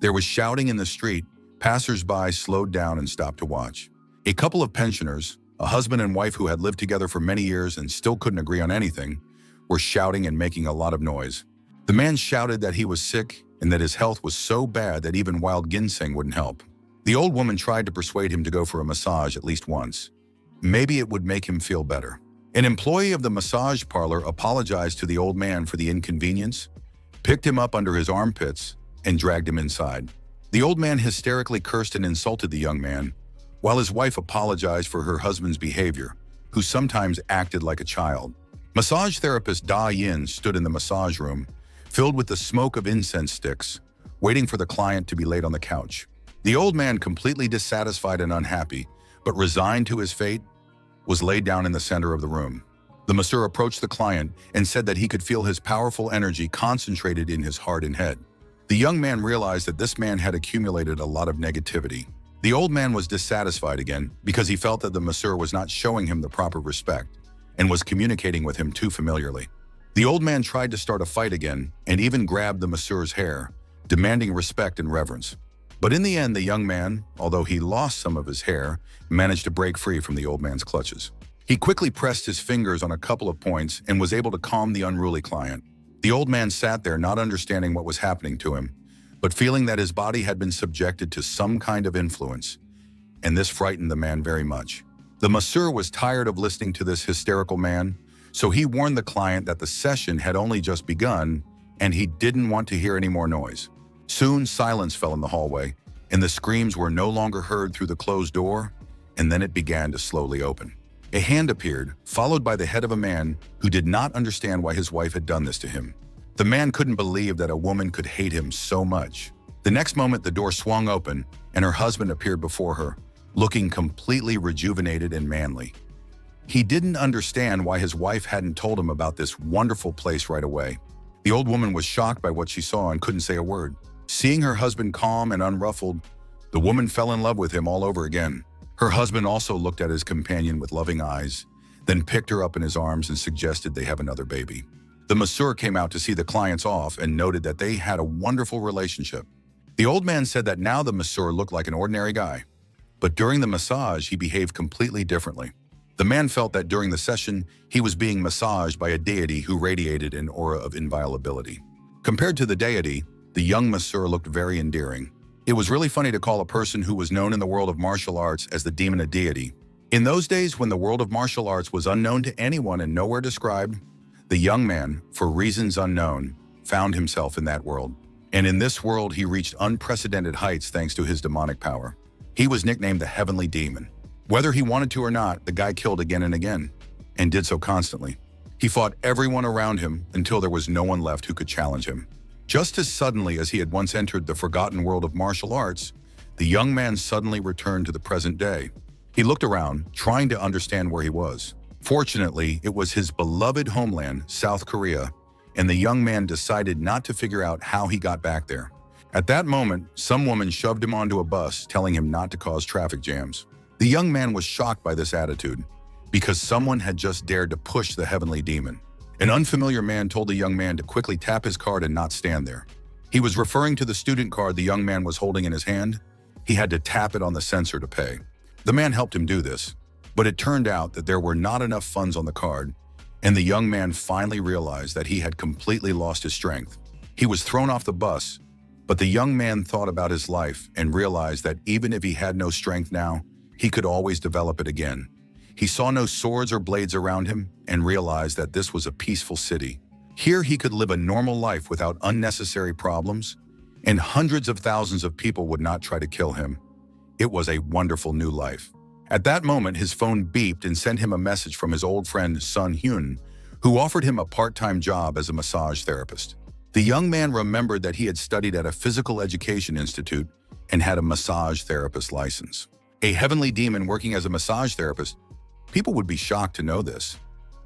There was shouting in the street. Passers-by slowed down and stopped to watch. A couple of pensioners, a husband and wife who had lived together for many years and still couldn't agree on anything, were shouting and making a lot of noise. The man shouted that he was sick and that his health was so bad that even wild ginseng wouldn't help. The old woman tried to persuade him to go for a massage at least once. Maybe it would make him feel better. An employee of the massage parlor apologized to the old man for the inconvenience, picked him up under his armpits, and dragged him inside. The old man hysterically cursed and insulted the young man, while his wife apologized for her husband's behavior, who sometimes acted like a child. Massage therapist Da Yin stood in the massage room, filled with the smoke of incense sticks, waiting for the client to be laid on the couch. The old man, completely dissatisfied and unhappy, but resigned to his fate, was laid down in the center of the room. The masseur approached the client and said that he could feel his powerful energy concentrated in his heart and head. The young man realized that this man had accumulated a lot of negativity. The old man was dissatisfied again because he felt that the masseur was not showing him the proper respect and was communicating with him too familiarly. The old man tried to start a fight again and even grabbed the masseur's hair, demanding respect and reverence. But in the end, the young man, although he lost some of his hair, managed to break free from the old man's clutches. He quickly pressed his fingers on a couple of points and was able to calm the unruly client. The old man sat there not understanding what was happening to him, but feeling that his body had been subjected to some kind of influence, and this frightened the man very much. The masseur was tired of listening to this hysterical man, so he warned the client that the session had only just begun and he didn't want to hear any more noise. Soon, silence fell in the hallway, and the screams were no longer heard through the closed door, and then it began to slowly open. A hand appeared, followed by the head of a man who did not understand why his wife had done this to him. The man couldn't believe that a woman could hate him so much. The next moment, the door swung open, and her husband appeared before her, looking completely rejuvenated and manly. He didn't understand why his wife hadn't told him about this wonderful place right away. The old woman was shocked by what she saw and couldn't say a word. Seeing her husband calm and unruffled, the woman fell in love with him all over again. Her husband also looked at his companion with loving eyes, then picked her up in his arms and suggested they have another baby. The masseur came out to see the clients off and noted that they had a wonderful relationship. The old man said that now the masseur looked like an ordinary guy, but during the massage he behaved completely differently. The man felt that during the session he was being massaged by a deity who radiated an aura of inviolability. Compared to the deity, the young masseur looked very endearing. It was really funny to call a person who was known in the world of martial arts as the demon a deity. In those days when the world of martial arts was unknown to anyone and nowhere described, the young man, for reasons unknown, found himself in that world. And in this world he reached unprecedented heights thanks to his demonic power. He was nicknamed the Heavenly Demon. Whether he wanted to or not, the guy killed again and again, and did so constantly. He fought everyone around him until there was no one left who could challenge him. Just as suddenly as he had once entered the forgotten world of martial arts, the young man suddenly returned to the present day. He looked around, trying to understand where he was. Fortunately, it was his beloved homeland, South Korea, and the young man decided not to figure out how he got back there. At that moment, some woman shoved him onto a bus, telling him not to cause traffic jams. The young man was shocked by this attitude, because someone had just dared to push the heavenly demon. An unfamiliar man told the young man to quickly tap his card and not stand there. He was referring to the student card the young man was holding in his hand. He had to tap it on the sensor to pay. The man helped him do this, but it turned out that there were not enough funds on the card, and the young man finally realized that he had completely lost his strength. He was thrown off the bus, but the young man thought about his life and realized that even if he had no strength now, he could always develop it again. He saw no swords or blades around him and realized that this was a peaceful city. Here he could live a normal life without unnecessary problems, and hundreds of thousands of people would not try to kill him. It was a wonderful new life. At that moment, his phone beeped and sent him a message from his old friend Sun Hyun, who offered him a part-time job as a massage therapist. The young man remembered that he had studied at a physical education institute and had a massage therapist license. A heavenly demon working as a massage therapist? People would be shocked to know this.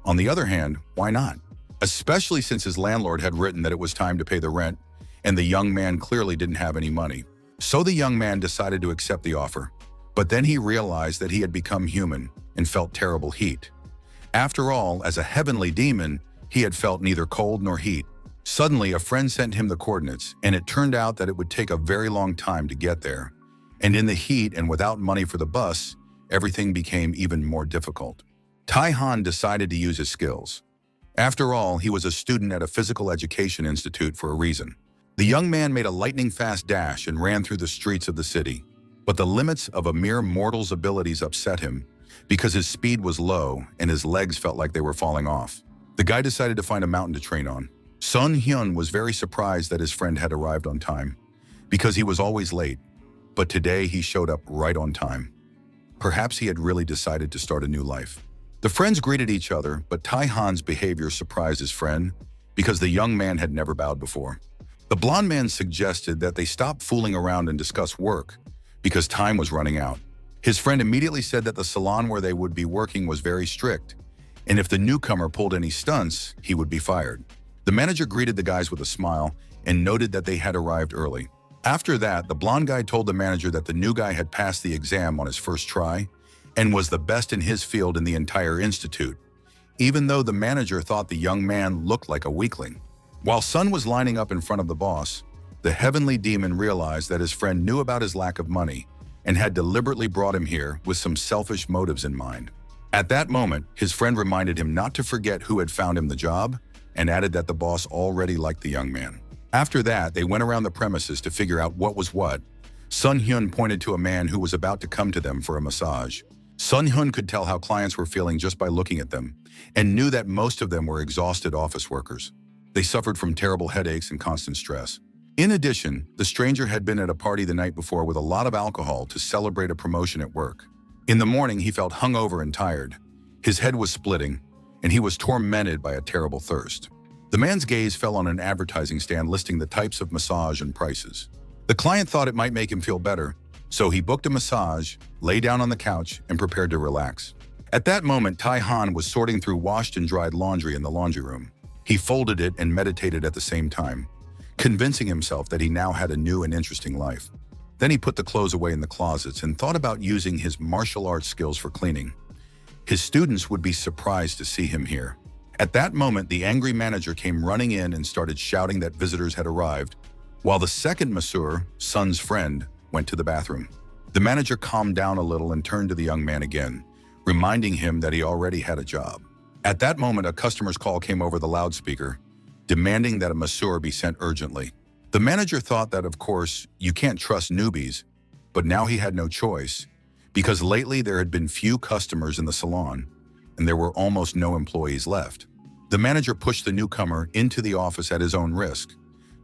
On the other hand, why not? Especially since his landlord had written that it was time to pay the rent, and the young man clearly didn't have any money. So the young man decided to accept the offer. But then he realized that he had become human and felt terrible heat. After all, as a heavenly demon, he had felt neither cold nor heat. Suddenly, a friend sent him the coordinates, and it turned out that it would take a very long time to get there. And in the heat and without money for the bus, everything became even more difficult. Tai-han decided to use his skills. After all, he was a student at a physical education institute for a reason. The young man made a lightning-fast dash and ran through the streets of the city. But the limits of a mere mortal's abilities upset him because his speed was low and his legs felt like they were falling off. The guy decided to find a mountain to train on. Sun Hyun was very surprised that his friend had arrived on time because he was always late, but today he showed up right on time. Perhaps he had really decided to start a new life. The friends greeted each other, but Tai-han's behavior surprised his friend because the young man had never bowed before. The blonde man suggested that they stop fooling around and discuss work because time was running out. His friend immediately said that the salon where they would be working was very strict, and if the newcomer pulled any stunts, he would be fired. The manager greeted the guys with a smile and noted that they had arrived early. After that, the blonde guy told the manager that the new guy had passed the exam on his first try and was the best in his field in the entire institute, even though the manager thought the young man looked like a weakling. While Sun was lining up in front of the boss, the heavenly demon realized that his friend knew about his lack of money and had deliberately brought him here with some selfish motives in mind. At that moment, his friend reminded him not to forget who had found him the job and added that the boss already liked the young man. After that, they went around the premises to figure out what was what. Sun Hyun pointed to a man who was about to come to them for a massage. Sun Hyun could tell how clients were feeling just by looking at them and knew that most of them were exhausted office workers. They suffered from terrible headaches and constant stress. In addition, the stranger had been at a party the night before with a lot of alcohol to celebrate a promotion at work. In the morning, he felt hungover and tired. His head was splitting, and he was tormented by a terrible thirst. The man's gaze fell on an advertising stand listing the types of massage and prices. The client thought it might make him feel better, so he booked a massage, lay down on the couch, and prepared to relax. At that moment, Tai-han was sorting through washed and dried laundry in the laundry room. He folded it and meditated at the same time, convincing himself that he now had a new and interesting life. Then he put the clothes away in the closets and thought about using his martial arts skills for cleaning. His students would be surprised to see him here. At that moment, the angry manager came running in and started shouting that visitors had arrived, while the second masseur, Sun's friend, went to the bathroom. The manager calmed down a little and turned to the young man again, reminding him that he already had a job. At that moment, a customer's call came over the loudspeaker, demanding that a masseur be sent urgently. The manager thought that, of course, you can't trust newbies, but now he had no choice, because lately there had been few customers in the salon, and there were almost no employees left. The manager pushed the newcomer into the office at his own risk,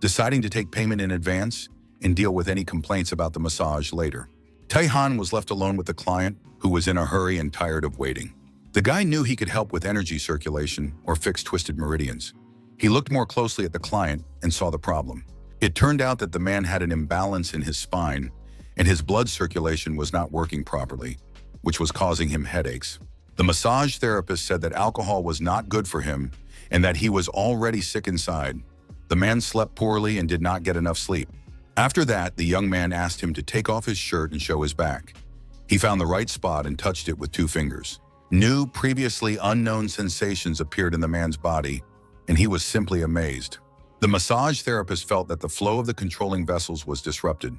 deciding to take payment in advance and deal with any complaints about the massage later. Tai-han was left alone with the client, who was in a hurry and tired of waiting. The guy knew he could help with energy circulation or fix twisted meridians. He looked more closely at the client and saw the problem. It turned out that the man had an imbalance in his spine, and his blood circulation was not working properly, which was causing him headaches. The massage therapist said that alcohol was not good for him and that he was already sick inside. The man slept poorly and did not get enough sleep. After that, the young man asked him to take off his shirt and show his back. He found the right spot and touched it with 2 fingers. New, previously unknown sensations appeared in the man's body, and he was simply amazed. The massage therapist felt that the flow of the controlling vessels was disrupted.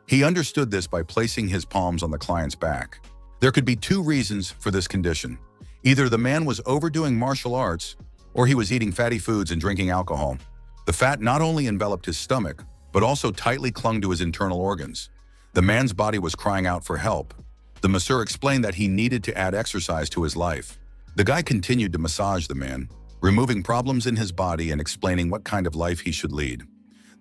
He understood this by placing his palms on the client's back. There could be 2 reasons for this condition. Either the man was overdoing martial arts, or he was eating fatty foods and drinking alcohol. The fat not only enveloped his stomach, but also tightly clung to his internal organs. The man's body was crying out for help. The masseur explained that he needed to add exercise to his life. The guy continued to massage the man, removing problems in his body and explaining what kind of life he should lead.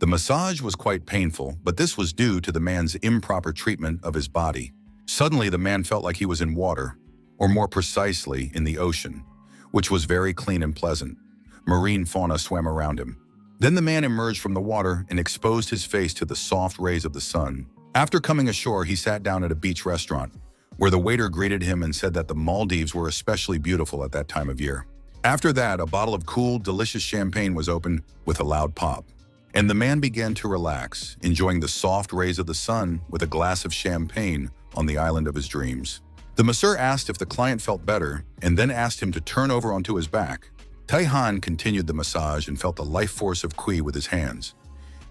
The massage was quite painful, but this was due to the man's improper treatment of his body. Suddenly, the man felt like he was in water, or more precisely, in the ocean, which was very clean and pleasant. Marine fauna swam around him. Then the man emerged from the water and exposed his face to the soft rays of the sun. After coming ashore, he sat down at a beach restaurant, where the waiter greeted him and said that the Maldives were especially beautiful at that time of year. After that, a bottle of cool, delicious champagne was opened with a loud pop, and the man began to relax, enjoying the soft rays of the sun with a glass of champagne on the island of his dreams. The masseur asked if the client felt better and then asked him to turn over onto his back. Taihan continued the massage and felt the life force of Qi with his hands,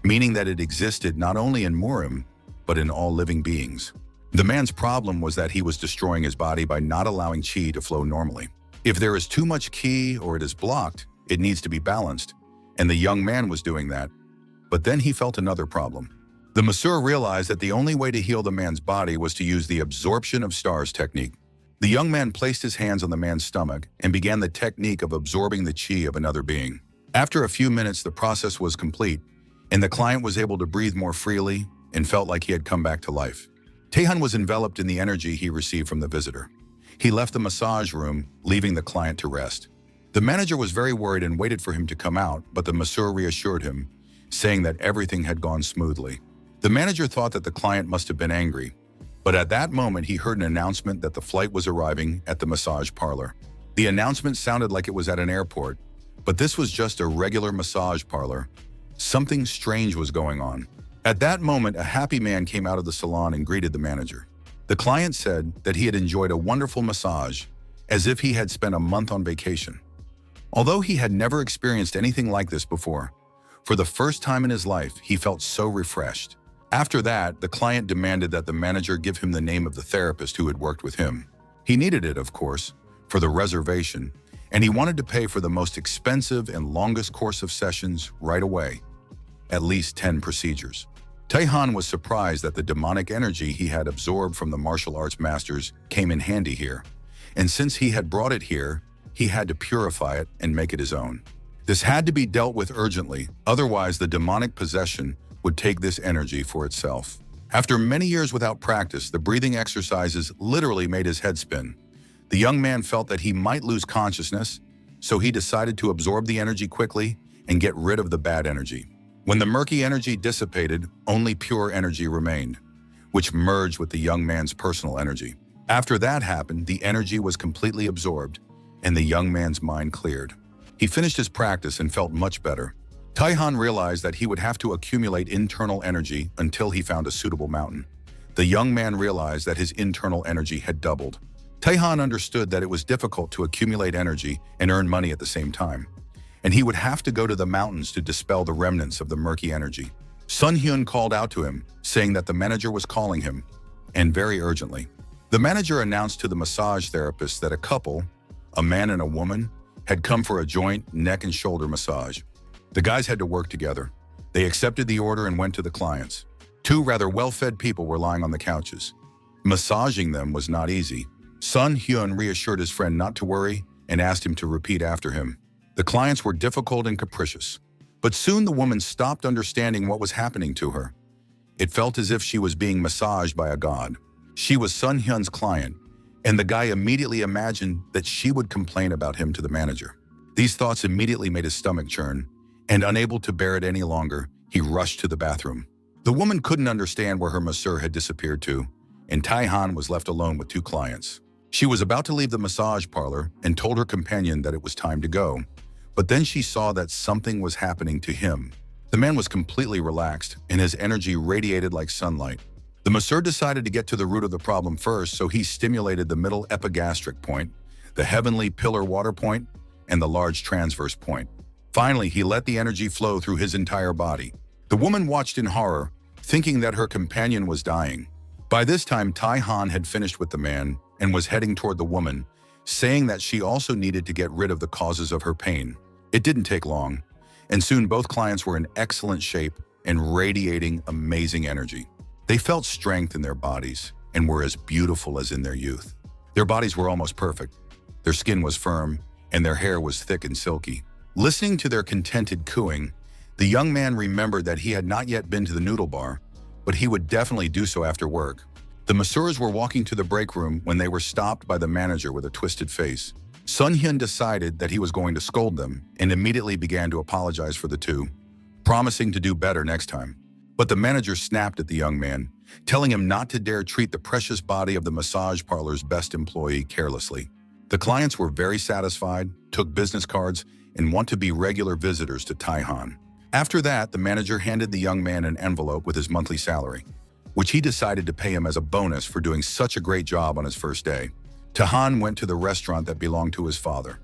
meaning that it existed not only in Murim, but in all living beings. The man's problem was that he was destroying his body by not allowing Qi to flow normally. If there is too much Qi or it is blocked, it needs to be balanced, and the young man was doing that. But then he felt another problem. The masseur realized that the only way to heal the man's body was to use the absorption of stars technique. The young man placed his hands on the man's stomach and began the technique of absorbing the Qi of another being. After a few minutes, the process was complete, and the client was able to breathe more freely and felt like he had come back to life. Taehan was enveloped in the energy he received from the visitor. He left the massage room, leaving the client to rest. The manager was very worried and waited for him to come out, but the masseur reassured him, saying that everything had gone smoothly. The manager thought that the client must have been angry, but at that moment he heard an announcement that the flight was arriving at the massage parlor. The announcement sounded like it was at an airport, but this was just a regular massage parlor. Something strange was going on. At that moment, a happy man came out of the salon and greeted the manager. The client said that he had enjoyed a wonderful massage, as if he had spent a month on vacation. Although he had never experienced anything like this before, for the first time in his life, he felt so refreshed. After that, the client demanded that the manager give him the name of the therapist who had worked with him. He needed it, of course, for the reservation, and he wanted to pay for the most expensive and longest course of sessions right away, at least 10 procedures. Taehan was surprised that the demonic energy he had absorbed from the martial arts masters came in handy here, and since he had brought it here, he had to purify it and make it his own. This had to be dealt with urgently, otherwise the demonic possession would take this energy for itself. After many years without practice, the breathing exercises literally made his head spin. The young man felt that he might lose consciousness, so he decided to absorb the energy quickly and get rid of the bad energy. When the murky energy dissipated, only pure energy remained, which merged with the young man's personal energy. After that happened, the energy was completely absorbed, and the young man's mind cleared. He finished his practice and felt much better. Taehan realized that he would have to accumulate internal energy until he found a suitable mountain. The young man realized that his internal energy had doubled. Taehan understood that it was difficult to accumulate energy and earn money at the same time, and he would have to go to the mountains to dispel the remnants of the murky energy. Sun Hyun called out to him, saying that the manager was calling him, and very urgently. The manager announced to the massage therapist that a couple, a man and a woman, had come for a joint neck and shoulder massage. The guys had to work together. They accepted the order and went to the clients. Two rather well-fed people were lying on the couches. Massaging them was not easy. Sun Hyun reassured his friend not to worry and asked him to repeat after him. The clients were difficult and capricious, but soon the woman stopped understanding what was happening to her. It felt as if she was being massaged by a god. She was Sun Hyun's client, and the guy immediately imagined that she would complain about him to the manager. These thoughts immediately made his stomach churn, and unable to bear it any longer, he rushed to the bathroom. The woman couldn't understand where her masseur had disappeared to, and Taehan was left alone with two clients. She was about to leave the massage parlor and told her companion that it was time to go, but then she saw that something was happening to him. The man was completely relaxed, and his energy radiated like sunlight. The masseur decided to get to the root of the problem first, so he stimulated the middle epigastric point, the heavenly pillar water point, and the large transverse point. Finally, he let the energy flow through his entire body. The woman watched in horror, thinking that her companion was dying. By this time, Taehan had finished with the man and was heading toward the woman, saying that she also needed to get rid of the causes of her pain. It didn't take long, and soon both clients were in excellent shape and radiating amazing energy. They felt strength in their bodies and were as beautiful as in their youth. Their bodies were almost perfect. Their skin was firm, and their hair was thick and silky. Listening to their contented cooing, the young man remembered that he had not yet been to the noodle bar, but he would definitely do so after work. The masseurs were walking to the break room when they were stopped by the manager with a twisted face. Sun Hyun decided that he was going to scold them and immediately began to apologize for the two, promising to do better next time. But the manager snapped at the young man, telling him not to dare treat the precious body of the massage parlor's best employee carelessly. The clients were very satisfied, took business cards, and want to be regular visitors to Taehan. After that, the manager handed the young man an envelope with his monthly salary, which he decided to pay him as a bonus for doing such a great job on his first day. Taehan went to the restaurant that belonged to his father.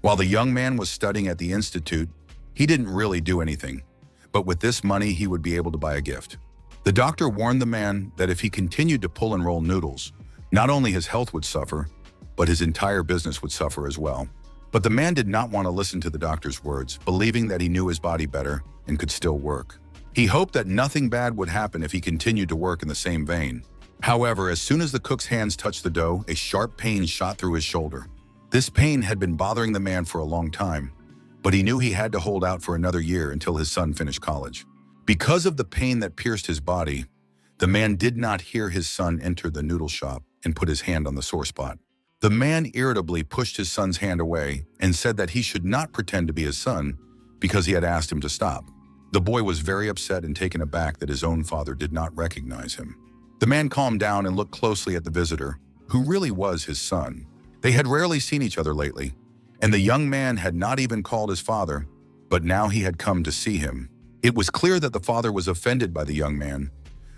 While the young man was studying at the institute, he didn't really do anything, but with this money he would be able to buy a gift. The doctor warned the man that if he continued to pull and roll noodles, not only his health would suffer, but his entire business would suffer as well. But the man did not want to listen to the doctor's words, believing that he knew his body better and could still work. He hoped that nothing bad would happen if he continued to work in the same vein. However, as soon as the cook's hands touched the dough, a sharp pain shot through his shoulder. This pain had been bothering the man for a long time, but he knew he had to hold out for another year until his son finished college. Because of the pain that pierced his body, the man did not hear his son enter the noodle shop and put his hand on the sore spot. The man irritably pushed his son's hand away and said that he should not pretend to be his son because he had asked him to stop. The boy was very upset and taken aback that his own father did not recognize him. The man calmed down and looked closely at the visitor, who really was his son. They had rarely seen each other lately, and the young man had not even called his father, but now he had come to see him. It was clear that the father was offended by the young man,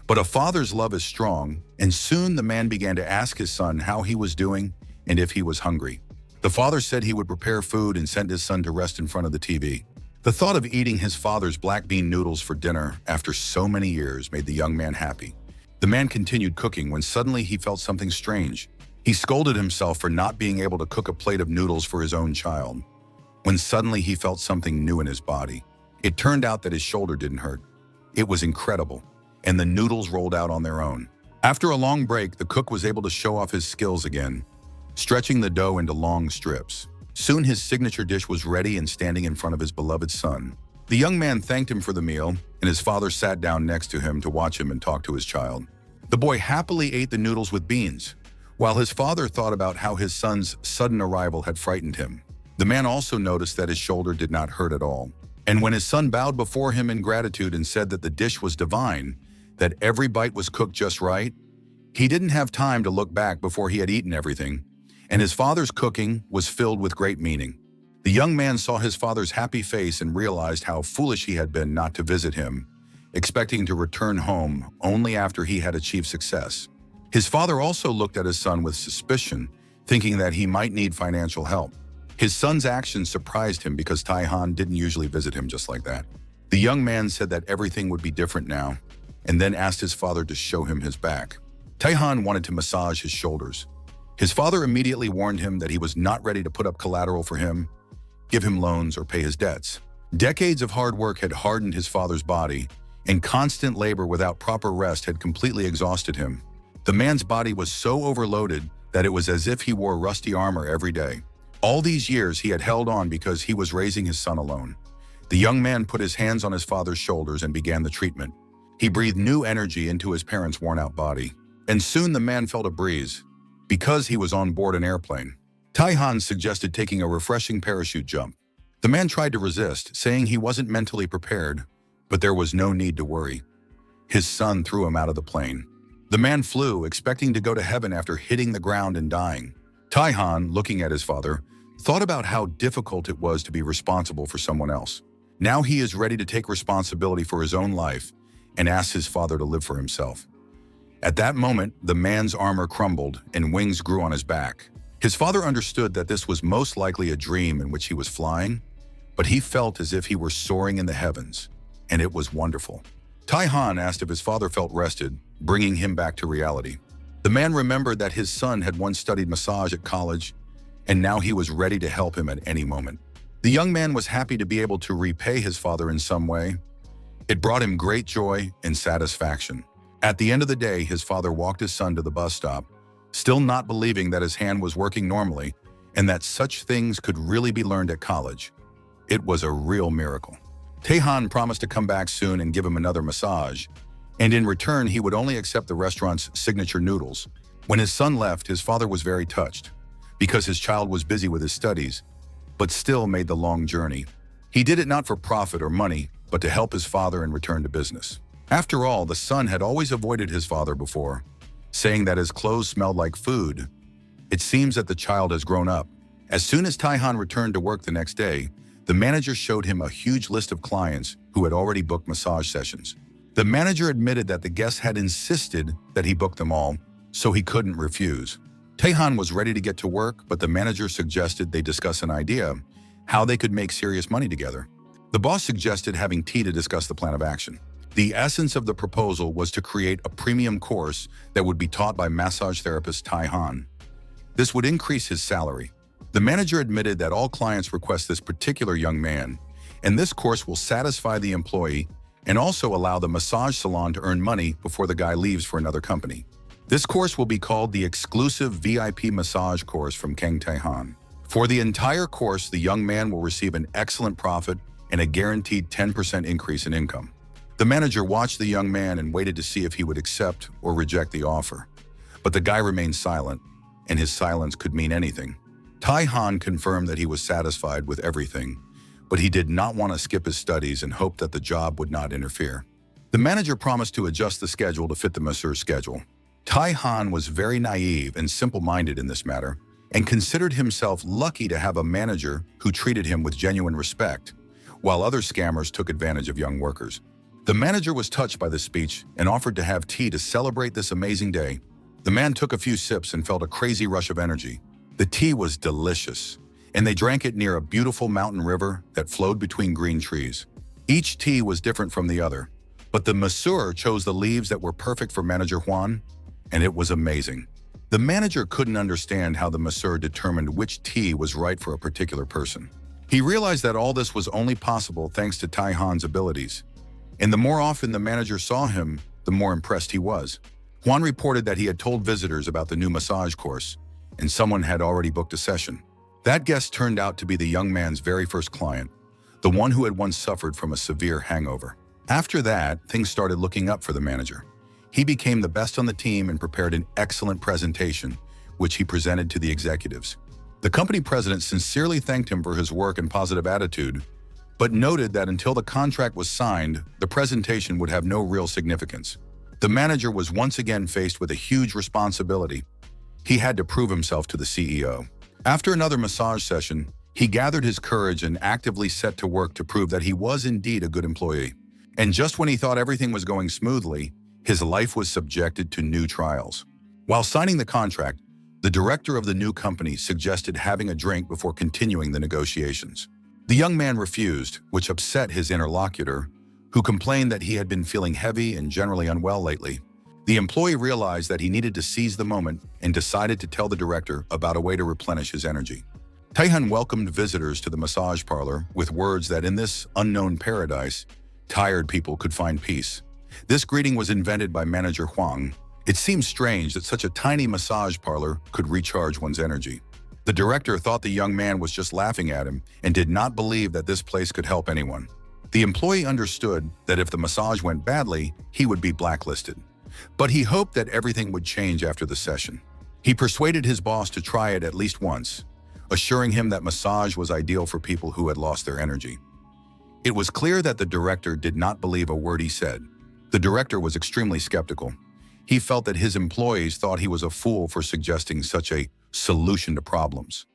but a father's love is strong, and soon the man began to ask his son how he was doing and if he was hungry. The father said he would prepare food and sent his son to rest in front of the TV. The thought of eating his father's black bean noodles for dinner after so many years made the young man happy. The man continued cooking when suddenly he felt something strange. He scolded himself for not being able to cook a plate of noodles for his own child, when suddenly he felt something new in his body. It turned out that his shoulder didn't hurt. It was incredible, and the noodles rolled out on their own. After a long break, the cook was able to show off his skills again, stretching the dough into long strips. Soon his signature dish was ready and standing in front of his beloved son. The young man thanked him for the meal, and his father sat down next to him to watch him and talk to his child. The boy happily ate the noodles with beans, while his father thought about how his son's sudden arrival had frightened him. The man also noticed that his shoulder did not hurt at all. And when his son bowed before him in gratitude and said that the dish was divine, that every bite was cooked just right, he didn't have time to look back before he had eaten everything, and his father's cooking was filled with great meaning. The young man saw his father's happy face and realized how foolish he had been not to visit him, expecting to return home only after he had achieved success. His father also looked at his son with suspicion, thinking that he might need financial help. His son's actions surprised him because Tai-Han didn't usually visit him just like that. The young man said that everything would be different now, and then asked his father to show him his back. Tai-Han wanted to massage his shoulders. His father immediately warned him that he was not ready to put up collateral for him, give him loans, or pay his debts. Decades of hard work had hardened his father's body, and constant labor without proper rest had completely exhausted him. The man's body was so overloaded that it was as if he wore rusty armor every day. All these years he had held on because he was raising his son alone. The young man put his hands on his father's shoulders and began the treatment. He breathed new energy into his parents' worn-out body. And soon the man felt a breeze, because he was on board an airplane. Tai-Han suggested taking a refreshing parachute jump. The man tried to resist, saying he wasn't mentally prepared, but there was no need to worry. His son threw him out of the plane. The man flew, expecting to go to heaven after hitting the ground and dying. Tai-Han, looking at his father, thought about how difficult it was to be responsible for someone else. Now he is ready to take responsibility for his own life and asked his father to live for himself. At that moment, the man's armor crumbled and wings grew on his back. His father understood that this was most likely a dream in which he was flying, but he felt as if he were soaring in the heavens, and it was wonderful. Tai-Han asked if his father felt rested, bringing him back to reality. The man remembered that his son had once studied massage at college, and now he was ready to help him at any moment. The young man was happy to be able to repay his father in some way. It brought him great joy and satisfaction. At the end of the day, his father walked his son to the bus stop, still not believing that his hand was working normally and that such things could really be learned at college. It was a real miracle. Tai-Han promised to come back soon and give him another massage, and in return, he would only accept the restaurant's signature noodles. When his son left, his father was very touched, because his child was busy with his studies, but still made the long journey. He did it not for profit or money, but to help his father and return to business. After all, the son had always avoided his father before, saying that his clothes smelled like food. It seems that the child has grown up. As soon as Tai-Han returned to work the next day, the manager showed him a huge list of clients who had already booked massage sessions. The manager admitted that the guests had insisted that he book them all, so he couldn't refuse. Tai-Han was ready to get to work, but the manager suggested they discuss an idea how they could make serious money together. The boss suggested having tea to discuss the plan of action. The essence of the proposal was to create a premium course that would be taught by massage therapist Tai Han. This would increase his salary. The manager admitted that all clients request this particular young man, and this course will satisfy the employee and also allow the massage salon to earn money before the guy leaves for another company. This course will be called the exclusive VIP massage course from Kang Tae-han. For the entire course, the young man will receive an excellent profit and a guaranteed 10% increase in income. The manager watched the young man and waited to see if he would accept or reject the offer. But the guy remained silent, and his silence could mean anything. Tai-han confirmed that he was satisfied with everything, but he did not want to skip his studies and hoped that the job would not interfere. The manager promised to adjust the schedule to fit the masseur's schedule. Tai-han was very naive and simple-minded in this matter, and considered himself lucky to have a manager who treated him with genuine respect, while other scammers took advantage of young workers. The manager was touched by this speech and offered to have tea to celebrate this amazing day. The man took a few sips and felt a crazy rush of energy. The tea was delicious, and they drank it near a beautiful mountain river that flowed between green trees. Each tea was different from the other, but the masseur chose the leaves that were perfect for Manager Juan, and it was amazing. The manager couldn't understand how the masseur determined which tea was right for a particular person. He realized that all this was only possible thanks to Tai-han's abilities. And the more often the manager saw him, the more impressed he was. Juan reported that he had told visitors about the new massage course, and someone had already booked a session. That guest turned out to be the young man's very first client, the one who had once suffered from a severe hangover. After that, things started looking up for the manager. He became the best on the team and prepared an excellent presentation, which he presented to the executives. The company president sincerely thanked him for his work and positive attitude, but noted that until the contract was signed, the presentation would have no real significance. The manager was once again faced with a huge responsibility. He had to prove himself to the CEO. After another massage session, he gathered his courage and actively set to work to prove that he was indeed a good employee. And just when he thought everything was going smoothly, his life was subjected to new trials. While signing the contract, the director of the new company suggested having a drink before continuing the negotiations. The young man refused, which upset his interlocutor, who complained that he had been feeling heavy and generally unwell lately. The employee realized that he needed to seize the moment and decided to tell the director about a way to replenish his energy. Tae-han welcomed visitors to the massage parlor with words that in this unknown paradise, tired people could find peace. This greeting was invented by manager Huang. It seemed strange that such a tiny massage parlor could recharge one's energy. The director thought the young man was just laughing at him and did not believe that this place could help anyone. The employee understood that if the massage went badly, he would be blacklisted. But he hoped that everything would change after the session. He persuaded his boss to try it at least once, assuring him that massage was ideal for people who had lost their energy. It was clear that the director did not believe a word he said. The director was extremely skeptical. He felt that his employees thought he was a fool for suggesting such a solution to problems.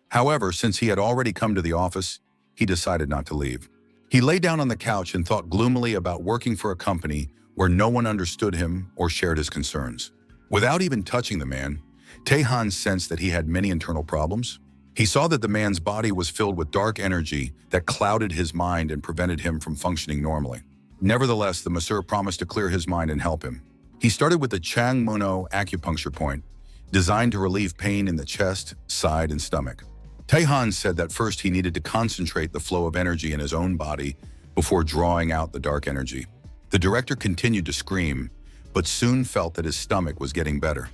However, since he had already come to the office, he decided not to leave. He lay down on the couch and thought gloomily about working for a company where no one understood him or shared his concerns. Without even touching the man, Tae-han sensed that he had many internal problems. He saw that the man's body was filled with dark energy that clouded his mind and prevented him from functioning normally. Nevertheless, the masseur promised to clear his mind and help him. He started with the Chang Mono acupuncture point, designed to relieve pain in the chest, side, and stomach. Tae-han said that first he needed to concentrate the flow of energy in his own body before drawing out the dark energy. The director continued to scream, but soon felt that his stomach was getting better.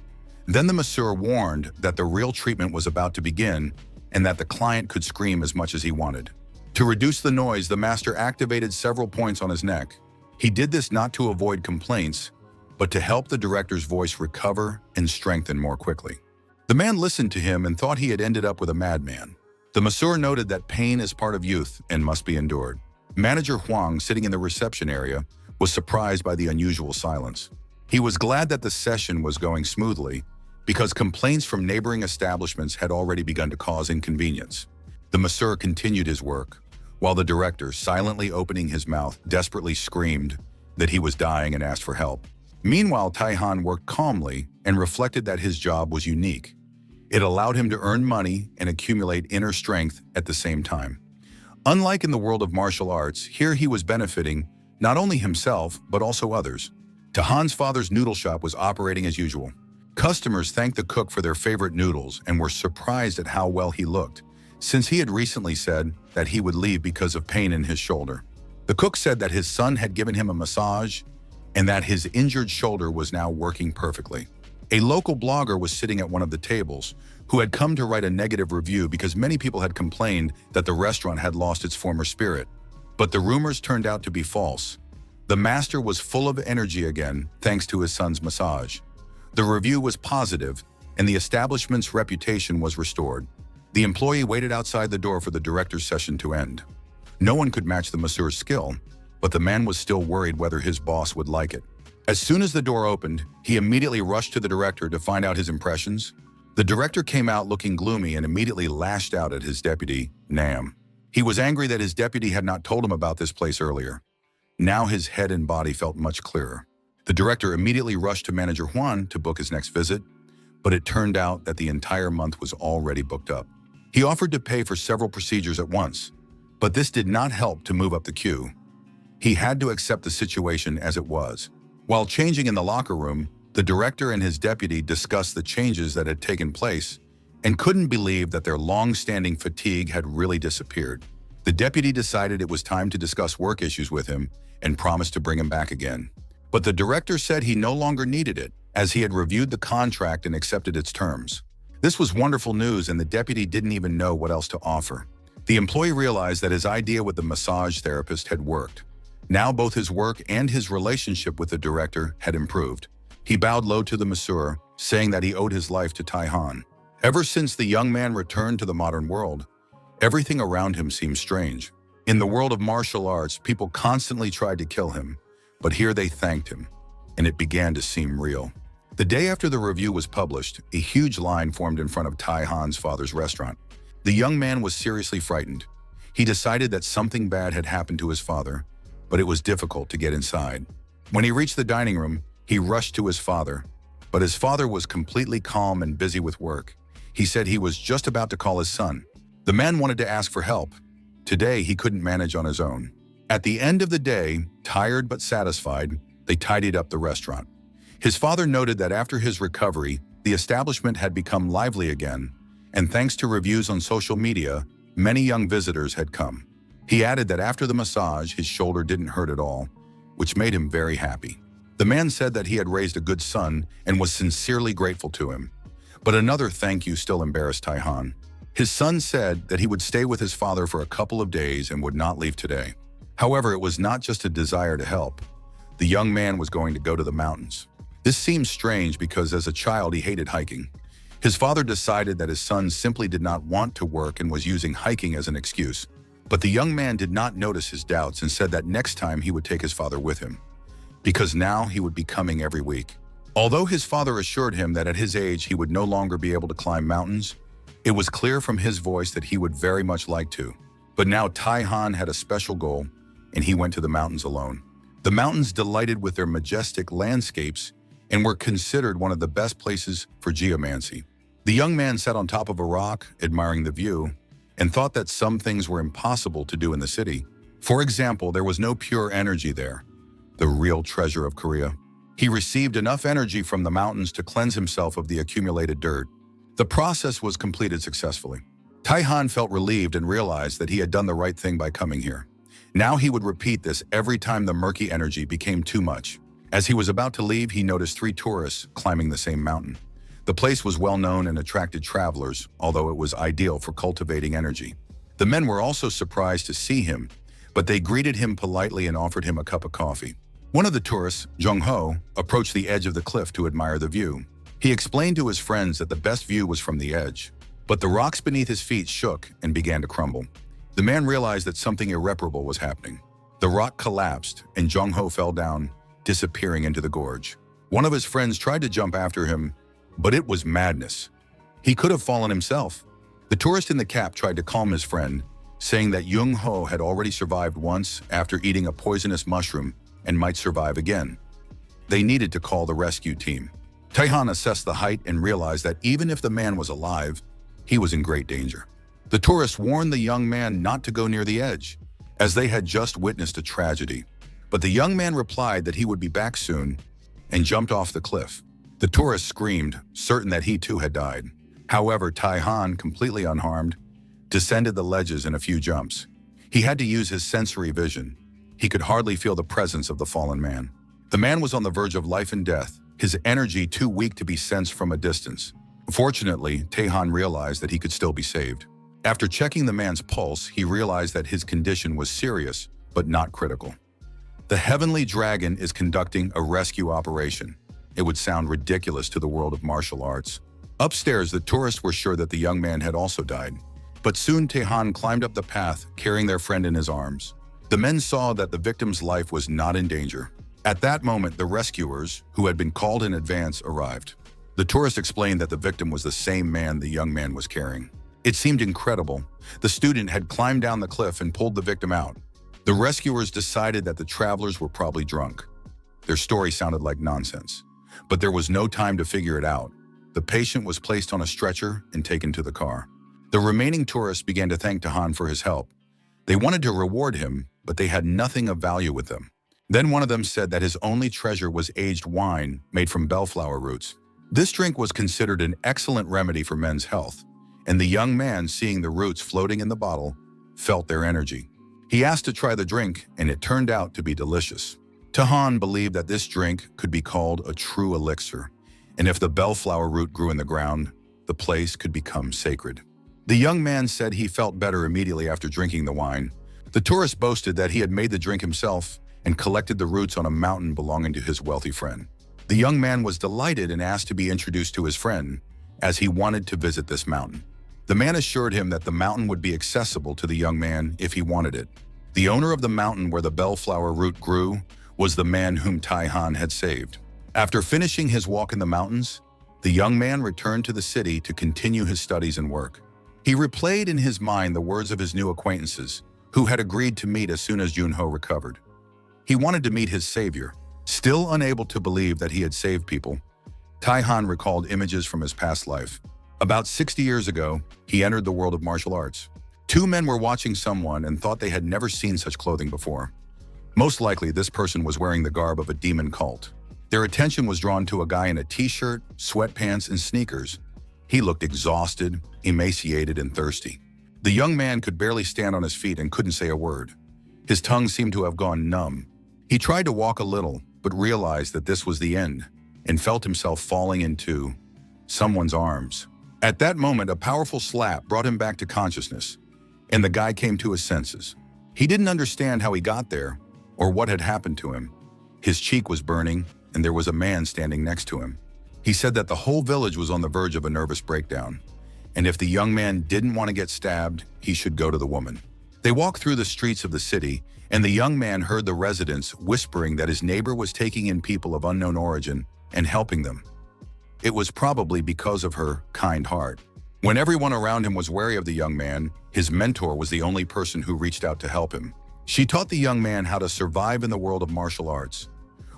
Then the masseur warned that the real treatment was about to begin and that the client could scream as much as he wanted. To reduce the noise, the master activated several points on his neck. He did this not to avoid complaints, but to help the director's voice recover and strengthen more quickly. The man listened to him and thought he had ended up with a madman. The masseur noted that pain is part of youth and must be endured. Manager Huang, sitting in the reception area, was surprised by the unusual silence. He was glad that the session was going smoothly because complaints from neighboring establishments had already begun to cause inconvenience. The masseur continued his work, while the director, silently opening his mouth, desperately screamed that he was dying and asked for help. Meanwhile, Tae-han worked calmly and reflected that his job was unique. It allowed him to earn money and accumulate inner strength at the same time. Unlike in the world of martial arts, here he was benefiting not only himself, but also others. Tahan's father's noodle shop was operating as usual. Customers thanked the cook for their favorite noodles and were surprised at how well he looked, since he had recently said that he would leave because of pain in his shoulder. The cook said that his son had given him a massage and that his injured shoulder was now working perfectly. A local blogger was sitting at one of the tables who had come to write a negative review because many people had complained that the restaurant had lost its former spirit. But the rumors turned out to be false. The master was full of energy again thanks to his son's massage. The review was positive, and the establishment's reputation was restored. The employee waited outside the door for the director's session to end. No one could match the masseur's skill, but the man was still worried whether his boss would like it. As soon as the door opened, he immediately rushed to the director to find out his impressions. The director came out looking gloomy and immediately lashed out at his deputy, Nam. He was angry that his deputy had not told him about this place earlier. Now his head and body felt much clearer. The director immediately rushed to manager Juan to book his next visit, but it turned out that the entire month was already booked up. He offered to pay for several procedures at once, but this did not help to move up the queue. He had to accept the situation as it was. While changing in the locker room, the director and his deputy discussed the changes that had taken place and couldn't believe that their long-standing fatigue had really disappeared. The deputy decided it was time to discuss work issues with him and promised to bring him back again. But the director said he no longer needed it, as he had reviewed the contract and accepted its terms. This was wonderful news, and the deputy didn't even know what else to offer. The employee realized that his idea with the massage therapist had worked. Now both his work and his relationship with the director had improved. He bowed low to the masseur, saying that he owed his life to Taihan. Ever since the young man returned to the modern world, everything around him seemed strange. In the world of martial arts, people constantly tried to kill him, but here they thanked him, and it began to seem real. The day after the review was published, a huge line formed in front of Taihan's father's restaurant. The young man was seriously frightened. He decided that something bad had happened to his father, but it was difficult to get inside. When he reached the dining room, he rushed to his father, but his father was completely calm and busy with work. He said he was just about to call his son. The man wanted to ask for help. Today, he couldn't manage on his own. At the end of the day, tired but satisfied, they tidied up the restaurant. His father noted that after his recovery, the establishment had become lively again, and thanks to reviews on social media, many young visitors had come. He added that after the massage, his shoulder didn't hurt at all, which made him very happy. The man said that he had raised a good son and was sincerely grateful to him. But another thank you still embarrassed Taihan. His son said that he would stay with his father for a couple of days and would not leave today. However, it was not just a desire to help. The young man was going to go to the mountains. This seems strange because as a child he hated hiking. His father decided that his son simply did not want to work and was using hiking as an excuse. But the young man did not notice his doubts and said that next time he would take his father with him, because now he would be coming every week. Although his father assured him that at his age he would no longer be able to climb mountains, it was clear from his voice that he would very much like to. But now Taihan had a special goal, and he went to the mountains alone. The mountains delighted with their majestic landscapes and were considered one of the best places for geomancy. The young man sat on top of a rock, admiring the view, and thought that some things were impossible to do in the city. For example, there was no pure energy there, the real treasure of Korea. He received enough energy from the mountains to cleanse himself of the accumulated dirt. The process was completed successfully. Taihan felt relieved and realized that he had done the right thing by coming here. Now he would repeat this every time the murky energy became too much. As he was about to leave, he noticed 3 tourists climbing the same mountain. The place was well known and attracted travelers, although it was ideal for cultivating energy. The men were also surprised to see him, but they greeted him politely and offered him a cup of coffee. One of the tourists, Jung-ho, approached the edge of the cliff to admire the view. He explained to his friends that the best view was from the edge, but the rocks beneath his feet shook and began to crumble. The man realized that something irreparable was happening. The rock collapsed and Jung-ho fell down, disappearing into the gorge. One of his friends tried to jump after him, but it was madness. He could have fallen himself. The tourist in the cap tried to calm his friend, saying that Jung-ho had already survived once after eating a poisonous mushroom and might survive again. They needed to call the rescue team. Taihan assessed the height and realized that even if the man was alive, he was in great danger. The tourists warned the young man not to go near the edge, as they had just witnessed a tragedy. But the young man replied that he would be back soon and jumped off the cliff. The tourist screamed, certain that he too had died. However, Tai-han, completely unharmed, descended the ledges in a few jumps. He had to use his sensory vision. He could hardly feel the presence of the fallen man. The man was on the verge of life and death, his energy too weak to be sensed from a distance. Fortunately, Tai-han realized that he could still be saved. After checking the man's pulse, he realized that his condition was serious, but not critical. The Heavenly Dragon is conducting a rescue operation. It would sound ridiculous to the world of martial arts. Upstairs, the tourists were sure that the young man had also died. But soon Tai-han climbed up the path, carrying their friend in his arms. The men saw that the victim's life was not in danger. At that moment, the rescuers, who had been called in advance, arrived. The tourist explained that the victim was the same man the young man was carrying. It seemed incredible. The student had climbed down the cliff and pulled the victim out. The rescuers decided that the travelers were probably drunk. Their story sounded like nonsense. But there was no time to figure it out. The patient was placed on a stretcher and taken to the car. The remaining tourists began to thank Tai-han for his help. They wanted to reward him, but they had nothing of value with them. Then one of them said that his only treasure was aged wine made from bellflower roots. This drink was considered an excellent remedy for men's health, and the young man, seeing the roots floating in the bottle, felt their energy. He asked to try the drink, and it turned out to be delicious. Tai-han believed that this drink could be called a true elixir, and if the bellflower root grew in the ground, the place could become sacred. The young man said he felt better immediately after drinking the wine. The tourist boasted that he had made the drink himself and collected the roots on a mountain belonging to his wealthy friend. The young man was delighted and asked to be introduced to his friend, as he wanted to visit this mountain. The man assured him that the mountain would be accessible to the young man if he wanted it. The owner of the mountain where the bellflower root grew was the man whom Tai-han had saved. After finishing his walk in the mountains, the young man returned to the city to continue his studies and work. He replayed in his mind the words of his new acquaintances, who had agreed to meet as soon as Junho recovered. He wanted to meet his savior. Still unable to believe that he had saved people, Tai-han recalled images from his past life. About 60 years ago, he entered the world of martial arts. Two men were watching someone and thought they had never seen such clothing before. Most likely, this person was wearing the garb of a demon cult. Their attention was drawn to a guy in a t-shirt, sweatpants, and sneakers. He looked exhausted, emaciated, and thirsty. The young man could barely stand on his feet and couldn't say a word. His tongue seemed to have gone numb. He tried to walk a little, but realized that this was the end, and felt himself falling into someone's arms. At that moment, a powerful slap brought him back to consciousness, and the guy came to his senses. He didn't understand how he got there, or what had happened to him. His cheek was burning, and there was a man standing next to him. He said that the whole village was on the verge of a nervous breakdown, and if the young man didn't want to get stabbed, he should go to the woman. They walked through the streets of the city, and the young man heard the residents whispering that his neighbor was taking in people of unknown origin and helping them. It was probably because of her kind heart. When everyone around him was wary of the young man, his mentor was the only person who reached out to help him. She taught the young man how to survive in the world of martial arts,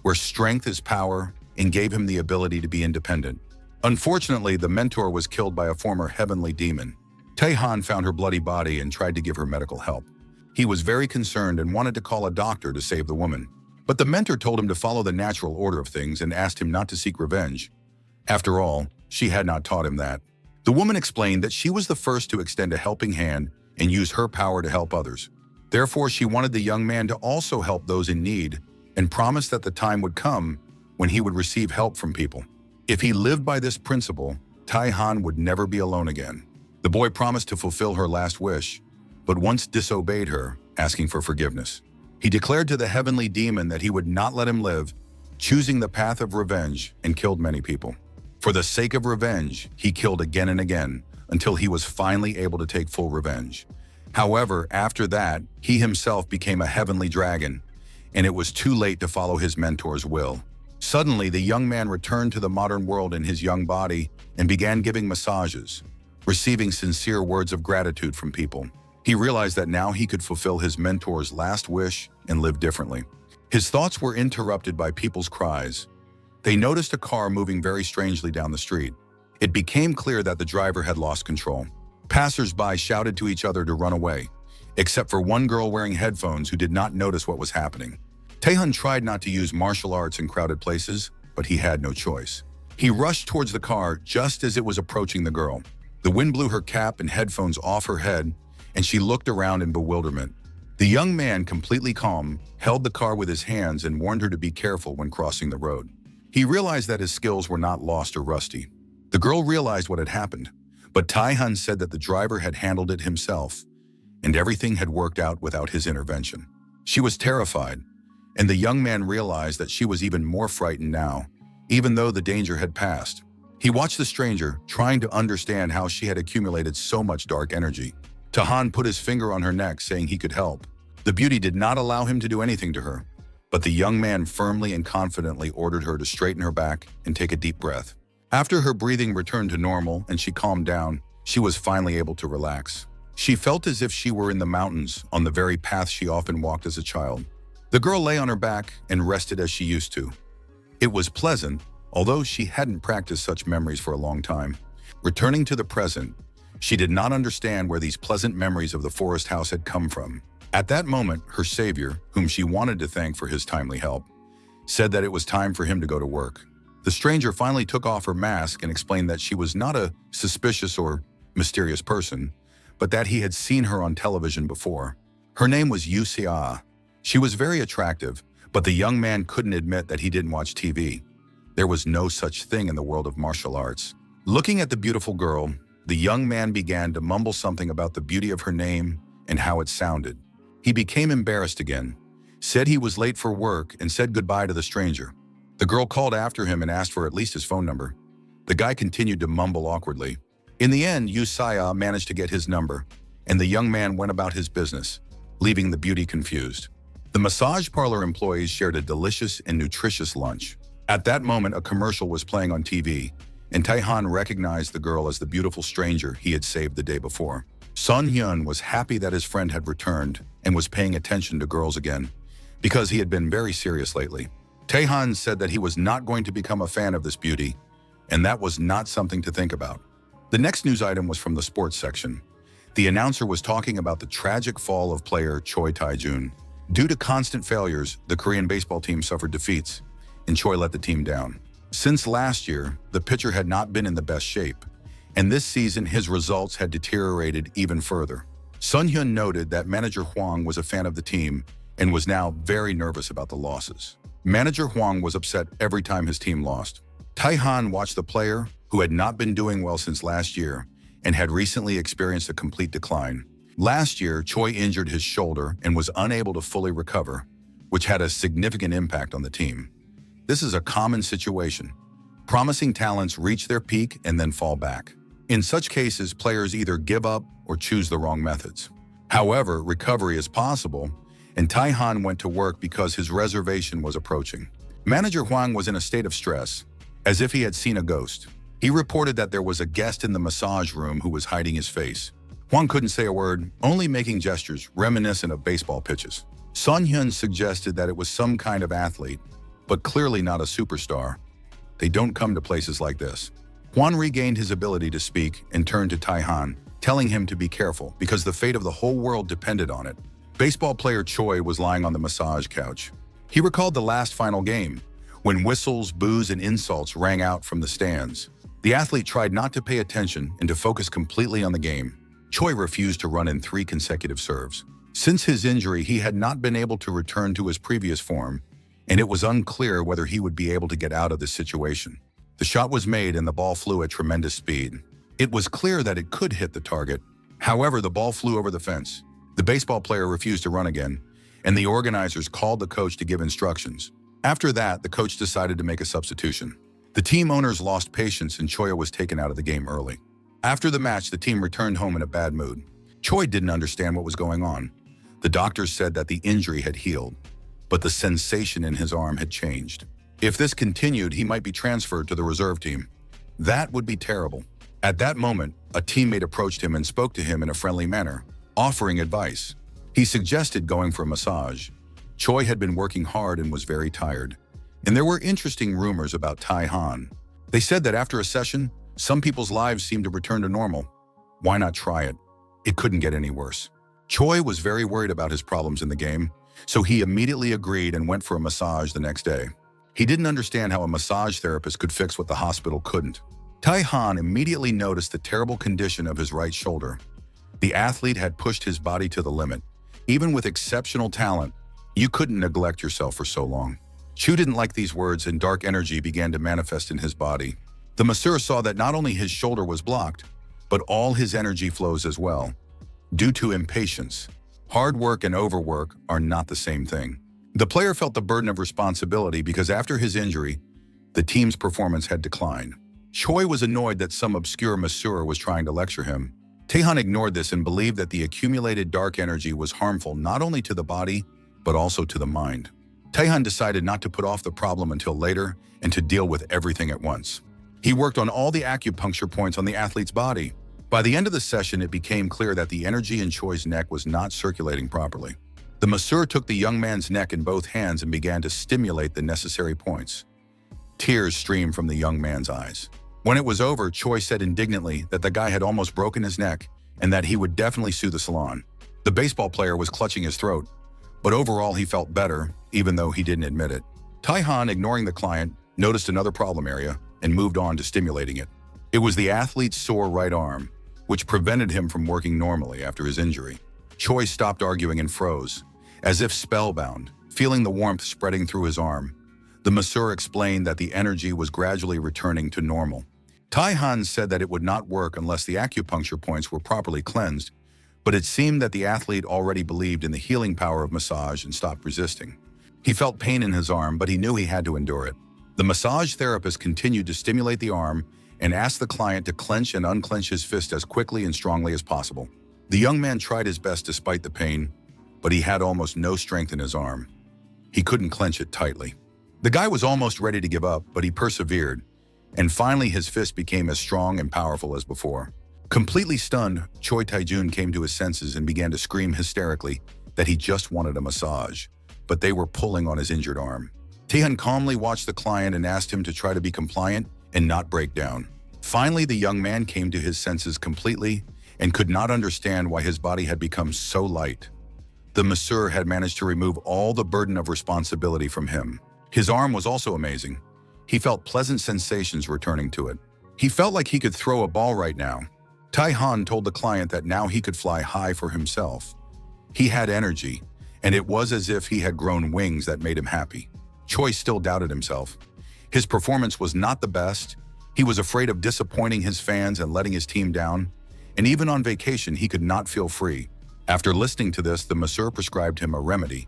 where strength is power, and gave him the ability to be independent. Unfortunately, the mentor was killed by a former heavenly demon. Tai-han found her bloody body and tried to give her medical help. He was very concerned and wanted to call a doctor to save the woman. But the mentor told him to follow the natural order of things and asked him not to seek revenge. After all, she had not taught him that. The woman explained that she was the first to extend a helping hand and use her power to help others. Therefore, she wanted the young man to also help those in need and promised that the time would come when he would receive help from people. If he lived by this principle, Tai-han would never be alone again. The boy promised to fulfill her last wish, but once disobeyed her, asking for forgiveness. He declared to the heavenly demon that he would not let him live, choosing the path of revenge, and killed many people. For the sake of revenge, he killed again and again until he was finally able to take full revenge. However, after that, he himself became a heavenly dragon, and it was too late to follow his mentor's will. Suddenly, the young man returned to the modern world in his young body and began giving massages, receiving sincere words of gratitude from people. He realized that now he could fulfill his mentor's last wish and live differently. His thoughts were interrupted by people's cries. They noticed a car moving very strangely down the street. It became clear that the driver had lost control. Passers-by shouted to each other to run away, except for one girl wearing headphones who did not notice what was happening. Taehyun tried not to use martial arts in crowded places, but he had no choice. He rushed towards the car just as it was approaching the girl. The wind blew her cap and headphones off her head, and she looked around in bewilderment. The young man, completely calm, held the car with his hands and warned her to be careful when crossing the road. He realized that his skills were not lost or rusty. The girl realized what had happened, but Taehyun said that the driver had handled it himself, and everything had worked out without his intervention. She was terrified, and the young man realized that she was even more frightened now, even though the danger had passed. He watched the stranger, trying to understand how she had accumulated so much dark energy. Taehyun put his finger on her neck, saying he could help. The beauty did not allow him to do anything to her, but the young man firmly and confidently ordered her to straighten her back and take a deep breath. After her breathing returned to normal and she calmed down, she was finally able to relax. She felt as if she were in the mountains, on the very path she often walked as a child. The girl lay on her back and rested as she used to. It was pleasant, although she hadn't practiced such memories for a long time. Returning to the present, she did not understand where these pleasant memories of the forest house had come from. At that moment, her savior, whom she wanted to thank for his timely help, said that it was time for him to go to work. The stranger finally took off her mask and explained that she was not a suspicious or mysterious person, but that he had seen her on television before. Her name was Yusia. She was very attractive, but the young man couldn't admit that he didn't watch TV. There was no such thing in the world of martial arts. Looking at the beautiful girl, the young man began to mumble something about the beauty of her name and how it sounded. He became embarrassed again, said he was late for work, and said goodbye to the stranger. The girl called after him and asked for at least his phone number. The guy continued to mumble awkwardly. In the end, Yusia managed to get his number, and the young man went about his business, leaving the beauty confused. The massage parlor employees shared a delicious and nutritious lunch. At that moment, a commercial was playing on TV, and Taehyun recognized the girl as the beautiful stranger he had saved the day before. Sun Hyun was happy that his friend had returned and was paying attention to girls again, because he had been very serious lately. Taehyun said that he was not going to become a fan of this beauty, and that was not something to think about. The next news item was from the sports section. The announcer was talking about the tragic fall of player Choi Tae-jun. Due to constant failures, the Korean baseball team suffered defeats, and Choi let the team down. Since last year, the pitcher had not been in the best shape, and this season his results had deteriorated even further. Sun Hyun noted that manager Hwang was a fan of the team and was now very nervous about the losses. Manager Hwang was upset every time his team lost. Taehyun watched the player, who had not been doing well since last year and had recently experienced a complete decline. Last year, Choi injured his shoulder and was unable to fully recover, which had a significant impact on the team. This is a common situation. Promising talents reach their peak and then fall back. In such cases, players either give up or choose the wrong methods. However, recovery is possible, and Taehyun went to work because his reservation was approaching. Manager Hwang was in a state of stress, as if he had seen a ghost. He reported that there was a guest in the massage room who was hiding his face. Hwang couldn't say a word, only making gestures reminiscent of baseball pitches. Sun Hyun suggested that it was some kind of athlete, but clearly not a superstar. They don't come to places like this. Hwang regained his ability to speak and turned to Taehyun, telling him to be careful because the fate of the whole world depended on it. Baseball player Choi was lying on the massage couch. He recalled the last final game, when whistles, boos, and insults rang out from the stands. The athlete tried not to pay attention and to focus completely on the game. Choi refused to run in 3 consecutive serves. Since his injury, he had not been able to return to his previous form, and it was unclear whether he would be able to get out of this situation. The shot was made and the ball flew at tremendous speed. It was clear that it could hit the target. However, the ball flew over the fence. The baseball player refused to run again, and the organizers called the coach to give instructions. After that, the coach decided to make a substitution. The team owners lost patience and Choi was taken out of the game early. After the match, the team returned home in a bad mood. Choi didn't understand what was going on. The doctors said that the injury had healed, but the sensation in his arm had changed. If this continued, he might be transferred to the reserve team. That would be terrible. At that moment, a teammate approached him and spoke to him in a friendly manner, offering advice. He suggested going for a massage. Choi had been working hard and was very tired, and there were interesting rumors about Taehyun. They said that after a session, some people's lives seemed to return to normal. Why not try it? It couldn't get any worse. Choi was very worried about his problems in the game, so he immediately agreed and went for a massage the next day. He didn't understand how a massage therapist could fix what the hospital couldn't. Tae-han immediately noticed the terrible condition of his right shoulder. The athlete had pushed his body to the limit. Even with exceptional talent, you couldn't neglect yourself for so long. Chu didn't like these words, and dark energy began to manifest in his body. The masseur saw that not only his shoulder was blocked, but all his energy flows as well. Due to impatience, hard work and overwork are not the same thing. The player felt the burden of responsibility because after his injury, the team's performance had declined. Choi was annoyed that some obscure masseur was trying to lecture him. Tae-han ignored this and believed that the accumulated dark energy was harmful not only to the body, but also to the mind. Tae-han decided not to put off the problem until later and to deal with everything at once. He worked on all the acupuncture points on the athlete's body. By the end of the session, it became clear that the energy in Choi's neck was not circulating properly. The masseur took the young man's neck in both hands and began to stimulate the necessary points. Tears streamed from the young man's eyes. When it was over, Choi said indignantly that the guy had almost broken his neck and that he would definitely sue the salon. The baseball player was clutching his throat, but overall he felt better, even though he didn't admit it. Tae-han, ignoring the client, noticed another problem area and moved on to stimulating it. It was the athlete's sore right arm, which prevented him from working normally after his injury. Choi stopped arguing and froze, as if spellbound, feeling the warmth spreading through his arm. The masseur explained that the energy was gradually returning to normal. Tae-han said that it would not work unless the acupuncture points were properly cleansed, but it seemed that the athlete already believed in the healing power of massage and stopped resisting. He felt pain in his arm, but he knew he had to endure it. The massage therapist continued to stimulate the arm and asked the client to clench and unclench his fist as quickly and strongly as possible. The young man tried his best despite the pain, but he had almost no strength in his arm. He couldn't clench it tightly. The guy was almost ready to give up, but he persevered, and finally his fist became as strong and powerful as before. Completely stunned, Choi Tae-jun came to his senses and began to scream hysterically that he just wanted a massage, but they were pulling on his injured arm. Tae-han calmly watched the client and asked him to try to be compliant and not break down. Finally, the young man came to his senses completely and could not understand why his body had become so light. The masseur had managed to remove all the burden of responsibility from him. His arm was also amazing. He felt pleasant sensations returning to it. He felt like he could throw a ball right now. Tae-han told the client that now he could fly high for himself. He had energy, and it was as if he had grown wings that made him happy. Choi still doubted himself. His performance was not the best. He was afraid of disappointing his fans and letting his team down. And even on vacation, he could not feel free. After listening to this, the masseur prescribed him a remedy.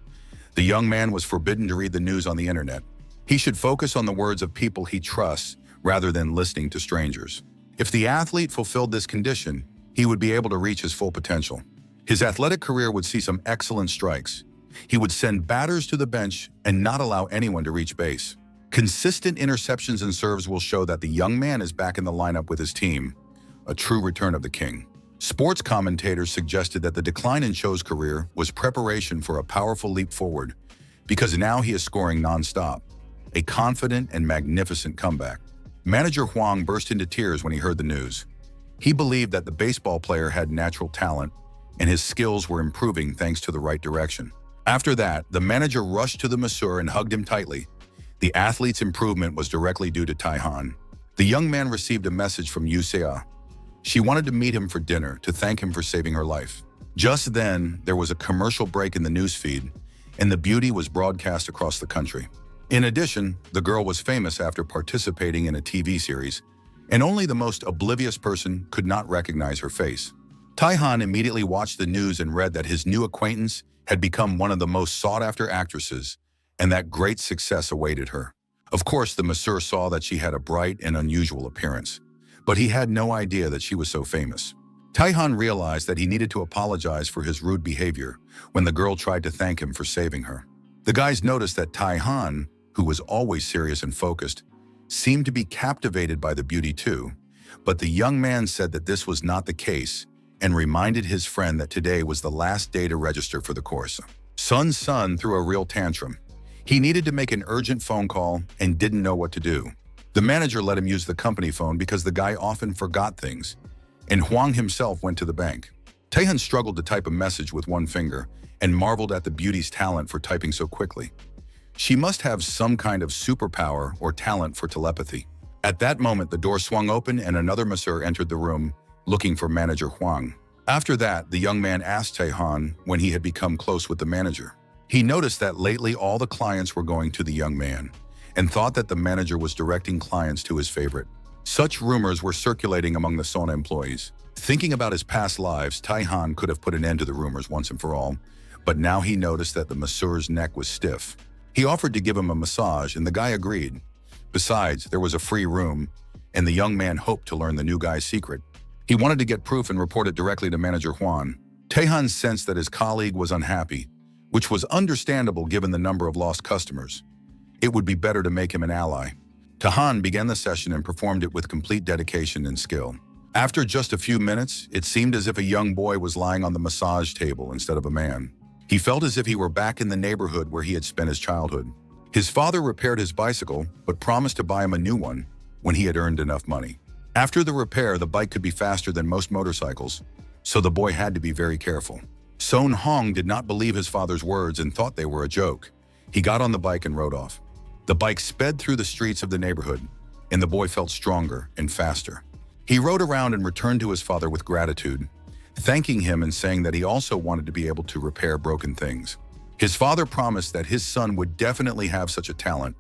The young man was forbidden to read the news on the internet. He should focus on the words of people he trusts rather than listening to strangers. If the athlete fulfilled this condition, he would be able to reach his full potential. His athletic career would see some excellent strikes. He would send batters to the bench and not allow anyone to reach base. Consistent interceptions and serves will show that the young man is back in the lineup with his team, a true return of the king. Sports commentators suggested that the decline in Cho's career was preparation for a powerful leap forward, because now he is scoring non-stop, a confident and magnificent comeback. Manager Hwang burst into tears when he heard the news. He believed that the baseball player had natural talent, and his skills were improving thanks to the right direction. After that, the manager rushed to the masseur and hugged him tightly. The athlete's improvement was directly due to Tae-han. The young man received a message from Yoo Se-ah. She wanted to meet him for dinner to thank him for saving her life. Just then, there was a commercial break in the newsfeed, and the beauty was broadcast across the country. In addition, the girl was famous after participating in a TV series, and only the most oblivious person could not recognize her face. Tae-han immediately watched the news and read that his new acquaintance had become one of the most sought-after actresses, and that great success awaited her. Of course, the masseur saw that she had a bright and unusual appearance, but he had no idea that she was so famous. Tae-han realized that he needed to apologize for his rude behavior when the girl tried to thank him for saving her. The guys noticed that Tae-han, who was always serious and focused, seemed to be captivated by the beauty too, but the young man said that this was not the case and reminded his friend that today was the last day to register for the course. Sun threw a real tantrum. He needed to make an urgent phone call and didn't know what to do. The manager let him use the company phone because the guy often forgot things, and Huang himself went to the bank. Taehan struggled to type a message with one finger and marveled at the beauty's talent for typing so quickly. She must have some kind of superpower or talent for telepathy. At that moment, the door swung open and another masseur entered the room, looking for manager Huang. After that, the young man asked Taehan when he had become close with the manager. He noticed that lately all the clients were going to the young man and thought that the manager was directing clients to his favorite. Such rumors were circulating among the sauna employees. Thinking about his past lives, Taehan could have put an end to the rumors once and for all, but now he noticed that the masseur's neck was stiff. He offered to give him a massage and the guy agreed. Besides, there was a free room, and the young man hoped to learn the new guy's secret. He wanted to get proof and report it directly to manager Huan. Taehan sensed that his colleague was unhappy, which was understandable given the number of lost customers. It would be better to make him an ally. Taehan began the session and performed it with complete dedication and skill. After just a few minutes, it seemed as if a young boy was lying on the massage table instead of a man. He felt as if he were back in the neighborhood where he had spent his childhood. His father repaired his bicycle, but promised to buy him a new one when he had earned enough money. After the repair, the bike could be faster than most motorcycles, so the boy had to be very careful. Son Hong did not believe his father's words and thought they were a joke. He got on the bike and rode off. The bike sped through the streets of the neighborhood, and the boy felt stronger and faster. He rode around and returned to his father with gratitude, thanking him and saying that he also wanted to be able to repair broken things. His father promised that his son would definitely have such a talent,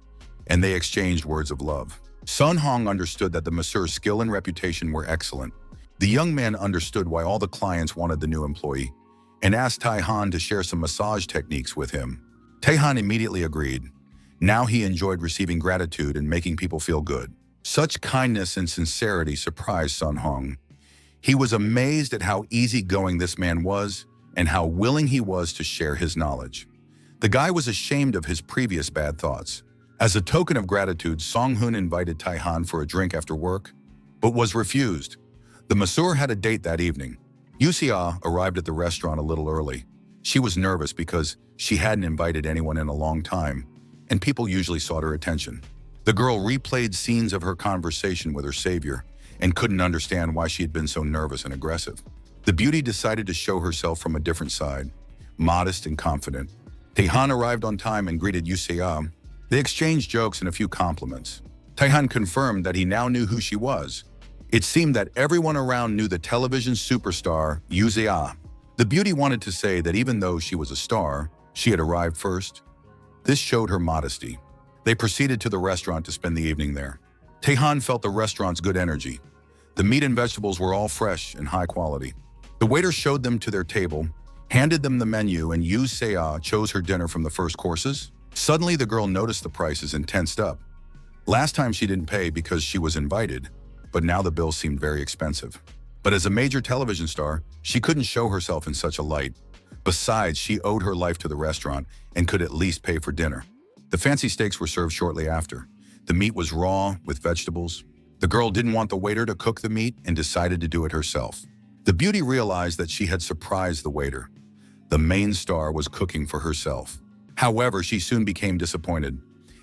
and they exchanged words of love. Sun Hong understood that the masseur's skill and reputation were excellent. The young man understood why all the clients wanted the new employee, and asked Taehan to share some massage techniques with him. Taehan immediately agreed. Now he enjoyed receiving gratitude and making people feel good. Such kindness and sincerity surprised Sun Hong. He was amazed at how easygoing this man was and how willing he was to share his knowledge. The guy was ashamed of his previous bad thoughts. As a token of gratitude, Song-hoon invited Taehan for a drink after work, but was refused. The masseur had a date that evening. Yusia arrived at the restaurant a little early. She was nervous because she hadn't invited anyone in a long time, and people usually sought her attention. The girl replayed scenes of her conversation with her savior and couldn't understand why she had been so nervous and aggressive. The beauty decided to show herself from a different side, modest and confident. Taehan arrived on time and greeted Yusia. They exchanged jokes and a few compliments. Taehan confirmed that he now knew who she was. It seemed that everyone around knew the television superstar Yusia. The beauty wanted to say that even though she was a star, she had arrived first. This showed her modesty. They proceeded to the restaurant to spend the evening there. Taehan felt the restaurant's good energy. The meat and vegetables were all fresh and high quality. The waiter showed them to their table, handed them the menu, and Yu Seo chose her dinner from the first courses. Suddenly, the girl noticed the prices and tensed up. Last time she didn't pay because she was invited, but now the bill seemed very expensive. But as a major television star, she couldn't show herself in such a light. Besides, she owed her life to the restaurant and could at least pay for dinner. The fancy steaks were served shortly after. The meat was raw with vegetables. The girl didn't want the waiter to cook the meat and decided to do it herself. The beauty realized that she had surprised the waiter. The main star was cooking for herself. However, she soon became disappointed.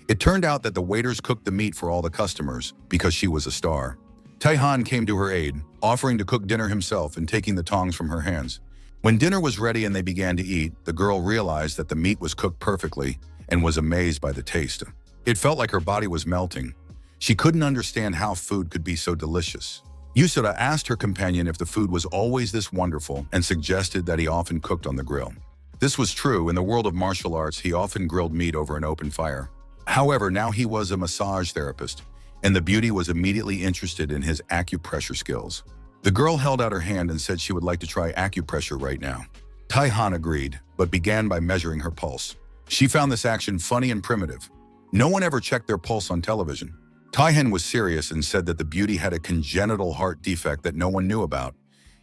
It turned out that the waiters cooked the meat for all the customers because she was a star. Taehan came to her aid, offering to cook dinner himself and taking the tongs from her hands. When dinner was ready and they began to eat, the girl realized that the meat was cooked perfectly and was amazed by the taste. It felt like her body was melting. She couldn't understand how food could be so delicious. Yusura asked her companion if the food was always this wonderful and suggested that he often cooked on the grill. This was true. In the world of martial arts, he often grilled meat over an open fire. However, now he was a massage therapist, and the beauty was immediately interested in his acupressure skills. The girl held out her hand and said she would like to try acupressure right now. Taehan agreed, but began by measuring her pulse. She found this action funny and primitive. No one ever checked their pulse on television. Taehan was serious and said that the beauty had a congenital heart defect that no one knew about,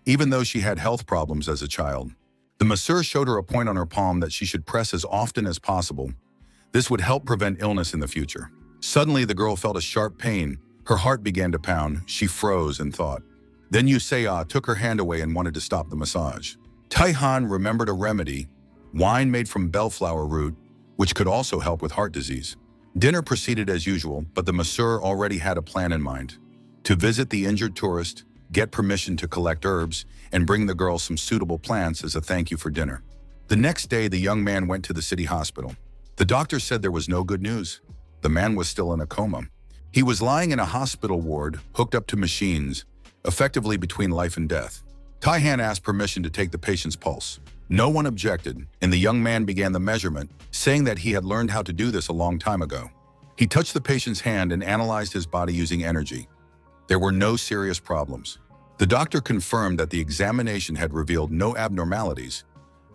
even though she had health problems as a child. The masseur showed her a point on her palm that she should press as often as possible. This would help prevent illness in the future. Suddenly, the girl felt a sharp pain. Her heart began to pound. She froze and thought. Then Yusea took her hand away and wanted to stop the massage. Taehan remembered a remedy, wine made from bellflower root, which could also help with heart disease. Dinner proceeded as usual, but the masseur already had a plan in mind. To visit the injured tourist, get permission to collect herbs, and bring the girl some suitable plants as a thank you for dinner. The next day, the young man went to the city hospital. The doctor said there was no good news. The man was still in a coma. He was lying in a hospital ward, hooked up to machines, effectively between life and death. Tai-han asked permission to take the patient's pulse. No one objected, and the young man began the measurement, saying that he had learned how to do this a long time ago. He touched the patient's hand and analyzed his body using energy. There were no serious problems. The doctor confirmed that the examination had revealed no abnormalities,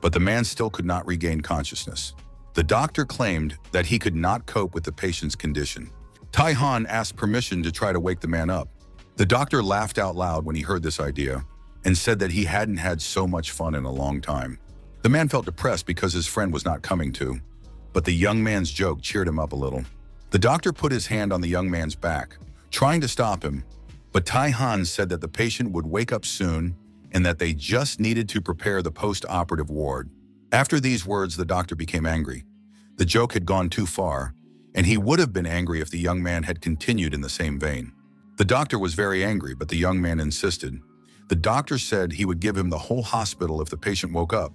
but the man still could not regain consciousness. The doctor claimed that he could not cope with the patient's condition. Tai-han asked permission to try to wake the man up. The doctor laughed out loud when he heard this idea and said that he hadn't had so much fun in a long time. The man felt depressed because his friend was not coming to, but the young man's joke cheered him up a little. The doctor put his hand on the young man's back, trying to stop him, but Tai-han said that the patient would wake up soon and that they just needed to prepare the post-operative ward. After these words, the doctor became angry. The joke had gone too far, and he would have been angry if the young man had continued in the same vein. The doctor was very angry, but the young man insisted. The doctor said he would give him the whole hospital if the patient woke up,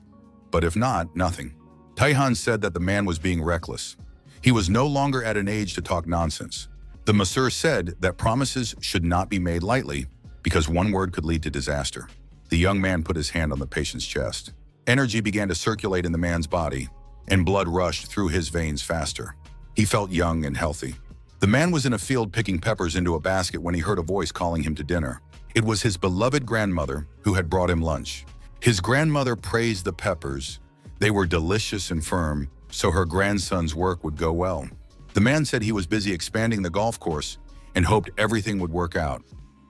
but if not, nothing. Tai-han said that the man was being reckless. He was no longer at an age to talk nonsense. The masseur said that promises should not be made lightly because one word could lead to disaster. The young man put his hand on the patient's chest. Energy began to circulate in the man's body, and blood rushed through his veins faster. He felt young and healthy. The man was in a field picking peppers into a basket when he heard a voice calling him to dinner. It was his beloved grandmother who had brought him lunch. His grandmother praised the peppers. They were delicious and firm, so her grandson's work would go well. The man said he was busy expanding the golf course and hoped everything would work out.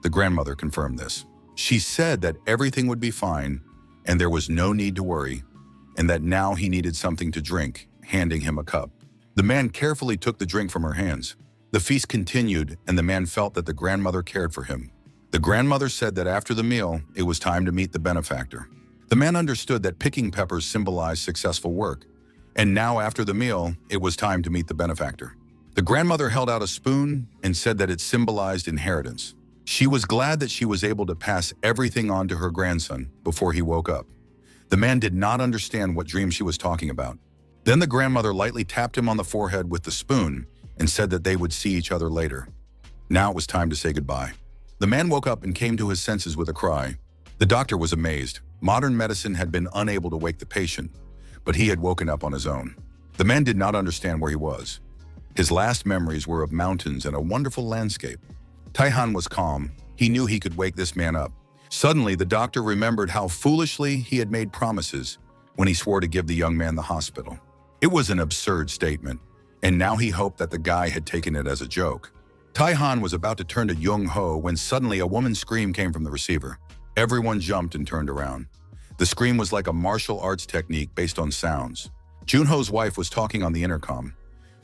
The grandmother confirmed this. She said that everything would be fine and there was no need to worry, and that now he needed something to drink, handing him a cup. The man carefully took the drink from her hands. The feast continued, and the man felt that the grandmother cared for him. The grandmother said that after the meal, it was time to meet the benefactor. The man understood that picking peppers symbolized successful work, and now after the meal, it was time to meet the benefactor. The grandmother held out a spoon and said that it symbolized inheritance. She was glad that she was able to pass everything on to her grandson before he woke up. The man did not understand what dream she was talking about. Then the grandmother lightly tapped him on the forehead with the spoon and said that they would see each other later. Now it was time to say goodbye. The man woke up and came to his senses with a cry. The doctor was amazed. Modern medicine had been unable to wake the patient, but he had woken up on his own. The man did not understand where he was. His last memories were of mountains and a wonderful landscape. Tai-han was calm. He knew he could wake this man up. Suddenly, the doctor remembered how foolishly he had made promises when he swore to give the young man the hospital. It was an absurd statement, and now he hoped that the guy had taken it as a joke. Tai-han was about to turn to Jung-ho when suddenly a woman's scream came from the receiver. Everyone jumped and turned around. The scream was like a martial arts technique based on sounds. Jun-ho's wife was talking on the intercom.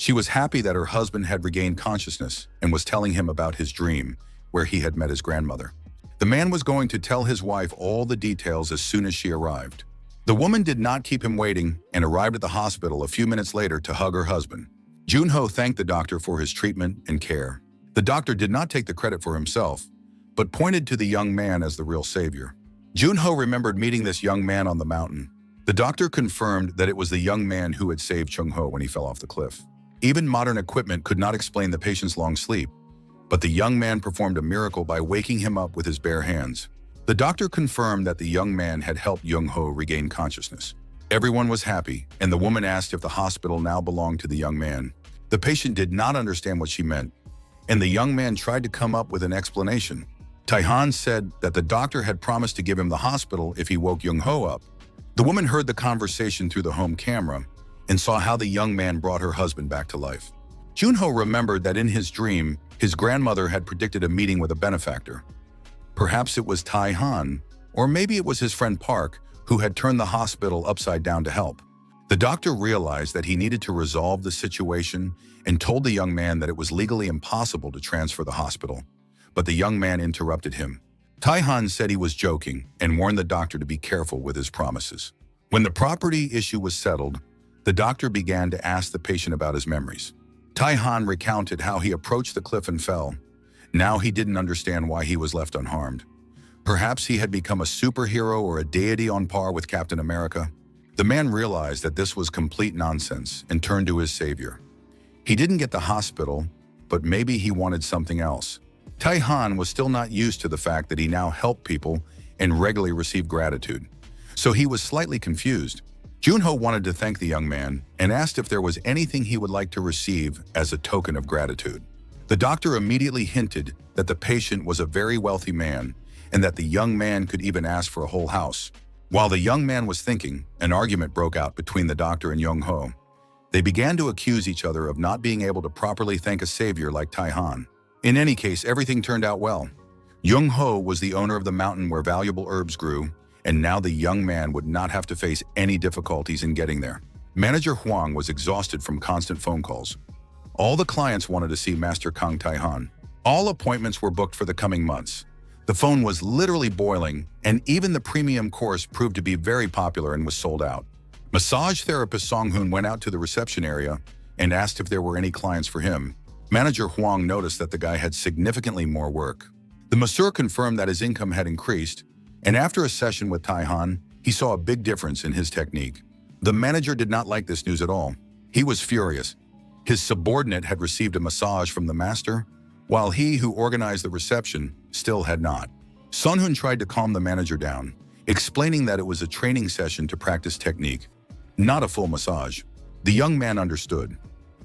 She was happy that her husband had regained consciousness and was telling him about his dream, where he had met his grandmother. The man was going to tell his wife all the details as soon as she arrived. The woman did not keep him waiting and arrived at the hospital a few minutes later to hug her husband. Jun-ho thanked the doctor for his treatment and care. The doctor did not take the credit for himself, but pointed to the young man as the real savior. Jun-ho remembered meeting this young man on the mountain. The doctor confirmed that it was the young man who had saved Chung-ho when he fell off the cliff. Even modern equipment could not explain the patient's long sleep, but the young man performed a miracle by waking him up with his bare hands. The doctor confirmed that the young man had helped Jung-ho regain consciousness. Everyone was happy, and the woman asked if the hospital now belonged to the young man. The patient did not understand what she meant, and the young man tried to come up with an explanation. Tai-han said that the doctor had promised to give him the hospital if he woke Jung-ho up. The woman heard the conversation through the home camera and saw how the young man brought her husband back to life. Jun-ho remembered that in his dream, his grandmother had predicted a meeting with a benefactor. Perhaps it was Tai-han, or maybe it was his friend Park, who had turned the hospital upside down to help. The doctor realized that he needed to resolve the situation and told the young man that it was legally impossible to transfer the hospital. But the young man interrupted him. Tai-han said he was joking and warned the doctor to be careful with his promises. When the property issue was settled, the doctor began to ask the patient about his memories. Tai-han recounted how he approached the cliff and fell. Now he didn't understand why he was left unharmed. Perhaps he had become a superhero or a deity on par with Captain America. The man realized that this was complete nonsense and turned to his savior. He didn't get the hospital, but maybe he wanted something else. Tai-han was still not used to the fact that he now helped people and regularly received gratitude. So he was slightly confused. Junho wanted to thank the young man and asked if there was anything he would like to receive as a token of gratitude. The doctor immediately hinted that the patient was a very wealthy man and that the young man could even ask for a whole house. While the young man was thinking, an argument broke out between the doctor and Young-ho. They began to accuse each other of not being able to properly thank a savior like Tai-han. In any case, everything turned out well. Young-ho was the owner of the mountain where valuable herbs grew, and now the young man would not have to face any difficulties in getting there. Manager Huang was exhausted from constant phone calls. All the clients wanted to see Master Kang Tai-han. All appointments were booked for the coming months. The phone was literally boiling, and even the premium course proved to be very popular and was sold out. Massage therapist Song-hoon went out to the reception area and asked if there were any clients for him. Manager Huang noticed that the guy had significantly more work. The masseur confirmed that his income had increased, and after a session with Tai-han, he saw a big difference in his technique. The manager did not like this news at all. He was furious. His subordinate had received a massage from the master, while he who organized the reception still had not. Sun-hoon tried to calm the manager down, explaining that it was a training session to practice technique, not a full massage. The young man understood.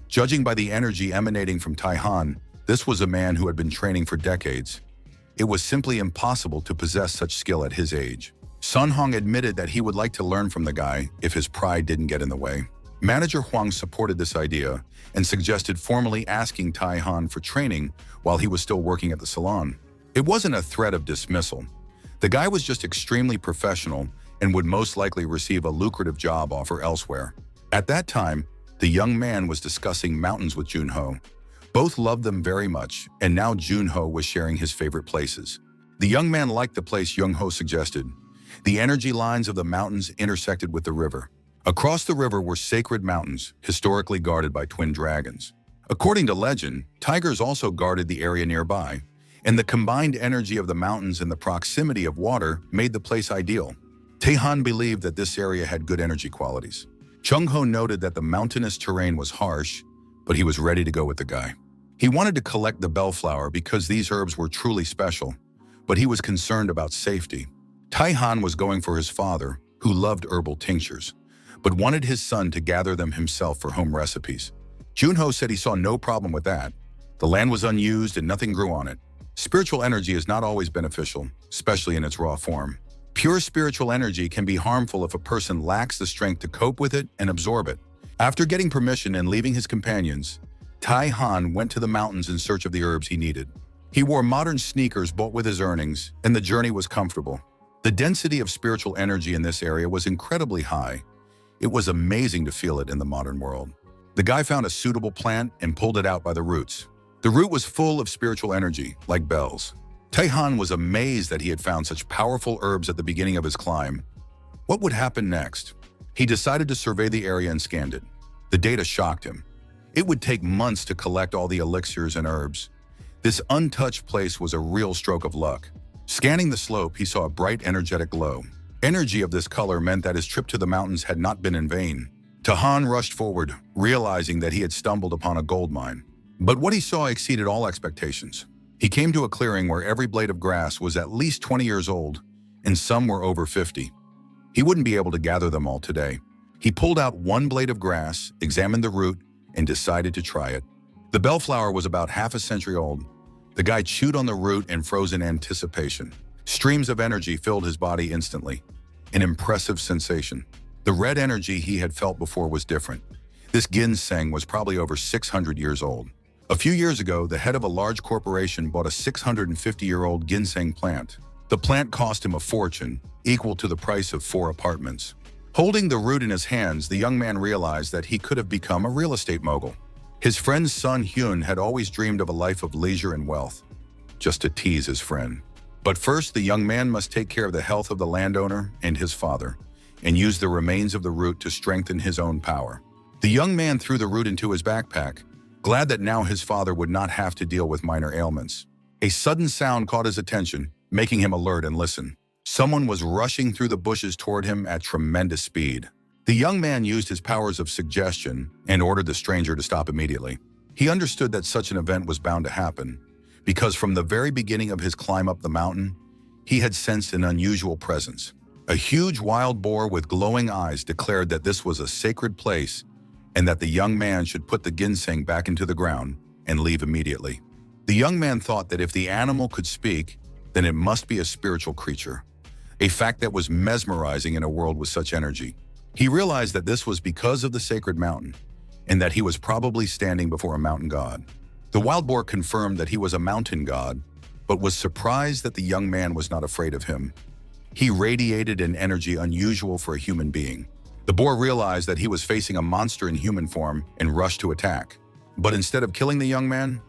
Judging by the energy emanating from Tai-han, this was a man who had been training for decades. It was simply impossible to possess such skill at his age. Sun-hong admitted that he would like to learn from the guy if his pride didn't get in the way. Manager Huang supported this idea and suggested formally asking Tai-han for training while he was still working at the salon. It wasn't a threat of dismissal. The guy was just extremely professional and would most likely receive a lucrative job offer elsewhere. At that time, the young man was discussing mountains with Junho. Both loved them very much, and now Junho was sharing his favorite places. The young man liked the place Young-ho suggested. The energy lines of the mountains intersected with the river. Across the river were sacred mountains, historically guarded by twin dragons. According to legend, tigers also guarded the area nearby, and the combined energy of the mountains and the proximity of water made the place ideal. Tai-han believed that this area had good energy qualities. Chung-ho noted that the mountainous terrain was harsh, but he was ready to go with the guy. He wanted to collect the bellflower because these herbs were truly special, but he was concerned about safety. Tai-han was going for his father, who loved herbal tinctures, but wanted his son to gather them himself for home recipes. Junho said he saw no problem with that. The land was unused and nothing grew on it. Spiritual energy is not always beneficial, especially in its raw form. Pure spiritual energy can be harmful if a person lacks the strength to cope with it and absorb it. After getting permission and leaving his companions, Tai-han went to the mountains in search of the herbs he needed. He wore modern sneakers bought with his earnings, and the journey was comfortable. The density of spiritual energy in this area was incredibly high. It was amazing to feel it in the modern world. The guy found a suitable plant and pulled it out by the roots. The root was full of spiritual energy, like bells. Tai-han was amazed that he had found such powerful herbs at the beginning of his climb. What would happen next? He decided to survey the area and scanned it. The data shocked him. It would take months to collect all the elixirs and herbs. This untouched place was a real stroke of luck. Scanning the slope, he saw a bright, energetic glow. Energy of this color meant that his trip to the mountains had not been in vain. Tai-han rushed forward, realizing that he had stumbled upon a gold mine. But what he saw exceeded all expectations. He came to a clearing where every blade of grass was at least 20 years old, and some were over 50. He wouldn't be able to gather them all today. He pulled out one blade of grass, examined the root, and decided to try it. The bellflower was about half a century old. The guy chewed on the root and froze in anticipation. Streams of energy filled his body instantly. An impressive sensation. The red energy he had felt before was different. This ginseng was probably over 600 years old. A few years ago, the head of a large corporation bought a 650-year-old ginseng plant. The plant cost him a fortune, equal to the price of 4 apartments. Holding the root in his hands, the young man realized that he could have become a real estate mogul. His friend Sun Hyun had always dreamed of a life of leisure and wealth, just to tease his friend. But first, the young man must take care of the health of the landowner and his father, and use the remains of the root to strengthen his own power. The young man threw the root into his backpack, glad that now his father would not have to deal with minor ailments. A sudden sound caught his attention. making him alert and listen. Someone was rushing through the bushes toward him at tremendous speed. The young man used his powers of suggestion and ordered the stranger to stop immediately. He understood that such an event was bound to happen, because from the very beginning of his climb up the mountain, he had sensed an unusual presence. A huge wild boar with glowing eyes declared that this was a sacred place and that the young man should put the ginseng back into the ground and leave immediately. The young man thought that if the animal could speak, then it must be a spiritual creature, a fact that was mesmerizing in a world with such energy. He realized that this was because of the sacred mountain, and that he was probably standing before a mountain god. The wild boar confirmed that he was a mountain god, but was surprised that the young man was not afraid of him. He radiated an energy unusual for a human being. The boar realized that he was facing a monster in human form and rushed to attack. But instead of killing the young man,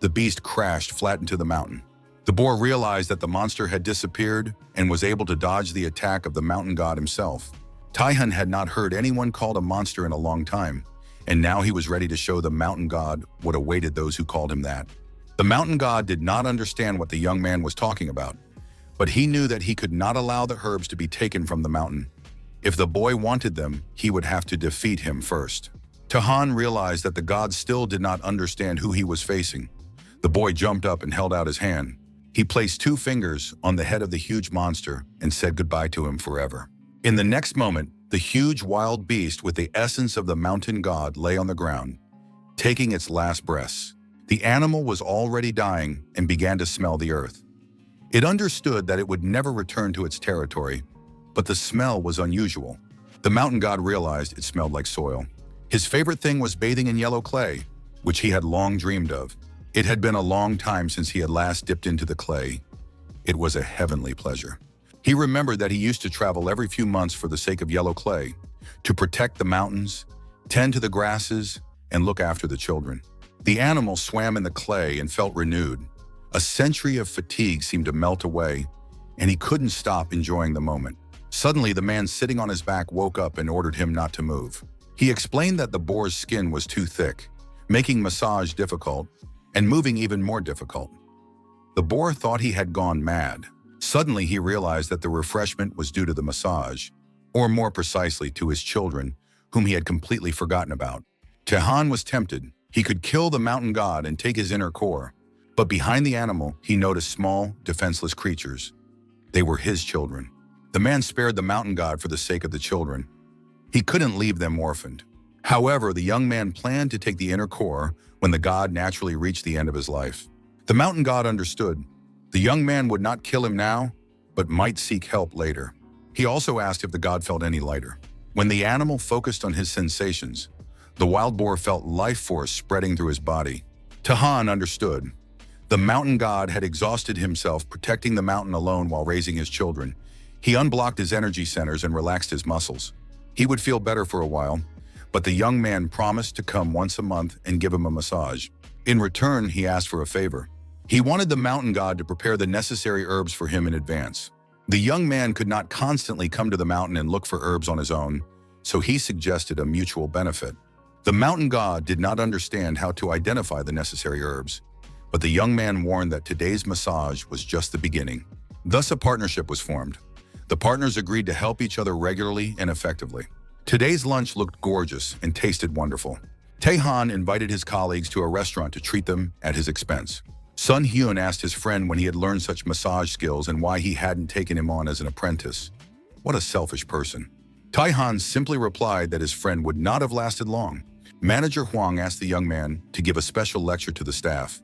the beast crashed flat into the mountain. The boar realized that the monster had disappeared and was able to dodge the attack of the mountain god himself. Taehan had not heard anyone called a monster in a long time, and now he was ready to show the mountain god what awaited those who called him that. The mountain god did not understand what the young man was talking about, but he knew that he could not allow the herbs to be taken from the mountain. If the boy wanted them, he would have to defeat him first. Taehan realized that the god still did not understand who he was facing. The boy jumped up and held out his hand. He placed 2 fingers on the head of the huge monster and said goodbye to him forever. In the next moment, the huge wild beast with the essence of the mountain god lay on the ground, taking its last breaths. The animal was already dying and began to smell the earth. It understood that it would never return to its territory, but the smell was unusual. The mountain god realized it smelled like soil. His favorite thing was bathing in yellow clay, which he had long dreamed of. It had been a long time since he had last dipped into the clay. It was a heavenly pleasure. He remembered that he used to travel every few months for the sake of yellow clay, to protect the mountains, tend to the grasses, and look after the children. The animal swam in the clay and felt renewed. A century of fatigue seemed to melt away, and he couldn't stop enjoying the moment. Suddenly, the man sitting on his back woke up and ordered him not to move. He explained that the boar's skin was too thick, making massage difficult and moving even more difficult. The boar thought he had gone mad. Suddenly, he realized that the refreshment was due to the massage, or more precisely to his children, whom he had completely forgotten about. Taehan was tempted. He could kill the mountain god and take his inner core, but behind the animal, he noticed small, defenseless creatures. They were his children. The man spared the mountain god for the sake of the children. He couldn't leave them orphaned. However, the young man planned to take the inner core when the god naturally reached the end of his life. The mountain god understood. The young man would not kill him now, but might seek help later. He also asked if the god felt any lighter. When the animal focused on his sensations, the wild boar felt life force spreading through his body. Taehan understood. The mountain god had exhausted himself protecting the mountain alone while raising his children. He unblocked his energy centers and relaxed his muscles. He would feel better for a while, but the young man promised to come once a month and give him a massage. In return, he asked for a favor. He wanted the mountain god to prepare the necessary herbs for him in advance. The young man could not constantly come to the mountain and look for herbs on his own, so he suggested a mutual benefit. The mountain god did not understand how to identify the necessary herbs, but the young man warned that today's massage was just the beginning. Thus, a partnership was formed. The partners agreed to help each other regularly and effectively. Today's lunch looked gorgeous and tasted wonderful. Taehan invited his colleagues to a restaurant to treat them at his expense. Sun Hyun asked his friend when he had learned such massage skills and why he hadn't taken him on as an apprentice. What a selfish person. Taehan simply replied that his friend would not have lasted long. Manager Huang asked the young man to give a special lecture to the staff.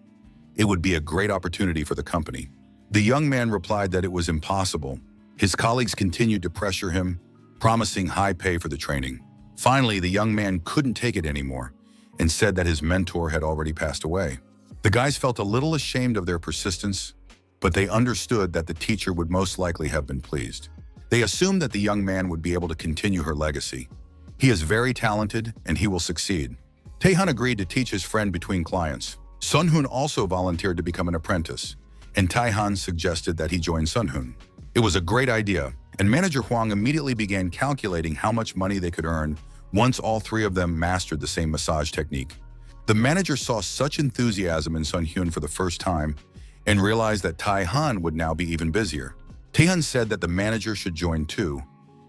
It would be a great opportunity for the company. The young man replied that it was impossible. His colleagues continued to pressure him, promising high pay for the training. Finally, the young man couldn't take it anymore and said that his mentor had already passed away. The guys felt a little ashamed of their persistence, but they understood that the teacher would most likely have been pleased. They assumed that the young man would be able to continue her legacy. He is very talented and he will succeed. Taehan agreed to teach his friend between clients. Sunhoon also volunteered to become an apprentice, and Taehan suggested that he join Sunhoon. It was a great idea, and Manager Huang immediately began calculating how much money they could earn once all 3 of them mastered the same massage technique. The manager saw such enthusiasm in Sunhyun for the first time, and realized that Tai-han would now be even busier. Tai-han said that the manager should join too,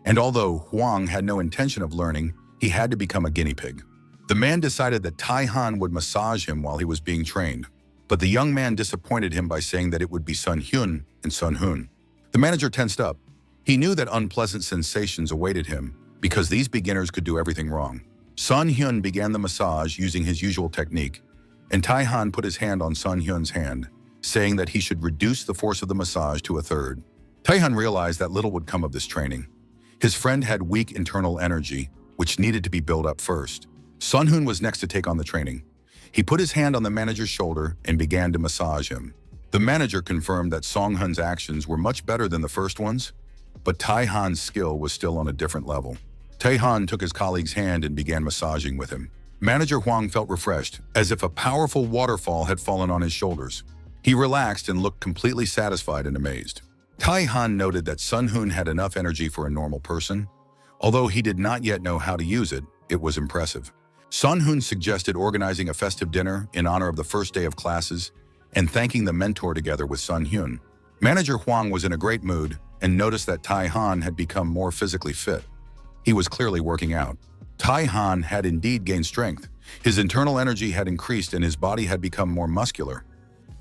and although Huang had no intention of learning, he had to become a guinea pig. The man decided that Tai-han would massage him while he was being trained, but the young man disappointed him by saying that it would be Sun Hyun and Sun Hoon. The manager tensed up. He knew that unpleasant sensations awaited him because these beginners could do everything wrong. Sun Hyun began the massage using his usual technique, and Tai-han put his hand on Sun Hyun's hand, saying that he should reduce the force of the massage to a third. Tai-han realized that little would come of this training. His friend had weak internal energy, which needed to be built up first. Sun Hoon was next to take on the training. He put his hand on the manager's shoulder and began to massage him. The manager confirmed that Song Hun's actions were much better than the first ones, but Tai-han's skill was still on a different level. Tai-han took his colleague's hand and began massaging with him. Manager Huang felt refreshed, as if a powerful waterfall had fallen on his shoulders. He relaxed and looked completely satisfied and amazed. Tai-han noted that Sun Hoon had enough energy for a normal person. Although he did not yet know how to use it, it was impressive. Sun Hoon suggested organizing a festive dinner in honor of the first day of classes and thanking the mentor together with Sun Hyun. Manager Huang was in a great mood and noticed that Tai-han had become more physically fit. He was clearly working out. Tai-han had indeed gained strength. His internal energy had increased and his body had become more muscular.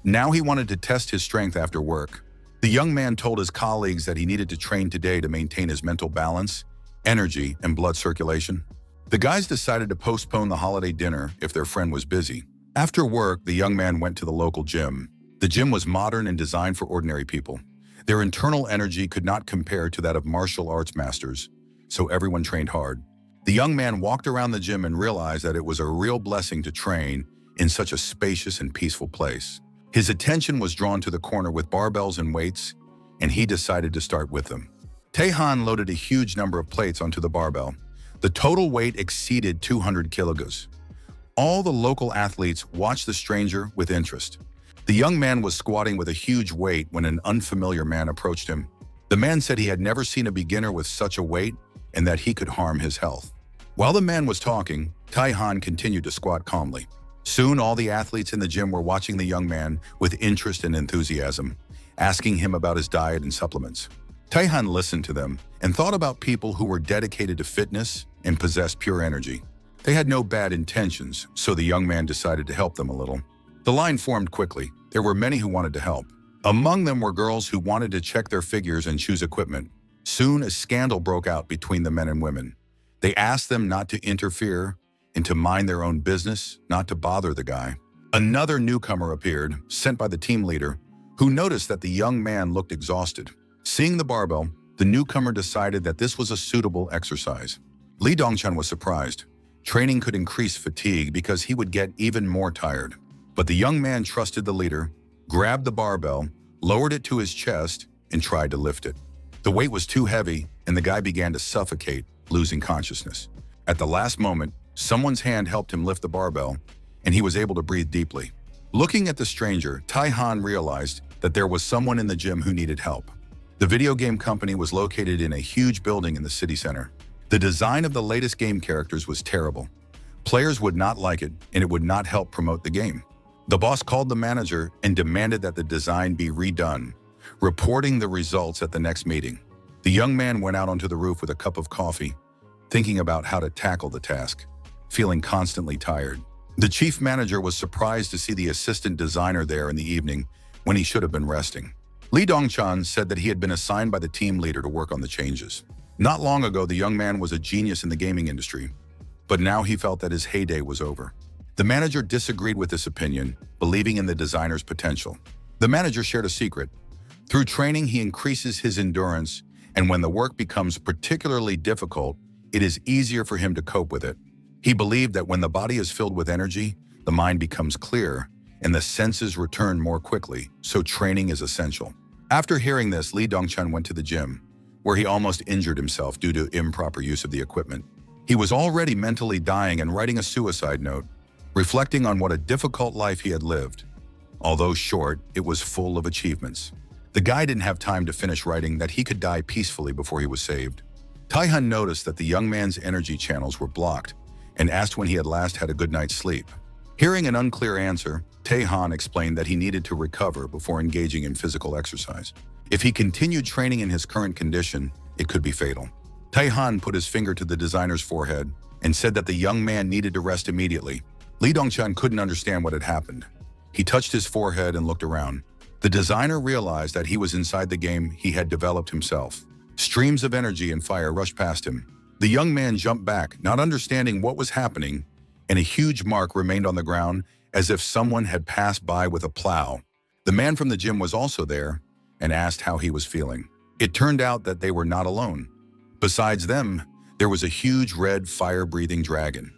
Now he wanted to test his strength after work. The young man told his colleagues that he needed to train today to maintain his mental balance, energy, and blood circulation. The guys decided to postpone the holiday dinner if their friend was busy. After work, the young man went to the local gym. The gym was modern and designed for ordinary people. Their internal energy could not compare to that of martial arts masters, so everyone trained hard. The young man walked around the gym and realized that it was a real blessing to train in such a spacious and peaceful place. His attention was drawn to the corner with barbells and weights, and he decided to start with them. Tai-han loaded a huge number of plates onto the barbell. The total weight exceeded 200 kilograms. All the local athletes watched the stranger with interest. The young man was squatting with a huge weight when an unfamiliar man approached him. The man said he had never seen a beginner with such a weight and that he could harm his health. While the man was talking, Tai-han continued to squat calmly. Soon, all the athletes in the gym were watching the young man with interest and enthusiasm, asking him about his diet and supplements. Tai-han listened to them and thought about people who were dedicated to fitness and possessed pure energy. They had no bad intentions, so the young man decided to help them a little. The line formed quickly. There were many who wanted to help. Among them were girls who wanted to check their figures and choose equipment. Soon, a scandal broke out between the men and women. They asked them not to interfere and to mind their own business, not to bother the guy. Another newcomer appeared, sent by the team leader, who noticed that the young man looked exhausted. Seeing the barbell, the newcomer decided that this was a suitable exercise. Lee Dongchan was surprised. Training could increase fatigue because he would get even more tired. But the young man trusted the leader, grabbed the barbell, lowered it to his chest, and tried to lift it. The weight was too heavy, and the guy began to suffocate, losing consciousness. At the last moment, someone's hand helped him lift the barbell, and he was able to breathe deeply. Looking at the stranger, Tai-han realized that there was someone in the gym who needed help. The video game company was located in a huge building in the city center. The design of the latest game characters was terrible. Players would not like it, and it would not help promote the game. The boss called the manager and demanded that the design be redone, reporting the results at the next meeting. The young man went out onto the roof with a cup of coffee, thinking about how to tackle the task, feeling constantly tired. The chief manager was surprised to see the assistant designer there in the evening when he should have been resting. Lee Dongchan said that he had been assigned by the team leader to work on the changes. Not long ago, the young man was a genius in the gaming industry, but now he felt that his heyday was over. The manager disagreed with this opinion, believing in the designer's potential. The manager shared a secret. Through training, he increases his endurance, and when the work becomes particularly difficult, it is easier for him to cope with it. He believed that when the body is filled with energy, the mind becomes clear, and the senses return more quickly, so training is essential. After hearing this, Lee Dongchan went to the gym, where he almost injured himself due to improper use of the equipment. He was already mentally dying and writing a suicide note, reflecting on what a difficult life he had lived. Although short, it was full of achievements. The guy didn't have time to finish writing that he could die peacefully before he was saved. Tai-han noticed that the young man's energy channels were blocked and asked when he had last had a good night's sleep. Hearing an unclear answer, Taehan explained that he needed to recover before engaging in physical exercise. If he continued training in his current condition, it could be fatal. Taehan put his finger to the designer's forehead and said that the young man needed to rest immediately. Lee Dongchan couldn't understand what had happened. He touched his forehead and looked around. The designer realized that he was inside the game he had developed himself. Streams of energy and fire rushed past him. The young man jumped back, not understanding what was happening, and a huge mark remained on the ground as if someone had passed by with a plow. The man from the gym was also there and asked how he was feeling. It turned out that they were not alone. Besides them, there was a huge red fire-breathing dragon.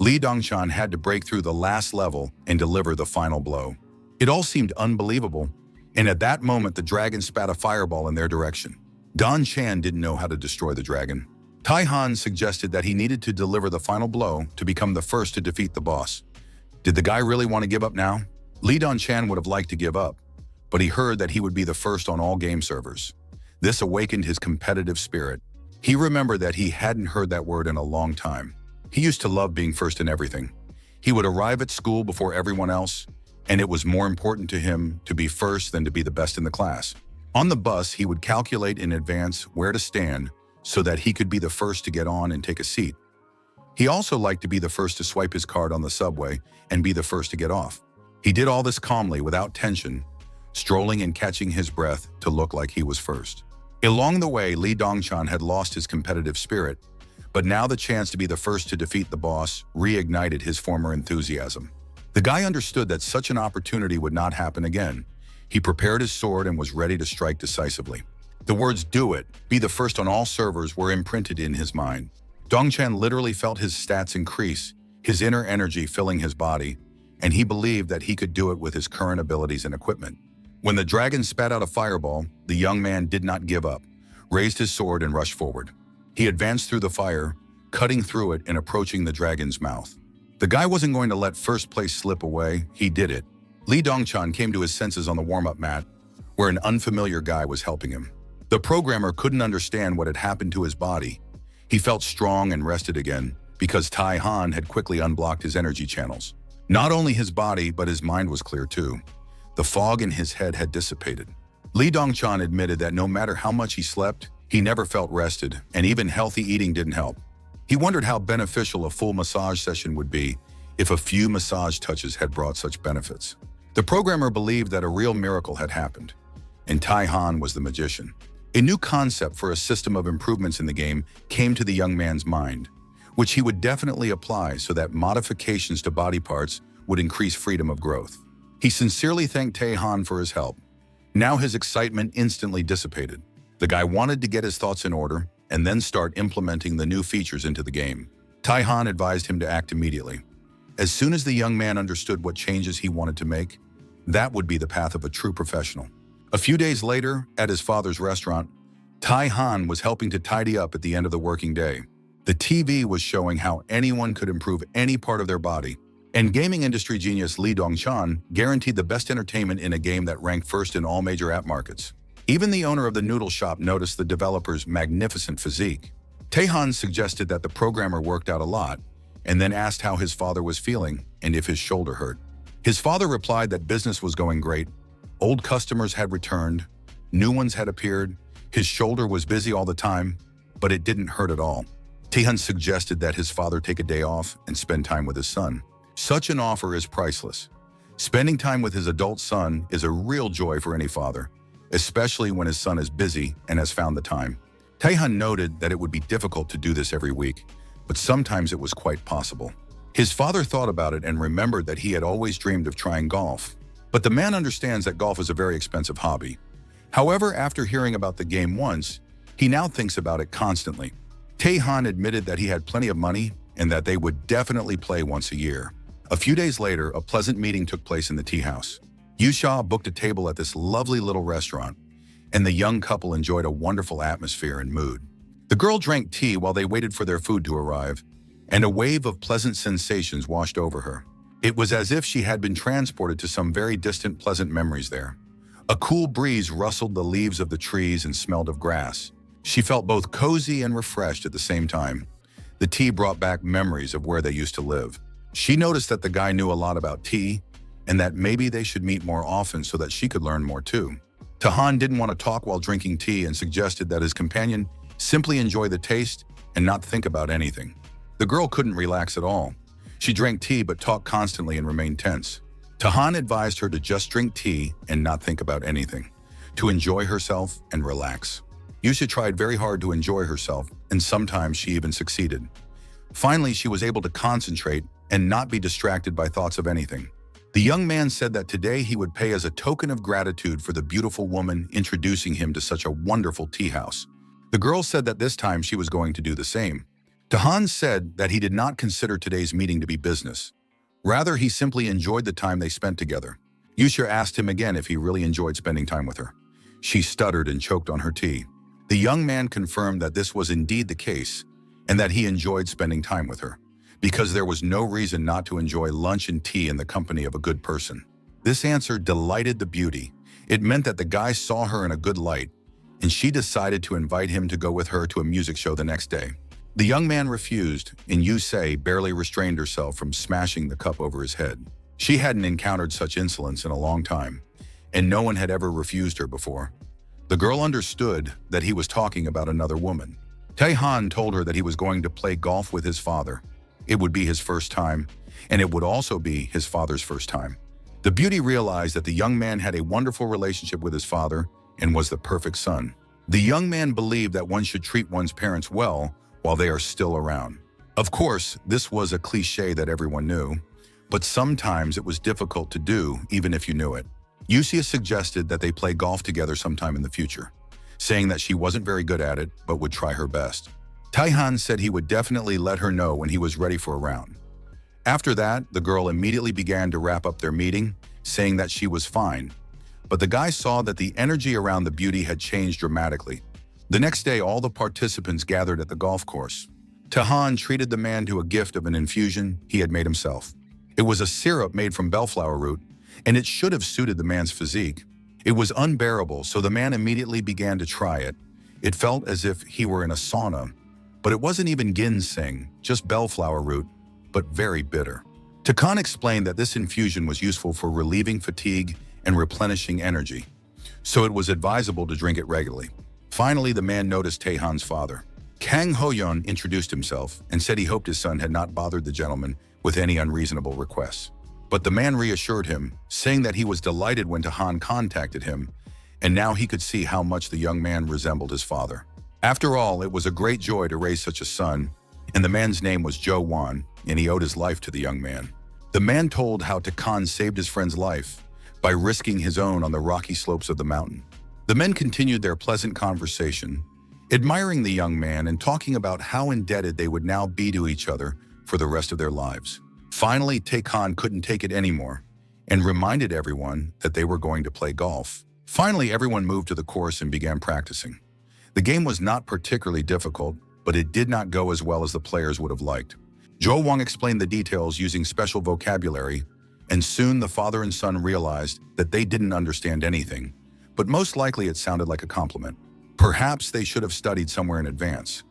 Lee Dongchan had to break through the last level and deliver the final blow. It all seemed unbelievable, and at that moment the dragon spat a fireball in their direction. Don Chan didn't know how to destroy the dragon. Taehan suggested that he needed to deliver the final blow to become the first to defeat the boss. Did the guy really want to give up now? Lee Dongchan would have liked to give up, but he heard that he would be the first on all game servers. This awakened his competitive spirit. He remembered that he hadn't heard that word in a long time. He used to love being first in everything. He would arrive at school before everyone else, and it was more important to him to be first than to be the best in the class. On the bus, he would calculate in advance where to stand so that he could be the first to get on and take a seat. He also liked to be the first to swipe his card on the subway and be the first to get off. He did all this calmly, without tension, strolling and catching his breath to look like he was first. Along the way, Lee Dongchan had lost his competitive spirit, but now the chance to be the first to defeat the boss reignited his former enthusiasm. The guy understood that such an opportunity would not happen again. He prepared his sword and was ready to strike decisively. The words "do it, be the first on all servers" were imprinted in his mind. Dongchan literally felt his stats increase, his inner energy filling his body, and he believed that he could do it with his current abilities and equipment. When the dragon spat out a fireball, the young man did not give up, raised his sword and rushed forward. He advanced through the fire, cutting through it and approaching the dragon's mouth. The guy wasn't going to let first place slip away. He did it. Lee Dongchan came to his senses on the warm-up mat, where an unfamiliar guy was helping him. The programmer couldn't understand what had happened to his body. He felt strong and rested again because Taehan had quickly unblocked his energy channels. Not only his body, but his mind was clear too. The fog in his head had dissipated. Lee Dongchan admitted that no matter how much he slept, he never felt rested, and even healthy eating didn't help. He wondered how beneficial a full massage session would be if a few massage touches had brought such benefits. The programmer believed that a real miracle had happened, and Taehan was the magician. A new concept for a system of improvements in the game came to the young man's mind, which he would definitely apply so that modifications to body parts would increase freedom of growth. He sincerely thanked Taehan for his help. Now his excitement instantly dissipated. The guy wanted to get his thoughts in order and then start implementing the new features into the game. Taehan advised him to act immediately. As soon as the young man understood what changes he wanted to make, that would be the path of a true professional. A few days later, at his father's restaurant, Taehan was helping to tidy up at the end of the working day. The TV was showing how anyone could improve any part of their body, and gaming industry genius Lee Dongchan guaranteed the best entertainment in a game that ranked first in all major app markets. Even the owner of the noodle shop noticed the developer's magnificent physique. Taehan suggested that the programmer worked out a lot, and then asked how his father was feeling and if his shoulder hurt. His father replied that business was going great. Old customers had returned, new ones had appeared, his shoulder was busy all the time, but it didn't hurt at all. Taehan suggested that his father take a day off and spend time with his son. Such an offer is priceless. Spending time with his adult son is a real joy for any father, especially when his son is busy and has found the time. Taehan noted that it would be difficult to do this every week, but sometimes it was quite possible. His father thought about it and remembered that he had always dreamed of trying golf. But the man understands that golf is a very expensive hobby. However, after hearing about the game once, he now thinks about it constantly. Taehan admitted that he had plenty of money and that they would definitely play once a year. A few days later, a pleasant meeting took place in the tea house. Yusha booked a table at this lovely little restaurant, and the young couple enjoyed a wonderful atmosphere and mood. The girl drank tea while they waited for their food to arrive, and a wave of pleasant sensations washed over her. It was as if she had been transported to some very distant pleasant memories there. A cool breeze rustled the leaves of the trees and smelled of grass. She felt both cozy and refreshed at the same time. The tea brought back memories of where they used to live. She noticed that the guy knew a lot about tea, and that maybe they should meet more often so that she could learn more too. Tahan didn't want to talk while drinking tea and suggested that his companion simply enjoy the taste and not think about anything. The girl couldn't relax at all. She drank tea but talked constantly and remained tense. Tahan advised her to just drink tea and not think about anything, to enjoy herself and relax. Yusha tried very hard to enjoy herself, and sometimes she even succeeded. Finally, she was able to concentrate and not be distracted by thoughts of anything. The young man said that today he would pay as a token of gratitude for the beautiful woman introducing him to such a wonderful tea house. The girl said that this time she was going to do the same. Tahan said that he did not consider today's meeting to be business. Rather, he simply enjoyed the time they spent together. Yusha asked him again if he really enjoyed spending time with her. She stuttered and choked on her tea. The young man confirmed that this was indeed the case and that he enjoyed spending time with her, because there was no reason not to enjoy lunch and tea in the company of a good person. This answer delighted the beauty. It meant that the guy saw her in a good light, and she decided to invite him to go with her to a music show the next day. The young man refused, and Yusei barely restrained herself from smashing the cup over his head. She hadn't encountered such insolence in a long time, and no one had ever refused her before. The girl understood that he was talking about another woman. Taehan told her that he was going to play golf with his father. It would be his first time, and it would also be his father's first time. The beauty realized that the young man had a wonderful relationship with his father and was the perfect son. The young man believed that one should treat one's parents well while they are still around. Of course, this was a cliche that everyone knew, but sometimes it was difficult to do even if you knew it. Yusia suggested that they play golf together sometime in the future, saying that she wasn't very good at it but would try her best. Taihan said he would definitely let her know when he was ready for a round. After that, the girl immediately began to wrap up their meeting, saying that she was fine. But the guy saw that the energy around the beauty had changed dramatically. The next day, all the participants gathered at the golf course. Tahan treated the man to a gift of an infusion he had made himself. It was a syrup made from bellflower root, and it should have suited the man's physique. It was unbearable, so the man immediately began to try it. It felt as if he were in a sauna, but it wasn't even ginseng, just bellflower root, but very bitter. Takan explained that this infusion was useful for relieving fatigue and replenishing energy, so it was advisable to drink it regularly. Finally, the man noticed Taehan's father. Kang Hoyeon introduced himself and said he hoped his son had not bothered the gentleman with any unreasonable requests. But the man reassured him, saying that he was delighted when Tahan contacted him, and now he could see how much the young man resembled his father. After all, it was a great joy to raise such a son, and the man's name was Jo Wan, and he owed his life to the young man. The man told how Takan saved his friend's life by risking his own on the rocky slopes of the mountain. The men continued their pleasant conversation, admiring the young man and talking about how indebted they would now be to each other for the rest of their lives. Finally, Taekan couldn't take it anymore and reminded everyone that they were going to play golf. Finally, everyone moved to the course and began practicing. The game was not particularly difficult, but it did not go as well as the players would have liked. Jo Wang explained the details using special vocabulary, and soon the father and son realized that they didn't understand anything, but most likely it sounded like a compliment. Perhaps they should have studied somewhere in advance,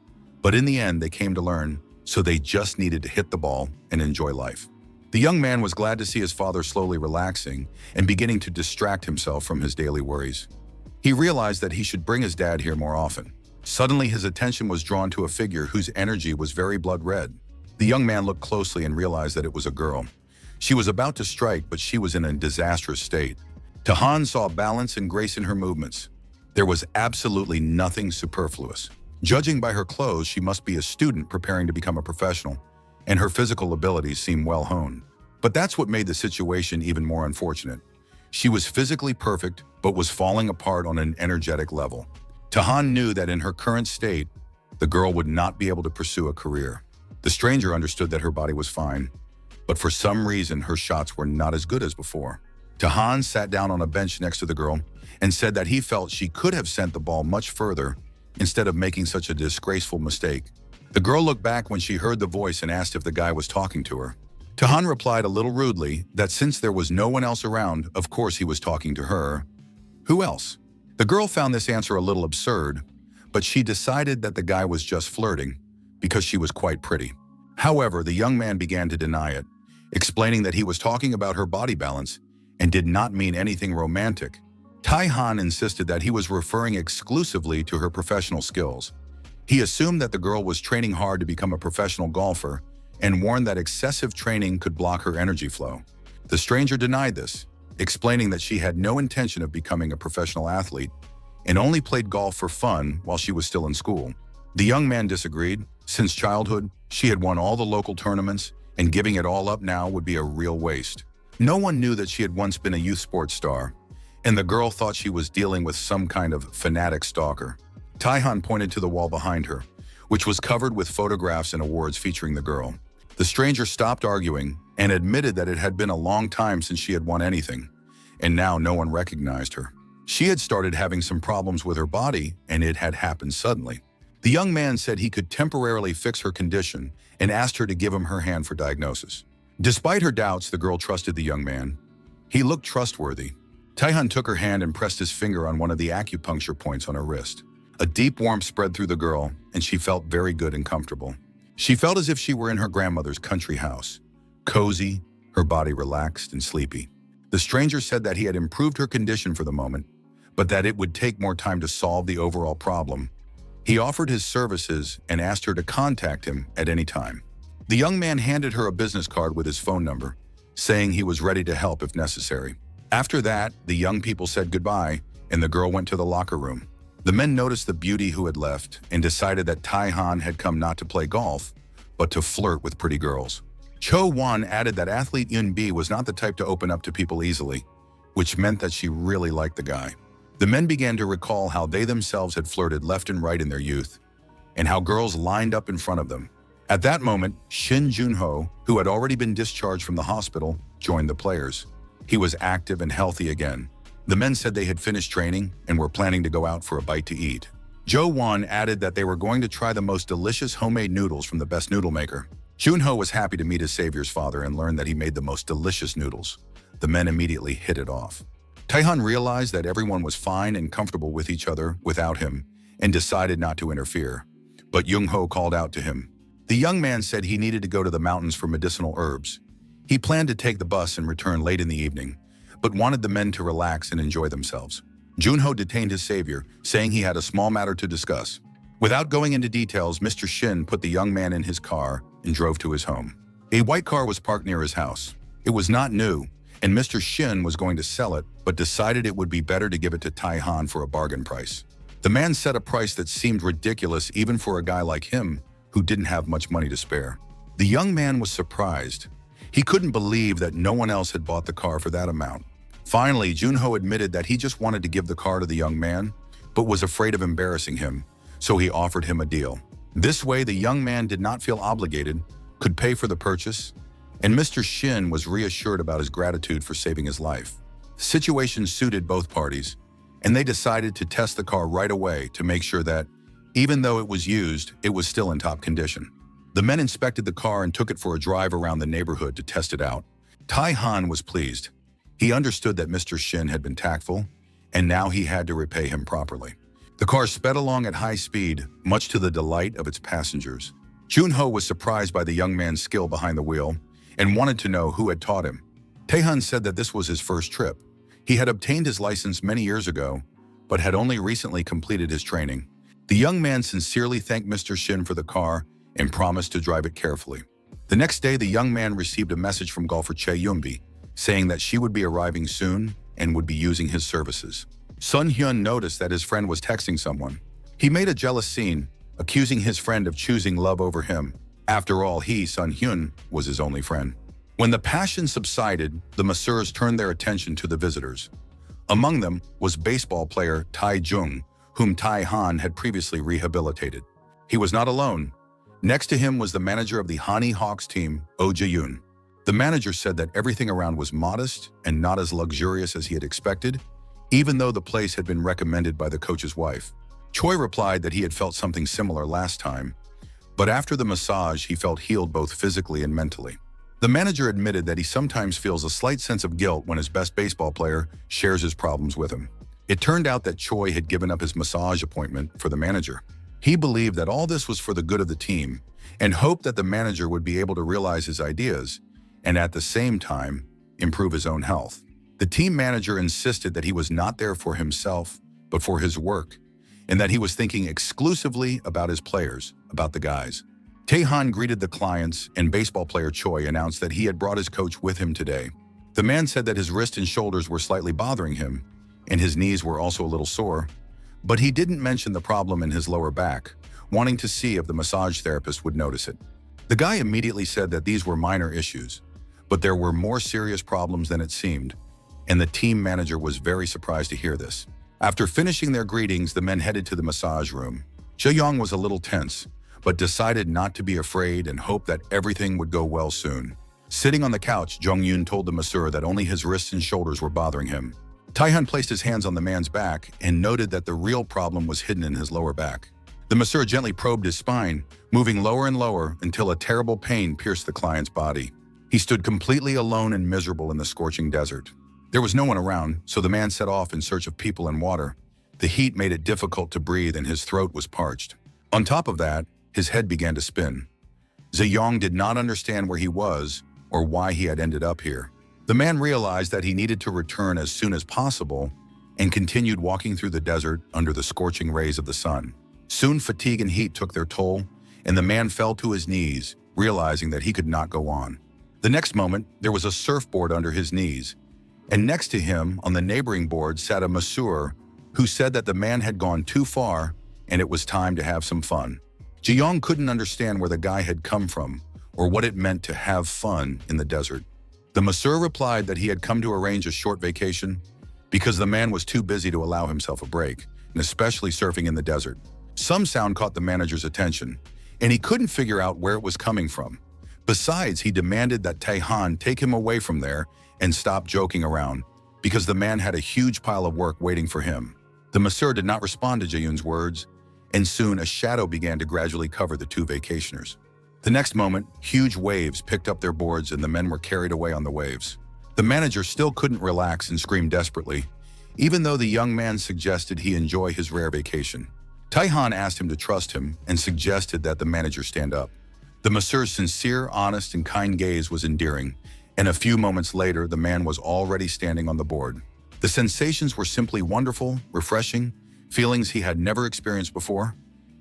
but in the end they came to learn, so they just needed to hit the ball and enjoy life. The young man was glad to see his father slowly relaxing and beginning to distract himself from his daily worries. He realized that he should bring his dad here more often. Suddenly his attention was drawn to a figure whose energy was very blood red. The young man looked closely and realized that it was a girl. She was about to strike, but she was in a disastrous state. Tahan saw balance and grace in her movements. There was absolutely nothing superfluous. Judging by her clothes, she must be a student preparing to become a professional, and her physical abilities seemed well honed. But that's what made the situation even more unfortunate. She was physically perfect, but was falling apart on an energetic level. Tahan knew that in her current state, the girl would not be able to pursue a career. The stranger understood that her body was fine, but for some reason her shots were not as good as before. Tahan sat down on a bench next to the girl and said that he felt she could have sent the ball much further instead of making such a disgraceful mistake. The girl looked back when she heard the voice and asked if the guy was talking to her. Tahan replied a little rudely that since there was no one else around, of course he was talking to her. Who else? The girl found this answer a little absurd, but she decided that the guy was just flirting because she was quite pretty. However, the young man began to deny it. explaining that he was talking about her body balance and did not mean anything romantic. Tai-han insisted that he was referring exclusively to her professional skills. He assumed that the girl was training hard to become a professional golfer and warned that excessive training could block her energy flow. The stranger denied this, explaining that she had no intention of becoming a professional athlete and only played golf for fun while she was still in school. The young man disagreed. Since childhood, she had won all the local tournaments, and giving it all up now would be a real waste. No one knew that she had once been a youth sports star, and the girl thought she was dealing with some kind of fanatic stalker. Tai-han pointed to the wall behind her, which was covered with photographs and awards featuring the girl. The stranger stopped arguing and admitted that it had been a long time since she had won anything, and now no one recognized her. She had started having some problems with her body, and it had happened suddenly. The young man said he could temporarily fix her condition and asked her to give him her hand for diagnosis. Despite her doubts, the girl trusted the young man. He looked trustworthy. Tai-han took her hand and pressed his finger on one of the acupuncture points on her wrist. A deep warmth spread through the girl, and she felt very good and comfortable. She felt as if she were in her grandmother's country house, cozy, her body relaxed and sleepy. The stranger said that he had improved her condition for the moment, but that it would take more time to solve the overall problem. He offered his services and asked her to contact him at any time. The young man handed her a business card with his phone number, saying he was ready to help if necessary. After that, the young people said goodbye, and the girl went to the locker room. The men noticed the beauty who had left and decided that Tai-han had come not to play golf, but to flirt with pretty girls. Cho-won added that athlete Yun-bi was not the type to open up to people easily, which meant that she really liked the guy. The men began to recall how they themselves had flirted left and right in their youth, and how girls lined up in front of them. At that moment, Shin Jun-ho, who had already been discharged from the hospital, joined the players. He was active and healthy again. The men said they had finished training and were planning to go out for a bite to eat. Jo-won added that they were going to try the most delicious homemade noodles from the best noodle maker. Jun-ho was happy to meet his savior's father and learn that he made the most delicious noodles. The men immediately hit it off. Tai-han realized that everyone was fine and comfortable with each other without him and decided not to interfere. But Jung-ho called out to him. The young man said he needed to go to the mountains for medicinal herbs. He planned to take the bus and return late in the evening, but wanted the men to relax and enjoy themselves. Jun-ho detained his savior, saying he had a small matter to discuss. Without going into details, Mr. Shin put the young man in his car and drove to his home. A white car was parked near his house. It was not new, and Mr. Shin was going to sell it, but decided it would be better to give it to Tai-han for a bargain price. The man set a price that seemed ridiculous even for a guy like him who didn't have much money to spare. The young man was surprised. He couldn't believe that no one else had bought the car for that amount. Finally, Jun-ho admitted that he just wanted to give the car to the young man, but was afraid of embarrassing him, so he offered him a deal. This way, the young man did not feel obligated, could pay for the purchase, and Mr. Shin was reassured about his gratitude for saving his life. The situation suited both parties, and they decided to test the car right away to make sure that, even though it was used, it was still in top condition. The men inspected the car and took it for a drive around the neighborhood to test it out. Tai-han was pleased. He understood that Mr. Shin had been tactful, and now he had to repay him properly. The car sped along at high speed, much to the delight of its passengers. Jun-ho was surprised by the young man's skill behind the wheel and wanted to know who had taught him. Tai-han said that this was his first trip. He had obtained his license many years ago, but had only recently completed his training. The young man sincerely thanked Mr. Shin for the car and promised to drive it carefully. The next day, the young man received a message from golfer Che Yun-bi, saying that she would be arriving soon and would be using his services. Sun Hyun noticed that his friend was texting someone. He made a jealous scene, accusing his friend of choosing love over him. After all, he, Sun Hyun, was his only friend. When the passion subsided, the masseurs turned their attention to the visitors. Among them was baseball player Tai Jung, whom Tai-han had previously rehabilitated. He was not alone. Next to him was the manager of the Hani Hawks team, Oh Jae-yoon. The manager said that everything around was modest and not as luxurious as he had expected, even though the place had been recommended by the coach's wife. Choi replied that he had felt something similar last time, but after the massage, he felt healed both physically and mentally. The manager admitted that he sometimes feels a slight sense of guilt when his best baseball player shares his problems with him. It turned out that Choi had given up his massage appointment for the manager. He believed that all this was for the good of the team and hoped that the manager would be able to realize his ideas and at the same time, improve his own health. The team manager insisted that he was not there for himself, but for his work, and that he was thinking exclusively about his players, about the guys. Taehan greeted the clients, and baseball player Choi announced that he had brought his coach with him today. The man said that his wrist and shoulders were slightly bothering him, and his knees were also a little sore, but he didn't mention the problem in his lower back, wanting to see if the massage therapist would notice it. The guy immediately said that these were minor issues, but there were more serious problems than it seemed, and the team manager was very surprised to hear this. After finishing their greetings, the men headed to the massage room. Jae-young was a little tense, but decided not to be afraid and hoped that everything would go well soon. Sitting on the couch, Jong-yoon told the masseur that only his wrists and shoulders were bothering him. Taehan placed his hands on the man's back and noted that the real problem was hidden in his lower back. The masseur gently probed his spine, moving lower and lower until a terrible pain pierced the client's body. He stood completely alone and miserable in the scorching desert. There was no one around, so the man set off in search of people and water. The heat made it difficult to breathe and his throat was parched. On top of that, his head began to spin. Jae-young did not understand where he was or why he had ended up here. The man realized that he needed to return as soon as possible and continued walking through the desert under the scorching rays of the sun. Soon fatigue and heat took their toll, and the man fell to his knees, realizing that he could not go on. The next moment, there was a surfboard under his knees, and next to him, on the neighboring board, sat a masseur who said that the man had gone too far and it was time to have some fun. Jae-young couldn't understand where the guy had come from or what it meant to have fun in the desert. The masseur replied that he had come to arrange a short vacation because the man was too busy to allow himself a break, and especially surfing in the desert. Some sound caught the manager's attention, and he couldn't figure out where it was coming from. Besides, he demanded that Taehan take him away from there and stop joking around, because the man had a huge pile of work waiting for him. The masseur did not respond to Jae-young's words, and soon a shadow began to gradually cover the two vacationers. The next moment, huge waves picked up their boards and the men were carried away on the waves. The manager still couldn't relax and screamed desperately, even though the young man suggested he enjoy his rare vacation. Taehan asked him to trust him and suggested that the manager stand up. The masseur's sincere, honest, and kind gaze was endearing, and a few moments later, the man was already standing on the board. The sensations were simply wonderful, refreshing, feelings he had never experienced before.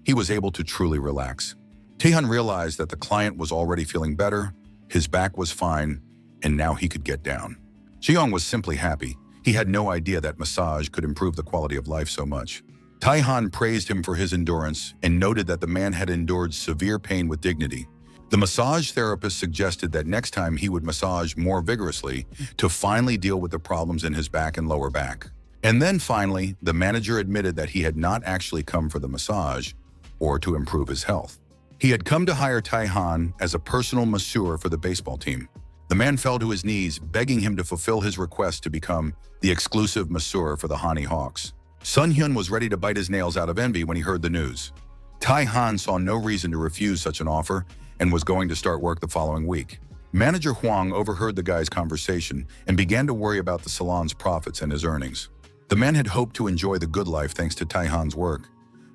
He was able to truly relax. Taehan realized that the client was already feeling better, his back was fine, and now he could get down. Jae-young was simply happy. He had no idea that massage could improve the quality of life so much. Taehan praised him for his endurance and noted that the man had endured severe pain with dignity. The massage therapist suggested that next time he would massage more vigorously to finally deal with the problems in his back and lower back. And then finally, the manager admitted that he had not actually come for the massage or to improve his health. He had come to hire Taehan as a personal masseur for the baseball team. The man fell to his knees, begging him to fulfill his request to become the exclusive masseur for the Honey Hawks. Sun-hyun was ready to bite his nails out of envy when he heard the news. Taehan saw no reason to refuse such an offer and was going to start work the following week. Manager Hwang overheard the guy's conversation and began to worry about the salon's profits and his earnings. The man had hoped to enjoy the good life thanks to Taehan's work,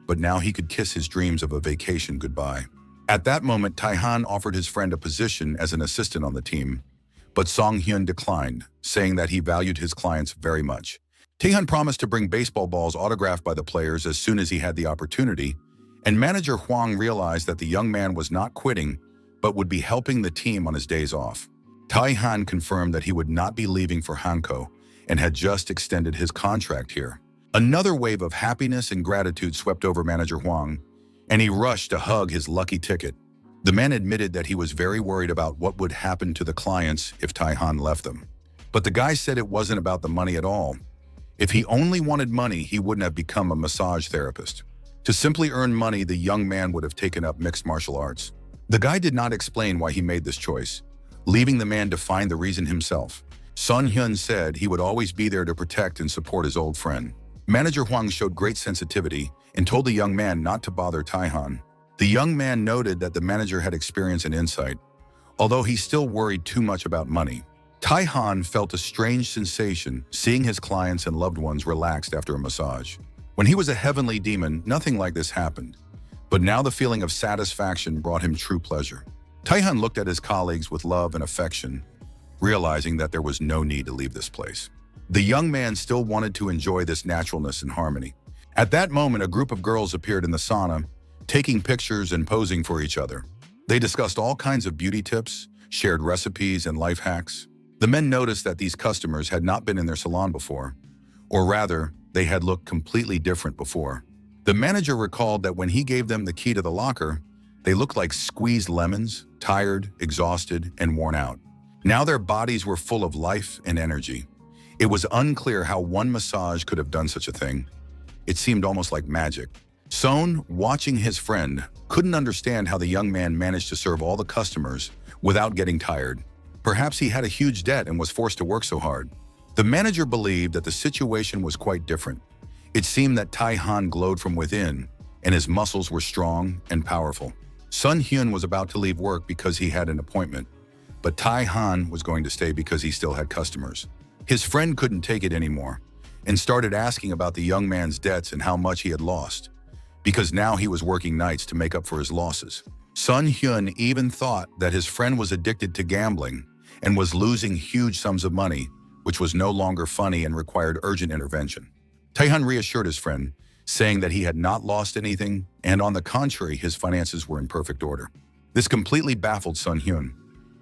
but now he could kiss his dreams of a vacation goodbye. At that moment, Taehan offered his friend a position as an assistant on the team, but Song-hyun declined, saying that he valued his clients very much. Taehan promised to bring baseball balls autographed by the players as soon as he had the opportunity, and manager Hwang realized that the young man was not quitting, but would be helping the team on his days off. Taehan confirmed that he would not be leaving for Hanko and had just extended his contract here. Another wave of happiness and gratitude swept over manager Hwang, and he rushed to hug his lucky ticket. The man admitted that he was very worried about what would happen to the clients if Taehan left them. But the guy said it wasn't about the money at all. If he only wanted money, he wouldn't have become a massage therapist. To simply earn money, the young man would have taken up mixed martial arts. The guy did not explain why he made this choice, leaving the man to find the reason himself. Sun-hyun said he would always be there to protect and support his old friend. Manager Hwang showed great sensitivity and told the young man not to bother Taehan. The young man noted that the manager had experience and insight, although he still worried too much about money. Taehan felt a strange sensation seeing his clients and loved ones relaxed after a massage. When he was a heavenly demon, nothing like this happened, but now the feeling of satisfaction brought him true pleasure. Taehan looked at his colleagues with love and affection, realizing that there was no need to leave this place. The young man still wanted to enjoy this naturalness and harmony. At that moment, a group of girls appeared in the sauna, taking pictures and posing for each other. They discussed all kinds of beauty tips, shared recipes and life hacks. The men noticed that these customers had not been in their salon before, or rather, they had looked completely different before. The manager recalled that when he gave them the key to the locker, they looked like squeezed lemons, tired, exhausted, and worn out. Now their bodies were full of life and energy. It was unclear how one massage could have done such a thing. It seemed almost like magic. Son, watching his friend, couldn't understand how the young man managed to serve all the customers without getting tired. Perhaps he had a huge debt and was forced to work so hard. The manager believed that the situation was quite different. It seemed that Tai-han glowed from within, and his muscles were strong and powerful. Sun Hyun was about to leave work because he had an appointment, but Tai-han was going to stay because he still had customers. His friend couldn't take it anymore and started asking about the young man's debts and how much he had lost, because now he was working nights to make up for his losses. Sun Hyun even thought that his friend was addicted to gambling and was losing huge sums of money, which was no longer funny and required urgent intervention. Tai-han reassured his friend, saying that he had not lost anything, and on the contrary, his finances were in perfect order. This completely baffled Sun Hyun.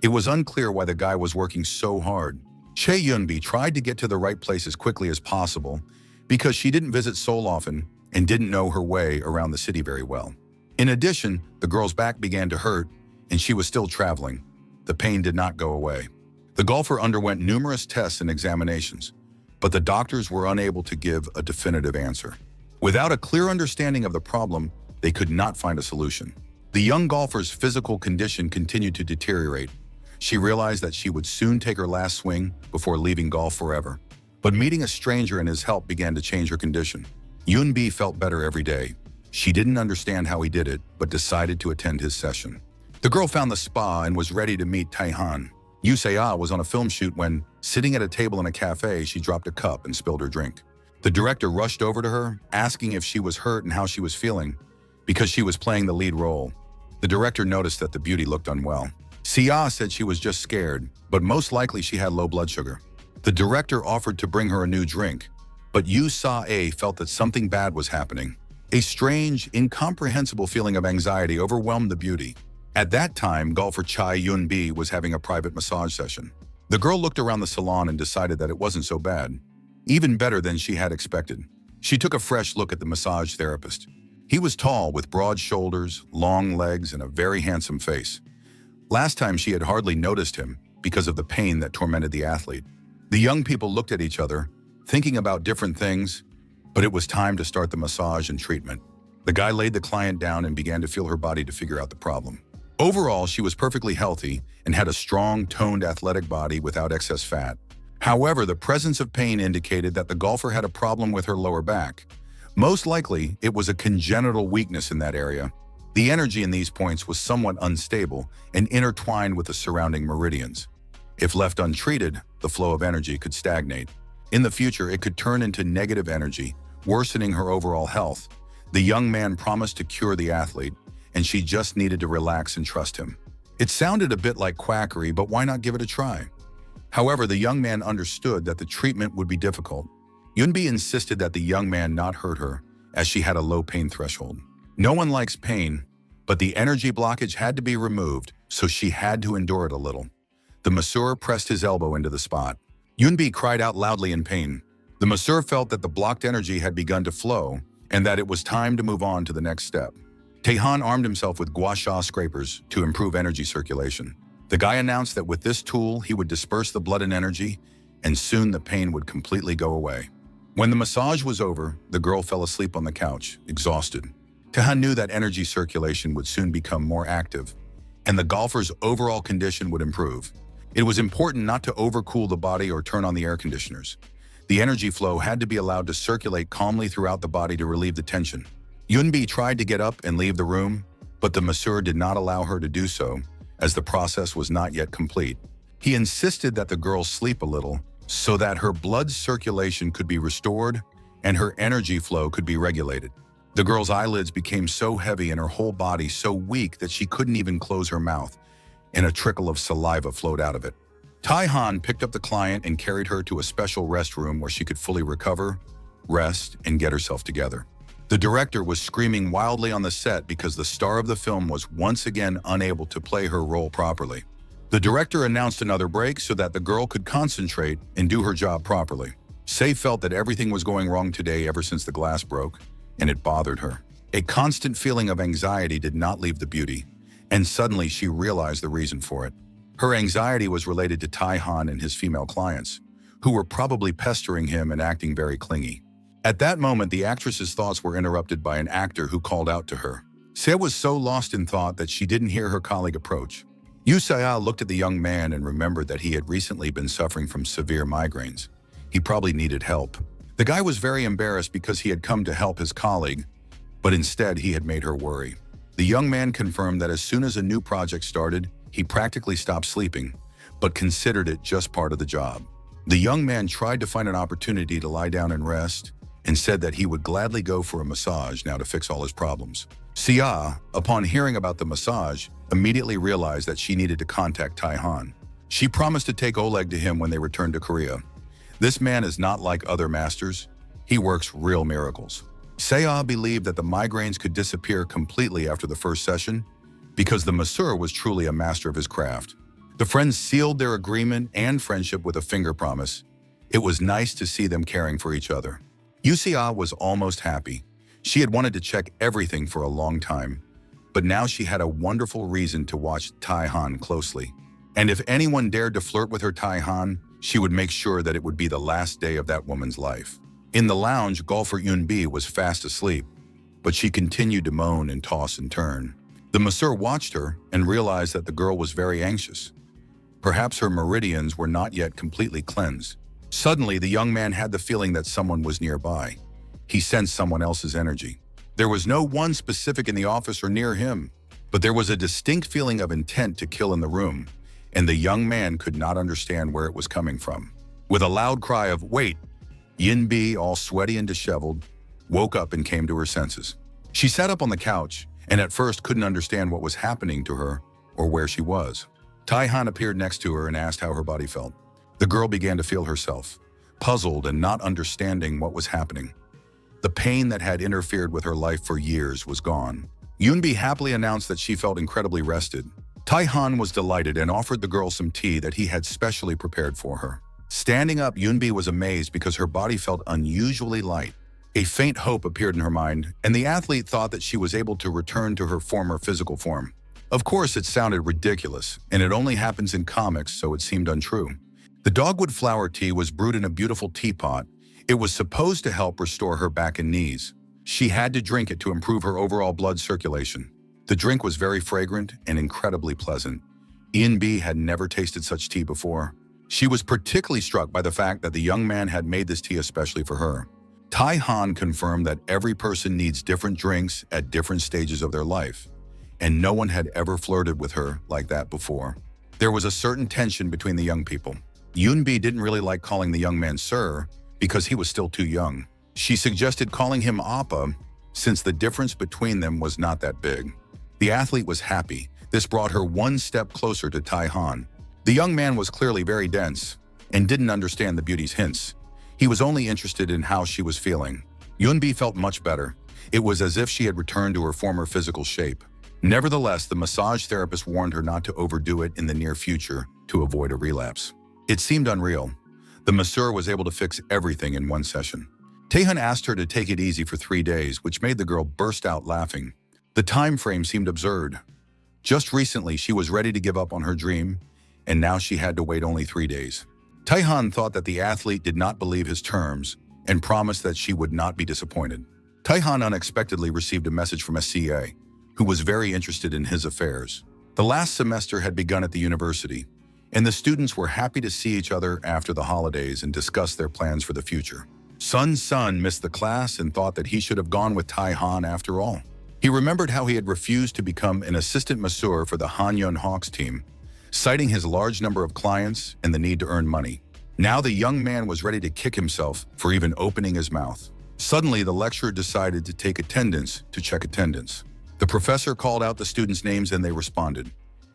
It was unclear why the guy was working so hard. Chae Yunbi tried to get to the right place as quickly as possible because she didn't visit Seoul often and didn't know her way around the city very well. In addition, the girl's back began to hurt, and she was still traveling. The pain did not go away. The golfer underwent numerous tests and examinations, but the doctors were unable to give a definitive answer. Without a clear understanding of the problem, they could not find a solution. The young golfer's physical condition continued to deteriorate. She realized that she would soon take her last swing before leaving golf forever. But meeting a stranger and his help began to change her condition. Yunbi felt better every day. She didn't understand how he did it, but decided to attend his session. The girl found the spa and was ready to meet Tai-han. Yu Se-ah was on a film shoot when, sitting at a table in a cafe, she dropped a cup and spilled her drink. The director rushed over to her, asking if she was hurt and how she was feeling, because she was playing the lead role. The director noticed that the beauty looked unwell. Se-ah said she was just scared, but most likely she had low blood sugar. The director offered to bring her a new drink, but Yu Se-ah felt that something bad was happening. A strange, incomprehensible feeling of anxiety overwhelmed the beauty. At that time, golfer Chae Yunbi was having a private massage session. The girl looked around the salon and decided that it wasn't so bad. Even better than she had expected. She took a fresh look at the massage therapist. He was tall, with broad shoulders, long legs, and a very handsome face. Last time she had hardly noticed him because of the pain that tormented the athlete. The young people looked at each other, thinking about different things, but it was time to start the massage and treatment. The guy laid the client down and began to feel her body to figure out the problem. Overall, she was perfectly healthy and had a strong, toned, athletic body without excess fat. However, the presence of pain indicated that the golfer had a problem with her lower back. Most likely, it was a congenital weakness in that area. The energy in these points was somewhat unstable and intertwined with the surrounding meridians. If left untreated, the flow of energy could stagnate. In the future, it could turn into negative energy, worsening her overall health. The young man promised to cure the athlete, and she just needed to relax and trust him. It sounded a bit like quackery, but why not give it a try? However, the young man understood that the treatment would be difficult. Yunbi insisted that the young man not hurt her, as she had a low pain threshold. No one likes pain, but the energy blockage had to be removed, so she had to endure it a little. The masseur pressed his elbow into the spot. Yunbi cried out loudly in pain. The masseur felt that the blocked energy had begun to flow, and that it was time to move on to the next step. Tai-han armed himself with gua sha scrapers to improve energy circulation. The guy announced that with this tool, he would disperse the blood and energy, and soon the pain would completely go away. When the massage was over, the girl fell asleep on the couch, exhausted. Tai-han knew that energy circulation would soon become more active, and the golfer's overall condition would improve. It was important not to overcool the body or turn on the air conditioners. The energy flow had to be allowed to circulate calmly throughout the body to relieve the tension. Yunbi tried to get up and leave the room, but the masseur did not allow her to do so, as the process was not yet complete. He insisted that the girl sleep a little so that her blood circulation could be restored and her energy flow could be regulated. The girl's eyelids became so heavy and her whole body so weak that she couldn't even close her mouth, and a trickle of saliva flowed out of it. Tai-han picked up the client and carried her to a special restroom where she could fully recover, rest, and get herself together. The director was screaming wildly on the set because the star of the film was once again unable to play her role properly. The director announced another break so that the girl could concentrate and do her job properly. Sei felt that everything was going wrong today ever since the glass broke, and it bothered her. A constant feeling of anxiety did not leave the beauty, and suddenly she realized the reason for it. Her anxiety was related to Tai-han and his female clients, who were probably pestering him and acting very clingy. At that moment, the actress's thoughts were interrupted by an actor who called out to her. Sei was so lost in thought that she didn't hear her colleague approach. Yusaya looked at the young man and remembered that he had recently been suffering from severe migraines. He probably needed help. The guy was very embarrassed because he had come to help his colleague, but instead he had made her worry. The young man confirmed that as soon as a new project started, he practically stopped sleeping, but considered it just part of the job. The young man tried to find an opportunity to lie down and rest, and said that he would gladly go for a massage now to fix all his problems. Sia, upon hearing about the massage, immediately realized that she needed to contact Tai-han. She promised to take Oleg to him when they returned to Korea. This man is not like other masters. He works real miracles. Saya believed that the migraines could disappear completely after the first session because the masseur was truly a master of his craft. The friends sealed their agreement and friendship with a finger promise. It was nice to see them caring for each other. Yusia was almost happy. She had wanted to check everything for a long time, but now she had a wonderful reason to watch Tai-han closely. And if anyone dared to flirt with her Tai-han, she would make sure that it would be the last day of that woman's life. In the lounge, golfer Yunbi was fast asleep, but she continued to moan and toss and turn. The masseur watched her and realized that the girl was very anxious. Perhaps her meridians were not yet completely cleansed. Suddenly, the young man had the feeling that someone was nearby. He sensed someone else's energy. There was no one specific in the office or near him, but there was a distinct feeling of intent to kill in the room, and the young man could not understand where it was coming from. With a loud cry of, "Wait!" Yinbi, all sweaty and disheveled, woke up and came to her senses. She sat up on the couch and at first couldn't understand what was happening to her or where she was. Tai-han appeared next to her and asked how her body felt. The girl began to feel herself, puzzled and not understanding what was happening. The pain that had interfered with her life for years was gone. Yunbi happily announced that she felt incredibly rested. Tai-han was delighted and offered the girl some tea that he had specially prepared for her. Standing up, Yunbi was amazed because her body felt unusually light. A faint hope appeared in her mind, and the athlete thought that she was able to return to her former physical form. Of course, it sounded ridiculous, and it only happens in comics, so it seemed untrue. The dogwood flower tea was brewed in a beautiful teapot. It was supposed to help restore her back and knees. She had to drink it to improve her overall blood circulation. The drink was very fragrant and incredibly pleasant. Ian B had never tasted such tea before. She was particularly struck by the fact that the young man had made this tea especially for her. Tai-han confirmed that every person needs different drinks at different stages of their life, and no one had ever flirted with her like that before. There was a certain tension between the young people. Yunbi didn't really like calling the young man sir because he was still too young. She suggested calling him Appa since the difference between them was not that big. The athlete was happy. This brought her one step closer to Tai-han. The young man was clearly very dense and didn't understand the beauty's hints. He was only interested in how she was feeling. Yunbi felt much better. It was as if she had returned to her former physical shape. Nevertheless, the massage therapist warned her not to overdo it in the near future to avoid a relapse. It seemed unreal. The masseur was able to fix everything in one session. Taehyun asked her to take it easy for 3 days, which made the girl burst out laughing. The time frame seemed absurd. Just recently, she was ready to give up on her dream, and now she had to wait only 3 days. Taehyun thought that the athlete did not believe his terms and promised that she would not be disappointed. Taehyun unexpectedly received a message from SCA, who was very interested in his affairs. The last semester had begun at the university, and the students were happy to see each other after the holidays and discuss their plans for the future. Sun missed the class and thought that he should have gone with Tai-han after all. He remembered how he had refused to become an assistant masseur for the Hanyun Hawks team, citing his large number of clients and the need to earn money. Now the young man was ready to kick himself for even opening his mouth. Suddenly, the lecturer decided to take attendance to check attendance. The professor called out the students' names and they responded.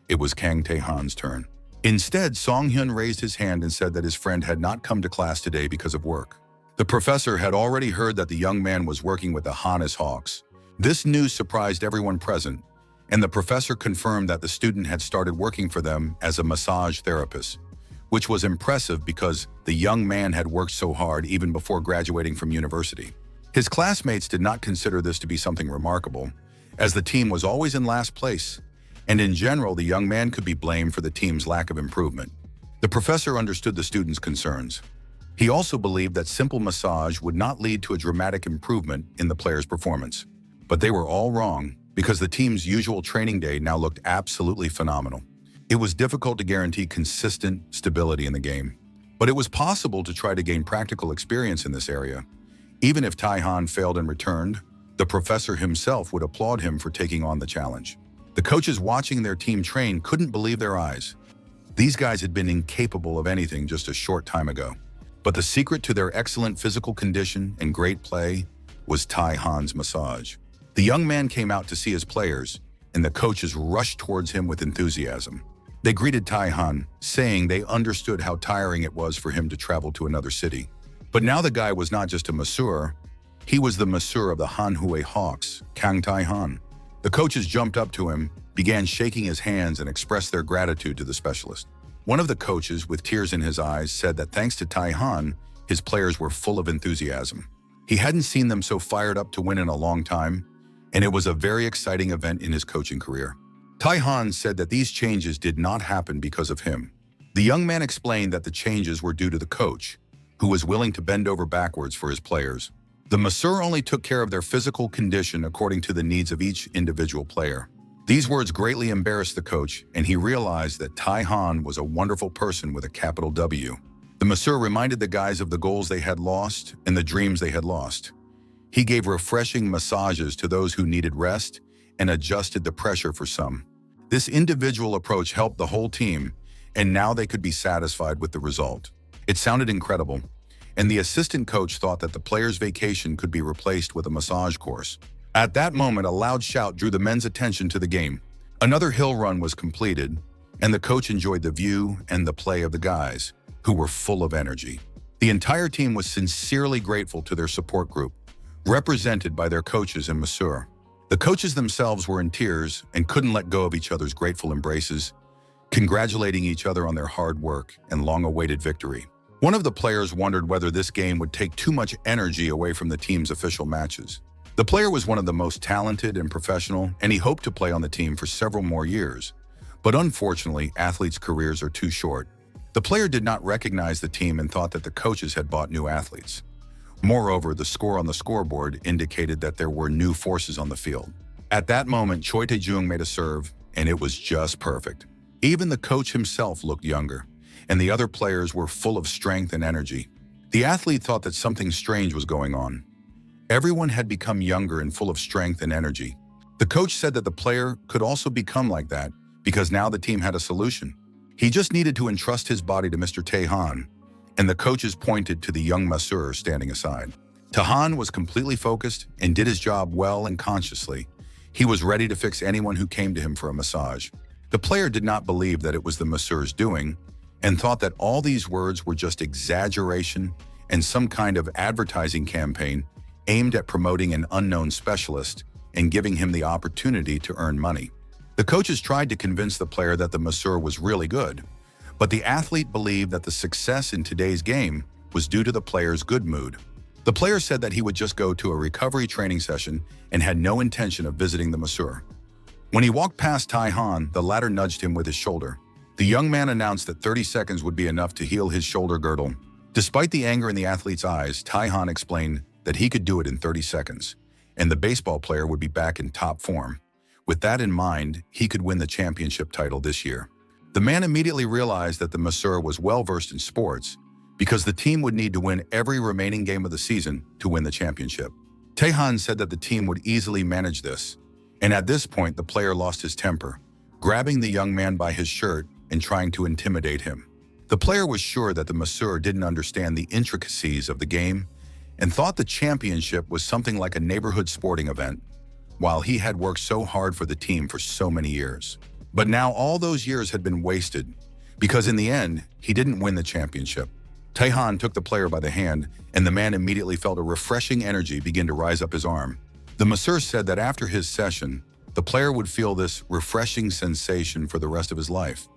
It was Kang Taehan's turn. Instead, Song-hyun raised his hand and said that his friend had not come to class today because of work. The professor had already heard that the young man was working with the Hannes Hawks. This news surprised everyone present, and the professor confirmed that the student had started working for them as a massage therapist, which was impressive because the young man had worked so hard even before graduating from university. His classmates did not consider this to be something remarkable, as the team was always in last place, and in general, the young man could be blamed for the team's lack of improvement. The professor understood the students' concerns. He also believed that simple massage would not lead to a dramatic improvement in the player's performance. But they were all wrong, because the team's usual training day now looked absolutely phenomenal. It was difficult to guarantee consistent stability in the game, but it was possible to try to gain practical experience in this area. Even if Taehan failed and returned, the professor himself would applaud him for taking on the challenge. The coaches watching their team train couldn't believe their eyes. These guys had been incapable of anything just a short time ago. But the secret to their excellent physical condition and great play was Taehan's massage. The young man came out to see his players, and the coaches rushed towards him with enthusiasm. They greeted Taehan, saying they understood how tiring it was for him to travel to another city. But now the guy was not just a masseur, he was the masseur of the Hanhue Hawks, Kang Taehan. The coaches jumped up to him, began shaking his hands, and expressed their gratitude to the specialist. One of the coaches, with tears in his eyes, said that thanks to Taehan, his players were full of enthusiasm. He hadn't seen them so fired up to win in a long time, and it was a very exciting event in his coaching career. Taehan said that these changes did not happen because of him. The young man explained that the changes were due to the coach, who was willing to bend over backwards for his players. The masseur only took care of their physical condition according to the needs of each individual player. These words greatly embarrassed the coach, and he realized that Taehan was a wonderful person with a capital W. The masseur reminded the guys of the goals they had lost and the dreams they had lost. He gave refreshing massages to those who needed rest and adjusted the pressure for some. This individual approach helped the whole team, and now they could be satisfied with the result. It sounded incredible, and the assistant coach thought that the player's vacation could be replaced with a massage course. At that moment, a loud shout drew the men's attention to the game. Another hill run was completed, and the coach enjoyed the view and the play of the guys, who were full of energy. The entire team was sincerely grateful to their support group, represented by their coaches and masseur. The coaches themselves were in tears and couldn't let go of each other's grateful embraces, congratulating each other on their hard work and long-awaited victory. One of the players wondered whether this game would take too much energy away from the team's official matches. The player was one of the most talented and professional, and he hoped to play on the team for several more years. But unfortunately, athletes' careers are too short. The player did not recognize the team and thought that the coaches had bought new athletes. Moreover, the score on the scoreboard indicated that there were new forces on the field. At that moment, Choi Tae-jung made a serve, and it was just perfect. Even the coach himself looked younger, and the other players were full of strength and energy. The athlete thought that something strange was going on. Everyone had become younger and full of strength and energy. The coach said that the player could also become like that because now the team had a solution. He just needed to entrust his body to Mr. Taehan, and the coaches pointed to the young masseur standing aside. Taehan was completely focused and did his job well and consciously. He was ready to fix anyone who came to him for a massage. The player did not believe that it was the masseur's doing and thought that all these words were just exaggeration and some kind of advertising campaign aimed at promoting an unknown specialist and giving him the opportunity to earn money. The coaches tried to convince the player that the masseur was really good, but the athlete believed that the success in today's game was due to the player's good mood. The player said that he would just go to a recovery training session and had no intention of visiting the masseur. When he walked past Taehan, the latter nudged him with his shoulder. The young man announced that 30 seconds would be enough to heal his shoulder girdle. Despite the anger in the athlete's eyes, Taehan explained that he could do it in 30 seconds, and the baseball player would be back in top form. With that in mind, he could win the championship title this year. The man immediately realized that the masseur was well-versed in sports because the team would need to win every remaining game of the season to win the championship. Taehan said that the team would easily manage this, and at this point the player lost his temper, grabbing the young man by his shirt and trying to intimidate him. The player was sure that the masseur didn't understand the intricacies of the game and thought the championship was something like a neighborhood sporting event, while he had worked so hard for the team for so many years. But now all those years had been wasted because in the end, he didn't win the championship. Taehan took the player by the hand, and the man immediately felt a refreshing energy begin to rise up his arm. The masseur said that after his session, the player would feel this refreshing sensation for the rest of his life.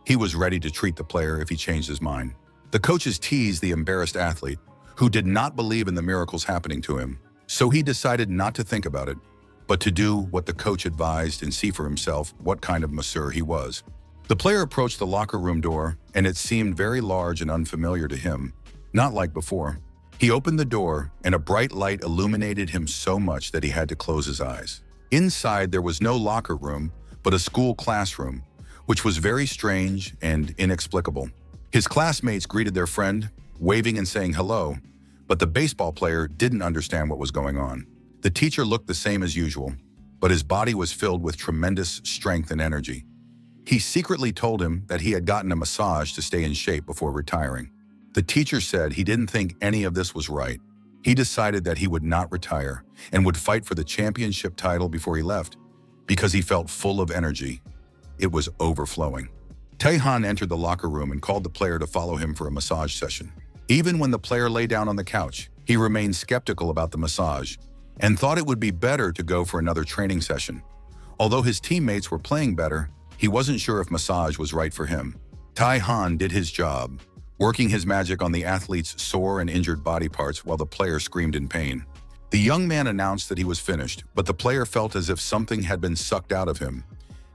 He was ready to treat the player if he changed his mind. The coaches teased the embarrassed athlete, who did not believe in the miracles happening to him. So he decided not to think about it, but to do what the coach advised and see for himself what kind of masseur he was. The player approached the locker room door, and it seemed very large and unfamiliar to him, not like before. He opened the door, and a bright light illuminated him so much that he had to close his eyes. Inside, there was no locker room, but a school classroom, which was very strange and inexplicable. His classmates greeted their friend, waving and saying hello, but the baseball player didn't understand what was going on. The teacher looked the same as usual, but his body was filled with tremendous strength and energy. He secretly told him that he had gotten a massage to stay in shape before retiring. The teacher said he didn't think any of this was right. He decided that he would not retire and would fight for the championship title before he left because he felt full of energy. It was overflowing. Taehan entered the locker room and called the player to follow him for a massage session. Even when the player lay down on the couch, he remained skeptical about the massage and thought it would be better to go for another training session. Although his teammates were playing better, he wasn't sure if massage was right for him. Taehan did his job, working his magic on the athlete's sore and injured body parts while the player screamed in pain. The young man announced that he was finished, but the player felt as if something had been sucked out of him,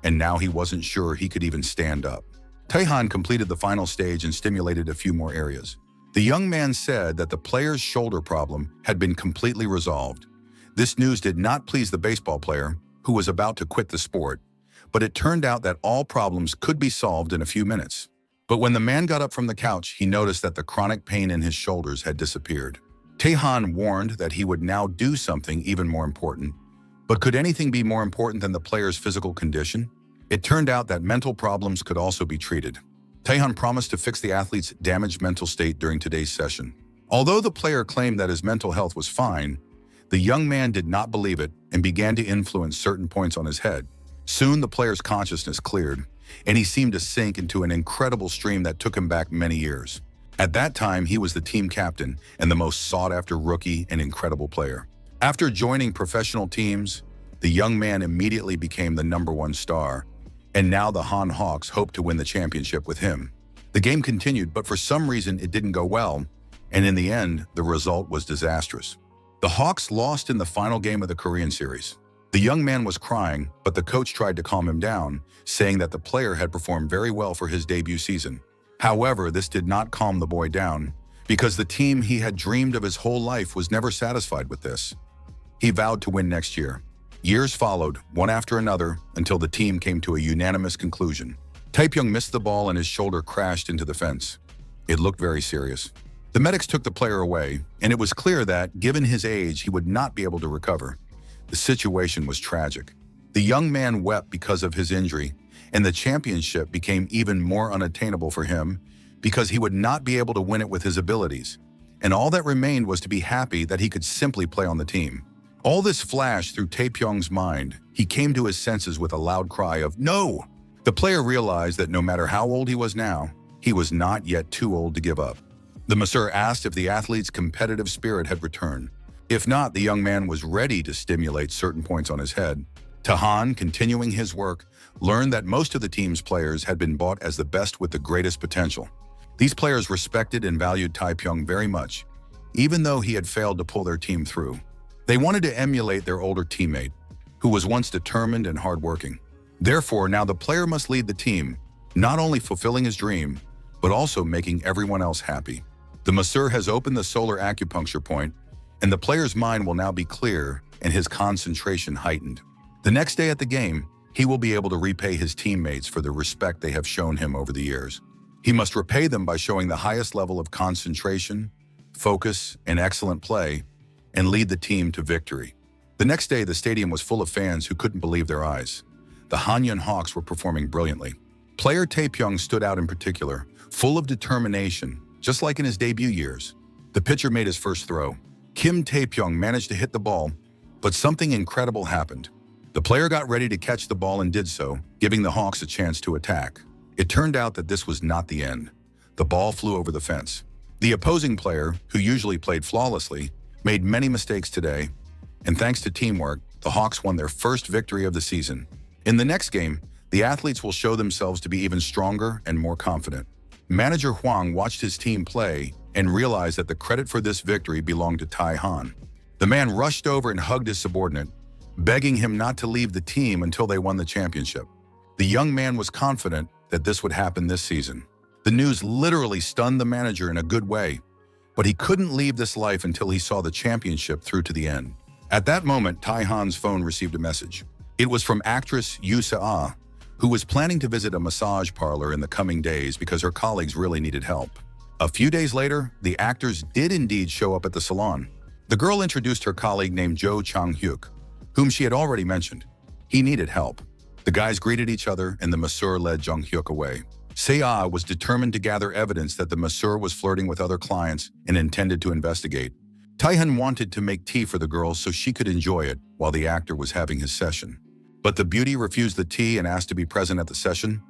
and now he wasn't sure he could even stand up. Taehan completed the final stage and stimulated a few more areas. The young man said that the player's shoulder problem had been completely resolved. This news did not please the baseball player, who was about to quit the sport, but it turned out that all problems could be solved in a few minutes. But when the man got up from the couch, he noticed that the chronic pain in his shoulders had disappeared. Taehan warned that he would now do something even more important. But could anything be more important than the player's physical condition? It turned out that mental problems could also be treated. Taehan promised to fix the athlete's damaged mental state during today's session. Although the player claimed that his mental health was fine, the young man did not believe it and began to influence certain points on his head. Soon the player's consciousness cleared, and he seemed to sink into an incredible stream that took him back many years. At that time, he was the team captain and the most sought-after rookie and incredible player. After joining professional teams, the young man immediately became the #1 star, and now the Han Hawks hoped to win the championship with him. The game continued, but for some reason it didn't go well, and in the end, the result was disastrous. The Hawks lost in the final game of the Korean series. The young man was crying, but the coach tried to calm him down, saying that the player had performed very well for his debut season. However, this did not calm the boy down, because the team he had dreamed of his whole life was never satisfied with this. He vowed to win next year. Years followed, one after another, until the team came to a unanimous conclusion. Taepyeong missed the ball and his shoulder crashed into the fence. It looked very serious. The medics took the player away, and it was clear that, given his age, he would not be able to recover. The situation was tragic. The young man wept because of his injury, and the championship became even more unattainable for him because he would not be able to win it with his abilities. And all that remained was to be happy that he could simply play on the team. All this flashed through Taepyeong's mind. He came to his senses with a loud cry of "No!" The player realized that no matter how old he was now, he was not yet too old to give up. The masseur asked if the athlete's competitive spirit had returned. If not, the young man was ready to stimulate certain points on his head. Taehan, continuing his work, learned that most of the team's players had been bought as the best with the greatest potential. These players respected and valued Taepyeong very much, even though he had failed to pull their team through. They wanted to emulate their older teammate, who was once determined and hardworking. Therefore, now the player must lead the team, not only fulfilling his dream, but also making everyone else happy. The masseur has opened the solar acupuncture point, and the player's mind will now be clear and his concentration heightened. The next day at the game, he will be able to repay his teammates for the respect they have shown him over the years. He must repay them by showing the highest level of concentration, focus, and excellent play, and lead the team to victory. The next day, the stadium was full of fans who couldn't believe their eyes. The Hanyun Hawks were performing brilliantly. Player Taepyeong stood out in particular, full of determination, just like in his debut years. The pitcher made his first throw. Kim Taepyeong managed to hit the ball, but something incredible happened. The player got ready to catch the ball and did so, giving the Hawks a chance to attack. It turned out that this was not the end. The ball flew over the fence. The opposing player, who usually played flawlessly, made many mistakes today, and thanks to teamwork, the Hawks won their first victory of the season. In the next game, the athletes will show themselves to be even stronger and more confident. Manager Huang watched his team play and realized that the credit for this victory belonged to Tai Han. The man rushed over and hugged his subordinate, begging him not to leave the team until they won the championship. The young man was confident that this would happen this season. The news literally stunned the manager in a good way, but he couldn't leave this life until he saw the championship through to the end. At that moment, Tai Han's phone received a message. It was from actress Yu Se-ah, who was planning to visit a massage parlor in the coming days because her colleagues really needed help. A few days later, the actors did indeed show up at the salon. The girl introduced her colleague named Jo Chang-hyuk, whom she had already mentioned. He needed help. The guys greeted each other and the masseur led Jung-hyuk away. Se-ah was determined to gather evidence that the masseur was flirting with other clients and intended to investigate. Tai-han wanted to make tea for the girl so she could enjoy it while the actor was having his session. But the beauty refused the tea and asked to be present at the session,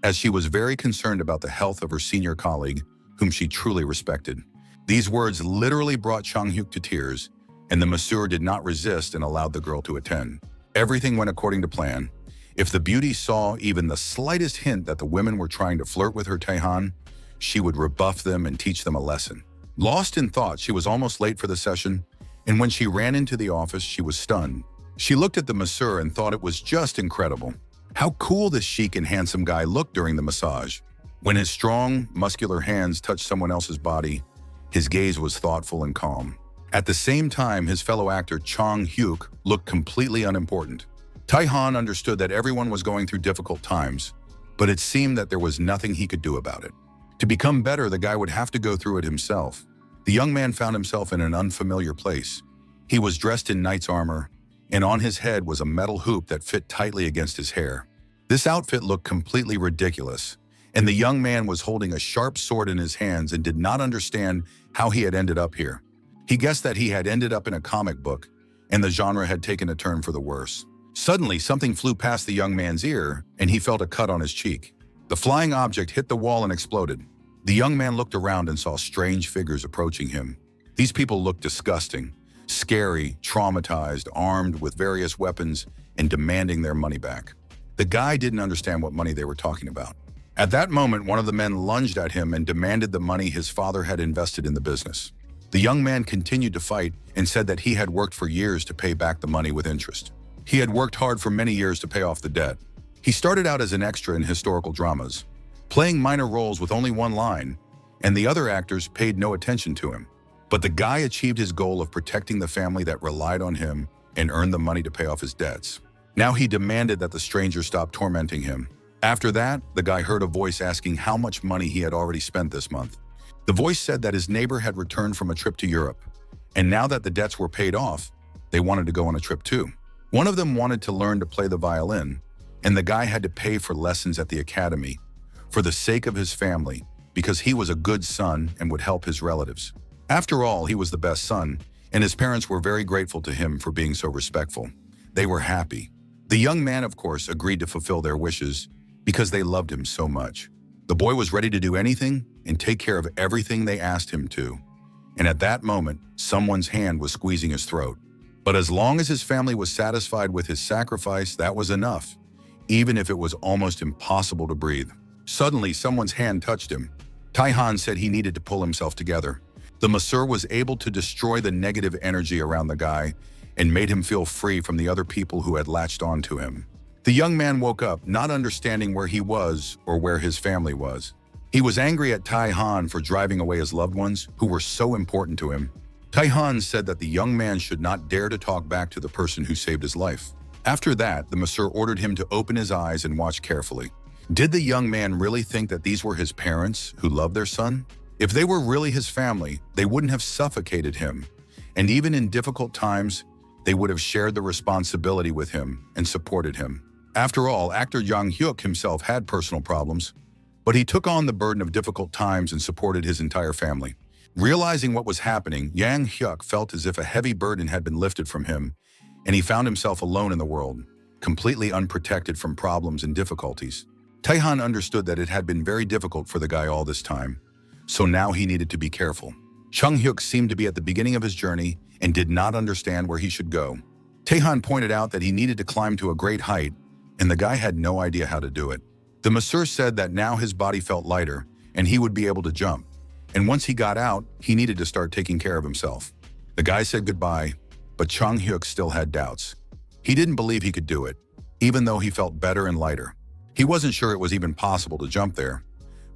as she was very concerned about the health of her senior colleague, whom she truly respected. These words literally brought Chang-hyuk to tears, and the masseur did not resist and allowed the girl to attend. Everything went according to plan. If the beauty saw even the slightest hint that the women were trying to flirt with her Tai-han, she would rebuff them and teach them a lesson. Lost in thought, she was almost late for the session, and when she ran into the office, she was stunned. She looked at the masseur and thought it was just incredible. How cool this chic and handsome guy looked during the massage. When his strong, muscular hands touched someone else's body, his gaze was thoughtful and calm. At the same time, his fellow actor Chang-hyuk looked completely unimportant. Tai-han understood that everyone was going through difficult times, but it seemed that there was nothing he could do about it. To become better, the guy would have to go through it himself. The young man found himself in an unfamiliar place. He was dressed in knight's armor, and on his head was a metal hoop that fit tightly against his hair. This outfit looked completely ridiculous, and the young man was holding a sharp sword in his hands and did not understand how he had ended up here. He guessed that he had ended up in a comic book, and the genre had taken a turn for the worse. Suddenly, something flew past the young man's ear, and he felt a cut on his cheek. The flying object hit the wall and exploded. The young man looked around and saw strange figures approaching him. These people looked disgusting, scary, traumatized, armed with various weapons, and demanding their money back. The guy didn't understand what money they were talking about. At that moment, one of the men lunged at him and demanded the money his father had invested in the business. The young man continued to fight and said that he had worked for years to pay back the money with interest. He had worked hard for many years to pay off the debt. He started out as an extra in historical dramas, playing minor roles with only one line, and the other actors paid no attention to him. But the guy achieved his goal of protecting the family that relied on him and earned the money to pay off his debts. Now he demanded that the stranger stop tormenting him. After that, the guy heard a voice asking how much money he had already spent this month. The voice said that his neighbor had returned from a trip to Europe, and now that the debts were paid off, they wanted to go on a trip too. One of them wanted to learn to play the violin, and the guy had to pay for lessons at the academy for the sake of his family because he was a good son and would help his relatives. After all, he was the best son, and his parents were very grateful to him for being so respectful. They were happy. The young man, of course, agreed to fulfill their wishes because they loved him so much. The boy was ready to do anything and take care of everything they asked him to. And at that moment, someone's hand was squeezing his throat. But as long as his family was satisfied with his sacrifice, that was enough, even if it was almost impossible to breathe. Suddenly, someone's hand touched him. Tai-han said he needed to pull himself together. The masseur was able to destroy the negative energy around the guy and made him feel free from the other people who had latched onto him. The young man woke up, not understanding where he was or where his family was. He was angry at Tai-han for driving away his loved ones, who were so important to him. Tai-han said that the young man should not dare to talk back to the person who saved his life. After that, the masseur ordered him to open his eyes and watch carefully. Did the young man really think that these were his parents who loved their son? If they were really his family, they wouldn't have suffocated him. And even in difficult times, they would have shared the responsibility with him and supported him. After all, actor Jang-hyuk himself had personal problems, but he took on the burden of difficult times and supported his entire family. Realizing what was happening, Jang-hyuk felt as if a heavy burden had been lifted from him, and he found himself alone in the world, completely unprotected from problems and difficulties. Taehan understood that it had been very difficult for the guy all this time, so now he needed to be careful. Chung Hyuk seemed to be at the beginning of his journey and did not understand where he should go. Taehan pointed out that he needed to climb to a great height, and the guy had no idea how to do it. The masseur said that now his body felt lighter and he would be able to jump, and once he got out, he needed to start taking care of himself. The guy said goodbye, but Chung Hyuk still had doubts. He didn't believe he could do it, even though he felt better and lighter. He wasn't sure it was even possible to jump there,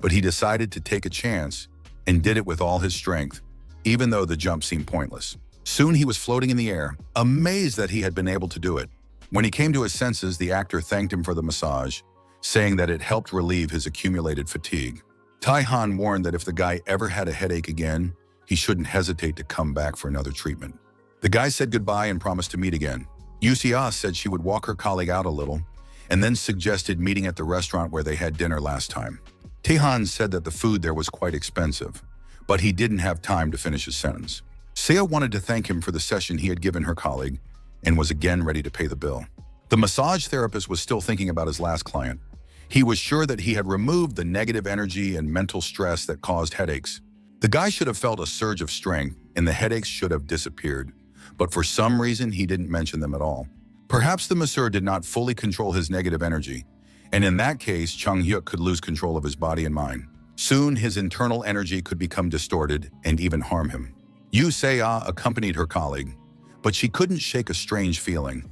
but he decided to take a chance and did it with all his strength, even though the jump seemed pointless. Soon he was floating in the air, amazed that he had been able to do it. When he came to his senses, the actor thanked him for the massage, saying that it helped relieve his accumulated fatigue. Taehan warned that if the guy ever had a headache again, he shouldn't hesitate to come back for another treatment. The guy said goodbye and promised to meet again. Yusia said she would walk her colleague out a little, and then suggested meeting at the restaurant where they had dinner last time. Taehan said that the food there was quite expensive, but he didn't have time to finish his sentence. Seo wanted to thank him for the session he had given her colleague and was again ready to pay the bill. The massage therapist was still thinking about his last client. He was sure that he had removed the negative energy and mental stress that caused headaches. The guy should have felt a surge of strength and the headaches should have disappeared, but for some reason he didn't mention them at all. Perhaps the masseur did not fully control his negative energy, and in that case, Chung Hyuk could lose control of his body and mind. Soon, his internal energy could become distorted and even harm him. Yoo Se-ah accompanied her colleague, but she couldn't shake a strange feeling.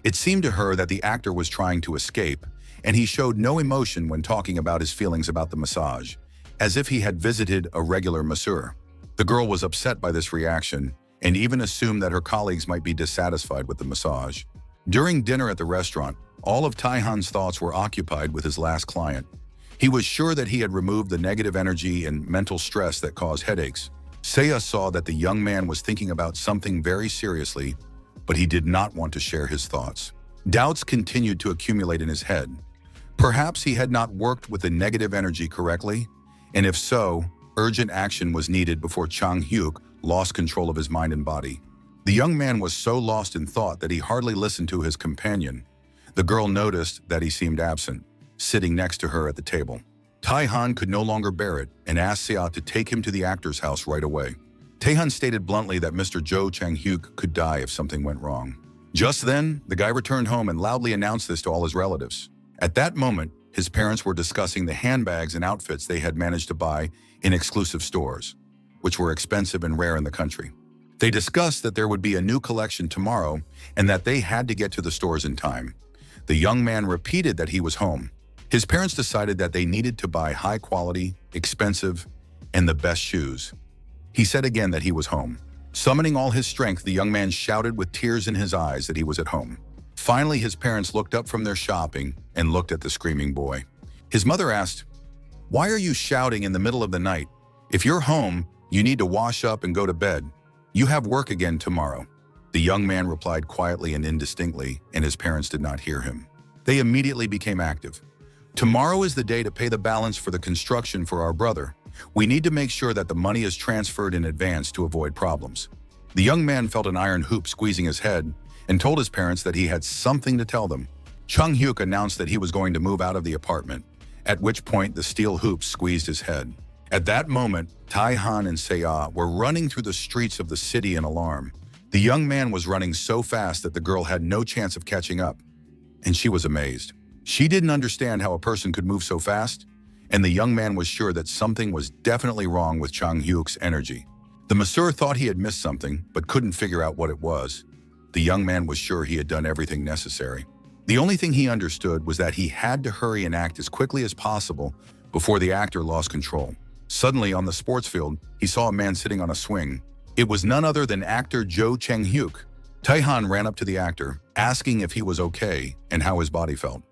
It seemed to her that the actor was trying to escape, and he showed no emotion when talking about his feelings about the massage, as if he had visited a regular masseur. The girl was upset by this reaction and even assumed that her colleagues might be dissatisfied with the massage. During dinner at the restaurant, all of Taehan's thoughts were occupied with his last client. He was sure that he had removed the negative energy and mental stress that caused headaches. Seiya saw that the young man was thinking about something very seriously, but he did not want to share his thoughts. Doubts continued to accumulate in his head. Perhaps he had not worked with the negative energy correctly, and if so, urgent action was needed before Chung Hyuk lost control of his mind and body. The young man was so lost in thought that he hardly listened to his companion. The girl noticed that he seemed absent, sitting next to her at the table. Taehan could no longer bear it and asked Seo to take him to the actor's house right away. Taehan stated bluntly that Mr. Jo Chang-hyuk could die if something went wrong. Just then, the guy returned home and loudly announced this to all his relatives. At that moment, his parents were discussing the handbags and outfits they had managed to buy in exclusive stores, which were expensive and rare in the country. They discussed that there would be a new collection tomorrow and that they had to get to the stores in time. The young man repeated that he was home. His parents decided that they needed to buy high quality, expensive, and the best shoes. He said again that he was home. Summoning all his strength, the young man shouted with tears in his eyes that he was at home. Finally, his parents looked up from their shopping and looked at the screaming boy. His mother asked, "Why are you shouting in the middle of the night? If you're home, you need to wash up and go to bed. You have work again tomorrow." The young man replied quietly and indistinctly, and his parents did not hear him. They immediately became active. "Tomorrow is the day to pay the balance for the construction for our brother. We need to make sure that the money is transferred in advance to avoid problems." The young man felt an iron hoop squeezing his head and told his parents that he had something to tell them. Chung Hyuk announced that he was going to move out of the apartment, at which point the steel hoops squeezed his head. At that moment, Taehan and Seiya were running through the streets of the city in alarm. The young man was running so fast that the girl had no chance of catching up, and she was amazed. She didn't understand how a person could move so fast, and the young man was sure that something was definitely wrong with Chung Hyuk's energy. The masseur thought he had missed something, but couldn't figure out what it was. The young man was sure he had done everything necessary. The only thing he understood was that he had to hurry and act as quickly as possible before the actor lost control. Suddenly, on the sports field, he saw a man sitting on a swing. It was none other than actor Jo Chang-hyuk. Taehan ran up to the actor, asking if he was okay and how his body felt.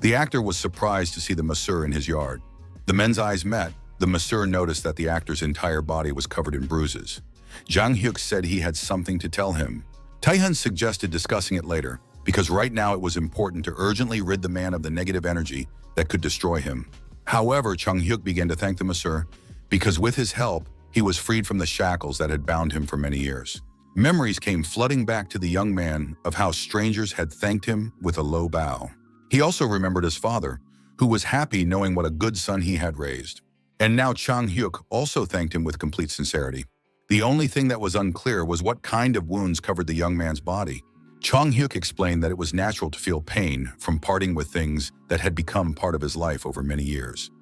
The actor was surprised to see the masseur in his yard. The men's eyes met. The masseur noticed that the actor's entire body was covered in bruises. Jang-hyuk said he had something to tell him. Taehan suggested discussing it later, because right now it was important to urgently rid the man of the negative energy that could destroy him. However, Chung-hyuk began to thank the masseur because with his help, he was freed from the shackles that had bound him for many years. Memories came flooding back to the young man of how strangers had thanked him with a low bow. He also remembered his father, who was happy knowing what a good son he had raised. And now Chang Hyuk also thanked him with complete sincerity. The only thing that was unclear was what kind of wounds covered the young man's body. Chang Hyuk explained that it was natural to feel pain from parting with things that had become part of his life over many years,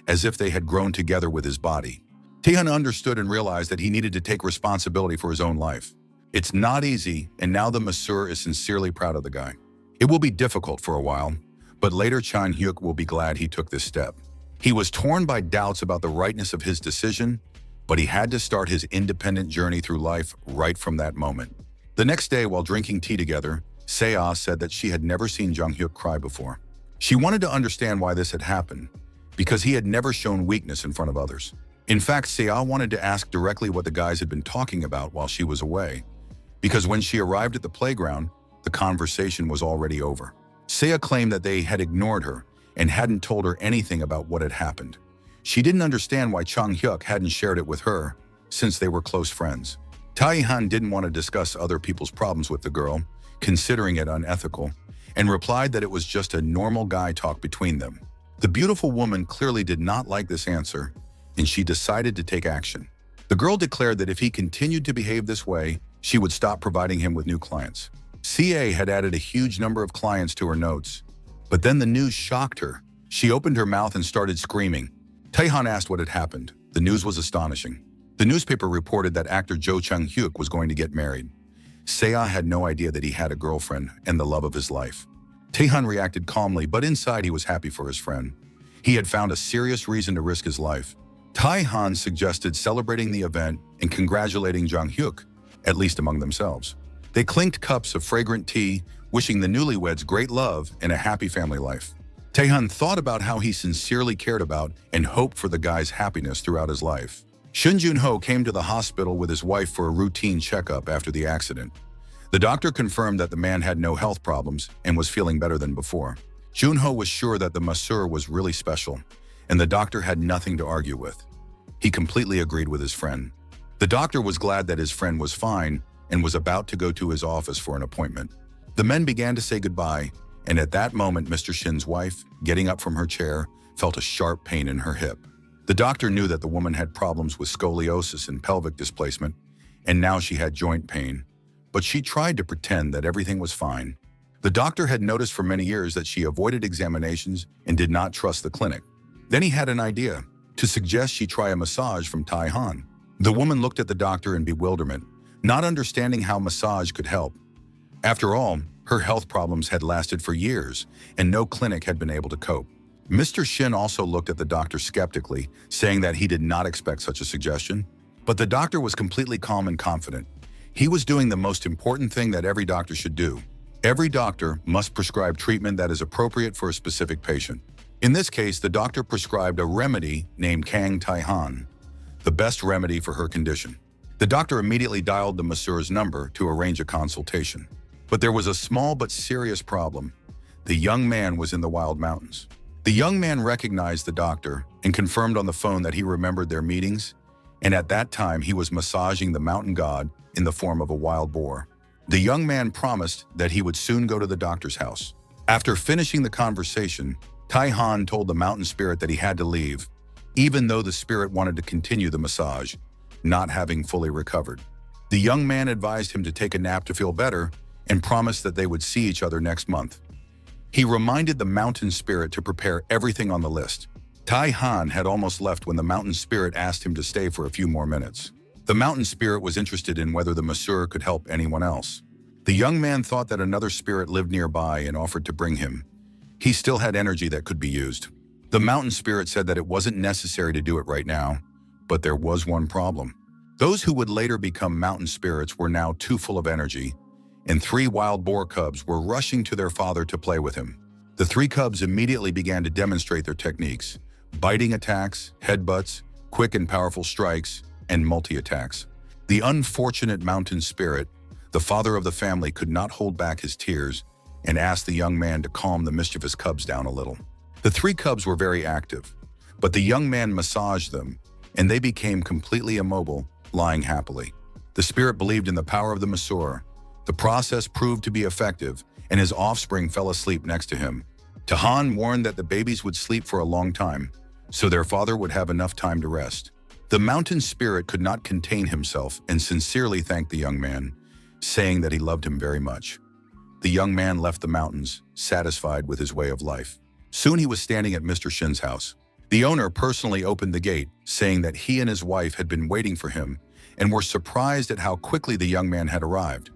as if they had grown together with his body. Taehyun understood and realized that he needed to take responsibility for his own life. It's not easy, and now the masseur is sincerely proud of the guy. It will be difficult for a while, but later Chang Hyuk will be glad he took this step. He was torn by doubts about the rightness of his decision, but he had to start his independent journey through life right from that moment. The next day, while drinking tea together, Seo said that she had never seen Jung Hyuk cry before. She wanted to understand why this had happened, because he had never shown weakness in front of others. In fact, Seo wanted to ask directly what the guys had been talking about while she was away, because when she arrived at the playground, the conversation was already over. Seo claimed that they had ignored her and hadn't told her anything about what had happened. She didn't understand why Chang Hyuk hadn't shared it with her, since they were close friends. Taehyun didn't want to discuss other people's problems with the girl, considering it unethical, and replied that it was just a normal guy talk between them. The beautiful woman clearly did not like this answer, and she decided to take action. The girl declared that if he continued to behave this way, she would stop providing him with new clients. CA had added a huge number of clients to her notes, but then the news shocked her. She opened her mouth and started screaming. Taehyun asked what had happened. The news was astonishing. The newspaper reported that actor Jo Chang Hyuk was going to get married. Seo had no idea that he had a girlfriend and the love of his life. Taehyun reacted calmly, but inside he was happy for his friend. He had found a serious reason to risk his life. Taehyun suggested celebrating the event and congratulating Jang Hyuk, at least among themselves. They clinked cups of fragrant tea, wishing the newlyweds great love and a happy family life. Taehyun thought about how he sincerely cared about and hoped for the guy's happiness throughout his life. Shun Jun-ho came to the hospital with his wife for a routine checkup after the accident. The doctor confirmed that the man had no health problems and was feeling better than before. Jun-ho was sure that the masseur was really special, and the doctor had nothing to argue with. He completely agreed with his friend. The doctor was glad that his friend was fine and was about to go to his office for an appointment. The men began to say goodbye, and at that moment, Mr. Shin's wife, getting up from her chair, felt a sharp pain in her hip. The doctor knew that the woman had problems with scoliosis and pelvic displacement, and now she had joint pain. But she tried to pretend that everything was fine. The doctor had noticed for many years that she avoided examinations and did not trust the clinic. Then he had an idea, to suggest she try a massage from Taehyun. The woman looked at the doctor in bewilderment, not understanding how massage could help. After all, her health problems had lasted for years, and no clinic had been able to cope. Mr. Shin also looked at the doctor skeptically, saying that he did not expect such a suggestion. But the doctor was completely calm and confident. He was doing the most important thing that every doctor should do. Every doctor must prescribe treatment that is appropriate for a specific patient. In this case, the doctor prescribed a remedy named Kang Taehyun, the best remedy for her condition. The doctor immediately dialed the masseur's number to arrange a consultation. But there was a small but serious problem. The young man was in the wild mountains. The young man recognized the doctor and confirmed on the phone that he remembered their meetings, and at that time he was massaging the mountain god in the form of a wild boar. The young man promised that he would soon go to the doctor's house. After finishing the conversation, Taehyun told the mountain spirit that he had to leave, even though the spirit wanted to continue the massage, not having fully recovered. The young man advised him to take a nap to feel better and promised that they would see each other next month. He reminded the mountain spirit to prepare everything on the list. Taehyun had almost left when the mountain spirit asked him to stay for a few more minutes. The mountain spirit was interested in whether the masseur could help anyone else. The young man thought that another spirit lived nearby and offered to bring him. He still had energy that could be used. The mountain spirit said that it wasn't necessary to do it right now, but there was one problem. Those who would later become mountain spirits were now too full of energy, and 3 wild boar cubs were rushing to their father to play with him. The 3 cubs immediately began to demonstrate their techniques: biting attacks, headbutts, quick and powerful strikes, and multi-attacks. The unfortunate mountain spirit, the father of the family, could not hold back his tears and asked the young man to calm the mischievous cubs down a little. The 3 cubs were very active, but the young man massaged them, and they became completely immobile, lying happily. The spirit believed in the power of the masseur. The process proved to be effective, and his offspring fell asleep next to him. Tahan warned that the babies would sleep for a long time, so their father would have enough time to rest. The mountain spirit could not contain himself and sincerely thanked the young man, saying that he loved him very much. The young man left the mountains, satisfied with his way of life. Soon he was standing at Mr. Shin's house. The owner personally opened the gate, saying that he and his wife had been waiting for him and were surprised at how quickly the young man had arrived.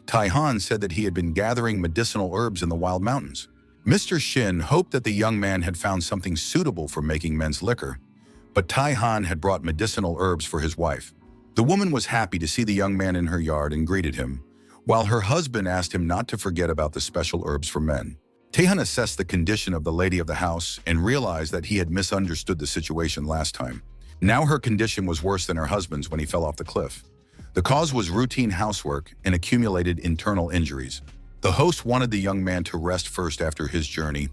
Taihan said that he had been gathering medicinal herbs in the wild mountains. Mr. Shin hoped that the young man had found something suitable for making men's liquor, but Taihan had brought medicinal herbs for his wife. The woman was happy to see the young man in her yard and greeted him, while her husband asked him not to forget about the special herbs for men. Taihan assessed the condition of the lady of the house and realized that he had misunderstood the situation last time. Now her condition was worse than her husband's when he fell off the cliff. The cause was routine housework and accumulated internal injuries. The host wanted the young man to rest first after his journey,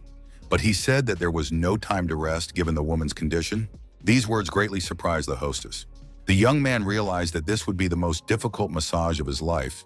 but he said that there was no time to rest given the woman's condition. These words greatly surprised the hostess. The young man realized that this would be the most difficult massage of his life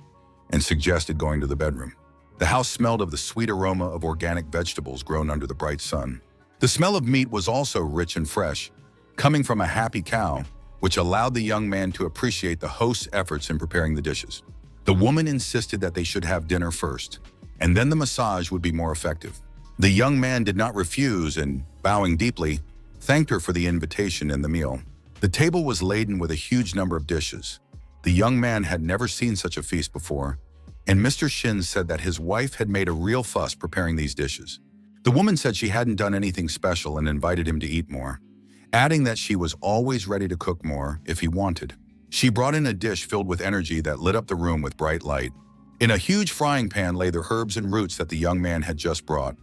and suggested going to the bedroom. The house smelled of the sweet aroma of organic vegetables grown under the bright sun. The smell of meat was also rich and fresh, coming from a happy cow, which allowed the young man to appreciate the host's efforts in preparing the dishes. The woman insisted that they should have dinner first, and then the massage would be more effective. The young man did not refuse and, bowing deeply, thanked her for the invitation and the meal. The table was laden with a huge number of dishes. The young man had never seen such a feast before, and Mr. Shin said that his wife had made a real fuss preparing these dishes. The woman said she hadn't done anything special and invited him to eat more, adding that she was always ready to cook more if he wanted. She brought in a dish filled with energy that lit up the room with bright light. In a huge frying pan lay the herbs and roots that the young man had just brought.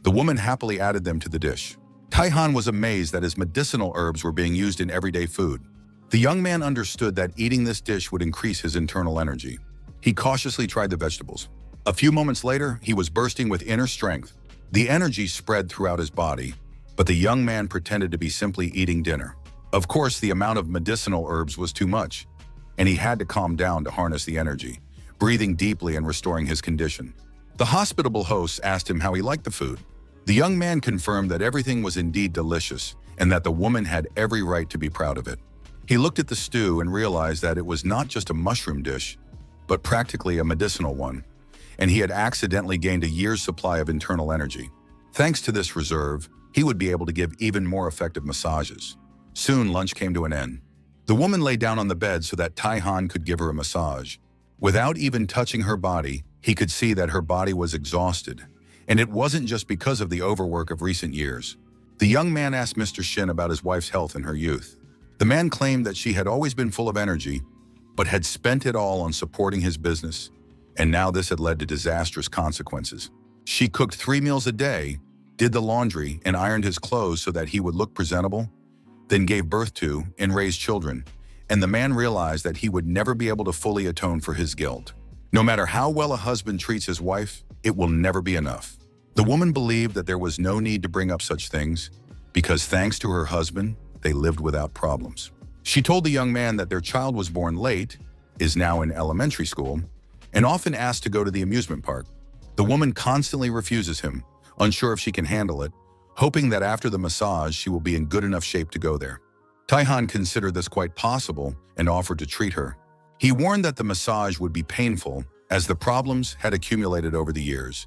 The woman happily added them to the dish. Taihan was amazed that his medicinal herbs were being used in everyday food. The young man understood that eating this dish would increase his internal energy. He cautiously tried the vegetables. A few moments later, he was bursting with inner strength. The energy spread throughout his body, but the young man pretended to be simply eating dinner. Of course, the amount of medicinal herbs was too much, and he had to calm down to harness the energy, breathing deeply and restoring his condition. The hospitable host asked him how he liked the food. The young man confirmed that everything was indeed delicious and that the woman had every right to be proud of it. He looked at the stew and realized that it was not just a mushroom dish, but practically a medicinal one, and he had accidentally gained a year's supply of internal energy. Thanks to this reserve, he would be able to give even more effective massages. Soon, lunch came to an end. The woman lay down on the bed so that Taihan could give her a massage. Without even touching her body, he could see that her body was exhausted, and it wasn't just because of the overwork of recent years. The young man asked Mr. Shin about his wife's health in her youth. The man claimed that she had always been full of energy, but had spent it all on supporting his business, and now this had led to disastrous consequences. She cooked 3 meals a day, did the laundry, and ironed his clothes so that he would look presentable, then gave birth to and raised children, and the man realized that he would never be able to fully atone for his guilt. No matter how well a husband treats his wife, it will never be enough. The woman believed that there was no need to bring up such things, because thanks to her husband, they lived without problems. She told the young man that their child was born late, is now in elementary school, and often asked to go to the amusement park. The woman constantly refuses him, unsure if she can handle it, hoping that after the massage she will be in good enough shape to go there. Taihan considered this quite possible and offered to treat her. He warned that the massage would be painful as the problems had accumulated over the years,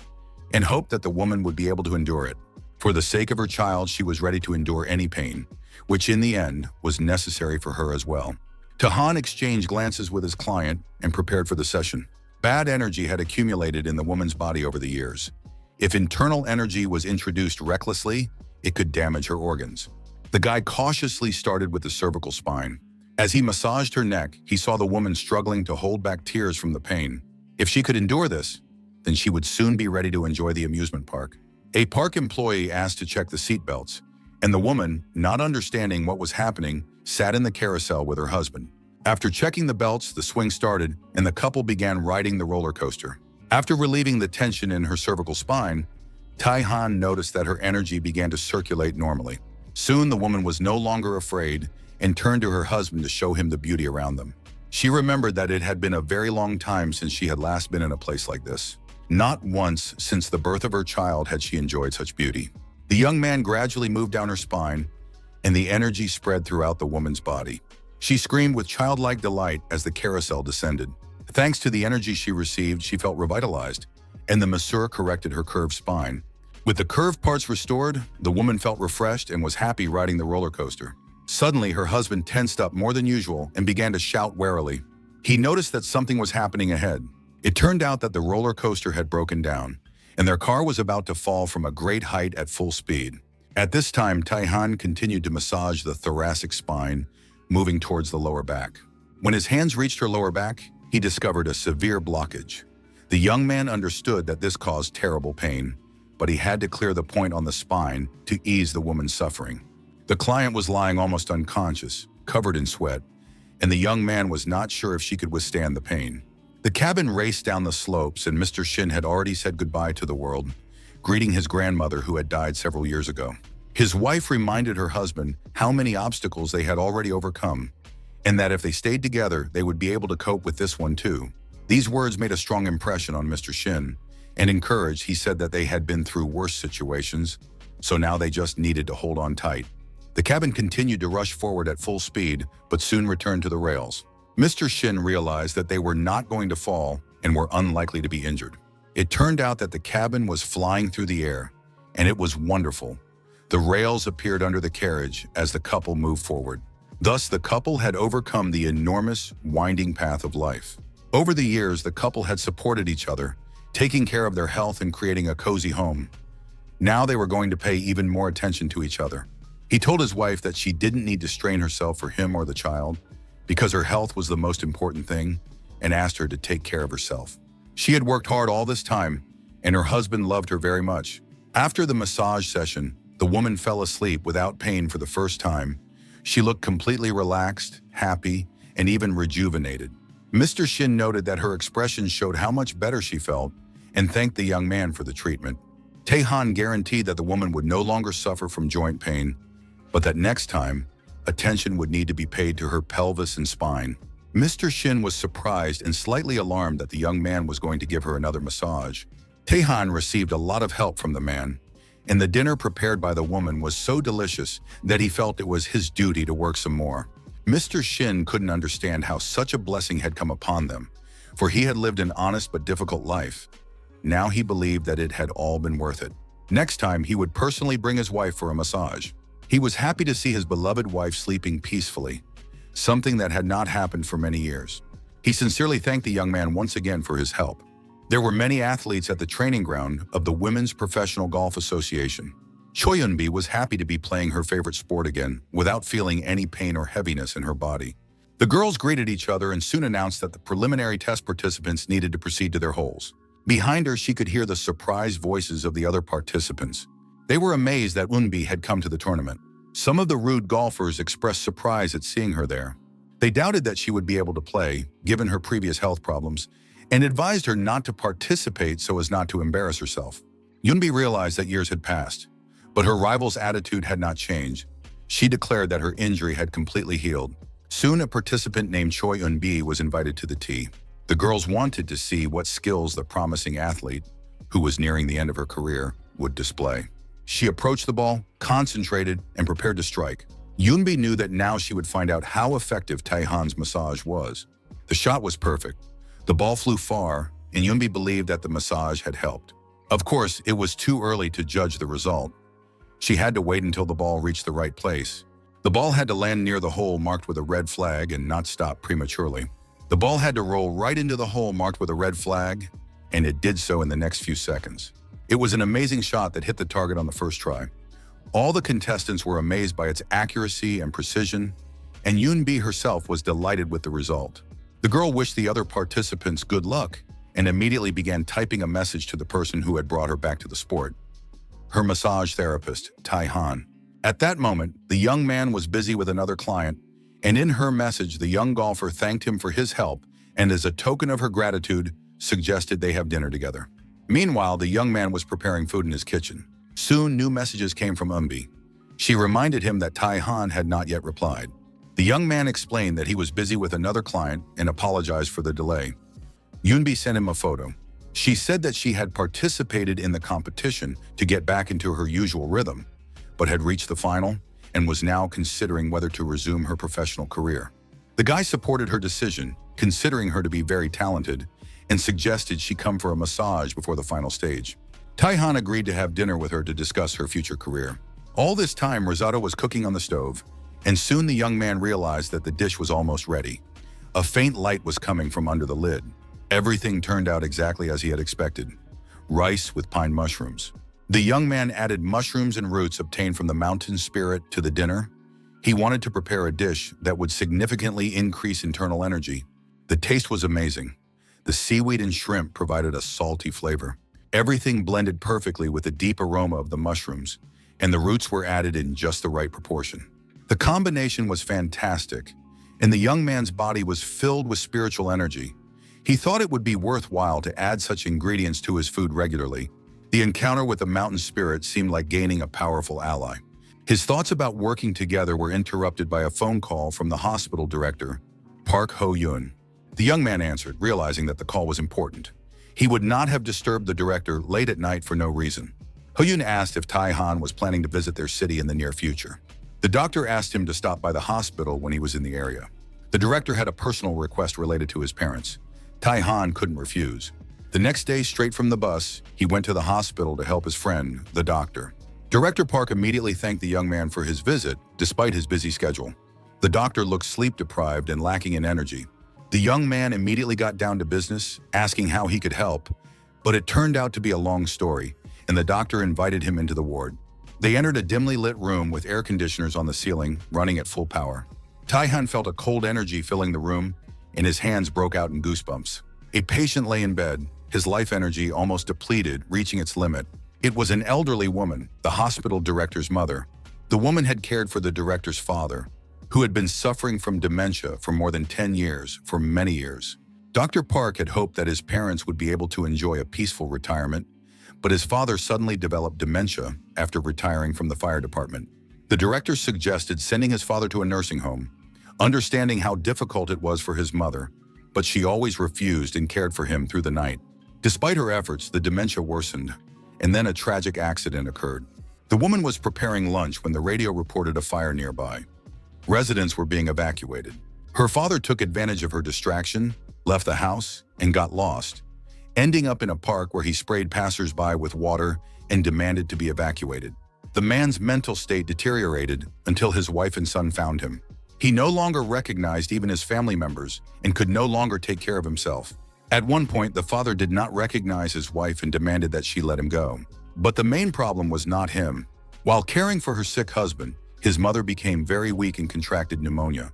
and hoped that the woman would be able to endure it. For the sake of her child, she was ready to endure any pain, which in the end was necessary for her as well. Taihan exchanged glances with his client and prepared for the session. Bad energy had accumulated in the woman's body over the years. If internal energy was introduced recklessly, it could damage her organs. The guy cautiously started with the cervical spine. As he massaged her neck, he saw the woman struggling to hold back tears from the pain. If she could endure this, then she would soon be ready to enjoy the amusement park. A park employee asked to check the seat belts, and the woman, not understanding what was happening, sat in the carousel with her husband. After checking the belts, the swing started, and the couple began riding the roller coaster. After relieving the tension in her cervical spine, Taihan noticed that her energy began to circulate normally. Soon, the woman was no longer afraid and turned to her husband to show him the beauty around them. She remembered that it had been a very long time since she had last been in a place like this. Not once since the birth of her child had she enjoyed such beauty. The young man gradually moved down her spine, and the energy spread throughout the woman's body. She screamed with childlike delight as the carousel descended. Thanks to the energy she received, she felt revitalized, and the masseur corrected her curved spine. With the curved parts restored, the woman felt refreshed and was happy riding the roller coaster. Suddenly, her husband tensed up more than usual and began to shout warily. He noticed that something was happening ahead. It turned out that the roller coaster had broken down, and their car was about to fall from a great height at full speed. At this time, Taihan continued to massage the thoracic spine, moving towards the lower back. When his hands reached her lower back, he discovered a severe blockage. The young man understood that this caused terrible pain, but he had to clear the point on the spine to ease the woman's suffering. The client was lying almost unconscious, covered in sweat, and the young man was not sure if she could withstand the pain. The cabin raced down the slopes, and Mr. Shin had already said goodbye to the world, greeting his grandmother who had died several years ago. His wife reminded her husband how many obstacles they had already overcome, and that if they stayed together, they would be able to cope with this one too. These words made a strong impression on Mr. Shin, and encouraged, he said that they had been through worse situations, so now they just needed to hold on tight. The cabin continued to rush forward at full speed, but soon returned to the rails. Mr. Shin realized that they were not going to fall and were unlikely to be injured. It turned out that the cabin was flying through the air, and it was wonderful. The rails appeared under the carriage as the couple moved forward. Thus, the couple had overcome the enormous, winding path of life. Over the years, the couple had supported each other, taking care of their health and creating a cozy home. Now they were going to pay even more attention to each other. He told his wife that she didn't need to strain herself for him or the child, because her health was the most important thing, and asked her to take care of herself. She had worked hard all this time, and her husband loved her very much. After the massage session, the woman fell asleep without pain for the first time. She looked completely relaxed, happy, and even rejuvenated. Mr. Shin noted that her expression showed how much better she felt and thanked the young man for the treatment. Taehan guaranteed that the woman would no longer suffer from joint pain, but that next time, attention would need to be paid to her pelvis and spine. Mr. Shin was surprised and slightly alarmed that the young man was going to give her another massage. Taehan received a lot of help from the man, and the dinner prepared by the woman was so delicious that he felt it was his duty to work some more. Mr. Shin couldn't understand how such a blessing had come upon them, for he had lived an honest but difficult life. Now he believed that it had all been worth it. Next time, he would personally bring his wife for a massage. He was happy to see his beloved wife sleeping peacefully, something that had not happened for many years. He sincerely thanked the young man once again for his help. There were many athletes at the training ground of the Women's Professional Golf Association. Choi Eun-bi was happy to be playing her favorite sport again, without feeling any pain or heaviness in her body. The girls greeted each other and soon announced that the preliminary test participants needed to proceed to their holes. Behind her, she could hear the surprised voices of the other participants. They were amazed that Eun-bi had come to the tournament. Some of the rude golfers expressed surprise at seeing her there. They doubted that she would be able to play, given her previous health problems, and advised her not to participate so as not to embarrass herself. Eun-bi realized that years had passed, but her rival's attitude had not changed. She declared that her injury had completely healed. Soon, a participant named Choi Eun-bi was invited to the tee. The girls wanted to see what skills the promising athlete, who was nearing the end of her career, would display. She approached the ball, concentrated, and prepared to strike. Eun-bi knew that now she would find out how effective Taehan's massage was. The shot was perfect. The ball flew far, and Eun-bi believed that the massage had helped. Of course, it was too early to judge the result. She had to wait until the ball reached the right place. The ball had to land near the hole marked with a red flag and not stop prematurely. The ball had to roll right into the hole marked with a red flag, and it did so in the next few seconds. It was an amazing shot that hit the target on the first try. All the contestants were amazed by its accuracy and precision, and Eun-bi herself was delighted with the result. The girl wished the other participants good luck and immediately began typing a message to the person who had brought her back to the sport, her massage therapist, Taehan. At that moment, the young man was busy with another client, and in her message, the young golfer thanked him for his help and, as a token of her gratitude, suggested they have dinner together. Meanwhile, the young man was preparing food in his kitchen. Soon, new messages came from Eun-bi. She reminded him that Taehan had not yet replied. The young man explained that he was busy with another client and apologized for the delay. Eun-bi sent him a photo. She said that she had participated in the competition to get back into her usual rhythm, but had reached the final and was now considering whether to resume her professional career. The guy supported her decision, considering her to be very talented, and suggested she come for a massage before the final stage. Taihan agreed to have dinner with her to discuss her future career. All this time, risotto was cooking on the stove, and soon the young man realized that the dish was almost ready. A faint light was coming from under the lid. Everything turned out exactly as he had expected. Rice with pine mushrooms. The young man added mushrooms and roots obtained from the mountain spirit to the dinner. He wanted to prepare a dish that would significantly increase internal energy. The taste was amazing. The seaweed and shrimp provided a salty flavor. Everything blended perfectly with the deep aroma of the mushrooms, and the roots were added in just the right proportion. The combination was fantastic, and the young man's body was filled with spiritual energy. He thought it would be worthwhile to add such ingredients to his food regularly. The encounter with the mountain spirit seemed like gaining a powerful ally. His thoughts about working together were interrupted by a phone call from the hospital director, Park Ho-yoon. The young man answered, realizing that the call was important. He would not have disturbed the director late at night for no reason. Ho-yoon asked if Taihan was planning to visit their city in the near future. The doctor asked him to stop by the hospital when he was in the area. The director had a personal request related to his parents. Taihan couldn't refuse. The next day, straight from the bus, he went to the hospital to help his friend, the doctor. Director Park immediately thanked the young man for his visit, despite his busy schedule. The doctor looked sleep-deprived and lacking in energy. The young man immediately got down to business, asking how he could help, but it turned out to be a long story, and the doctor invited him into the ward. They entered a dimly lit room with air conditioners on the ceiling, running at full power. Taihan felt a cold energy filling the room, and his hands broke out in goosebumps. A patient lay in bed, his life energy almost depleted, reaching its limit. It was an elderly woman, the hospital director's mother. The woman had cared for the director's father, who had been suffering from dementia for more than 10 years, for many years. Dr. Park had hoped that his parents would be able to enjoy a peaceful retirement, but his father suddenly developed dementia after retiring from the fire department. The director suggested sending his father to a nursing home, understanding how difficult it was for his mother, but she always refused and cared for him through the night. Despite her efforts, the dementia worsened, and then a tragic accident occurred. The woman was preparing lunch when the radio reported a fire nearby. Residents were being evacuated. Her father took advantage of her distraction, left the house, and got lost, ending up in a park where he sprayed passers-by with water and demanded to be evacuated. The man's mental state deteriorated until his wife and son found him. He no longer recognized even his family members and could no longer take care of himself. At one point, the father did not recognize his wife and demanded that she let him go. But the main problem was not him. While caring for her sick husband, his mother became very weak and contracted pneumonia,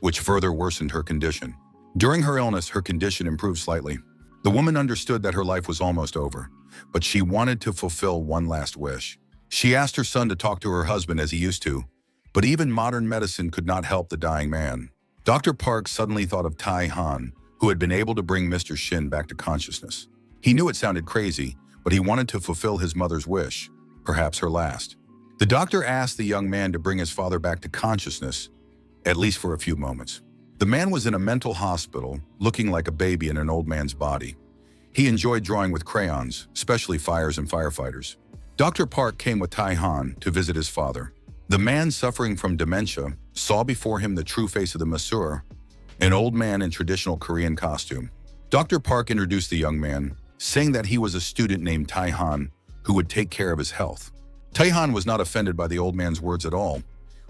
which further worsened her condition. During her illness, her condition improved slightly. The woman understood that her life was almost over, but she wanted to fulfill one last wish. She asked her son to talk to her husband as he used to, but even modern medicine could not help the dying man. Dr. Park suddenly thought of Taihan, who had been able to bring Mr. Shin back to consciousness. He knew it sounded crazy, but he wanted to fulfill his mother's wish, perhaps her last. The doctor asked the young man to bring his father back to consciousness, at least for a few moments. The man was in a mental hospital, looking like a baby in an old man's body. He enjoyed drawing with crayons, especially fires and firefighters. Dr. Park came with Taihan to visit his father. The man suffering from dementia saw before him the true face of the masseur, an old man in traditional Korean costume. Dr. Park introduced the young man, saying that he was a student named Taihan who would take care of his health. Taihan was not offended by the old man's words at all.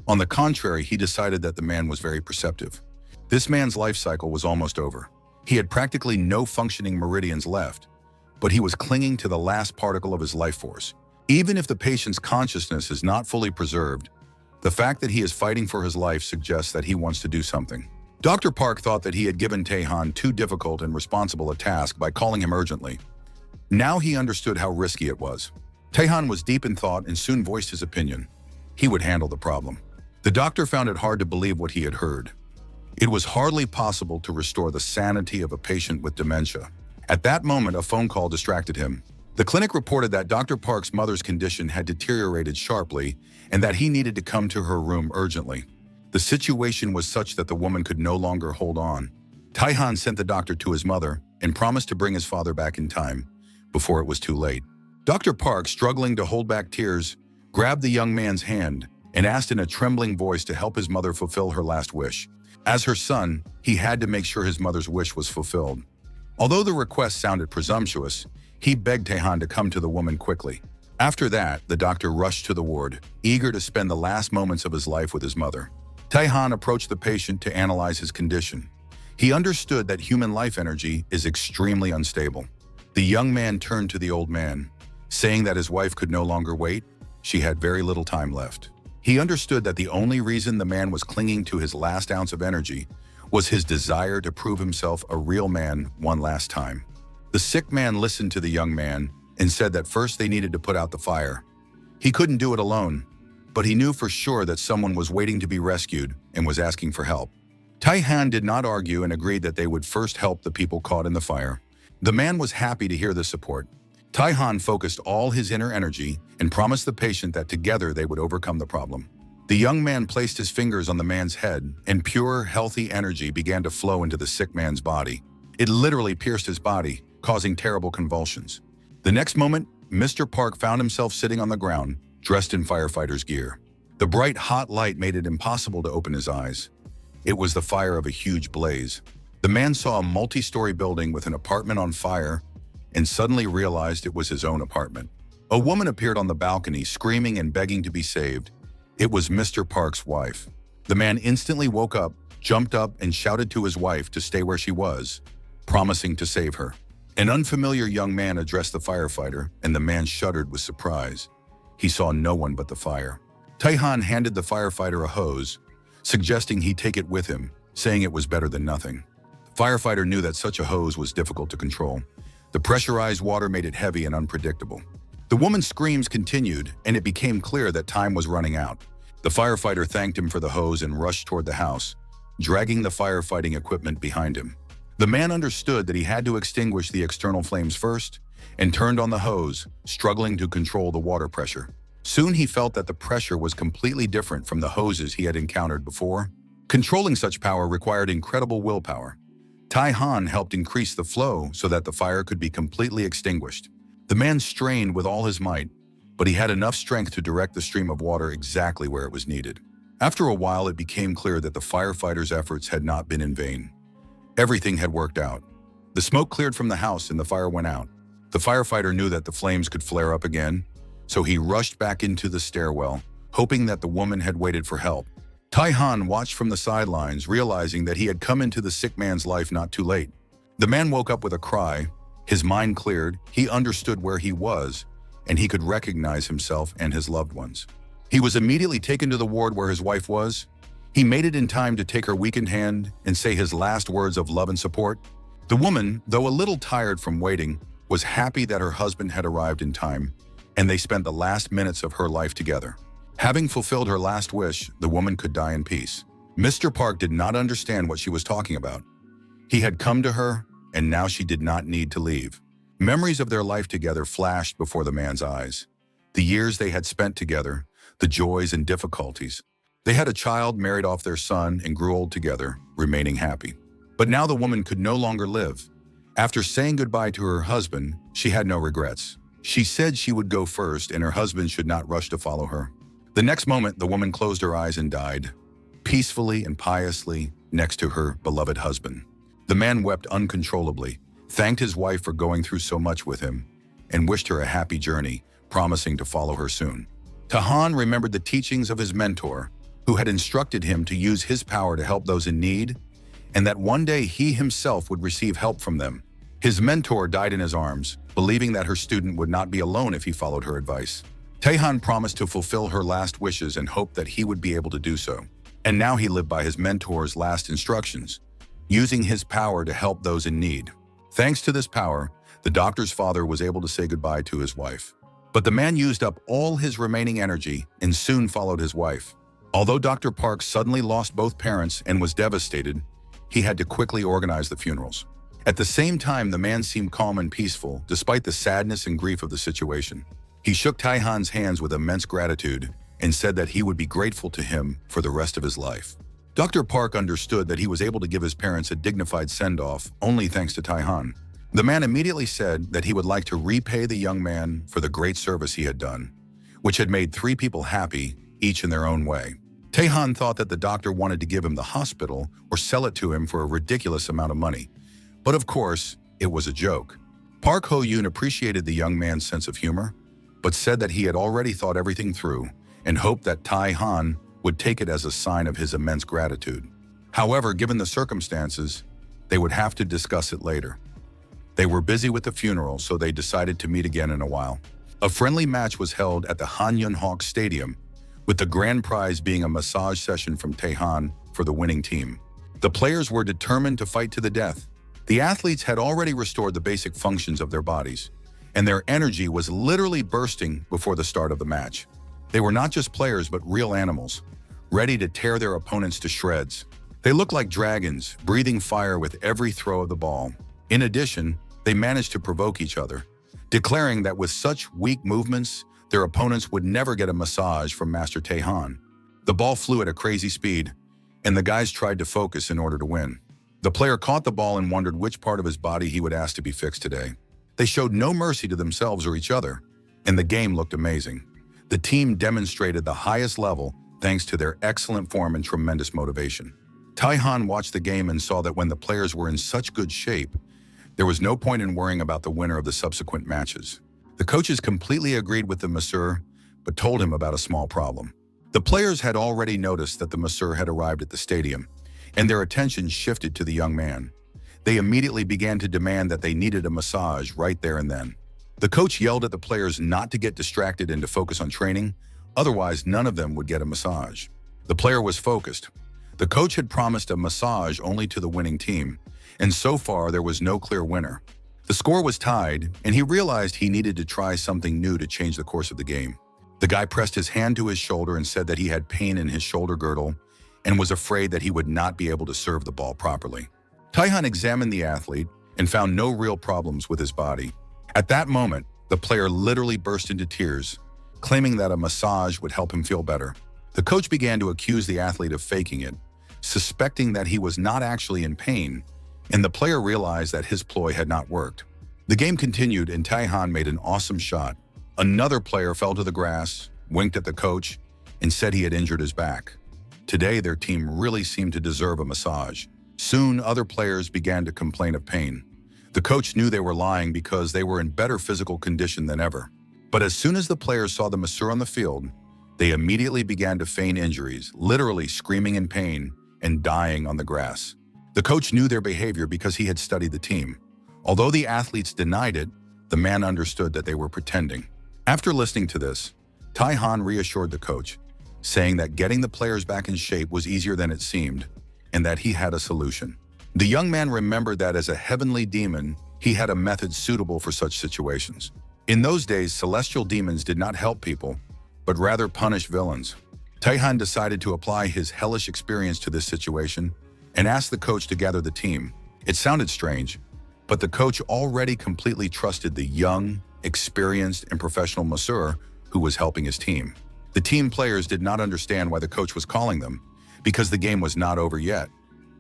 On the contrary, he decided that the man was very perceptive. This man's life cycle was almost over. He had practically no functioning meridians left, but he was clinging to the last particle of his life force. Even if the patient's consciousness is not fully preserved, the fact that he is fighting for his life suggests that he wants to do something. Dr. Park thought that he had given Taihan too difficult and responsible a task by calling him urgently. Now he understood how risky it was. Taihan was deep in thought and soon voiced his opinion. He would handle the problem. The doctor found it hard to believe what he had heard. It was hardly possible to restore the sanity of a patient with dementia. At that moment, a phone call distracted him. The clinic reported that Dr. Park's mother's condition had deteriorated sharply and that he needed to come to her room urgently. The situation was such that the woman could no longer hold on. Taihan sent the doctor to his mother and promised to bring his father back in time. before it was too late. Dr. Park, struggling to hold back tears, grabbed the young man's hand and asked in a trembling voice to help his mother fulfill her last wish. As her son, he had to make sure his mother's wish was fulfilled. Although the request sounded presumptuous, he begged Taehan to come to the woman quickly. After that, the doctor rushed to the ward, eager to spend the last moments of his life with his mother. Taehan approached the patient to analyze his condition. He understood that human life energy is extremely unstable. The young man turned to the old man, saying that his wife could no longer wait. She had very little time left. He understood that the only reason the man was clinging to his last ounce of energy was his desire to prove himself a real man one last time. The sick man listened to the young man and said that first they needed to put out the fire. He couldn't do it alone, but he knew for sure that someone was waiting to be rescued and was asking for help. Taehan did not argue and agreed that they would first help the people caught in the fire. The man was happy to hear this support. Taehan focused all his inner energy and promised the patient that together they would overcome the problem. The young man placed his fingers on the man's head, and pure, healthy energy began to flow into the sick man's body. It literally pierced his body, causing terrible convulsions. The next moment, Mr. Park found himself sitting on the ground, dressed in firefighter's gear. The bright, hot light made it impossible to open his eyes. It was the fire of a huge blaze. The man saw a multi-story building with an apartment on fire and suddenly realized it was his own apartment. A woman appeared on the balcony, screaming and begging to be saved. It was Mr. Park's wife. The man instantly woke up, jumped up, and shouted to his wife to stay where she was, promising to save her. An unfamiliar young man addressed the firefighter, and the man shuddered with surprise. He saw no one but the fire. Taehan handed the firefighter a hose, suggesting he take it with him, saying it was better than nothing. The firefighter knew that such a hose was difficult to control. The pressurized water made it heavy and unpredictable. The woman's screams continued, and it became clear that time was running out. The firefighter thanked him for the hose and rushed toward the house, dragging the firefighting equipment behind him. The man understood that he had to extinguish the external flames first and turned on the hose, struggling to control the water pressure. Soon he felt that the pressure was completely different from the hoses he had encountered before. Controlling such power required incredible willpower. Taehan helped increase the flow so that the fire could be completely extinguished. The man strained with all his might, but he had enough strength to direct the stream of water exactly where it was needed. After a while, it became clear that the firefighters' efforts had not been in vain. Everything had worked out. The smoke cleared from the house and the fire went out. The firefighter knew that the flames could flare up again, so he rushed back into the stairwell, hoping that the woman had waited for help. Taehan watched from the sidelines, realizing that he had come into the sick man's life not too late. The man woke up with a cry. His mind cleared, he understood where he was, and he could recognize himself and his loved ones. He was immediately taken to the ward where his wife was. He made it in time to take her weakened hand and say his last words of love and support. The woman, though a little tired from waiting, was happy that her husband had arrived in time, and they spent the last minutes of her life together. Having fulfilled her last wish, the woman could die in peace. Mr. Park did not understand what she was talking about. He had come to her, and now she did not need to leave. Memories of their life together flashed before the man's eyes. The years they had spent together, the joys and difficulties. They had a child, married off their son, and grew old together, remaining happy. But now the woman could no longer live. After saying goodbye to her husband, she had no regrets. She said she would go first and her husband should not rush to follow her. The next moment, the woman closed her eyes and died, peacefully and piously next to her beloved husband. The man wept uncontrollably, thanked his wife for going through so much with him, and wished her a happy journey, promising to follow her soon. Taehan remembered the teachings of his mentor, who had instructed him to use his power to help those in need, and that one day he himself would receive help from them. His mentor died in his arms, believing that her student would not be alone if he followed her advice. Taehan promised to fulfill her last wishes and hoped that he would be able to do so. And now he lived by his mentor's last instructions, using his power to help those in need. Thanks to this power, the doctor's father was able to say goodbye to his wife. But the man used up all his remaining energy and soon followed his wife. Although Dr. Park suddenly lost both parents and was devastated, he had to quickly organize the funerals. At the same time, the man seemed calm and peaceful, despite the sadness and grief of the situation. He shook Taehan's hands with immense gratitude and said that he would be grateful to him for the rest of his life. Dr. Park understood that he was able to give his parents a dignified send-off only thanks to Taehan. The man immediately said that he would like to repay the young man for the great service he had done, which had made three people happy, each in their own way. Taehan thought that the doctor wanted to give him the hospital or sell it to him for a ridiculous amount of money. But of course, it was a joke. Park Ho-yoon appreciated the young man's sense of humor, but said that he had already thought everything through and hoped that Taehan would take it as a sign of his immense gratitude. However, given the circumstances, they would have to discuss it later. They were busy with the funeral, so they decided to meet again in a while. A friendly match was held at the Hanyunhawk Stadium, with the grand prize being a massage session from Taehan for the winning team. The players were determined to fight to the death. The athletes had already restored the basic functions of their bodies, and their energy was literally bursting before the start of the match. They were not just players but real animals, ready to tear their opponents to shreds. They looked like dragons, breathing fire with every throw of the ball. In addition, they managed to provoke each other, declaring that with such weak movements, their opponents would never get a massage from Master Taehan. The ball flew at a crazy speed, and the guys tried to focus in order to win. The player caught the ball and wondered which part of his body he would ask to be fixed today. They showed no mercy to themselves or each other, and the game looked amazing. The team demonstrated the highest level thanks to their excellent form and tremendous motivation. Taehan watched the game and saw that when the players were in such good shape, there was no point in worrying about the winner of the subsequent matches. The coaches completely agreed with the masseur, but told him about a small problem. The players had already noticed that the masseur had arrived at the stadium, and their attention shifted to the young man. They immediately began to demand that they needed a massage right there and then. The coach yelled at the players not to get distracted and to focus on training, otherwise none of them would get a massage. The player was focused. The coach had promised a massage only to the winning team, and so far there was no clear winner. The score was tied, and he realized he needed to try something new to change the course of the game. The guy pressed his hand to his shoulder and said that he had pain in his shoulder girdle and was afraid that he would not be able to serve the ball properly. Taehan examined the athlete and found no real problems with his body. At that moment, the player literally burst into tears, claiming that a massage would help him feel better. The coach began to accuse the athlete of faking it, suspecting that he was not actually in pain, and the player realized that his ploy had not worked. The game continued and Taehan made an awesome shot. Another player fell to the grass, winked at the coach, and said he had injured his back. Today, their team really seemed to deserve a massage. Soon, other players began to complain of pain. The coach knew they were lying because they were in better physical condition than ever. But as soon as the players saw the masseur on the field, they immediately began to feign injuries, literally screaming in pain and dying on the grass. The coach knew their behavior because he had studied the team. Although the athletes denied it, the man understood that they were pretending. After listening to this, Taehan reassured the coach, saying that getting the players back in shape was easier than it seemed, and that he had a solution. The young man remembered that as a heavenly demon, he had a method suitable for such situations. In those days, celestial demons did not help people, but rather punish villains. Taehan decided to apply his hellish experience to this situation and asked the coach to gather the team. It sounded strange, but the coach already completely trusted the young, experienced, and professional masseur who was helping his team. The team players did not understand why the coach was calling them, because the game was not over yet.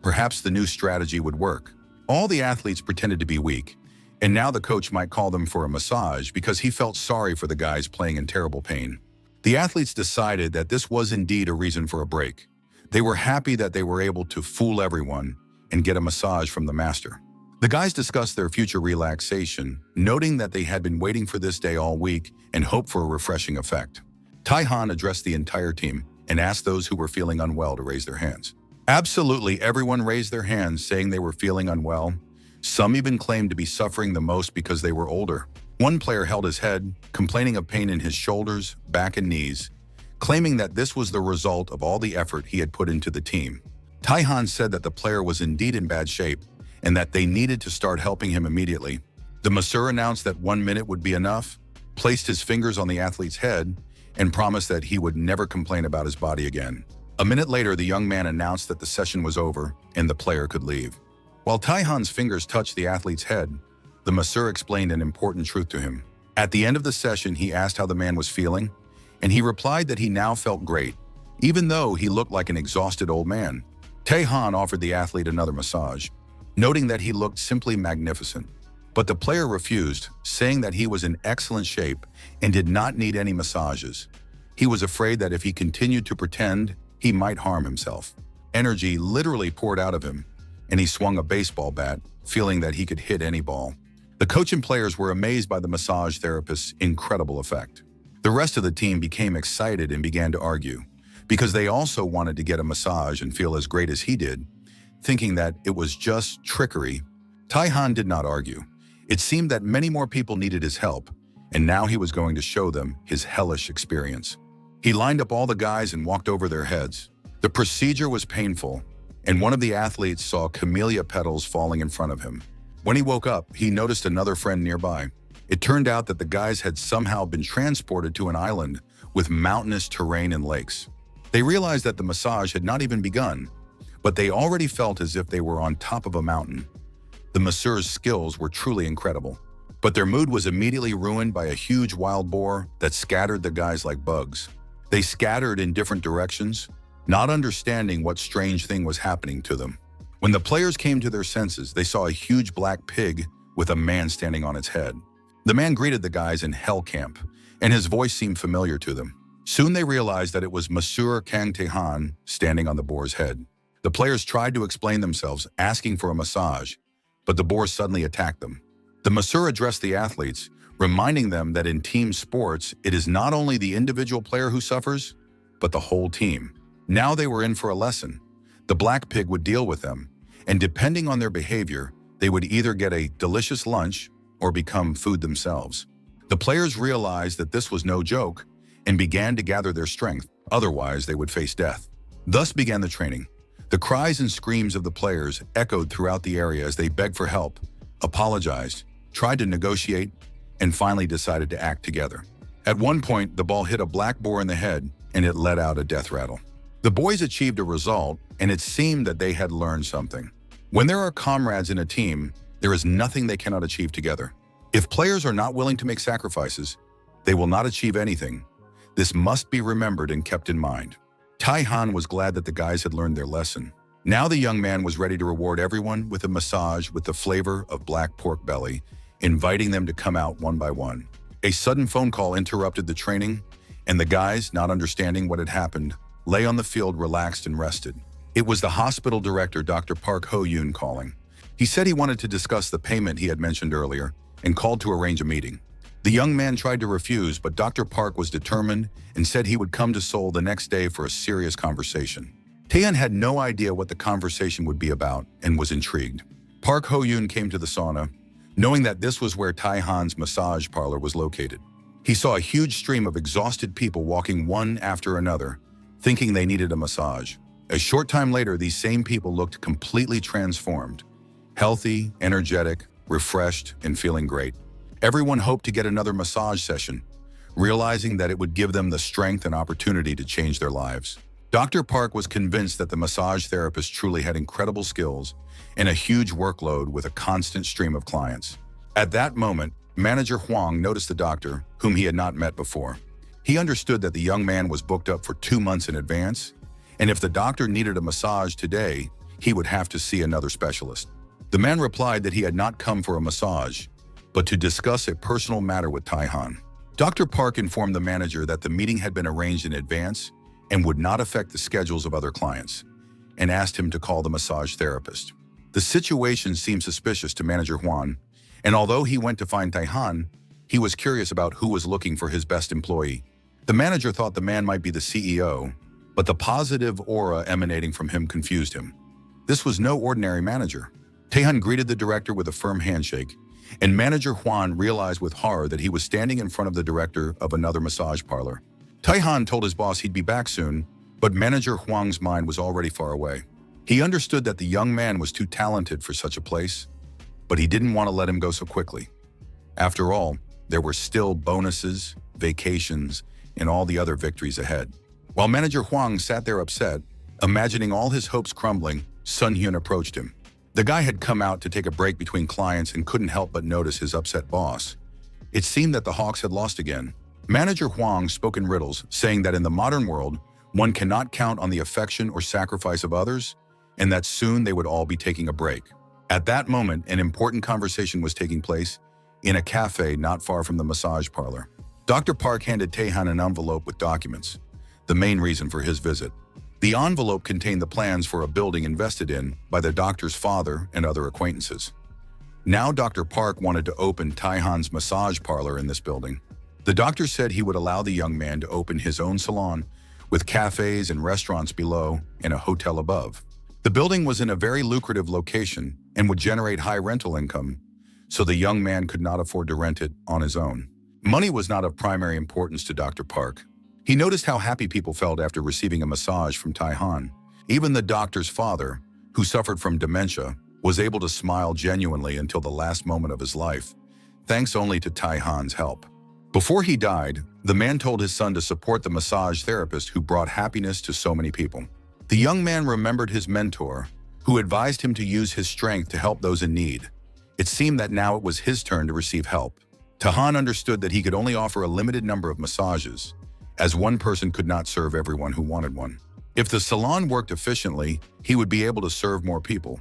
Perhaps the new strategy would work. All the athletes pretended to be weak, and now the coach might call them for a massage because he felt sorry for the guys playing in terrible pain. The athletes decided that this was indeed a reason for a break. They were happy that they were able to fool everyone and get a massage from the master. The guys discussed their future relaxation, noting that they had been waiting for this day all week and hoped for a refreshing effect. Taehan addressed the entire team and asked those who were feeling unwell to raise their hands. Absolutely everyone raised their hands, saying they were feeling unwell. Some even claimed to be suffering the most because they were older. One player held his head, complaining of pain in his shoulders, back, and knees, claiming that this was the result of all the effort he had put into the team. Taehan said that the player was indeed in bad shape and that they needed to start helping him immediately. The masseur announced that 1 minute would be enough, placed his fingers on the athlete's head, and promised that he would never complain about his body again. A minute later, the young man announced that the session was over and the player could leave. While Taehan's fingers touched the athlete's head, the masseur explained an important truth to him. At the end of the session, he asked how the man was feeling, and he replied that he now felt great, even though he looked like an exhausted old man. Taehan offered the athlete another massage, noting that he looked simply magnificent. But the player refused, saying that he was in excellent shape and did not need any massages. He was afraid that if he continued to pretend, he might harm himself. Energy literally poured out of him, and he swung a baseball bat, feeling that he could hit any ball. The coach and players were amazed by the massage therapist's incredible effect. The rest of the team became excited and began to argue, because they also wanted to get a massage and feel as great as he did, thinking that it was just trickery. Taihan did not argue. It seemed that many more people needed his help, and now he was going to show them his hellish experience. He lined up all the guys and walked over their heads. The procedure was painful, and one of the athletes saw camellia petals falling in front of him. When he woke up, he noticed another friend nearby. It turned out that the guys had somehow been transported to an island with mountainous terrain and lakes. They realized that the massage had not even begun, but they already felt as if they were on top of a mountain. The masseur's skills were truly incredible, but their mood was immediately ruined by a huge wild boar that scattered the guys like bugs. They scattered in different directions, not understanding what strange thing was happening to them. When the players came to their senses, they saw a huge black pig with a man standing on its head. The man greeted the guys in Hell Camp, and his voice seemed familiar to them. Soon they realized that it was Monsieur Kang Taehan standing on the boar's head. The players tried to explain themselves, asking for a massage, but the boar suddenly attacked them. The masseur addressed the athletes, reminding them that in team sports, it is not only the individual player who suffers, but the whole team. Now they were in for a lesson. The black pig would deal with them, and depending on their behavior, they would either get a delicious lunch or become food themselves. The players realized that this was no joke and began to gather their strength, otherwise they would face death. Thus began the training. The cries and screams of the players echoed throughout the area as they begged for help, apologized, tried to negotiate, and finally decided to act together. At one point, the ball hit a black boar in the head and it let out a death rattle. The boys achieved a result, and it seemed that they had learned something. When there are comrades in a team, there is nothing they cannot achieve together. If players are not willing to make sacrifices, they will not achieve anything. This must be remembered and kept in mind. Taihan was glad that the guys had learned their lesson. Now the young man was ready to reward everyone with a massage with the flavor of black pork belly, inviting them to come out one by one. A sudden phone call interrupted the training, and the guys, not understanding what had happened, lay on the field relaxed and rested. It was the hospital director, Dr. Park Ho-yoon, calling. He said he wanted to discuss the payment he had mentioned earlier and called to arrange a meeting. The young man tried to refuse, but Dr. Park was determined and said he would come to Seoul the next day for a serious conversation. Taeyeon had no idea what the conversation would be about and was intrigued. Park Ho-yoon came to the sauna, knowing that this was where Taihan's massage parlor was located. He saw a huge stream of exhausted people walking one after another, thinking they needed a massage. A short time later, these same people looked completely transformed, healthy, energetic, refreshed, and feeling great. Everyone hoped to get another massage session, realizing that it would give them the strength and opportunity to change their lives. Dr. Park was convinced that the massage therapist truly had incredible skills and a huge workload with a constant stream of clients. At that moment, manager Huang noticed the doctor, whom he had not met before. He understood that the young man was booked up for 2 months in advance, and if the doctor needed a massage today, he would have to see another specialist. The man replied that he had not come for a massage, but to discuss a personal matter with Taihan. Dr. Park informed the manager that the meeting had been arranged in advance and would not affect the schedules of other clients, and asked him to call the massage therapist. The situation seemed suspicious to manager Huan, and although he went to find Taihan, he was curious about who was looking for his best employee. The manager thought the man might be the CEO, but the positive aura emanating from him confused him. This was no ordinary manager. Taehan greeted the director with a firm handshake, and manager Huan realized with horror that he was standing in front of the director of another massage parlor. Taihan told his boss he'd be back soon, but manager Huang's mind was already far away. He understood that the young man was too talented for such a place, but he didn't want to let him go so quickly. After all, there were still bonuses, vacations, and all the other victories ahead. While manager Huang sat there upset, imagining all his hopes crumbling, Sun Hyun approached him. The guy had come out to take a break between clients and couldn't help but notice his upset boss. It seemed that the Hawks had lost again. Manager Huang spoke in riddles, saying that in the modern world, one cannot count on the affection or sacrifice of others, and that soon they would all be taking a break. At that moment, an important conversation was taking place in a cafe not far from the massage parlor. Dr. Park handed Taehan an envelope with documents, the main reason for his visit. The envelope contained the plans for a building invested in by the doctor's father and other acquaintances. Now Dr. Park wanted to open Taehan's massage parlor in this building. The doctor said he would allow the young man to open his own salon with cafes and restaurants below and a hotel above. The building was in a very lucrative location and would generate high rental income, so the young man could not afford to rent it on his own. Money was not of primary importance to Dr. Park. He noticed how happy people felt after receiving a massage from Taehan. Even the doctor's father, who suffered from dementia, was able to smile genuinely until the last moment of his life, thanks only to Taehan's help. Before he died, the man told his son to support the massage therapist who brought happiness to so many people. The young man remembered his mentor, who advised him to use his strength to help those in need. It seemed that now it was his turn to receive help. Taehan understood that he could only offer a limited number of massages, as one person could not serve everyone who wanted one. If the salon worked efficiently, he would be able to serve more people.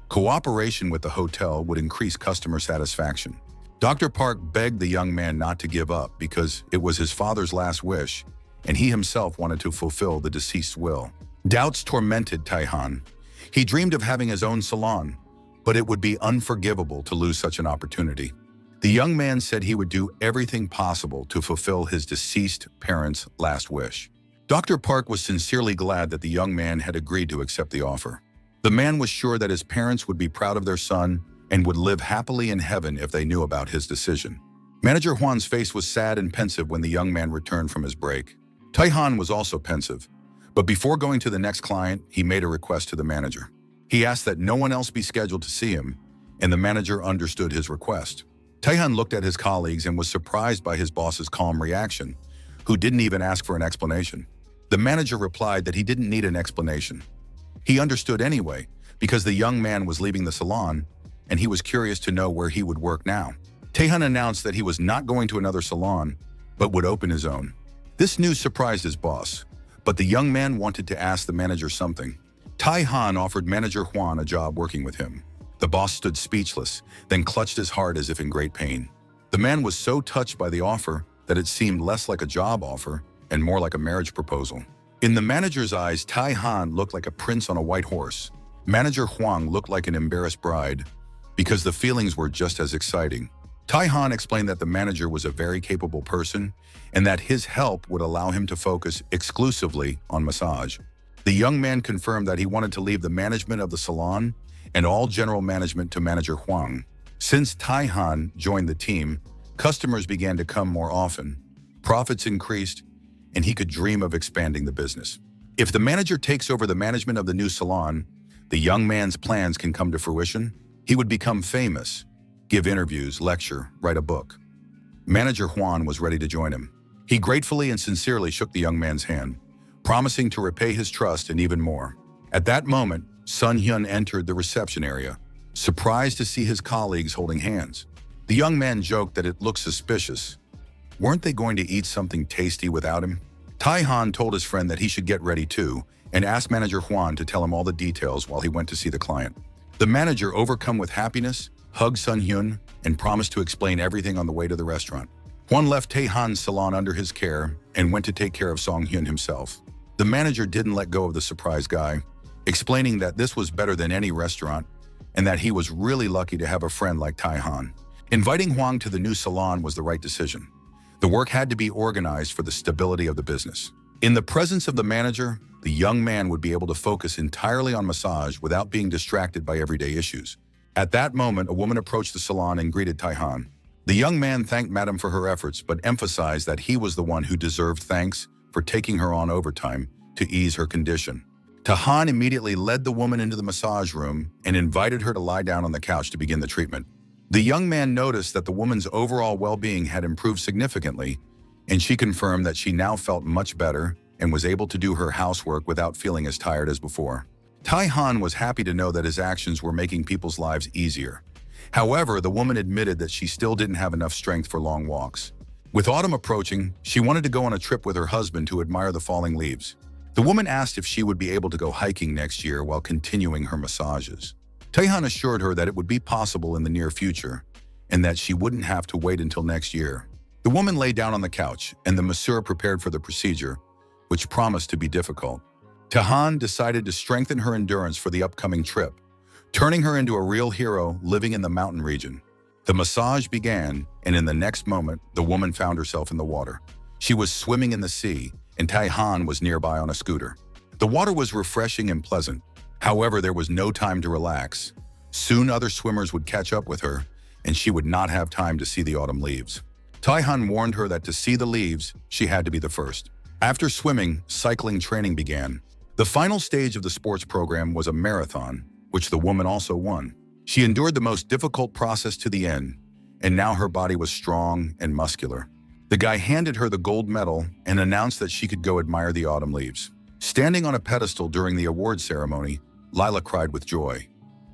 Cooperation with the hotel would increase customer satisfaction. Dr. Park begged the young man not to give up because it was his father's last wish, and he himself wanted to fulfill the deceased's will. Doubts tormented Taehan. He dreamed of having his own salon, but it would be unforgivable to lose such an opportunity. The young man said he would do everything possible to fulfill his deceased parents' last wish. Dr. Park was sincerely glad that the young man had agreed to accept the offer. The man was sure that his parents would be proud of their son and would live happily in heaven if they knew about his decision. Manager Hwan's face was sad and pensive when the young man returned from his break. Taehan was also pensive, but before going to the next client, he made a request to the manager. He asked that no one else be scheduled to see him, and the manager understood his request. Taehan looked at his colleagues and was surprised by his boss's calm reaction, who didn't even ask for an explanation. The manager replied that he didn't need an explanation. He understood anyway, because the young man was leaving the salon, and he was curious to know where he would work now. Taehan announced that he was not going to another salon, but would open his own. This news surprised his boss, but the young man wanted to ask the manager something. Taehan offered Manager Hwan a job working with him. The boss stood speechless, then clutched his heart as if in great pain. The man was so touched by the offer that it seemed less like a job offer and more like a marriage proposal. In the manager's eyes, Taehan looked like a prince on a white horse. Manager Hwang looked like an embarrassed bride, because the feelings were just as exciting. Taehan explained that the manager was a very capable person and that his help would allow him to focus exclusively on massage. The young man confirmed that he wanted to leave the management of the salon and all general management to Manager Hwang. Since Taehan joined the team, customers began to come more often, profits increased, and he could dream of expanding the business. If the manager takes over the management of the new salon, the young man's plans can come to fruition. He would become famous, give interviews, lecture, write a book. Manager Hwan was ready to join him. He gratefully and sincerely shook the young man's hand, promising to repay his trust and even more. At that moment, Sun Hyun entered the reception area, surprised to see his colleagues holding hands. The young man joked that it looked suspicious. Weren't they going to eat something tasty without him? Taehan told his friend that he should get ready too, and asked Manager Hwan to tell him all the details while he went to see the client. The manager, overcome with happiness, hugged Sun Hyun and promised to explain everything on the way to the restaurant. Hwan left Taehan's salon under his care and went to take care of Song Hyun himself. The manager didn't let go of the surprise guy, explaining that this was better than any restaurant and that he was really lucky to have a friend like Taehan. Inviting Hwang to the new salon was the right decision. The work had to be organized for the stability of the business. In the presence of the manager, the young man would be able to focus entirely on massage without being distracted by everyday issues. At that moment, a woman approached the salon and greeted Taehan. The young man thanked Madam for her efforts, but emphasized that he was the one who deserved thanks for taking her on overtime to ease her condition. Taehan immediately led the woman into the massage room and invited her to lie down on the couch to begin the treatment. The young man noticed that the woman's overall well-being had improved significantly, and she confirmed that she now felt much better and was able to do her housework without feeling as tired as before. Taehan was happy to know that his actions were making people's lives easier. However, the woman admitted that she still didn't have enough strength for long walks. With autumn approaching, she wanted to go on a trip with her husband to admire the falling leaves. The woman asked if she would be able to go hiking next year while continuing her massages. Taehan assured her that it would be possible in the near future and that she wouldn't have to wait until next year. The woman lay down on the couch and the masseur prepared for the procedure, which promised to be difficult. Taehan decided to strengthen her endurance for the upcoming trip, turning her into a real hero living in the mountain region. The massage began, and in the next moment, the woman found herself in the water. She was swimming in the sea, and Taehan was nearby on a scooter. The water was refreshing and pleasant. However, there was no time to relax. Soon other swimmers would catch up with her, and she would not have time to see the autumn leaves. Taehan warned her that to see the leaves, she had to be the first. After swimming, cycling training began. The final stage of the sports program was a marathon, which the woman also won. She endured the most difficult process to the end, and now her body was strong and muscular. The guy handed her the gold medal and announced that she could go admire the autumn leaves. Standing on a pedestal during the award ceremony, Lila cried with joy.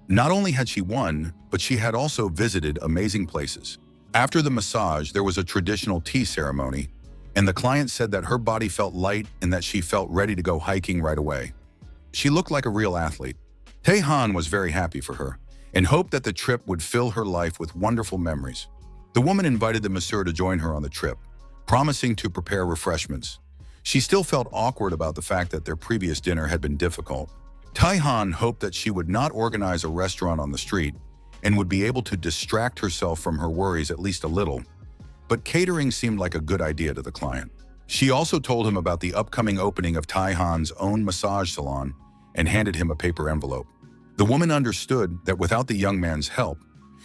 Not only had she won, but she had also visited amazing places. After the massage, there was a traditional tea ceremony, and the client said that her body felt light and that she felt ready to go hiking right away. She looked like a real athlete. Taehan was very happy for her and hoped that the trip would fill her life with wonderful memories. The woman invited the masseur to join her on the trip, promising to prepare refreshments. She still felt awkward about the fact that their previous dinner had been difficult. Taehan hoped that she would not organize a restaurant on the street and would be able to distract herself from her worries at least a little, but catering seemed like a good idea to the client. She also told him about the upcoming opening of Taehan's own massage salon and handed him a paper envelope. The woman understood that without the young man's help,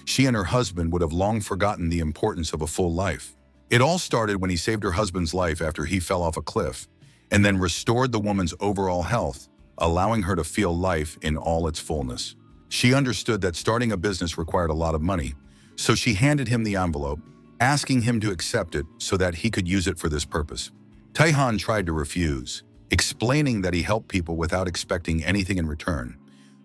she and her husband would have long forgotten the importance of a full life. It all started when he saved her husband's life after he fell off a cliff, and then restored the woman's overall health, allowing her to feel life in all its fullness. She understood that starting a business required a lot of money, so she handed him the envelope, asking him to accept it so that he could use it for this purpose. Taehan tried to refuse, explaining that he helped people without expecting anything in return.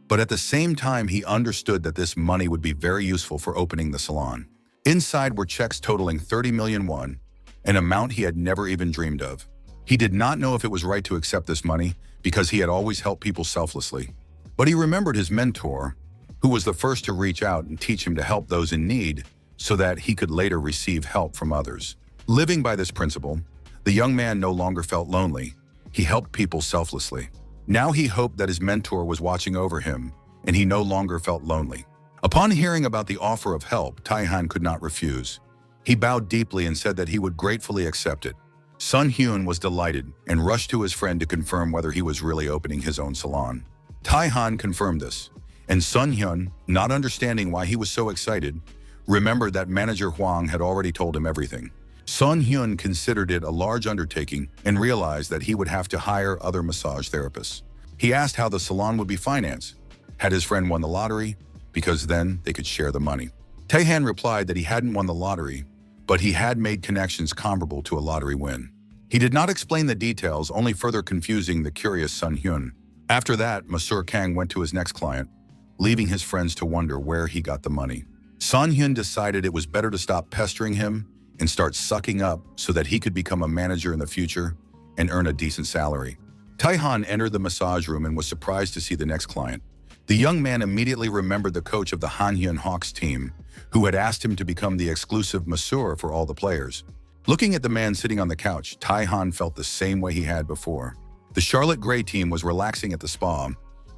But at the same time, he understood that this money would be very useful for opening the salon. Inside were checks totaling 30 million won, an amount he had never even dreamed of. He did not know if it was right to accept this money because he had always helped people selflessly. But he remembered his mentor, who was the first to reach out and teach him to help those in need so that he could later receive help from others. Living by this principle, the young man no longer felt lonely. He helped people selflessly. Now he hoped that his mentor was watching over him, and he no longer felt lonely. Upon hearing about the offer of help, Taehan could not refuse. He bowed deeply and said that he would gratefully accept it. Sun Hyun was delighted and rushed to his friend to confirm whether he was really opening his own salon. Taehan confirmed this, and Sun Hyun, not understanding why he was so excited, remembered that manager Hwang had already told him everything. Sun Hyun considered it a large undertaking and realized that he would have to hire other massage therapists. He asked how the salon would be financed. Had his friend won the lottery? Because then they could share the money. Taehan replied that he hadn't won the lottery, but he had made connections comparable to a lottery win. He did not explain the details, only further confusing the curious Sun Hyun. After that, Masseur Kang went to his next client, leaving his friends to wonder where he got the money. Sun Hyun decided it was better to stop pestering him and start sucking up so that he could become a manager in the future and earn a decent salary. Taehan entered the massage room and was surprised to see the next client. The young man immediately remembered the coach of the Hanhyun Hawks team, who had asked him to become the exclusive masseur for all the players. Looking at the man sitting on the couch, Taehan felt the same way he had before. The Charlotte Gray team was relaxing at the spa,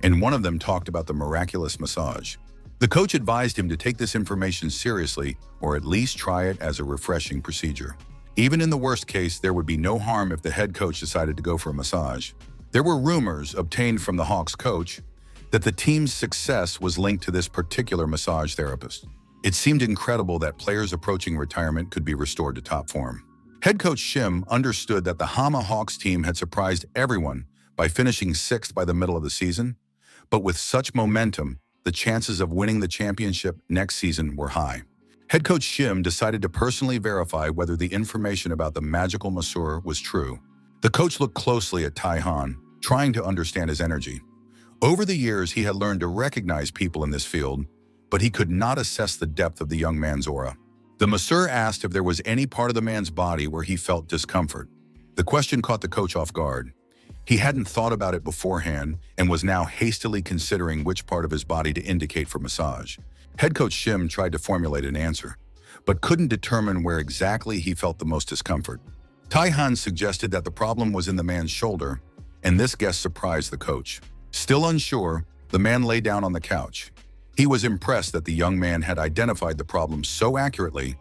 and one of them talked about the miraculous massage. The coach advised him to take this information seriously or at least try it as a refreshing procedure. Even in the worst case, there would be no harm if the head coach decided to go for a massage. There were rumors obtained from the Hawks coach that the team's success was linked to this particular massage therapist. It seemed incredible that players approaching retirement could be restored to top form. Head coach Shim understood that the Hama Hawks team had surprised everyone by finishing 6th by the middle of the season, but with such momentum, the chances of winning the championship next season were high. Head coach Shim decided to personally verify whether the information about the magical masseur was true. The coach looked closely at Taehan, trying to understand his energy. Over the years, he had learned to recognize people in this field, but he could not assess the depth of the young man's aura. The masseur asked if there was any part of the man's body where he felt discomfort. The question caught the coach off guard. He hadn't thought about it beforehand and was now hastily considering which part of his body to indicate for massage. Head coach Shim tried to formulate an answer, but couldn't determine where exactly he felt the most discomfort. Tai-han suggested that the problem was in the man's shoulder, and this guess surprised the coach. Still unsure, the man lay down on the couch. He was impressed that the young man had identified the problem so accurately,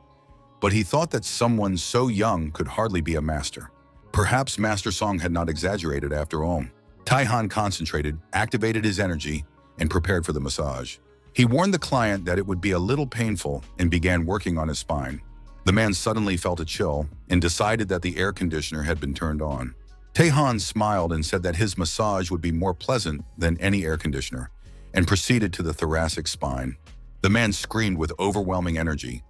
but he thought that someone so young could hardly be a master. Perhaps Master Song had not exaggerated after all. Tai-han concentrated, activated his energy, and prepared for the massage. He warned the client that it would be a little painful and began working on his spine. The man suddenly felt a chill and decided that the air conditioner had been turned on. Tai-han smiled and said that his massage would be more pleasant than any air conditioner, and proceeded to the thoracic spine. The man screamed with overwhelming energy.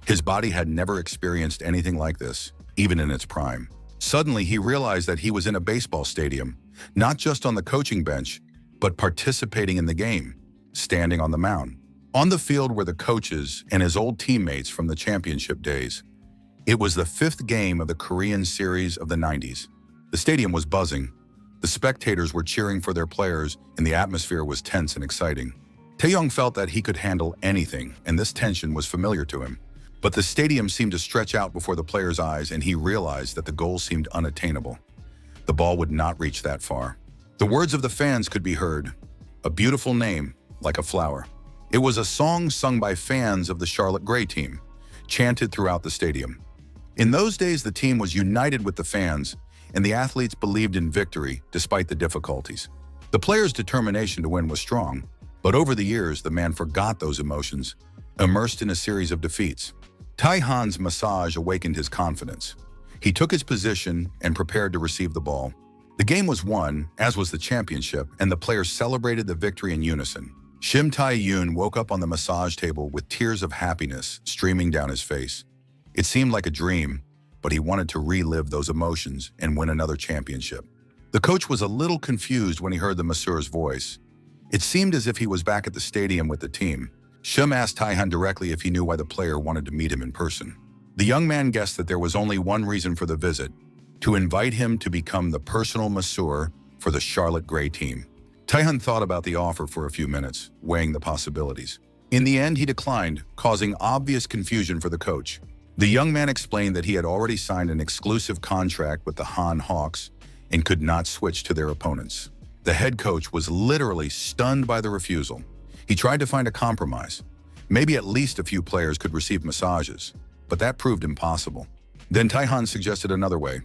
His body had never experienced anything like this, even in its prime. Suddenly, he realized that he was in a baseball stadium, not just on the coaching bench, but participating in the game, standing on the mound. On the field were the coaches and his old teammates from the championship days. It was the fifth game of the Korean series of the 90s. The stadium was buzzing. The spectators were cheering for their players, and the atmosphere was tense and exciting. Taeyong felt that he could handle anything, and this tension was familiar to him. But the stadium seemed to stretch out before the players' eyes, and he realized that the goal seemed unattainable. The ball would not reach that far. The words of the fans could be heard. A beautiful name, like a flower. It was a song sung by fans of the Charlotte Gray team, chanted throughout the stadium. In those days, the team was united with the fans, and the athletes believed in victory despite the difficulties. The players' determination to win was strong, but over the years, the man forgot those emotions, immersed in a series of defeats. Tai-han's massage awakened his confidence. He took his position and prepared to receive the ball. The game was won, as was the championship, and the players celebrated the victory in unison. Shim Tae-yoon woke up on the massage table with tears of happiness streaming down his face. It seemed like a dream, but he wanted to relive those emotions and win another championship. The coach was a little confused when he heard the masseur's voice. It seemed as if he was back at the stadium with the team. Shim asked Tai-han directly if he knew why the player wanted to meet him in person. The young man guessed that there was only one reason for the visit: to invite him to become the personal masseur for the Charlotte Gray team. Tai-han thought about the offer for a few minutes, weighing the possibilities. In the end, he declined, causing obvious confusion for the coach. The young man explained that he had already signed an exclusive contract with the Han Hawks and could not switch to their opponents. The head coach was literally stunned by the refusal. He tried to find a compromise. Maybe at least a few players could receive massages, but that proved impossible. Then Tai-han suggested another way.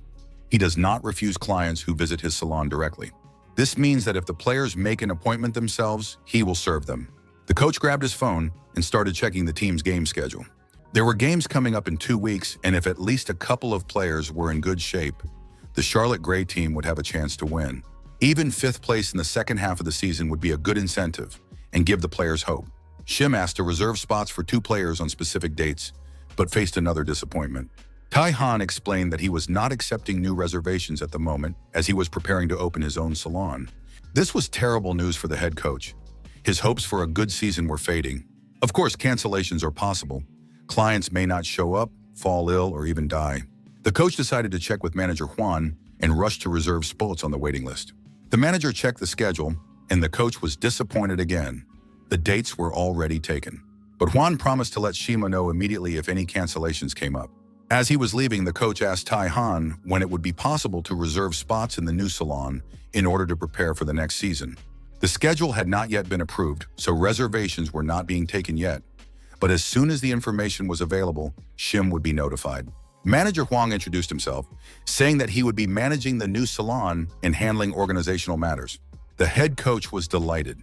He does not refuse clients who visit his salon directly. This means that if the players make an appointment themselves, he will serve them. The coach grabbed his phone and started checking the team's game schedule. There were games coming up in 2 weeks, and if at least a couple of players were in good shape, the Charlotte Gray team would have a chance to win. Even 5th place in the second half of the season would be a good incentive and give the players hope. Shim asked to reserve spots for 2 players on specific dates, but faced another disappointment. Tai-han explained that he was not accepting new reservations at the moment as he was preparing to open his own salon. This was terrible news for the head coach. His hopes for a good season were fading. Of course, cancellations are possible. Clients may not show up, fall ill, or even die. The coach decided to check with manager Juan and rushed to reserve spots on the waiting list. The manager checked the schedule, and the coach was disappointed again. The dates were already taken. But Juan promised to let Shima know immediately if any cancellations came up. As he was leaving, the coach asked Tai-han when it would be possible to reserve spots in the new salon in order to prepare for the next season. The schedule had not yet been approved, so reservations were not being taken yet. But as soon as the information was available, Shim would be notified. Manager Huang introduced himself, saying that he would be managing the new salon and handling organizational matters. The head coach was delighted.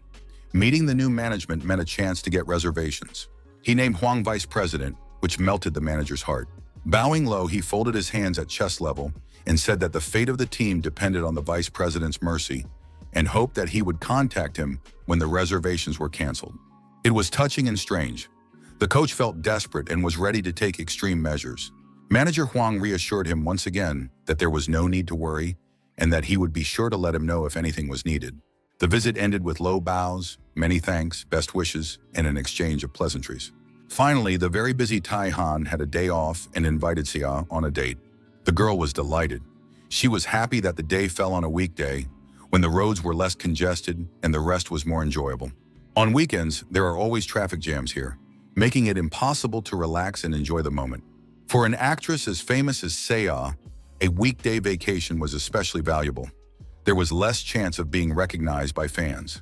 Meeting the new management meant a chance to get reservations. He named Huang vice president, which melted the manager's heart. Bowing low, he folded his hands at chest level and said that the fate of the team depended on the vice president's mercy and hoped that he would contact him when the reservations were canceled. It was touching and strange. The coach felt desperate and was ready to take extreme measures. Manager Huang reassured him once again that there was no need to worry and that he would be sure to let him know if anything was needed. The visit ended with low bows, many thanks, best wishes, and an exchange of pleasantries. Finally, the very busy Tai-han had a day off and invited Xia on a date. The girl was delighted. She was happy that the day fell on a weekday, when the roads were less congested and the rest was more enjoyable. On weekends, there are always traffic jams here, making it impossible to relax and enjoy the moment. For an actress as famous as Seo, a weekday vacation was especially valuable. There was less chance of being recognized by fans.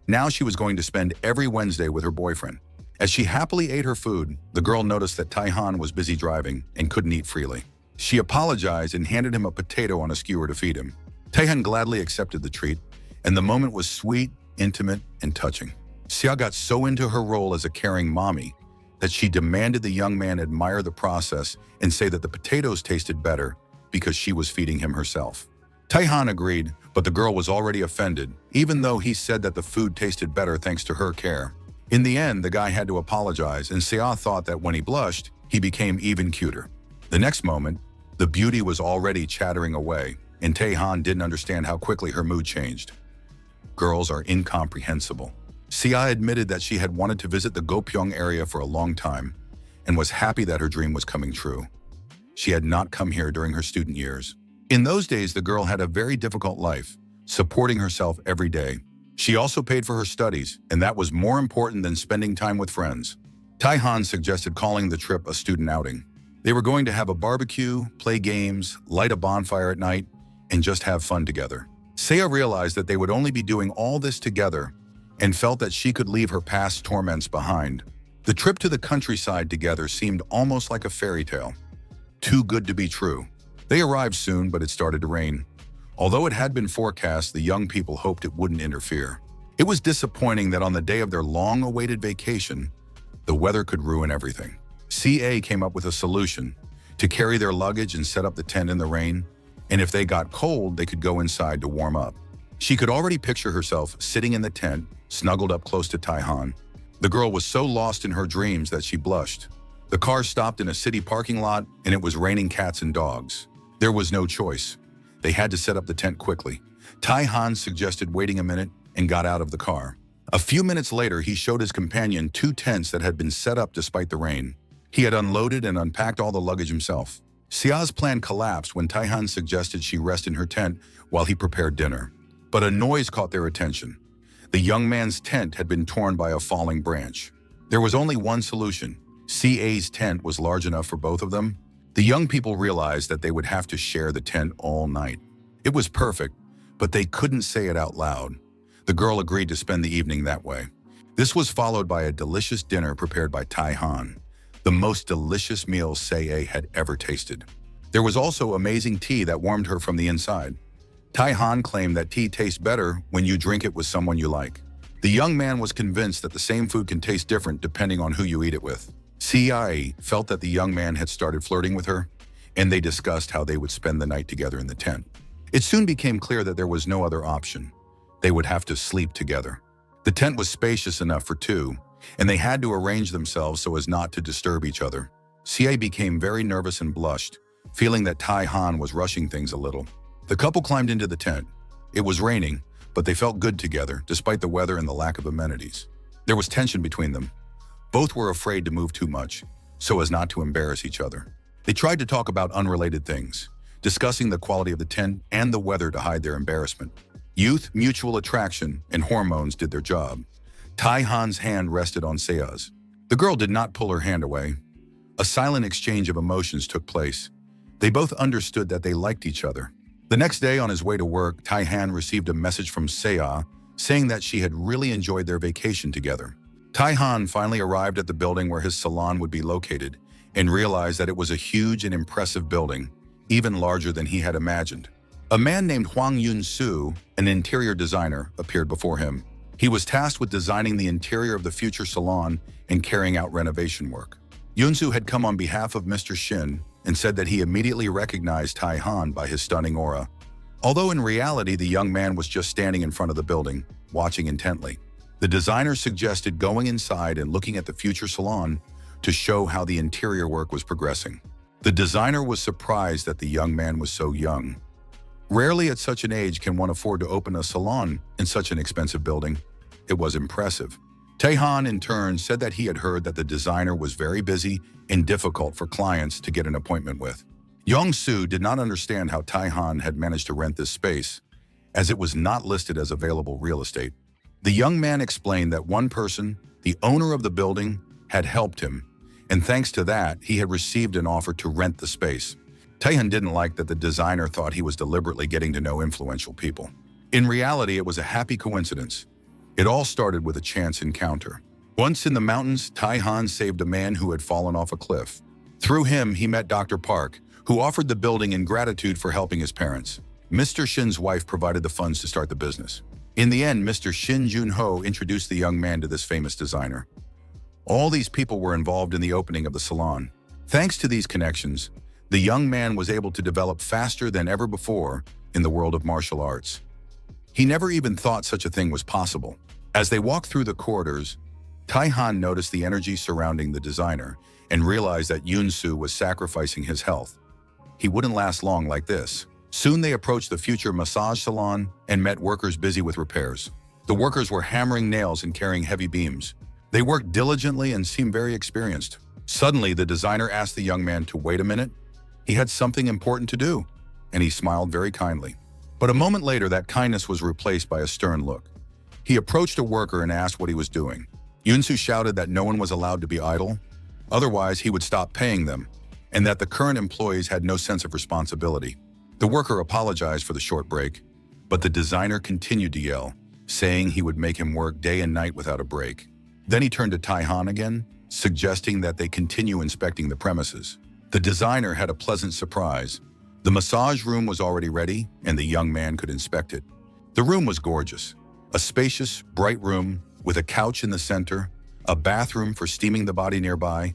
Now she was going to spend every Wednesday with her boyfriend. As she happily ate her food, the girl noticed that Taehan was busy driving and couldn't eat freely. She apologized and handed him a potato on a skewer to feed him. Taehan gladly accepted the treat, and the moment was sweet, intimate, and touching. Seo got so into her role as a caring mommy that she demanded the young man admire the process and say that the potatoes tasted better because she was feeding him herself. Taehan agreed, but the girl was already offended, even though he said that the food tasted better thanks to her care. In the end, the guy had to apologize, and Seo thought that when he blushed, he became even cuter. The next moment, the beauty was already chattering away, and Taehan didn't understand how quickly her mood changed. Girls are incomprehensible. Seo admitted that she had wanted to visit the Gopyeong area for a long time and was happy that her dream was coming true. She had not come here during her student years. In those days, the girl had a very difficult life, supporting herself every day. She also paid for her studies, and that was more important than spending time with friends. Taehan suggested calling the trip a student outing. They were going to have a barbecue, play games, light a bonfire at night, and just have fun together. Seo realized that they would only be doing all this together and felt that she could leave her past torments behind. The trip to the countryside together seemed almost like a fairy tale. Too good to be true. They arrived soon, but it started to rain. Although it had been forecast, the young people hoped it wouldn't interfere. It was disappointing that on the day of their long-awaited vacation, the weather could ruin everything. CA came up with a solution: to carry their luggage and set up the tent in the rain, and if they got cold, they could go inside to warm up. She could already picture herself sitting in the tent, snuggled up close to Taehan. The girl was so lost in her dreams that she blushed. The car stopped in a city parking lot, and it was raining cats and dogs. There was no choice. They had to set up the tent quickly. Taehan suggested waiting a minute and got out of the car. A few minutes later, he showed his companion 2 tents that had been set up despite the rain. He had unloaded and unpacked all the luggage himself. Seo's plan collapsed when Taehan suggested she rest in her tent while he prepared dinner. But a noise caught their attention. The young man's tent had been torn by a falling branch. There was only one solution. CA's tent was large enough for both of them. The young people realized that they would have to share the tent all night. It was perfect, but they couldn't say it out loud. The girl agreed to spend the evening that way. This was followed by a delicious dinner prepared by Taehan, the most delicious meal Seo had ever tasted. There was also amazing tea that warmed her from the inside. Taehan claimed that tea tastes better when you drink it with someone you like. The young man was convinced that the same food can taste different depending on who you eat it with. Ci felt that the young man had started flirting with her, and they discussed how they would spend the night together in the tent. It soon became clear that there was no other option. They would have to sleep together. The tent was spacious enough for 2, and they had to arrange themselves so as not to disturb each other. Ci became very nervous and blushed, feeling that Taehan was rushing things a little. The couple climbed into the tent. It was raining, but they felt good together, despite the weather and the lack of amenities. There was tension between them. Both were afraid to move too much, so as not to embarrass each other. They tried to talk about unrelated things, discussing the quality of the tent and the weather to hide their embarrassment. Youth, mutual attraction, and hormones did their job. Taehan's hand rested on Seo's. The girl did not pull her hand away. A silent exchange of emotions took place. They both understood that they liked each other. The next day, on his way to work, Taehan received a message from Seo saying that she had really enjoyed their vacation together. Taehan finally arrived at the building where his salon would be located and realized that it was a huge and impressive building, even larger than he had imagined. A man named Hwang Yun-soo, an interior designer, appeared before him. He was tasked with designing the interior of the future salon and carrying out renovation work. Yun-soo had come on behalf of Mr. Shin and said that he immediately recognized Taehan by his stunning aura. Although in reality, the young man was just standing in front of the building, watching intently. The designer suggested going inside and looking at the future salon to show how the interior work was progressing. The designer was surprised that the young man was so young. Rarely at such an age can one afford to open a salon in such an expensive building. It was impressive. Taehan, in turn, said that he had heard that the designer was very busy and difficult for clients to get an appointment with. Yong-soo did not understand how Tai-han had managed to rent this space, as it was not listed as available real estate. The young man explained that one person, the owner of the building, had helped him, and thanks to that, he had received an offer to rent the space. Tai-han didn't like that the designer thought he was deliberately getting to know influential people. In reality, it was a happy coincidence. It all started with a chance encounter. Once in the mountains, Tai-han saved a man who had fallen off a cliff. Through him, he met Dr. Park, who offered the building in gratitude for helping his parents. Mr. Shin's wife provided the funds to start the business. In the end, Mr. Shin Jun-ho introduced the young man to this famous designer. All these people were involved in the opening of the salon. Thanks to these connections, the young man was able to develop faster than ever before in the world of martial arts. He never even thought such a thing was possible. As they walked through the corridors, Tai-han noticed the energy surrounding the designer and realized that Yun-soo was sacrificing his health. He wouldn't last long like this. Soon they approached the future massage salon and met workers busy with repairs. The workers were hammering nails and carrying heavy beams. They worked diligently and seemed very experienced. Suddenly, the designer asked the young man to wait a minute. He had something important to do, and he smiled very kindly. But a moment later, that kindness was replaced by a stern look. He approached a worker and asked what he was doing. Yun-soo shouted that no one was allowed to be idle, otherwise he would stop paying them, and that the current employees had no sense of responsibility. The worker apologized for the short break, but the designer continued to yell, saying he would make him work day and night without a break. Then he turned to Tai-han again, suggesting that they continue inspecting the premises. The designer had a pleasant surprise. The massage room was already ready, and the young man could inspect it. The room was gorgeous. A spacious, bright room with a couch in the center, a bathroom for steaming the body nearby,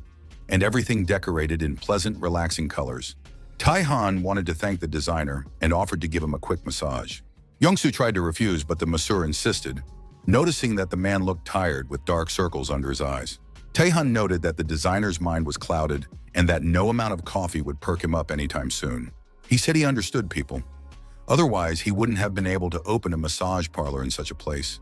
and everything decorated in pleasant, relaxing colors. Tai-han wanted to thank the designer and offered to give him a quick massage. Yong-soo tried to refuse, but the masseur insisted, noticing that the man looked tired with dark circles under his eyes. Tai-han noted that the designer's mind was clouded and that no amount of coffee would perk him up anytime soon. He said he understood people. Otherwise, he wouldn't have been able to open a massage parlor in such a place.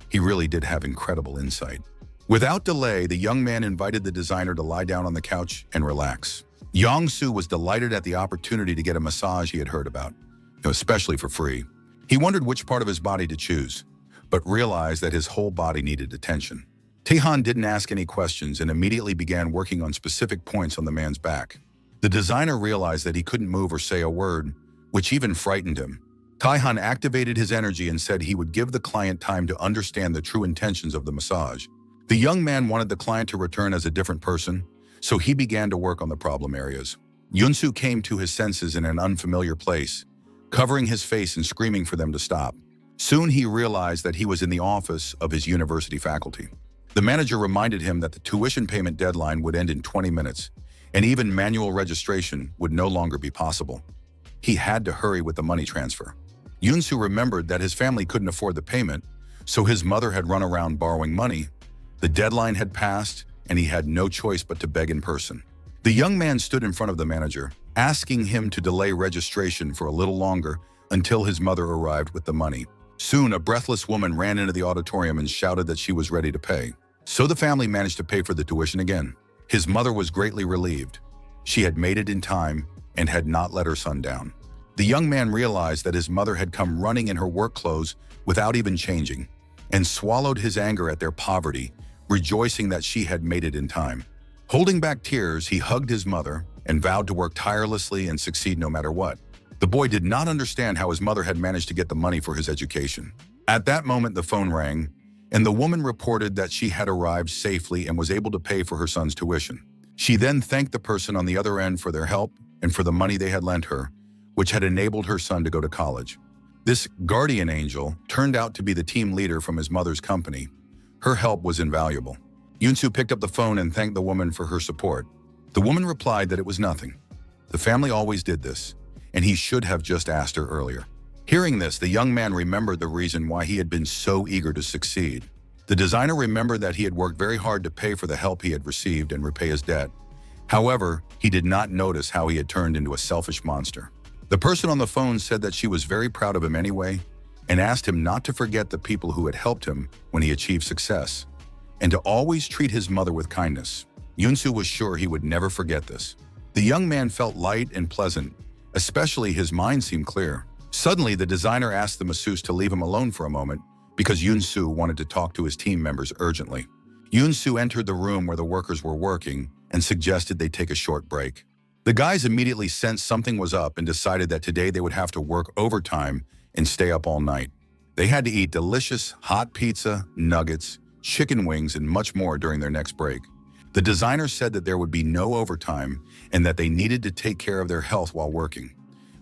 He really did have incredible insight. Without delay, the young man invited the designer to lie down on the couch and relax. Yong-soo was delighted at the opportunity to get a massage he had heard about, especially for free. He wondered which part of his body to choose, but realized that his whole body needed attention. Tai-han didn't ask any questions and immediately began working on specific points on the man's back. The designer realized that he couldn't move or say a word, which even frightened him. Tai-han activated his energy and said he would give the client time to understand the true intentions of the massage. The young man wanted the client to return as a different person, so he began to work on the problem areas. Yun-soo came to his senses in an unfamiliar place, covering his face and screaming for them to stop. Soon he realized that he was in the office of his university faculty. The manager reminded him that the tuition payment deadline would end in 20 minutes, and even manual registration would no longer be possible. He had to hurry with the money transfer. Yun-soo remembered that his family couldn't afford the payment, so his mother had run around borrowing money. The deadline had passed, and he had no choice but to beg in person. The young man stood in front of the manager, asking him to delay registration for a little longer until his mother arrived with the money. Soon, a breathless woman ran into the auditorium and shouted that she was ready to pay. So the family managed to pay for the tuition again. His mother was greatly relieved. She had made it in time and had not let her son down. The young man realized that his mother had come running in her work clothes without even changing, and swallowed his anger at their poverty, rejoicing that she had made it in time. Holding back tears, he hugged his mother and vowed to work tirelessly and succeed no matter what. The boy did not understand how his mother had managed to get the money for his education. At that moment, the phone rang, and the woman reported that she had arrived safely and was able to pay for her son's tuition. She then thanked the person on the other end for their help and for the money they had lent her, which had enabled her son to go to college. This guardian angel turned out to be the team leader from his mother's company. Her help was invaluable. Yun-soo picked up the phone and thanked the woman for her support. The woman replied that it was nothing. The family always did this, and he should have just asked her earlier. Hearing this, the young man remembered the reason why he had been so eager to succeed. The designer remembered that he had worked very hard to pay for the help he had received and repay his debt. However, he did not notice how he had turned into a selfish monster. The person on the phone said that she was very proud of him anyway and asked him not to forget the people who had helped him when he achieved success, and to always treat his mother with kindness. Yun-soo was sure he would never forget this. The young man felt light and pleasant, especially his mind seemed clear. Suddenly, the designer asked the masseuse to leave him alone for a moment because Yoon-soo wanted to talk to his team members urgently. Yoon-soo entered the room where the workers were working and suggested they take a short break. The guys immediately sensed something was up and decided that today they would have to work overtime and stay up all night. They had to eat delicious hot pizza, nuggets, chicken wings, and much more during their next break. The designer said that there would be no overtime and that they needed to take care of their health while working.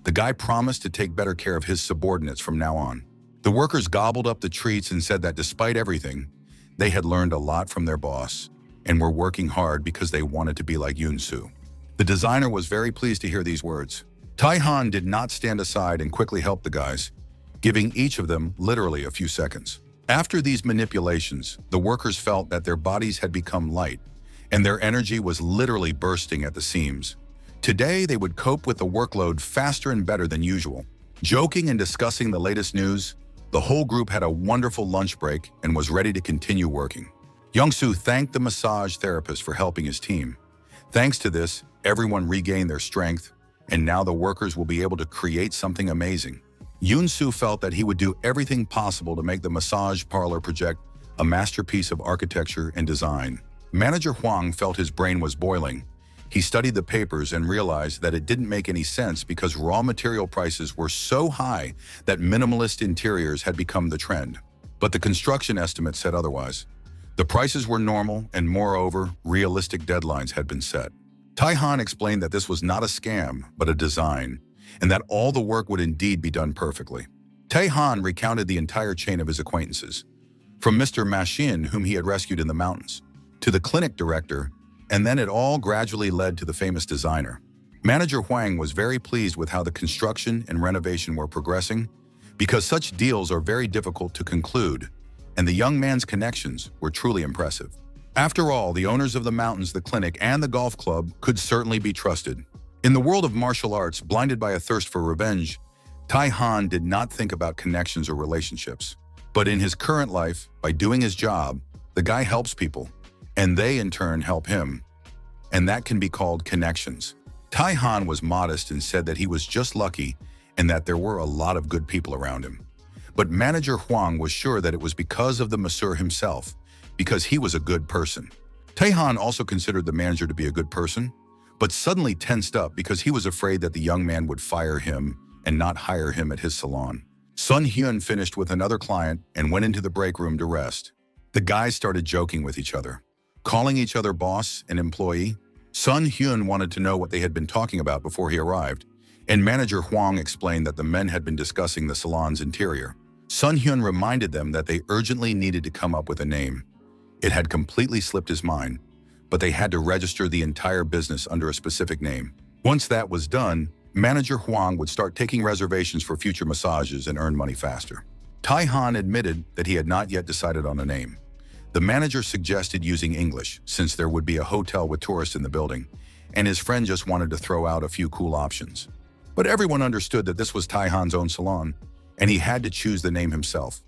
The guy promised to take better care of his subordinates from now on. The workers gobbled up the treats and said that despite everything, they had learned a lot from their boss and were working hard because they wanted to be like Yoon-soo. The designer was very pleased to hear these words. Tae-han did not stand aside and quickly helped the guys, giving each of them literally a few seconds. After these manipulations, the workers felt that their bodies had become light and their energy was literally bursting at the seams. Today, they would cope with the workload faster and better than usual. Joking and discussing the latest news, the whole group had a wonderful lunch break and was ready to continue working. Young-soo thanked the massage therapist for helping his team. Thanks to this, everyone regained their strength, and now the workers will be able to create something amazing. Yoon-soo felt that he would do everything possible to make the massage parlor project a masterpiece of architecture and design. Manager Hwang felt his brain was boiling. He studied the papers and realized that it didn't make any sense because raw material prices were so high that minimalist interiors had become the trend. But the construction estimates said otherwise. The prices were normal and moreover, realistic deadlines had been set. Tae-han explained that this was not a scam, but a design, and that all the work would indeed be done perfectly. Tae-han recounted the entire chain of his acquaintances, from Mr. Mashin, whom he had rescued in the mountains, to the clinic director, and then it all gradually led to the famous designer. Manager Hwang was very pleased with how the construction and renovation were progressing because such deals are very difficult to conclude, and the young man's connections were truly impressive. After all, the owners of the mountains, the clinic, and the golf club could certainly be trusted. In the world of martial arts, blinded by a thirst for revenge, Tae-han did not think about connections or relationships. But in his current life, by doing his job, the guy helps people, and they in turn help him. And that can be called connections. Tae-han was modest and said that he was just lucky and that there were a lot of good people around him. But Manager Hwang was sure that it was because of the masseur himself, because he was a good person. Tae-han also considered the manager to be a good person, but suddenly tensed up because he was afraid that the young man would fire him and not hire him at his salon. Sun Hyun finished with another client and went into the break room to rest. The guys started joking with each other, calling each other boss and employee. Sun Hyun wanted to know what they had been talking about before he arrived, and Manager Hwang explained that the men had been discussing the salon's interior. Sun Hyun reminded them that they urgently needed to come up with a name. It had completely slipped his mind, but they had to register the entire business under a specific name. Once that was done, Manager Hwang would start taking reservations for future massages and earn money faster. Tae-han admitted that he had not yet decided on a name. The manager suggested using English, since there would be a hotel with tourists in the building, and his friend just wanted to throw out a few cool options. But everyone understood that this was Tae-han's own salon, and he had to choose the name himself,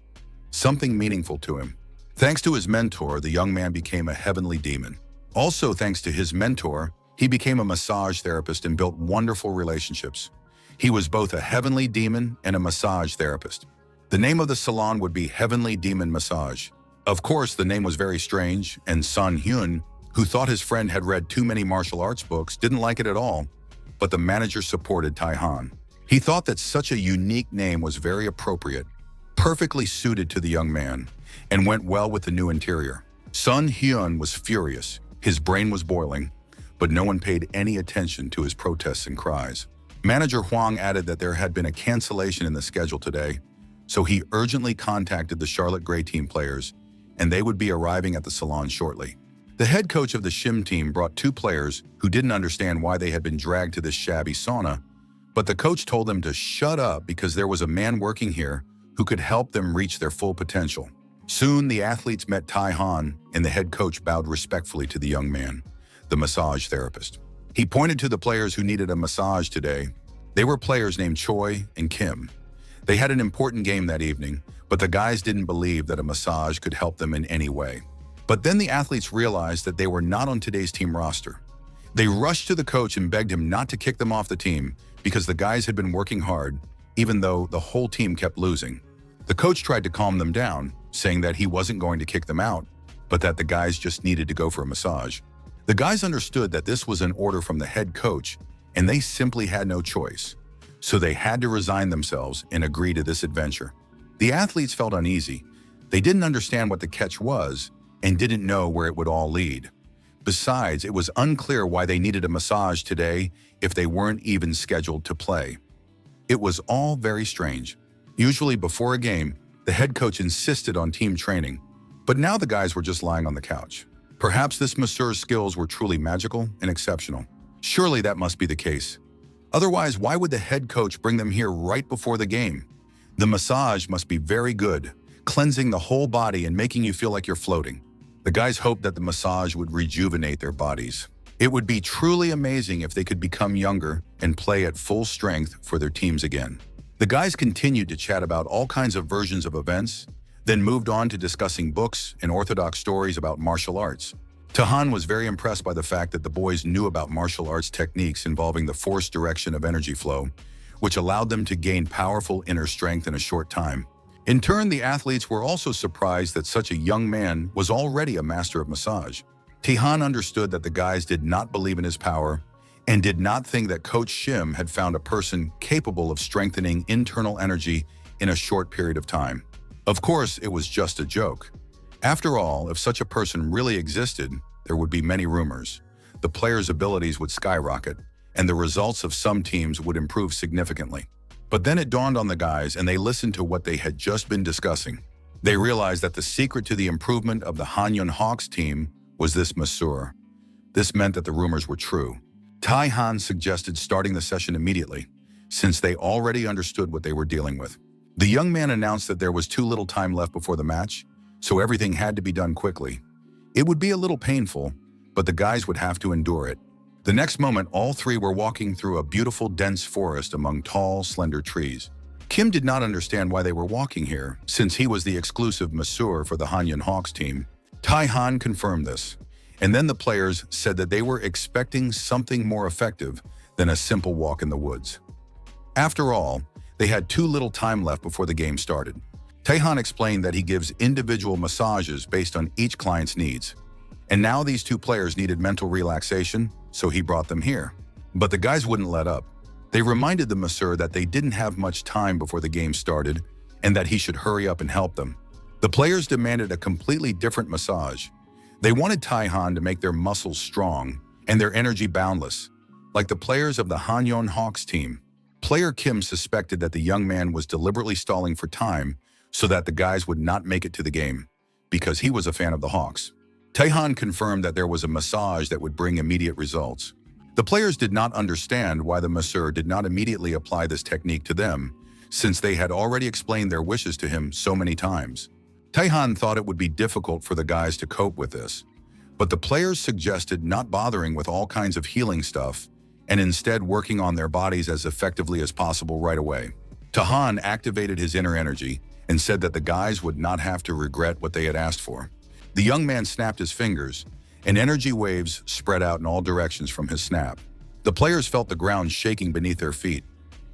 something meaningful to him. Thanks to his mentor, the young man became a heavenly demon. Also, thanks to his mentor, he became a massage therapist and built wonderful relationships. He was both a heavenly demon and a massage therapist. The name of the salon would be Heavenly Demon Massage. Of course, the name was very strange, and Sun Hyun, who thought his friend had read too many martial arts books, didn't like it at all, but the manager supported Tae-han. He thought that such a unique name was very appropriate, perfectly suited to the young man, and went well with the new interior. Sun Hyun was furious. His brain was boiling, but no one paid any attention to his protests and cries. Manager Hwang added that there had been a cancellation in the schedule today, so he urgently contacted the Charlotte Gray team players, and they would be arriving at the salon shortly. The head coach of the Shim team brought two players who didn't understand why they had been dragged to this shabby sauna, but the coach told them to shut up because there was a man working here who could help them reach their full potential. Soon, the athletes met Tae-han, and the head coach bowed respectfully to the young man, the massage therapist. He pointed to the players who needed a massage today. They were players named Choi and Kim. They had an important game that evening, but the guys didn't believe that a massage could help them in any way. But then the athletes realized that they were not on today's team roster. They rushed to the coach and begged him not to kick them off the team because the guys had been working hard, even though the whole team kept losing. The coach tried to calm them down, saying that he wasn't going to kick them out, but that the guys just needed to go for a massage. The guys understood that this was an order from the head coach, and they simply had no choice. So they had to resign themselves and agree to this adventure. The athletes felt uneasy. They didn't understand what the catch was and didn't know where it would all lead. Besides, it was unclear why they needed a massage today if they weren't even scheduled to play. It was all very strange. Usually before a game, the head coach insisted on team training, but now the guys were just lying on the couch. Perhaps this masseur's skills were truly magical and exceptional. Surely that must be the case. Otherwise, why would the head coach bring them here right before the game? The massage must be very good, cleansing the whole body and making you feel like you're floating. The guys hoped that the massage would rejuvenate their bodies. It would be truly amazing if they could become younger and play at full strength for their teams again. The guys continued to chat about all kinds of versions of events, then moved on to discussing books and orthodox stories about martial arts. Tahan was very impressed by the fact that the boys knew about martial arts techniques involving the forced direction of energy flow, which allowed them to gain powerful inner strength in a short time. In turn, the athletes were also surprised that such a young man was already a master of massage. Tahan understood that the guys did not believe in his power and did not think that Coach Shim had found a person capable of strengthening internal energy in a short period of time. Of course, it was just a joke. After all, if such a person really existed, there would be many rumors. The players' abilities would skyrocket, and the results of some teams would improve significantly. But then it dawned on the guys, and they listened to what they had just been discussing. They realized that the secret to the improvement of the Hanyun Hawks team was this masseur. This meant that the rumors were true. Tai Han suggested starting the session immediately, since they already understood what they were dealing with. The young man announced that there was too little time left before the match, so everything had to be done quickly. It would be a little painful, but the guys would have to endure it. The next moment, all three were walking through a beautiful, dense forest among tall, slender trees. Kim did not understand why they were walking here, since he was the exclusive masseur for the Hanyun Hawks team. Tai Han confirmed this, and then the players said that they were expecting something more effective than a simple walk in the woods. After all, they had too little time left before the game started. Taehan explained that he gives individual massages based on each client's needs. And now these two players needed mental relaxation, so he brought them here. But the guys wouldn't let up. They reminded the masseur that they didn't have much time before the game started and that he should hurry up and help them. The players demanded a completely different massage. They wanted Taehan to make their muscles strong and their energy boundless, like the players of the Hanyun Hawks team. Player Kim suspected that the young man was deliberately stalling for time so that the guys would not make it to the game, because he was a fan of the Hawks. Taehan confirmed that there was a massage that would bring immediate results. The players did not understand why the masseur did not immediately apply this technique to them, since they had already explained their wishes to him so many times. Taehan thought it would be difficult for the guys to cope with this, but the players suggested not bothering with all kinds of healing stuff and instead working on their bodies as effectively as possible right away. Taehan activated his inner energy and said that the guys would not have to regret what they had asked for. The young man snapped his fingers, and energy waves spread out in all directions from his snap. The players felt the ground shaking beneath their feet.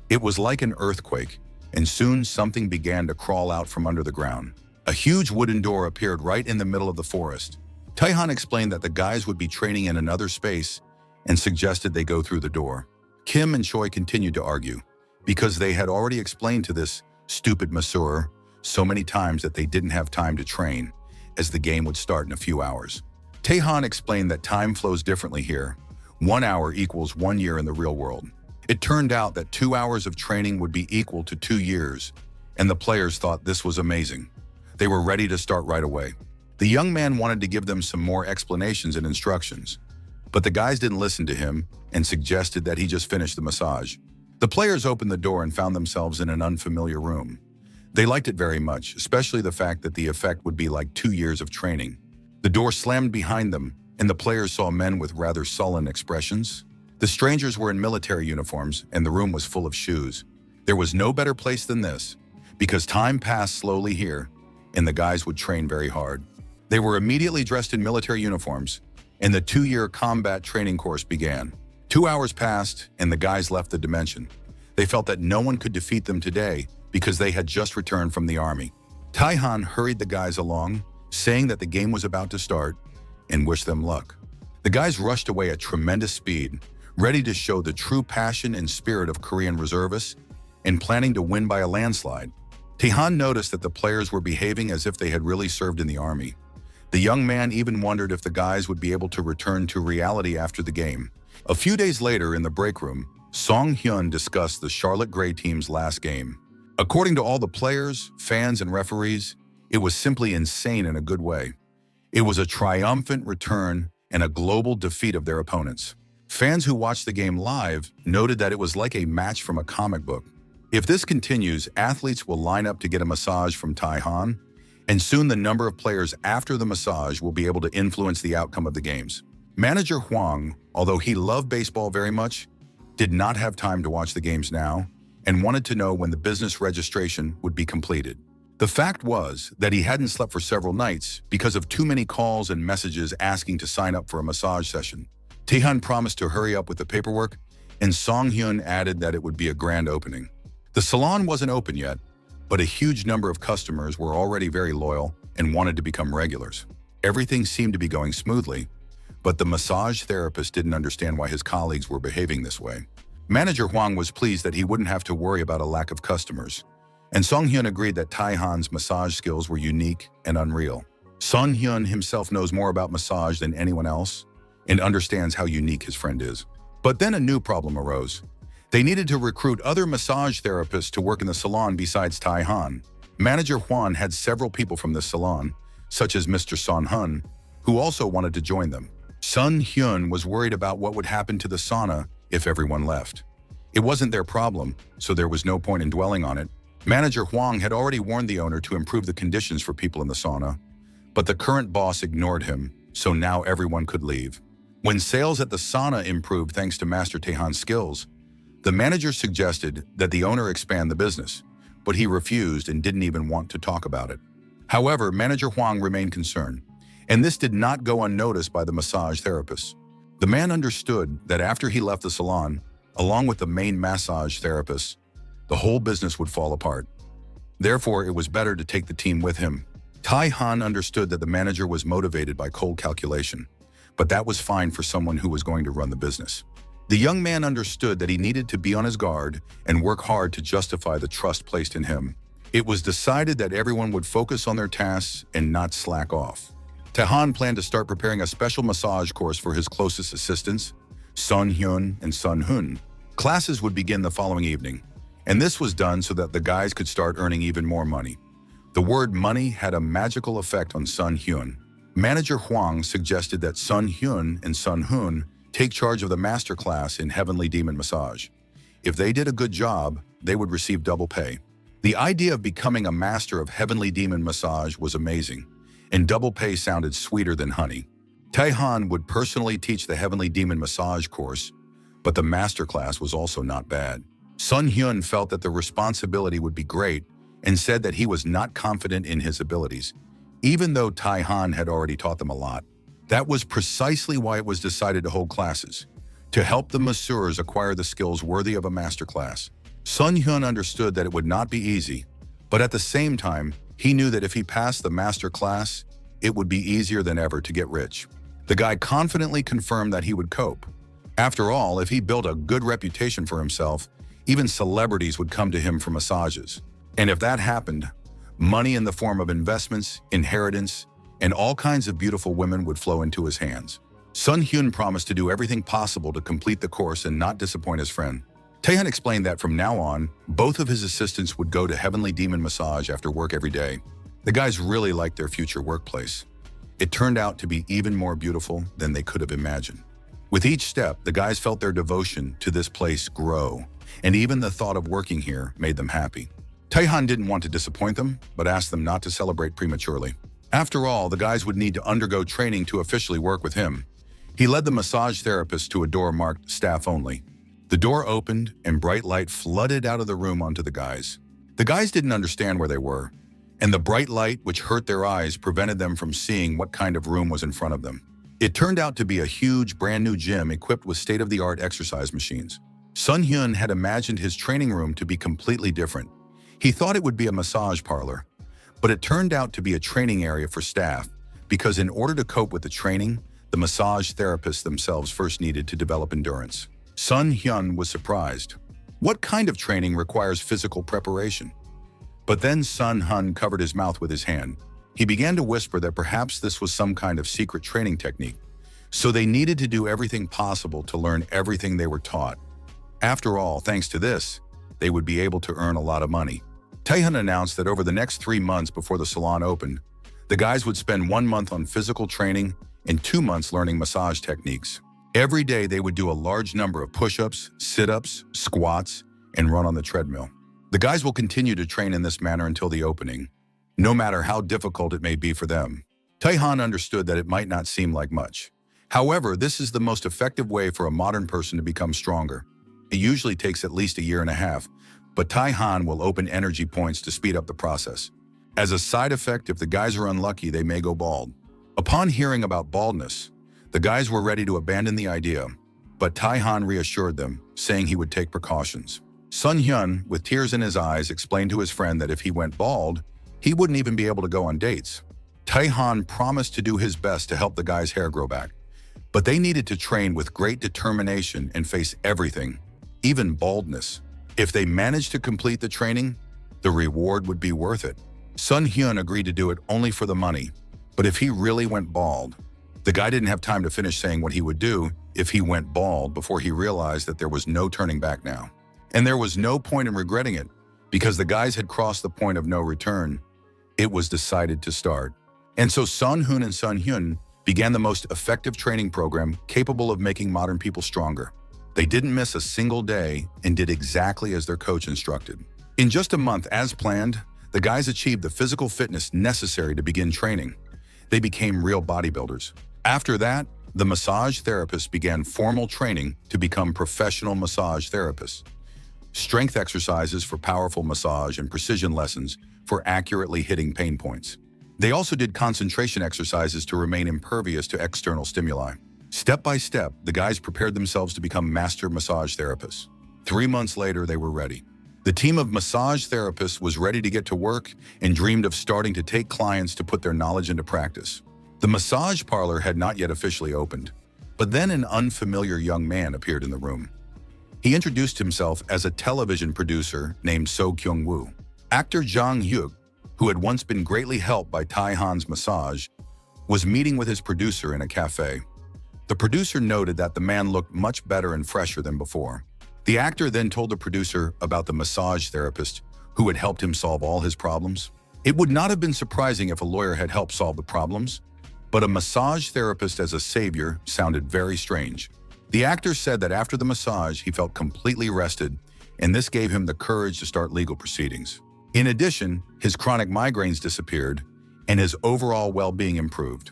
It was like an earthquake, and soon something began to crawl out from under the ground. A huge wooden door appeared right in the middle of the forest. Taehan explained that the guys would be training in another space and suggested they go through the door. Kim and Choi continued to argue, because they had already explained to this stupid masseur so many times that they didn't have time to train, as the game would start in a few hours. Taehan explained that time flows differently here. 1 hour equals 1 year in the real world. It turned out that 2 hours of training would be equal to 2 years, and the players thought this was amazing. They were ready to start right away. The young man wanted to give them some more explanations and instructions, but the guys didn't listen to him and suggested that he just finish the massage. The players opened the door and found themselves in an unfamiliar room. They liked it very much, especially the fact that the effect would be like 2 years of training. The door slammed behind them, and the players saw men with rather sullen expressions. The strangers were in military uniforms, and the room was full of shoes. There was no better place than this, because time passed slowly here, and the guys would train very hard. They were immediately dressed in military uniforms, and the 2-year combat training course began. 2 hours passed, and the guys left the dimension. They felt that no one could defeat them today because they had just returned from the army. Taihan hurried the guys along, saying that the game was about to start, and wished them luck. The guys rushed away at tremendous speed, ready to show the true passion and spirit of Korean reservists and planning to win by a landslide. Taihan noticed that the players were behaving as if they had really served in the army. The young man even wondered if the guys would be able to return to reality after the game. A few days later, in the break room, Song Hyun discussed the Charlotte Gray team's last game. According to all the players, fans, and referees, it was simply insane in a good way. It was a triumphant return and a global defeat of their opponents. Fans who watched the game live noted that it was like a match from a comic book. If this continues, athletes will line up to get a massage from Taihan, and soon the number of players after the massage will be able to influence the outcome of the games. Manager Huang, although he loved baseball very much, did not have time to watch the games now and wanted to know when the business registration would be completed. The fact was that he hadn't slept for several nights because of too many calls and messages asking to sign up for a massage session. Taehan promised to hurry up with the paperwork, and Song Hyun added that it would be a grand opening. The salon wasn't open yet, but a huge number of customers were already very loyal and wanted to become regulars. Everything seemed to be going smoothly, but the massage therapist didn't understand why his colleagues were behaving this way. Manager Huang was pleased that he wouldn't have to worry about a lack of customers, and Song Hyun agreed that Taihan's massage skills were unique and unreal. Song Hyun himself knows more about massage than anyone else and understands how unique his friend is. But then a new problem arose. They needed to recruit other massage therapists to work in the salon besides Taihan. Manager Huan had several people from the salon, such as Mr. Son Hun, who also wanted to join them. Sun Hyun was worried about what would happen to the sauna if everyone left. It wasn't their problem, so there was no point in dwelling on it. Manager Huang had already warned the owner to improve the conditions for people in the sauna, but the current boss ignored him, so now everyone could leave. When sales at the sauna improved thanks to Master Taehan's skills, the manager suggested that the owner expand the business, but he refused and didn't even want to talk about it. However, Manager Huang remained concerned, and this did not go unnoticed by the massage therapist. The man understood that after he left the salon, along with the main massage therapist, the whole business would fall apart. Therefore, it was better to take the team with him. Tai Han understood that the manager was motivated by cold calculation, but that was fine for someone who was going to run the business. The young man understood that he needed to be on his guard and work hard to justify the trust placed in him. It was decided that everyone would focus on their tasks and not slack off. Taehan planned to start preparing a special massage course for his closest assistants, Sun Hyun and Sun Hun. Classes would begin the following evening, and this was done so that the guys could start earning even more money. The word money had a magical effect on Sun Hyun. Manager Huang suggested that Sun Hyun and Sun Hun take charge of the master class in Heavenly Demon Massage. If they did a good job, they would receive double pay. The idea of becoming a master of Heavenly Demon Massage was amazing, and double pay sounded sweeter than honey. Taehan would personally teach the Heavenly Demon Massage course, but the master class was also not bad. Sun Hyun felt that the responsibility would be great and said that he was not confident in his abilities, even though Taehan had already taught them a lot. That was precisely why it was decided to hold classes, to help the masseurs acquire the skills worthy of a master class. Sun Hyun understood that it would not be easy, but at the same time, he knew that if he passed the master class, it would be easier than ever to get rich. The guy confidently confirmed that he would cope. After all, if he built a good reputation for himself, even celebrities would come to him for massages. And if that happened, money in the form of investments, inheritance, and all kinds of beautiful women would flow into his hands. Sun Hyun promised to do everything possible to complete the course and not disappoint his friend. Taehan explained that from now on, both of his assistants would go to Heavenly Demon Massage after work every day. The guys really liked their future workplace. It turned out to be even more beautiful than they could have imagined. With each step, the guys felt their devotion to this place grow, and even the thought of working here made them happy. Taehan didn't want to disappoint them, but asked them not to celebrate prematurely. After all, the guys would need to undergo training to officially work with him. He led the massage therapist to a door marked Staff Only. The door opened, and bright light flooded out of the room onto the guys. The guys didn't understand where they were, and the bright light, which hurt their eyes, prevented them from seeing what kind of room was in front of them. It turned out to be a huge, brand new gym equipped with state-of-the-art exercise machines. Sun Hyun had imagined his training room to be completely different. He thought it would be a massage parlor, but it turned out to be a training area for staff because in order to cope with the training, the massage therapists themselves first needed to develop endurance. Sun Hyun was surprised. What kind of training requires physical preparation? But then Sun Hyun covered his mouth with his hand. He began to whisper that perhaps this was some kind of secret training technique. So they needed to do everything possible to learn everything they were taught. After all, thanks to this, they would be able to earn a lot of money. Taehyun announced that over the next 3 months before the salon opened, the guys would spend 1 month on physical training and 2 months learning massage techniques. Every day they would do a large number of push-ups, sit-ups, squats, and run on the treadmill. The guys will continue to train in this manner until the opening, no matter how difficult it may be for them. Taehyun understood that it might not seem like much. However, this is the most effective way for a modern person to become stronger. It usually takes at least 1.5 years, but Taehyun will open energy points to speed up the process. As a side effect, if the guys are unlucky, they may go bald. Upon hearing about baldness, the guys were ready to abandon the idea, but Taehyun reassured them, saying he would take precautions. Sun Hyun, with tears in his eyes, explained to his friend that if he went bald, he wouldn't even be able to go on dates. Taehyun promised to do his best to help the guys' hair grow back, but they needed to train with great determination and face everything, even baldness. If they managed to complete the training, the reward would be worth it. Sun Hyun agreed to do it only for the money, but if he really went bald, the guy didn't have time to finish saying what he would do if he went bald before he realized that there was no turning back now. And there was no point in regretting it, because the guys had crossed the point of no return. It was decided to start. And so Sun Hoon and Sun Hyun began the most effective training program capable of making modern people stronger. They didn't miss a single day and did exactly as their coach instructed. In just a month, as planned, the guys achieved the physical fitness necessary to begin training. They became real bodybuilders. After that, the massage therapists began formal training to become professional massage therapists. Strength exercises for powerful massage and precision lessons for accurately hitting pain points. They also did concentration exercises to remain impervious to external stimuli. Step by step, the guys prepared themselves to become master massage therapists. 3 months later, they were ready. The team of massage therapists was ready to get to work and dreamed of starting to take clients to put their knowledge into practice. The massage parlor had not yet officially opened, but then an unfamiliar young man appeared in the room. He introduced himself as a television producer named So Kyung-woo. Actor Jang Hyuk, who had once been greatly helped by Taehyun's massage, was meeting with his producer in a cafe. The producer noted that the man looked much better and fresher than before. The actor then told the producer about the massage therapist who had helped him solve all his problems. It would not have been surprising if a lawyer had helped solve the problems, but a massage therapist as a savior sounded very strange. The actor said that after the massage, he felt completely rested, and this gave him the courage to start legal proceedings. In addition, his chronic migraines disappeared, and his overall well-being improved.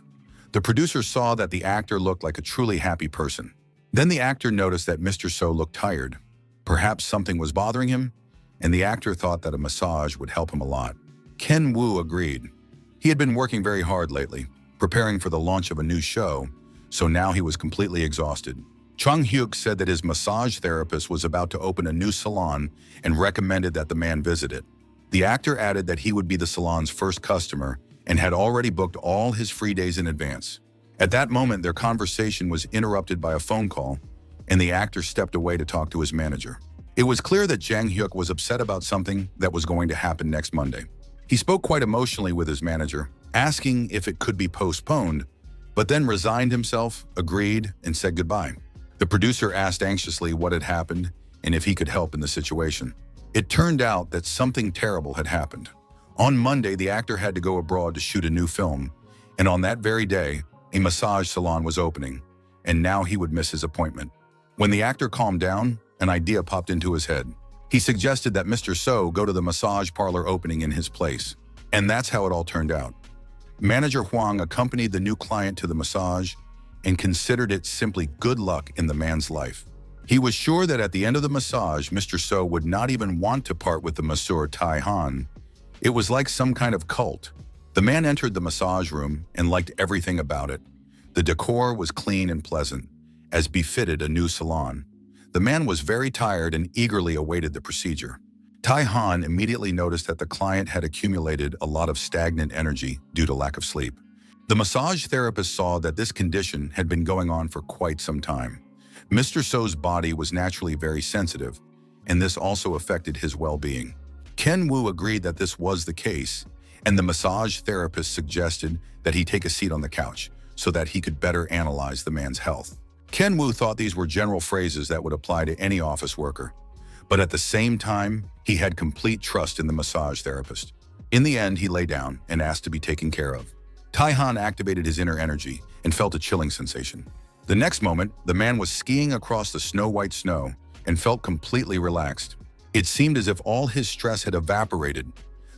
The producer saw that the actor looked like a truly happy person. Then the actor noticed that Mr. So looked tired. Perhaps something was bothering him, and the actor thought that a massage would help him a lot. Ken Woo agreed. He had been working very hard lately, preparing for the launch of a new show, so now he was completely exhausted. Chung Hyuk said that his massage therapist was about to open a new salon and recommended that the man visit it. The actor added that he would be the salon's first customer and had already booked all his free days in advance. At that moment, their conversation was interrupted by a phone call, and the actor stepped away to talk to his manager. It was clear that Jang Hyuk was upset about something that was going to happen next Monday. He spoke quite emotionally with his manager, asking if it could be postponed, but then resigned himself, agreed, and said goodbye. The producer asked anxiously what had happened and if he could help in the situation. It turned out that something terrible had happened. On Monday, the actor had to go abroad to shoot a new film, and on that very day, a massage salon was opening, and now he would miss his appointment. When the actor calmed down, an idea popped into his head. He suggested that Mr. So go to the massage parlor opening in his place, and that's how it all turned out. Manager Huang accompanied the new client to the massage and considered it simply good luck in the man's life. He was sure that at the end of the massage, Mr. So would not even want to part with the masseur Taehyun. It was like some kind of cult. The man entered the massage room and liked everything about it. The decor was clean and pleasant, as befitted a new salon. The man was very tired and eagerly awaited the procedure. Tai-han immediately noticed that the client had accumulated a lot of stagnant energy due to lack of sleep. The massage therapist saw that this condition had been going on for quite some time. Mr. So's body was naturally very sensitive, and this also affected his well-being. Ken Woo agreed that this was the case, and the massage therapist suggested that he take a seat on the couch so that he could better analyze the man's health. Ken Woo thought these were general phrases that would apply to any office worker, but at the same time, he had complete trust in the massage therapist. In the end, he lay down and asked to be taken care of. Tai-han activated his inner energy and felt a chilling sensation. The next moment, the man was skiing across the snow-white snow and felt completely relaxed. It seemed as if all his stress had evaporated.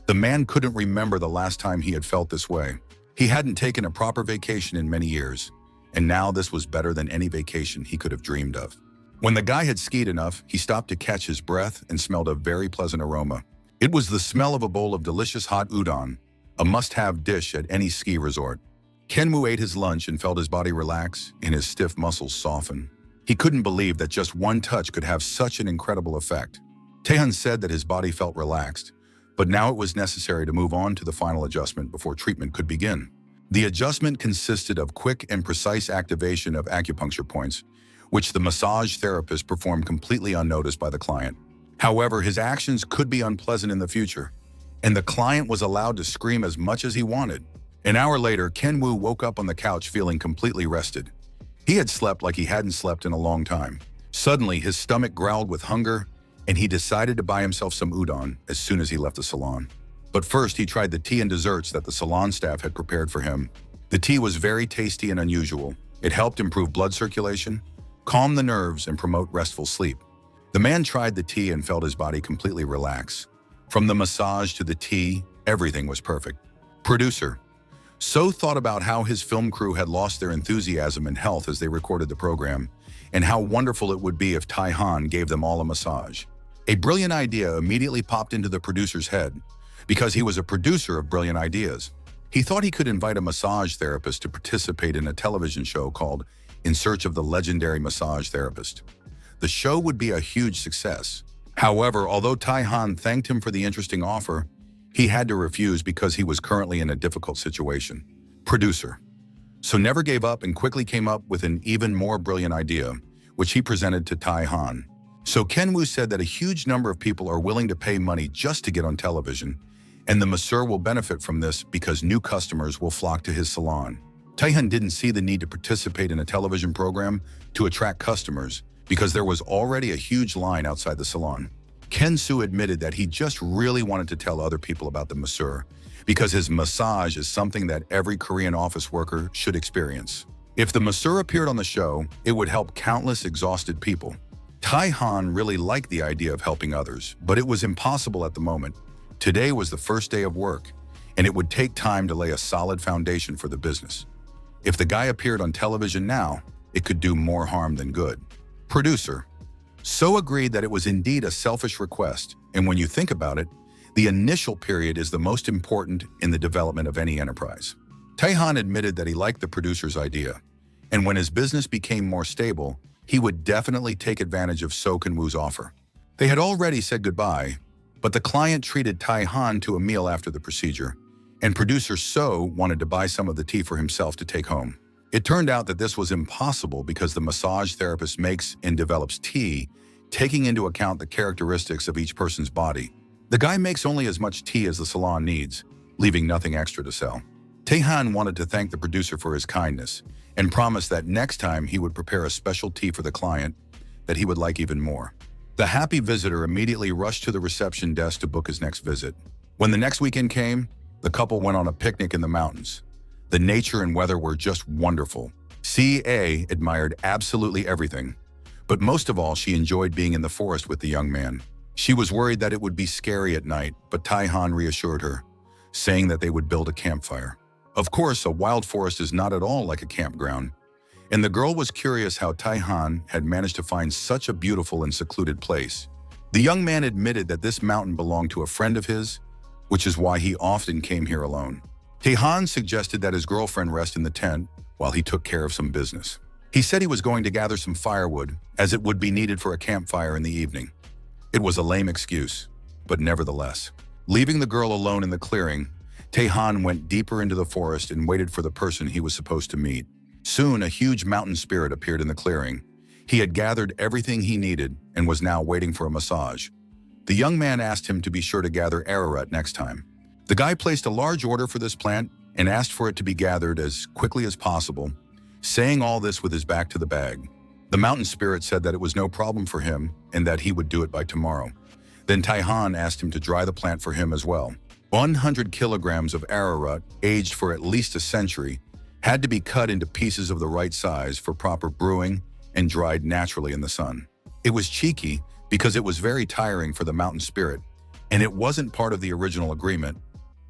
The man couldn't remember the last time he had felt this way. He hadn't taken a proper vacation in many years, and now this was better than any vacation he could have dreamed of. When the guy had skied enough, he stopped to catch his breath and smelled a very pleasant aroma. It was the smell of a bowl of delicious hot udon, a must-have dish at any ski resort. Ken Woo ate his lunch and felt his body relax and his stiff muscles soften. He couldn't believe that just one touch could have such an incredible effect. Taehan said that his body felt relaxed, but now it was necessary to move on to the final adjustment before treatment could begin. The adjustment consisted of quick and precise activation of acupuncture points, which the massage therapist performed completely unnoticed by the client. However, his actions could be unpleasant in the future, and the client was allowed to scream as much as he wanted. An hour later, Ken Woo woke up on the couch feeling completely rested. He had slept like he hadn't slept in a long time. Suddenly, his stomach growled with hunger, and he decided to buy himself some udon as soon as he left the salon. But first, he tried the tea and desserts that the salon staff had prepared for him. The tea was very tasty and unusual. It helped improve blood circulation, calm the nerves, and promote restful sleep. The man tried the tea and felt his body completely relax. From the massage to the tea, everything was perfect. Producer So thought about how his film crew had lost their enthusiasm and health as they recorded the program, and how wonderful it would be if Tai-han gave them all a massage. A brilliant idea immediately popped into the producer's head, because he was a producer of brilliant ideas. He thought he could invite a massage therapist to participate in a television show called In Search of the Legendary Massage Therapist. The show would be a huge success. However, although Tai-han thanked him for the interesting offer, he had to refuse because he was currently in a difficult situation. Producer So never gave up and quickly came up with an even more brilliant idea, which he presented to Tai-han. So Ken Woo said that a huge number of people are willing to pay money just to get on television, and the masseur will benefit from this because new customers will flock to his salon. Tai-han didn't see the need to participate in a television program to attract customers because there was already a huge line outside the salon. Ken Soo admitted that he just really wanted to tell other people about the masseur because his massage is something that every Korean office worker should experience. If the masseur appeared on the show, it would help countless exhausted people. Tai-han really liked the idea of helping others, but it was impossible at the moment. Today was the first day of work, and it would take time to lay a solid foundation for the business. If the guy appeared on television now, it could do more harm than good. Producer So agreed that it was indeed a selfish request, and when you think about it, the initial period is the most important in the development of any enterprise. Tai-han admitted that he liked the producer's idea, and when his business became more stable, he would definitely take advantage of So Ken Woo's offer. They had already said goodbye, but the client treated Tai-han to a meal after the procedure, and producer So wanted to buy some of the tea for himself to take home. It turned out that this was impossible because the massage therapist makes and develops tea, taking into account the characteristics of each person's body. The guy makes only as much tea as the salon needs, leaving nothing extra to sell. Tai-han wanted to thank the producer for his kindness and promised that next time he would prepare a special tea for the client that he would like even more. The happy visitor immediately rushed to the reception desk to book his next visit. When the next weekend came, the couple went on a picnic in the mountains. The nature and weather were just wonderful. CA admired absolutely everything, but most of all, she enjoyed being in the forest with the young man. She was worried that it would be scary at night, but Tai-han reassured her, saying that they would build a campfire. Of course, a wild forest is not at all like a campground, and the girl was curious how Tai-han had managed to find such a beautiful and secluded place. The young man admitted that this mountain belonged to a friend of his, which is why he often came here alone. Tai-han suggested that his girlfriend rest in the tent while he took care of some business. He said he was going to gather some firewood, as it would be needed for a campfire in the evening. It was a lame excuse, but nevertheless. Leaving the girl alone in the clearing, Taehan went deeper into the forest and waited for the person he was supposed to meet. Soon, a huge mountain spirit appeared in the clearing. He had gathered everything he needed and was now waiting for a massage. The young man asked him to be sure to gather arrowroot next time. The guy placed a large order for this plant and asked for it to be gathered as quickly as possible, saying all this with his back to the bag. The mountain spirit said that it was no problem for him and that he would do it by tomorrow. Then Taehan asked him to dry the plant for him as well. 100 kilograms of arrowroot, aged for at least a century, had to be cut into pieces of the right size for proper brewing and dried naturally in the sun. It was cheeky because it was very tiring for the mountain spirit, and it wasn't part of the original agreement,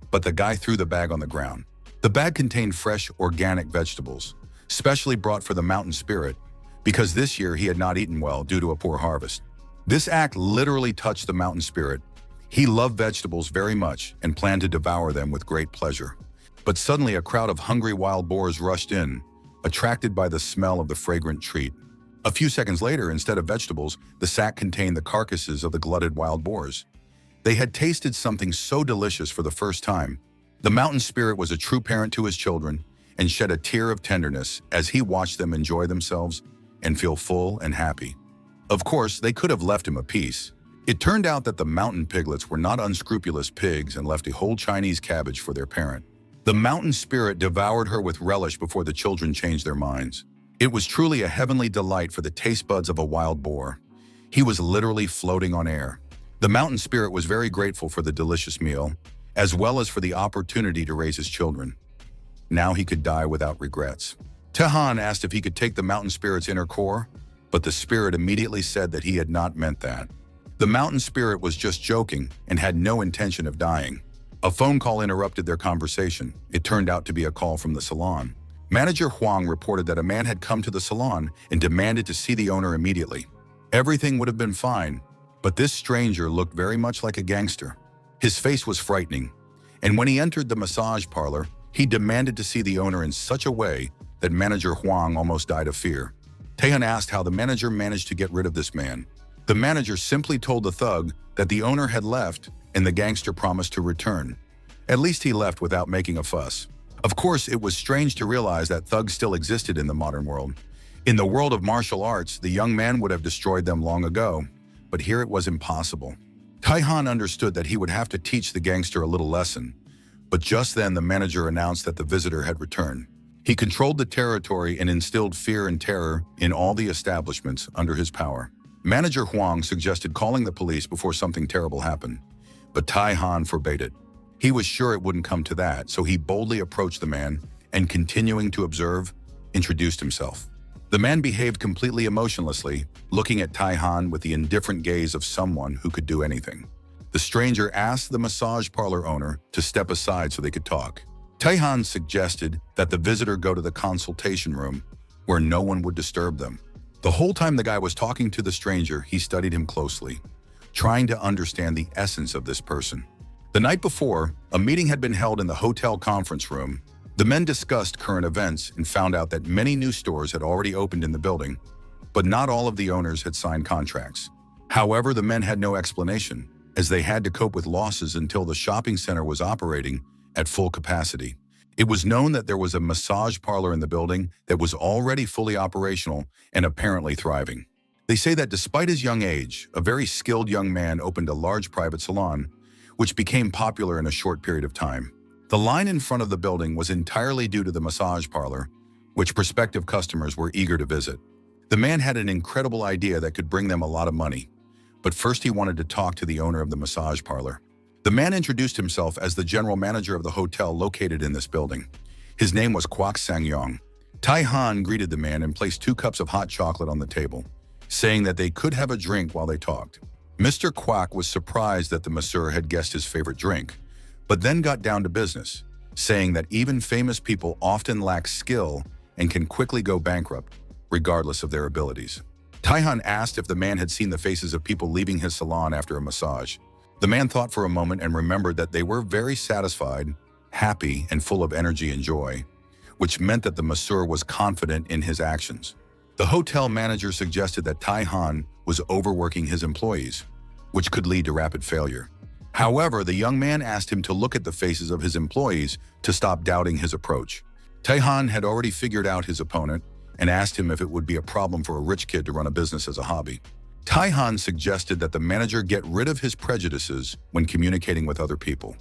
but the guy threw the bag on the ground. The bag contained fresh, organic vegetables, specially brought for the mountain spirit, because this year he had not eaten well due to a poor harvest. This act literally touched the mountain spirit. He loved vegetables very much and planned to devour them with great pleasure. But suddenly a crowd of hungry wild boars rushed in, attracted by the smell of the fragrant treat. A few seconds later, instead of vegetables, the sack contained the carcasses of the glutted wild boars. They had tasted something so delicious for the first time. The mountain spirit was a true parent to his children and shed a tear of tenderness as he watched them enjoy themselves and feel full and happy. Of course, they could have left him a piece. It turned out that the mountain piglets were not unscrupulous pigs and left a whole Chinese cabbage for their parent. The mountain spirit devoured her with relish before the children changed their minds. It was truly a heavenly delight for the taste buds of a wild boar. He was literally floating on air. The mountain spirit was very grateful for the delicious meal, as well as for the opportunity to raise his children. Now he could die without regrets. Taehan asked if he could take the mountain spirit's inner core, but the spirit immediately said that he had not meant that. The mountain spirit was just joking and had no intention of dying. A phone call interrupted their conversation. It turned out to be a call from the salon. Manager Huang reported that a man had come to the salon and demanded to see the owner immediately. Everything would have been fine, but this stranger looked very much like a gangster. His face was frightening, and when he entered the massage parlor, he demanded to see the owner in such a way that Manager Huang almost died of fear. Taehan asked how the manager managed to get rid of this man. The manager simply told the thug that the owner had left and the gangster promised to return. At least he left without making a fuss. Of course, it was strange to realize that thugs still existed in the modern world. In the world of martial arts, the young man would have destroyed them long ago, but here it was impossible. Taehan understood that he would have to teach the gangster a little lesson, but just then the manager announced that the visitor had returned. He controlled the territory and instilled fear and terror in all the establishments under his power. Manager Huang suggested calling the police before something terrible happened, but Taehan forbade it. He was sure it wouldn't come to that, so he boldly approached the man and, continuing to observe, introduced himself. The man behaved completely emotionlessly, looking at Taehan with the indifferent gaze of someone who could do anything. The stranger asked the massage parlor owner to step aside so they could talk. Taehan suggested that the visitor go to the consultation room, where no one would disturb them. The whole time the guy was talking to the stranger, he studied him closely, trying to understand the essence of this person. The night before, a meeting had been held in the hotel conference room. The men discussed current events and found out that many new stores had already opened in the building, but not all of the owners had signed contracts. However, the men had no explanation, as they had to cope with losses until the shopping center was operating at full capacity. It was known that there was a massage parlor in the building that was already fully operational and apparently thriving. They say that despite his young age, a very skilled young man opened a large private salon, which became popular in a short period of time. The line in front of the building was entirely due to the massage parlor, which prospective customers were eager to visit. The man had an incredible idea that could bring them a lot of money, but first he wanted to talk to the owner of the massage parlor. The man introduced himself as the general manager of the hotel located in this building. His name was Kwak Sang-yong. Taehan greeted the man and placed 2 cups of hot chocolate on the table, saying that they could have a drink while they talked. Mr. Kwak was surprised that the masseur had guessed his favorite drink, but then got down to business, saying that even famous people often lack skill and can quickly go bankrupt, regardless of their abilities. Taehan asked if the man had seen the faces of people leaving his salon after a massage. The man thought for a moment and remembered that they were very satisfied, happy, and full of energy and joy. which meant that the masseur was confident in his actions. The hotel manager suggested that Tai-han was overworking his employees, which could lead to rapid failure. However, the young man asked him to look at the faces of his employees to stop doubting his approach. Tai-han had already figured out his opponent and asked him if it would be a problem for a rich kid to run a business as a hobby. Tai-han suggested that the manager get rid of his prejudices when communicating with other people,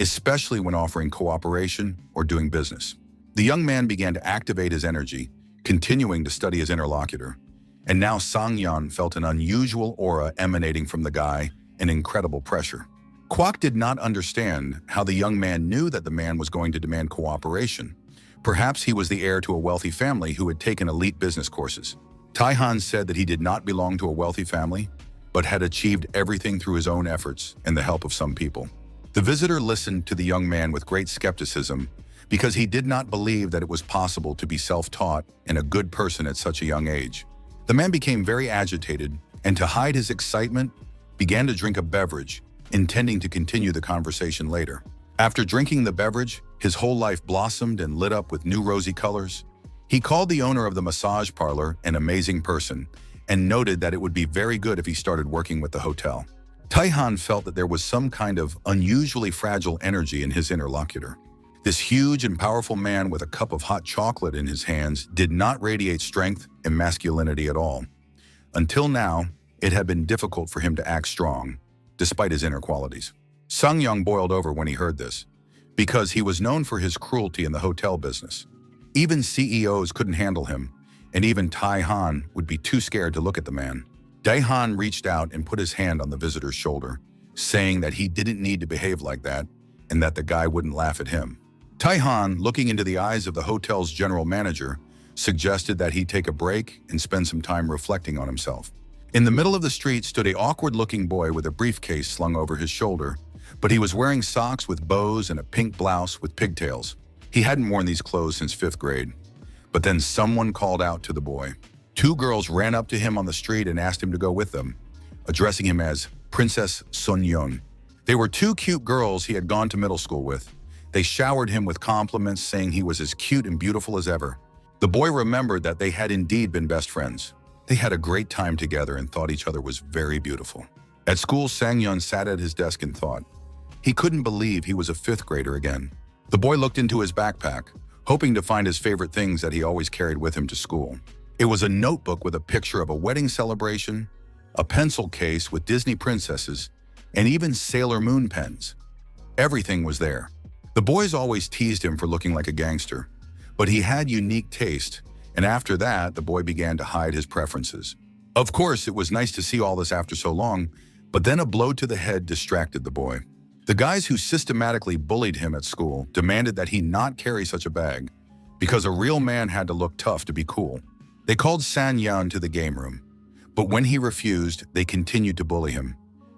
especially when offering cooperation or doing business. The young man began to activate his energy, continuing to study his interlocutor, and now Sang-yeon felt an unusual aura emanating from the guy, an incredible pressure. Kwok did not understand how the young man knew that the man was going to demand cooperation. Perhaps he was the heir to a wealthy family who had taken elite business courses. Tai-han said that he did not belong to a wealthy family, but had achieved everything through his own efforts and the help of some people. The visitor listened to the young man with great skepticism because he did not believe that it was possible to be self-taught and a good person at such a young age. The man became very agitated and, to hide his excitement, began to drink a beverage, intending to continue the conversation later. After drinking the beverage, his whole life blossomed and lit up with new rosy colors. He called the owner of the massage parlor an amazing person and noted that it would be very good if he started working with the hotel. Tai-han felt that there was some kind of unusually fragile energy in his interlocutor. This huge and powerful man with a cup of hot chocolate in his hands did not radiate strength and masculinity at all. Until now, it had been difficult for him to act strong, despite his inner qualities. Sang-yeon boiled over when he heard this, because he was known for his cruelty in the hotel business. Even CEOs couldn't handle him, and even Tai-han would be too scared to look at the man. Dae-han reached out and put his hand on the visitor's shoulder, saying that he didn't need to behave like that and that the guy wouldn't laugh at him. Tai-han, looking into the eyes of the hotel's general manager, suggested that he take a break and spend some time reflecting on himself. In the middle of the street stood an awkward-looking boy with a briefcase slung over his shoulder, but he was wearing socks with bows and a pink blouse with pigtails. He hadn't worn these clothes since 5th grade. But then someone called out to the boy. 2 girls ran up to him on the street and asked him to go with them, addressing him as Princess Sun-yeon. They were 2 cute girls he had gone to middle school with. They showered him with compliments, saying he was as cute and beautiful as ever. The boy remembered that they had indeed been best friends. They had a great time together and thought each other was very beautiful. At school, Sang-yeon sat at his desk and thought. He couldn't believe he was a 5th grader again. The boy looked into his backpack, hoping to find his favorite things that he always carried with him to school. It was a notebook with a picture of a wedding celebration, a pencil case with Disney princesses, and even Sailor Moon pens. Everything was there. The boys always teased him for looking like a gangster, but he had unique taste, and after that, the boy began to hide his preferences. Of course, it was nice to see all this after so long, but then a blow to the head distracted the boy. The guys who systematically bullied him at school demanded that he not carry such a bag, because a real man had to look tough to be cool. They called Sang-yeon to the game room, but when he refused, they continued to bully him,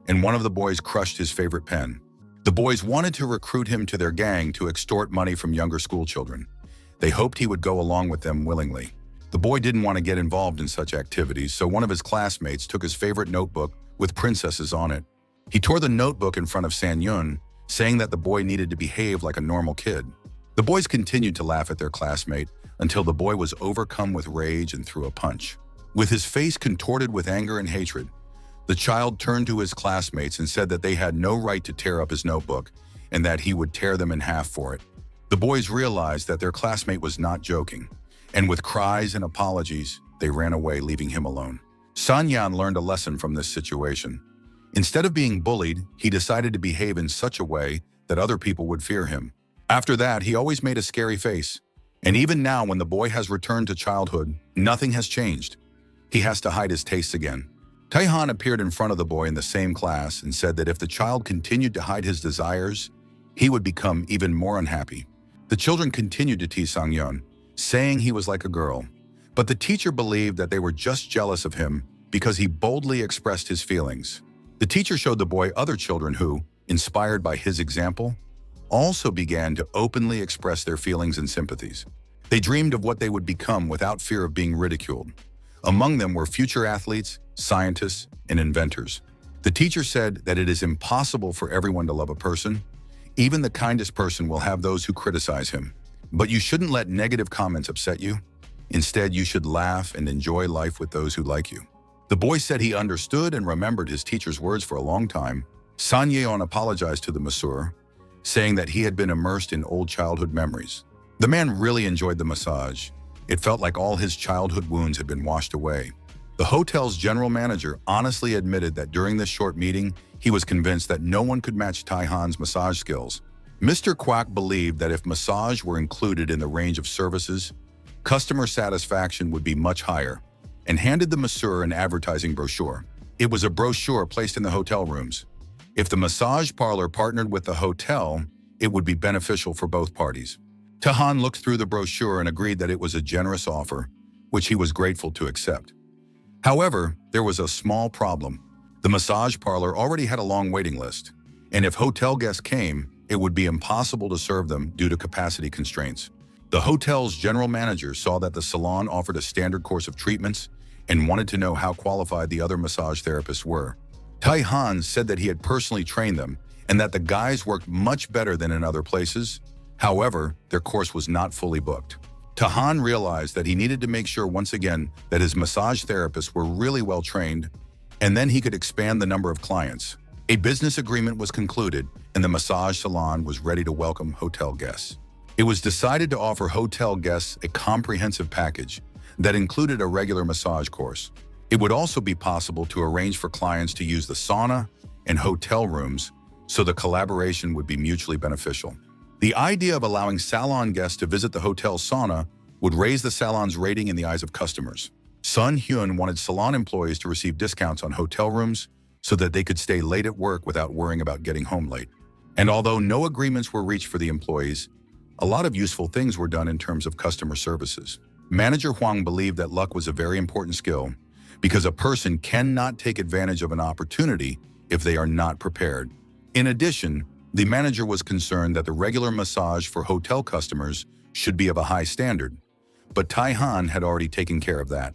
and one of the boys crushed his favorite pen. The boys wanted to recruit him to their gang to extort money from younger school children. They hoped he would go along with them willingly. The boy didn't want to get involved in such activities, so one of his classmates took his favorite notebook with princesses on it. He tore the notebook in front of Sang-yeon, saying that the boy needed to behave like a normal kid. The boys continued to laugh at their classmate until the boy was overcome with rage and threw a punch. With his face contorted with anger and hatred, the child turned to his classmates and said that they had no right to tear up his notebook and that he would tear them in half for it. The boys realized that their classmate was not joking, and with cries and apologies, they ran away, leaving him alone. Sang-yeon learned a lesson from this situation. Instead of being bullied, he decided to behave in such a way that other people would fear him. After that, he always made a scary face. And even now, when the boy has returned to childhood, nothing has changed. He has to hide his tastes again. Tai-han appeared in front of the boy in the same class and said that if the child continued to hide his desires, he would become even more unhappy. The children continued to tease Sang-yeon, saying he was like a girl. But the teacher believed that they were just jealous of him because he boldly expressed his feelings. The teacher showed the boy other children who, inspired by his example, also began to openly express their feelings and sympathies. They dreamed of what they would become without fear of being ridiculed. Among them were future athletes, scientists, and inventors. The teacher said that it is impossible for everyone to love a person. Even the kindest person will have those who criticize him. But you shouldn't let negative comments upset you. Instead, you should laugh and enjoy life with those who like you. The boy said he understood and remembered his teacher's words for a long time. San Yeon apologized to the masseur, saying that he had been immersed in old childhood memories. The man really enjoyed the massage. It felt like all his childhood wounds had been washed away. The hotel's general manager honestly admitted that during this short meeting, he was convinced that no one could match Taehan's massage skills. Mr. Kwak believed that if massage were included in the range of services, customer satisfaction would be much higher, and handed the masseur an advertising brochure. It was a brochure placed in the hotel rooms. If the massage parlor partnered with the hotel, it would be beneficial for both parties. Taehan looked through the brochure and agreed that it was a generous offer, which he was grateful to accept. However, there was a small problem. The massage parlor already had a long waiting list, and if hotel guests came, it would be impossible to serve them due to capacity constraints. The hotel's general manager saw that the salon offered a standard course of treatments and wanted to know how qualified the other massage therapists were. Taehan said that he had personally trained them and that the guys worked much better than in other places. However, their course was not fully booked. Taehan realized that he needed to make sure once again that his massage therapists were really well trained, and then he could expand the number of clients. A business agreement was concluded, and the massage salon was ready to welcome hotel guests. It was decided to offer hotel guests a comprehensive package that included a regular massage course. It would also be possible to arrange for clients to use the sauna and hotel rooms, so the collaboration would be mutually beneficial. The idea of allowing salon guests to visit the hotel sauna would raise the salon's rating in the eyes of customers. Sun Hyun wanted salon employees to receive discounts on hotel rooms so that they could stay late at work without worrying about getting home late. And although no agreements were reached for the employees, a lot of useful things were done in terms of customer services. Manager Hwang believed that luck was a very important skill because a person cannot take advantage of an opportunity if they are not prepared. In addition, the manager was concerned that the regular massage for hotel customers should be of a high standard, but Taehan had already taken care of that.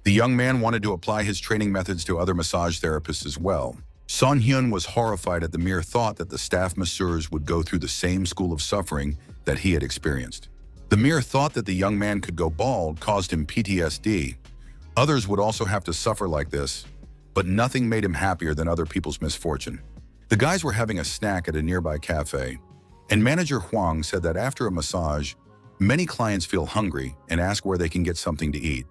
The young man wanted to apply his training methods to other massage therapists as well. Son Hyun was horrified at the mere thought that the staff masseurs would go through the same school of suffering that he had experienced. The mere thought that the young man could go bald caused him PTSD. Others would also have to suffer like this, but nothing made him happier than other people's misfortune. The guys were having a snack at a nearby cafe, and manager Hwang said that after a massage, many clients feel hungry and ask where they can get something to eat.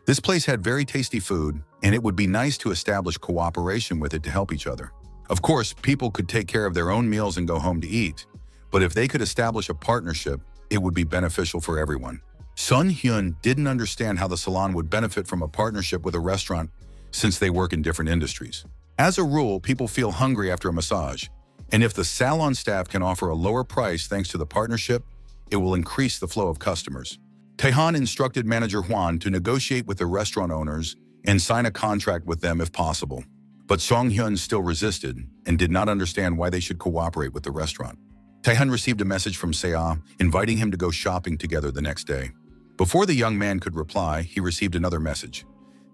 This place had very tasty food, and it would be nice to establish cooperation with it to help each other. Of course, people could take care of their own meals and go home to eat, but if they could establish a partnership, it would be beneficial for everyone. Sun Hyun didn't understand how the salon would benefit from a partnership with a restaurant since they work in different industries. As a rule, people feel hungry after a massage, and if the salon staff can offer a lower price thanks to the partnership, it will increase the flow of customers. Taehan instructed manager Hwan to negotiate with the restaurant owners and sign a contract with them if possible. But Song Hyun still resisted and did not understand why they should cooperate with the restaurant. Taehan received a message from Seo inviting him to go shopping together the next day. Before the young man could reply, he received another message,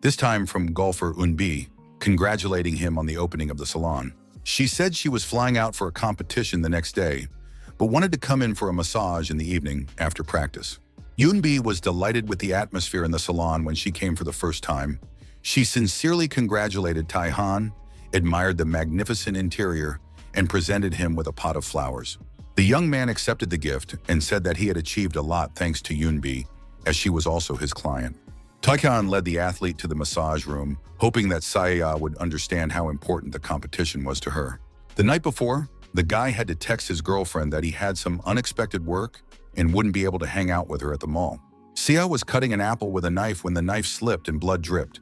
this time from golfer Eun-bi, congratulating him on the opening of the salon. She said she was flying out for a competition the next day, but wanted to come in for a massage in the evening after practice. Eun-bi was delighted with the atmosphere in the salon when she came for the first time. She sincerely congratulated Taehan, admired the magnificent interior, and presented him with a pot of flowers. The young man accepted the gift and said that he had achieved a lot thanks to Eun-bi, as she was also his client. Taehan led the athlete to the massage room, hoping that Saya would understand how important the competition was to her. The night before, the guy had to text his girlfriend that he had some unexpected work and wouldn't be able to hang out with her at the mall. Sia was cutting an apple with a knife when the knife slipped and blood dripped.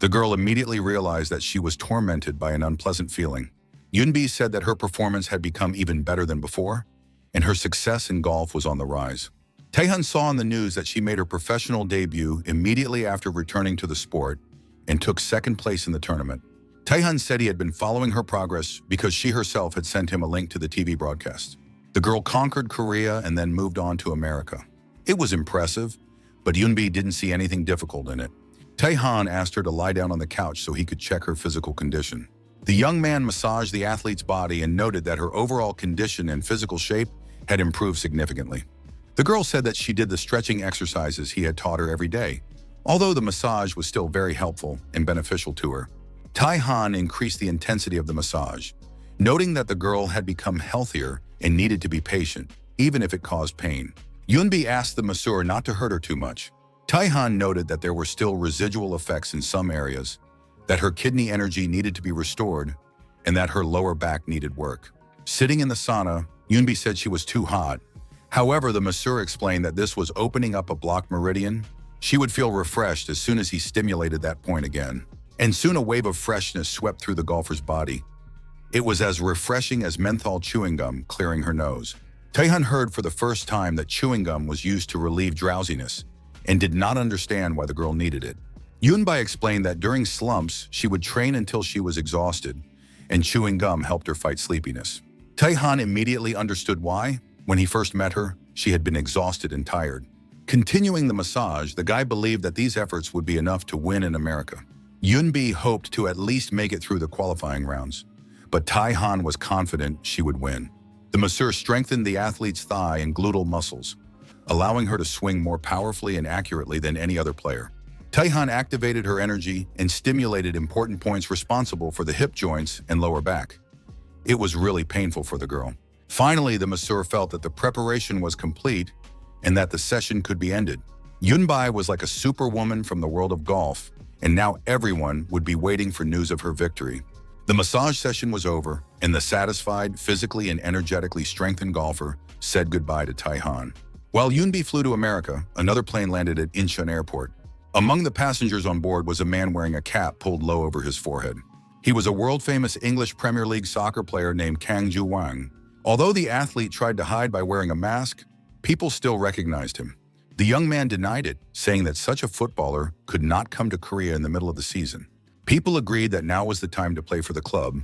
The girl immediately realized that she was tormented by an unpleasant feeling. Eun-bi said that her performance had become even better than before, and her success in golf was on the rise. Taehan saw on the news that she made her professional debut immediately after returning to the sport and took second place in the tournament. Taehan said he had been following her progress because she herself had sent him a link to the TV broadcast. The girl conquered Korea and then moved on to America. It was impressive, but Eun-bi didn't see anything difficult in it. Taehan asked her to lie down on the couch so he could check her physical condition. The young man massaged the athlete's body and noted that her overall condition and physical shape had improved significantly. The girl said that she did the stretching exercises he had taught her every day, although the massage was still very helpful and beneficial to her. Tai-han increased the intensity of the massage, noting that the girl had become healthier and needed to be patient, even if it caused pain. Yunbi asked the masseur not to hurt her too much. Tai-han noted that there were still residual effects in some areas, that her kidney energy needed to be restored, and that her lower back needed work. Sitting in the sauna, Yunbi said she was too hot. However, the masseur explained that this was opening up a blocked meridian. She would feel refreshed as soon as he stimulated that point again. And soon a wave of freshness swept through the golfer's body. It was as refreshing as menthol chewing gum clearing her nose. Tai-han heard for the first time that chewing gum was used to relieve drowsiness and did not understand why the girl needed it. Yunbai explained that during slumps, she would train until she was exhausted, and chewing gum helped her fight sleepiness. Tai-han immediately understood why. When he first met her, she had been exhausted and tired. Continuing the massage, the guy believed that these efforts would be enough to win in America. Yunbi hoped to at least make it through the qualifying rounds, but Tai-han was confident she would win. The masseur strengthened the athlete's thigh and gluteal muscles, allowing her to swing more powerfully and accurately than any other player. Tai-han activated her energy and stimulated important points responsible for the hip joints and lower back. It was really painful for the girl. Finally, the masseur felt that the preparation was complete and that the session could be ended. Yunbai was like a superwoman from the world of golf, and now everyone would be waiting for news of her victory. The massage session was over, and the satisfied, physically and energetically strengthened golfer said goodbye to Tai-han. While Yunbi flew to America, another plane landed at Incheon Airport. Among the passengers on board was a man wearing a cap pulled low over his forehead. He was a world-famous English Premier League soccer player named Kang Ju-wang. Although the athlete tried to hide by wearing a mask, people still recognized him. The young man denied it, saying that such a footballer could not come to Korea in the middle of the season. People agreed that now was the time to play for the club,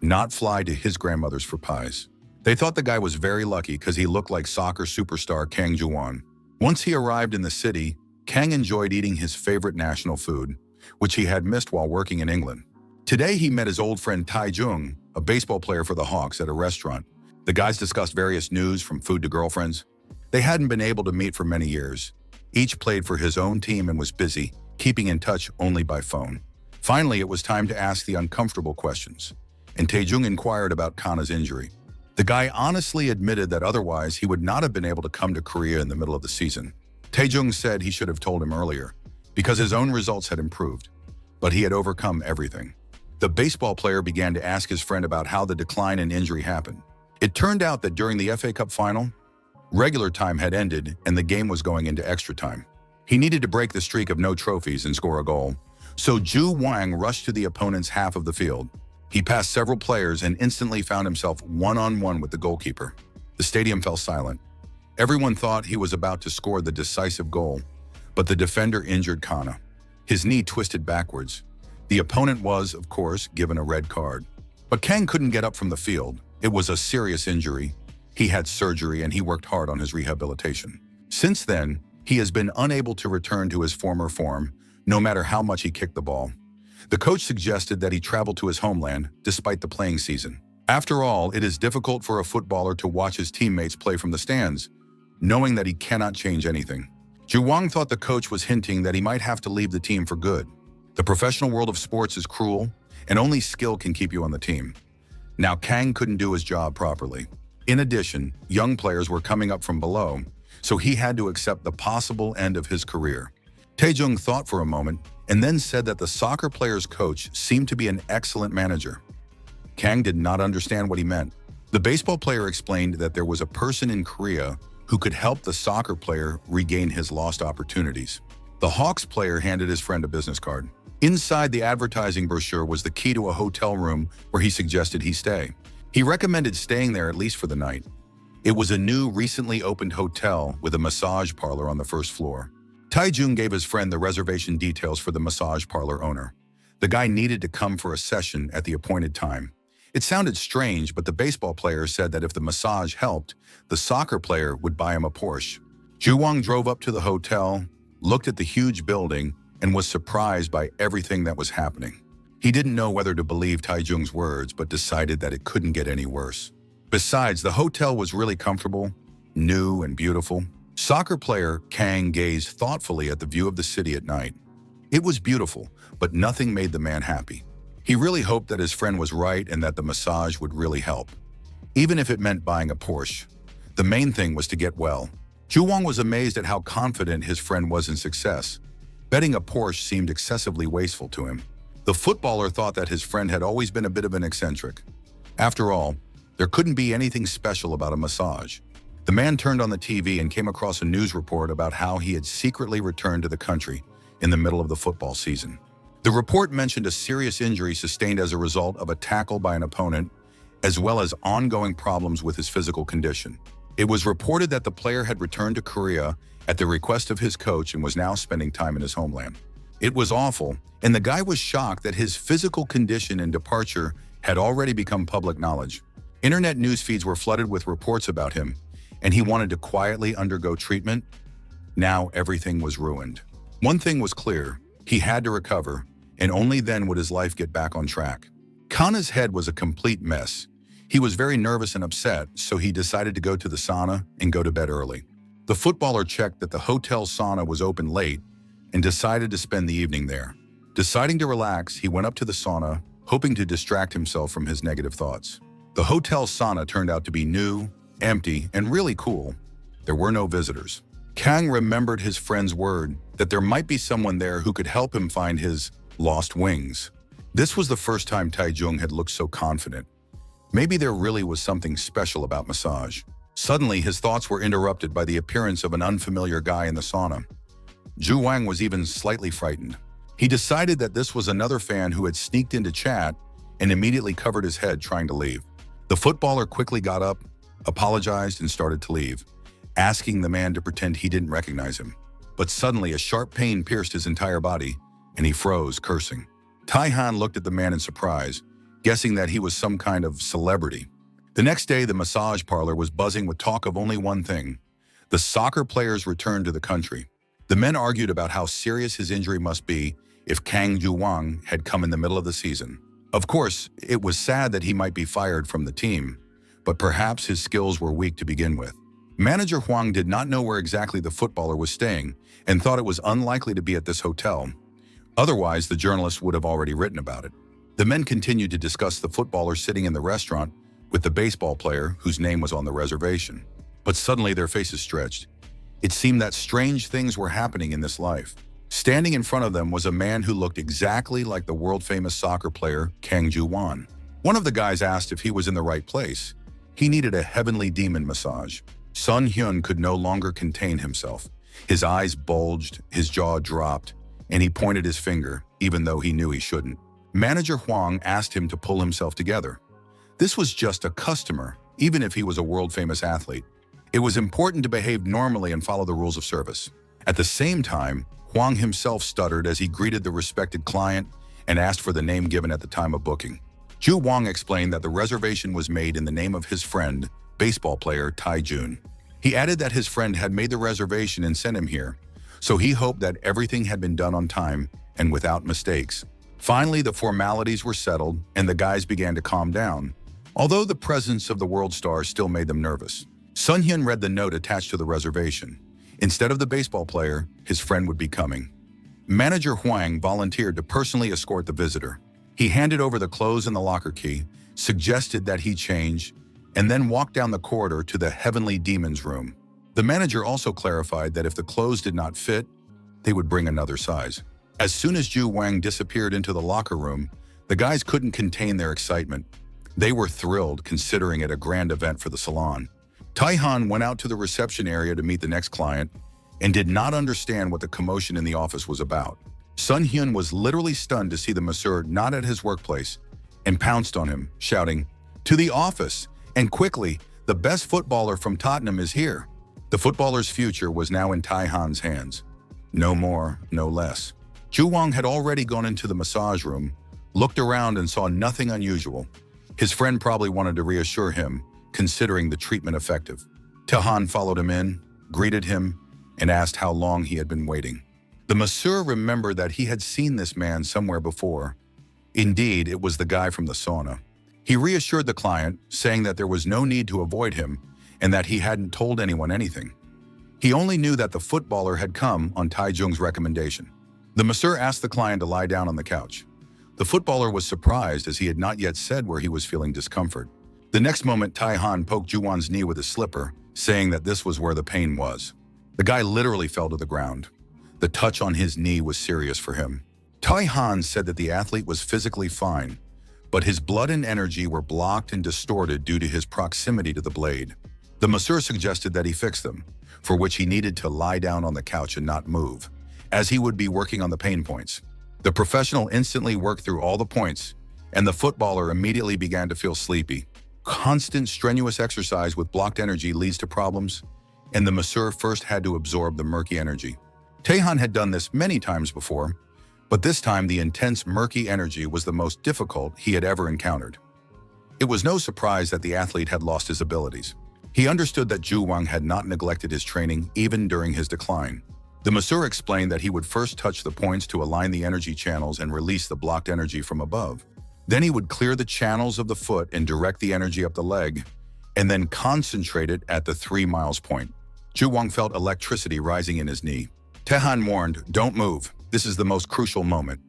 not fly to his grandmother's for pies. They thought the guy was very lucky because he looked like soccer superstar Kang Ju-won. Once he arrived in the city, Kang enjoyed eating his favorite national food, which he had missed while working in England. Today, he met his old friend Tai Jung, a baseball player for the Hawks, at a restaurant. The guys discussed various news from food to girlfriends. They hadn't been able to meet for many years. Each played for his own team and was busy, keeping in touch only by phone. Finally, it was time to ask the uncomfortable questions, and Taejung inquired about Kana's injury. The guy honestly admitted that otherwise he would not have been able to come to Korea in the middle of the season. Taejung said he should have told him earlier, because his own results had improved, but he had overcome everything. The baseball player began to ask his friend about how the decline and injury happened. It turned out that during the FA Cup final, regular time had ended and the game was going into extra time. He needed to break the streak of no trophies and score a goal, so Ju Wang rushed to the opponent's half of the field. He passed several players and instantly found himself one-on-one with the goalkeeper. The stadium fell silent. Everyone thought he was about to score the decisive goal, but the defender injured Kana. His knee twisted backwards. The opponent was, of course, given a red card. But Kang couldn't get up from the field. It was a serious injury. He had surgery and he worked hard on his rehabilitation. Since then, he has been unable to return to his former form, no matter how much he kicked the ball. The coach suggested that he travel to his homeland, despite the playing season. After all, it is difficult for a footballer to watch his teammates play from the stands, knowing that he cannot change anything. Ju Wang thought the coach was hinting that he might have to leave the team for good. The professional world of sports is cruel, and only skill can keep you on the team. Now, Kang couldn't do his job properly. In addition, young players were coming up from below, so he had to accept the possible end of his career. Taejung thought for a moment and then said that the soccer player's coach seemed to be an excellent manager. Kang did not understand what he meant. The baseball player explained that there was a person in Korea who could help the soccer player regain his lost opportunities. The Hawks player handed his friend a business card. Inside the advertising brochure was the key to a hotel room where he suggested he stay. He recommended staying there at least for the night. It was a new, recently opened hotel with a massage parlor on the first floor. Taejung gave his friend the reservation details for the massage parlor owner. The guy needed to come for a session at the appointed time. It sounded strange, but the baseball player said that if the massage helped, the soccer player would buy him a Porsche. Ju Wang drove up to the hotel, looked at the huge building, and was surprised by everything that was happening. He didn't know whether to believe Taejung's words, but decided that it couldn't get any worse. Besides, the hotel was really comfortable, new and beautiful, Soccer player Kang gazed thoughtfully at the view of the city at night. It was beautiful, but nothing made the man happy. He really hoped that his friend was right and that the massage would really help. Even if it meant buying a Porsche. The main thing was to get well. Juwang was amazed at how confident his friend was in success. Betting a Porsche seemed excessively wasteful to him. The footballer thought that his friend had always been a bit of an eccentric. After all, there couldn't be anything special about a massage. The man turned on the TV and came across a news report about how he had secretly returned to the country in the middle of the football season. The report mentioned a serious injury sustained as a result of a tackle by an opponent, as well as ongoing problems with his physical condition. It was reported that the player had returned to Korea at the request of his coach and was now spending time in his homeland. It was awful, and the guy was shocked that his physical condition and departure had already become public knowledge. Internet news feeds were flooded with reports about him, and he wanted to quietly undergo treatment. Now everything was ruined. One thing was clear: he had to recover, and only then would his life get back on track. Kana's head was a complete mess. He was very nervous and upset, so he decided to go to the sauna and go to bed early. The footballer checked that the hotel sauna was open late and decided to spend the evening there. Deciding to relax, he went up to the sauna, hoping to distract himself from his negative thoughts. The hotel sauna turned out to be new, empty, and really cool. There were no visitors. Kang remembered his friend's word that there might be someone there who could help him find his lost wings. This was the first time Taejung had looked so confident. Maybe there really was something special about massage. Suddenly, his thoughts were interrupted by the appearance of an unfamiliar guy in the sauna. Ju Wang was even slightly frightened. He decided that this was another fan who had sneaked into chat and immediately covered his head trying to leave. The footballer quickly got up, apologized, and started to leave, asking the man to pretend he didn't recognize him. But suddenly, a sharp pain pierced his entire body, and he froze, cursing. Tai-han looked at the man in surprise, guessing that he was some kind of celebrity. The next day, the massage parlor was buzzing with talk of only one thing: the soccer player's return to the country. The men argued about how serious his injury must be if Kang Ju-wang had come in the middle of the season. Of course, it was sad that he might be fired from the team, but perhaps his skills were weak to begin with. Manager Huang did not know where exactly the footballer was staying and thought it was unlikely to be at this hotel. Otherwise, the journalists would have already written about it. The men continued to discuss the footballer sitting in the restaurant with the baseball player whose name was on the reservation. But suddenly their faces stretched. It seemed that strange things were happening in this life. Standing in front of them was a man who looked exactly like the world-famous soccer player Kang Ju-won. One of the guys asked if he was in the right place. He needed a heavenly demon massage. Sun Hyun could no longer contain himself. His eyes bulged, his jaw dropped, and he pointed his finger, even though he knew he shouldn't. Manager Huang asked him to pull himself together. This was just a customer, even if he was a world-famous athlete. It was important to behave normally and follow the rules of service. At the same time, Huang himself stuttered as he greeted the respected client and asked for the name given at the time of booking. Ju Wang explained that the reservation was made in the name of his friend, baseball player Taejun. He added that his friend had made the reservation and sent him here, so he hoped that everything had been done on time and without mistakes. Finally, the formalities were settled and the guys began to calm down, although the presence of the world star still made them nervous. Sun Hyun read the note attached to the reservation. Instead of the baseball player, his friend would be coming. Manager Huang volunteered to personally escort the visitor. He handed over the clothes and the locker key, suggested that he change, and then walked down the corridor to the heavenly demon's room. The manager also clarified that if the clothes did not fit, they would bring another size. As soon as Ju Wang disappeared into the locker room, the guys couldn't contain their excitement. They were thrilled, considering it a grand event for the salon. Tai-han went out to the reception area to meet the next client and did not understand what the commotion in the office was about. Sun Hyun was literally stunned to see the masseur not at his workplace and pounced on him, shouting, "To the office! And quickly, the best footballer from Tottenham is here." The footballer's future was now in Tai-han's hands. No more, no less. Ju Wang had already gone into the massage room, looked around and saw nothing unusual. His friend probably wanted to reassure him, considering the treatment effective. Tai-han followed him in, greeted him, and asked how long he had been waiting. The masseur remembered that he had seen this man somewhere before. Indeed, it was the guy from the sauna. He reassured the client, saying that there was no need to avoid him and that he hadn't told anyone anything. He only knew that the footballer had come on Taejung's recommendation. The masseur asked the client to lie down on the couch. The footballer was surprised as he had not yet said where he was feeling discomfort. The next moment, Tae-han poked Ju-won's knee with his slipper, saying that this was where the pain was. The guy literally fell to the ground. The touch on his knee was serious for him. Tae-han said that the athlete was physically fine, but his blood and energy were blocked and distorted due to his proximity to the blade. The masseur suggested that he fix them, for which he needed to lie down on the couch and not move, as he would be working on the pain points. The professional instantly worked through all the points, and the footballer immediately began to feel sleepy. Constant strenuous exercise with blocked energy leads to problems, and the masseur first had to absorb the murky energy. Tae-han had done this many times before, but this time the intense murky energy was the most difficult he had ever encountered. It was no surprise that the athlete had lost his abilities. He understood that Ju-won had not neglected his training even during his decline. The masseur explained that he would first touch the points to align the energy channels and release the blocked energy from above. Then he would clear the channels of the foot and direct the energy up the leg, and then concentrate it at the 3 miles point. Ju-won felt electricity rising in his knee. Tae-han warned, "Don't move. This is the most crucial moment."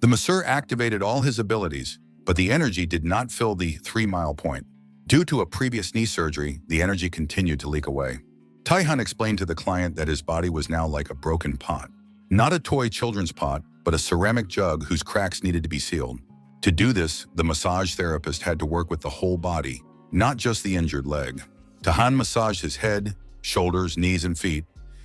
The masseur activated all his abilities, but the energy did not fill the 3-mile point. Due to a previous knee surgery, the energy continued to leak away. Tae-han explained to the client that his body was now like a broken pot. Not a toy children's pot, but a ceramic jug whose cracks needed to be sealed. To do this, the massage therapist had to work with the whole body, not just the injured leg. Tae-han massaged his head, shoulders, knees, and feet,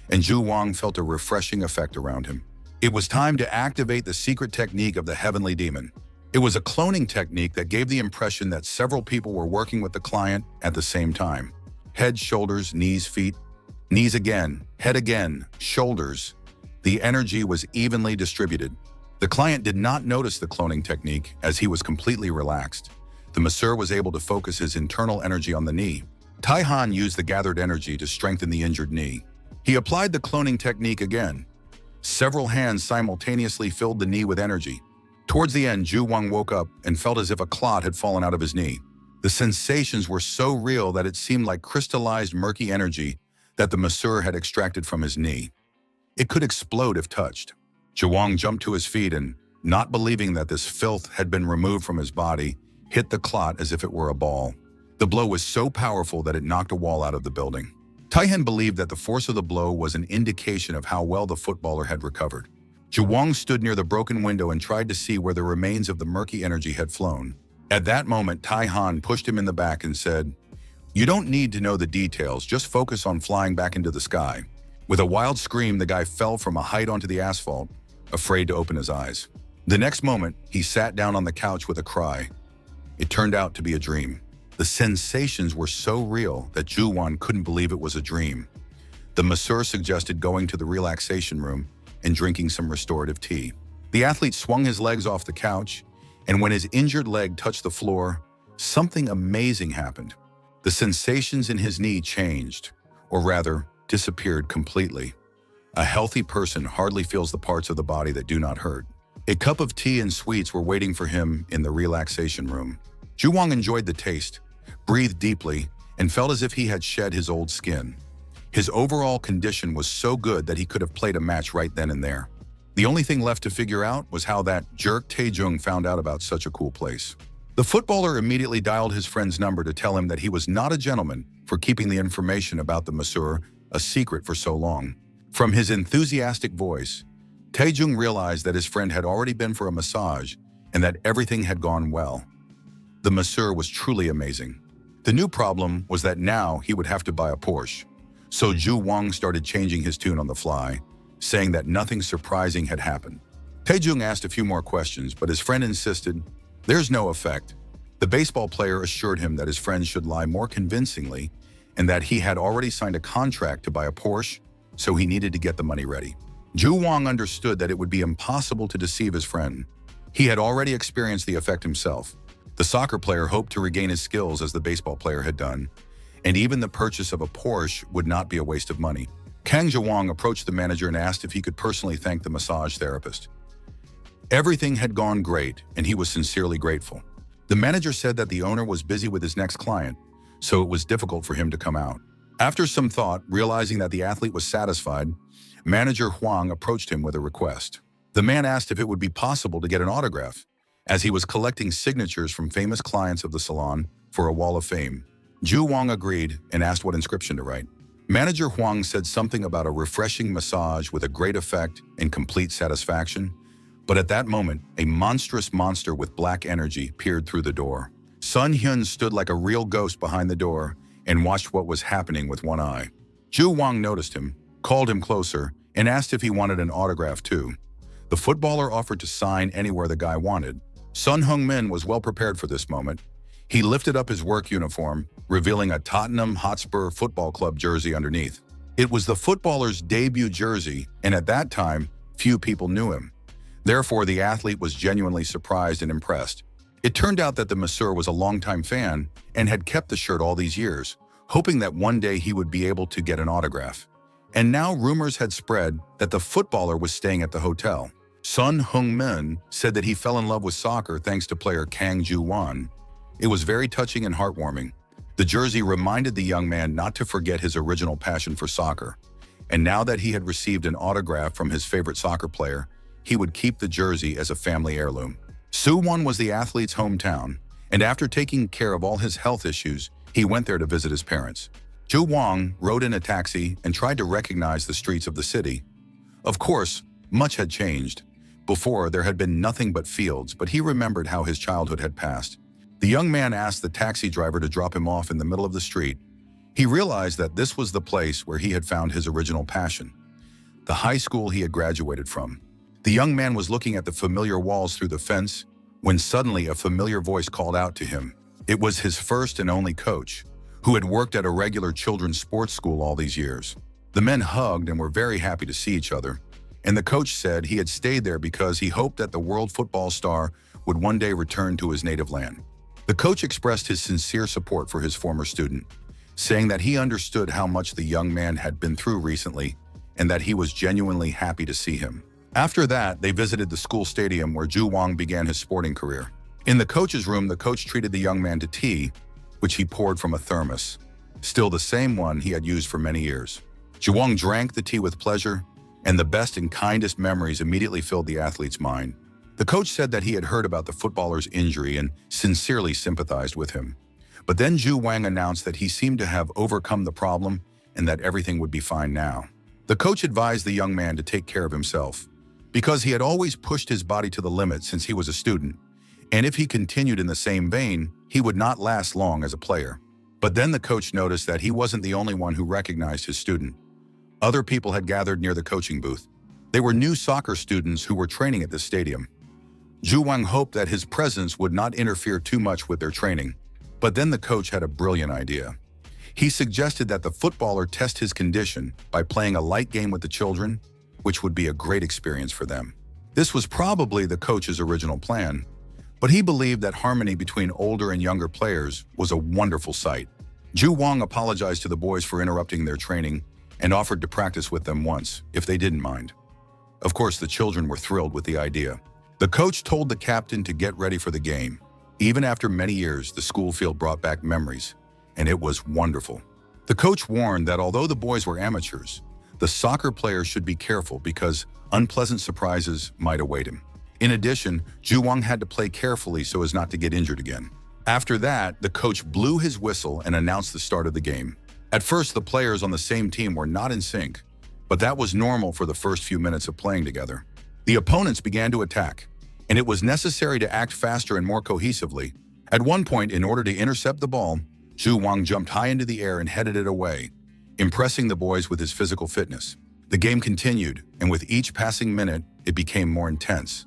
and Ju-won felt a refreshing effect around him. It was time to activate the secret technique of the heavenly demon. It was a cloning technique that gave the impression that several people were working with the client at the same time. Head, shoulders, knees, feet, knees again, head again, shoulders. The energy was evenly distributed. The client did not notice the cloning technique as he was completely relaxed. The masseur was able to focus his internal energy on the knee. Tae-han used the gathered energy to strengthen the injured knee. He applied the cloning technique again. Several hands simultaneously filled the knee with energy. Towards the end, Ju-won woke up and felt as if a clot had fallen out of his knee. The sensations were so real that it seemed like crystallized murky energy that the masseur had extracted from his knee. It could explode if touched. Ju-won jumped to his feet and, not believing that this filth had been removed from his body, hit the clot as if it were a ball. The blow was so powerful that it knocked a wall out of the building. Tae-han believed that the force of the blow was an indication of how well the footballer had recovered. Ju-won stood near the broken window and tried to see where the remains of the murky energy had flown. At that moment, Tae-han pushed him in the back and said, "You don't need to know the details, just focus on flying back into the sky." With a wild scream, the guy fell from a height onto the asphalt, afraid to open his eyes. The next moment, he sat down on the couch with a cry. It turned out to be a dream. The sensations were so real that Ju-won couldn't believe it was a dream. The masseur suggested going to the relaxation room and drinking some restorative tea. The athlete swung his legs off the couch, and when his injured leg touched the floor, something amazing happened. The sensations in his knee changed, or rather, disappeared completely. A healthy person hardly feels the parts of the body that do not hurt. A cup of tea and sweets were waiting for him in the relaxation room. Ju-won enjoyed the taste, breathed deeply, and felt as if he had shed his old skin. His overall condition was so good that he could have played a match right then and there. The only thing left to figure out was how that jerk Tae-jung found out about such a cool place. The footballer immediately dialed his friend's number to tell him that he was not a gentleman for keeping the information about the masseur a secret for so long. From his enthusiastic voice, Tae-jung realized that his friend had already been for a massage and that everything had gone well. The masseur was truly amazing. The new problem was that now he would have to buy a Porsche. So Ju-won started changing his tune on the fly, saying that nothing surprising had happened. Tae-jung asked a few more questions, but his friend insisted, "There's no effect." The baseball player assured him that his friend should lie more convincingly and that he had already signed a contract to buy a Porsche, so he needed to get the money ready. Ju-won understood that it would be impossible to deceive his friend. He had already experienced the effect himself. The soccer player hoped to regain his skills as the baseball player had done, and even the purchase of a Porsche would not be a waste of money. Kang Ja-won approached the manager and asked if he could personally thank the massage therapist. Everything had gone great, and he was sincerely grateful. The manager said that the owner was busy with his next client, so it was difficult for him to come out. After some thought, realizing that the athlete was satisfied, manager Huang approached him with a request. The man asked if it would be possible to get an autograph, as he was collecting signatures from famous clients of the salon for a wall of fame. Zhu Wang agreed and asked what inscription to write. Manager Huang said something about a refreshing massage with a great effect and complete satisfaction, but at that moment, a monstrous monster with black energy peered through the door. Sun Hyun stood like a real ghost behind the door and watched what was happening with one eye. Zhu Wang noticed him, called him closer, and asked if he wanted an autograph too. The footballer offered to sign anywhere the guy wanted. Sun Heung-min was well prepared for this moment. He lifted up his work uniform, revealing a Tottenham Hotspur Football Club jersey underneath. It was the footballer's debut jersey, and at that time, few people knew him. Therefore, the athlete was genuinely surprised and impressed. It turned out that the masseur was a longtime fan and had kept the shirt all these years, hoping that one day he would be able to get an autograph. And now rumors had spread that the footballer was staying at the hotel. Sun Heung-min said that he fell in love with soccer thanks to player Kang Joo-won. It was very touching and heartwarming. The jersey reminded the young man not to forget his original passion for soccer. And now that he had received an autograph from his favorite soccer player, he would keep the jersey as a family heirloom. Suwon was the athlete's hometown, and after taking care of all his health issues, he went there to visit his parents. Zhu Wang rode in a taxi and tried to recognize the streets of the city. Of course, much had changed. Before, there had been nothing but fields, but he remembered how his childhood had passed. The young man asked the taxi driver to drop him off in the middle of the street. He realized that this was the place where he had found his original passion, the high school he had graduated from. The young man was looking at the familiar walls through the fence when suddenly a familiar voice called out to him. It was his first and only coach, who had worked at a regular children's sports school all these years. The men hugged and were very happy to see each other, and the coach said he had stayed there because he hoped that the world football star would one day return to his native land. The coach expressed his sincere support for his former student, saying that he understood how much the young man had been through recently and that he was genuinely happy to see him. After that, they visited the school stadium where Zhu Wang began his sporting career. In the coach's room, the coach treated the young man to tea, which he poured from a thermos, still the same one he had used for many years. Zhu Wang drank the tea with pleasure, and the best and kindest memories immediately filled the athlete's mind. The coach said that he had heard about the footballer's injury and sincerely sympathized with him. But then Zhu Wang announced that he seemed to have overcome the problem and that everything would be fine now. The coach advised the young man to take care of himself, because he had always pushed his body to the limit since he was a student, and if he continued in the same vein, he would not last long as a player. But then the coach noticed that he wasn't the only one who recognized his student. Other people had gathered near the coaching booth. They were new soccer students who were training at this stadium. Zhu Wang hoped that his presence would not interfere too much with their training. But then the coach had a brilliant idea. He suggested that the footballer test his condition by playing a light game with the children, which would be a great experience for them. This was probably the coach's original plan, but he believed that harmony between older and younger players was a wonderful sight. Zhu Wang apologized to the boys for interrupting their training and offered to practice with them once, if they didn't mind. Of course, the children were thrilled with the idea. The coach told the captain to get ready for the game. Even after many years, the school field brought back memories, and it was wonderful. The coach warned that although the boys were amateurs, the soccer players should be careful because unpleasant surprises might await him. In addition, Zhu Wang had to play carefully so as not to get injured again. After that, the coach blew his whistle and announced the start of the game. At first, the players on the same team were not in sync, but that was normal for the first few minutes of playing together. The opponents began to attack, and it was necessary to act faster and more cohesively. At one point, in order to intercept the ball, Zhu Wang jumped high into the air and headed it away, impressing the boys with his physical fitness. The game continued, and with each passing minute, it became more intense.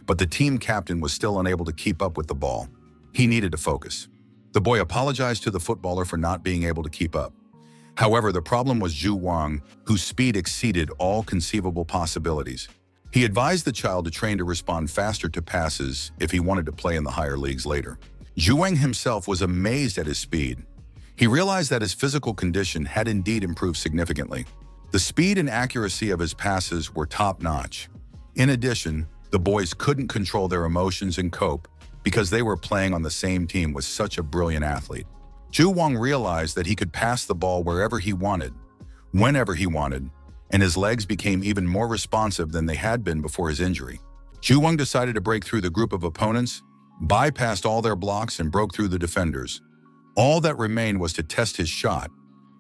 But the team captain was still unable to keep up with the ball. He needed to focus. The boy apologized to the footballer for not being able to keep up. However, the problem was Zhu Wang, whose speed exceeded all conceivable possibilities. He advised the child to train to respond faster to passes if he wanted to play in the higher leagues later. Zhu Wang himself was amazed at his speed. He realized that his physical condition had indeed improved significantly. The speed and accuracy of his passes were top-notch. In addition, the boys couldn't control their emotions and cope because they were playing on the same team with such a brilliant athlete. Ju Wang realized that he could pass the ball wherever he wanted, whenever he wanted, and his legs became even more responsive than they had been before his injury. Ju Wang decided to break through the group of opponents, bypassed all their blocks and broke through the defenders. All that remained was to test his shot.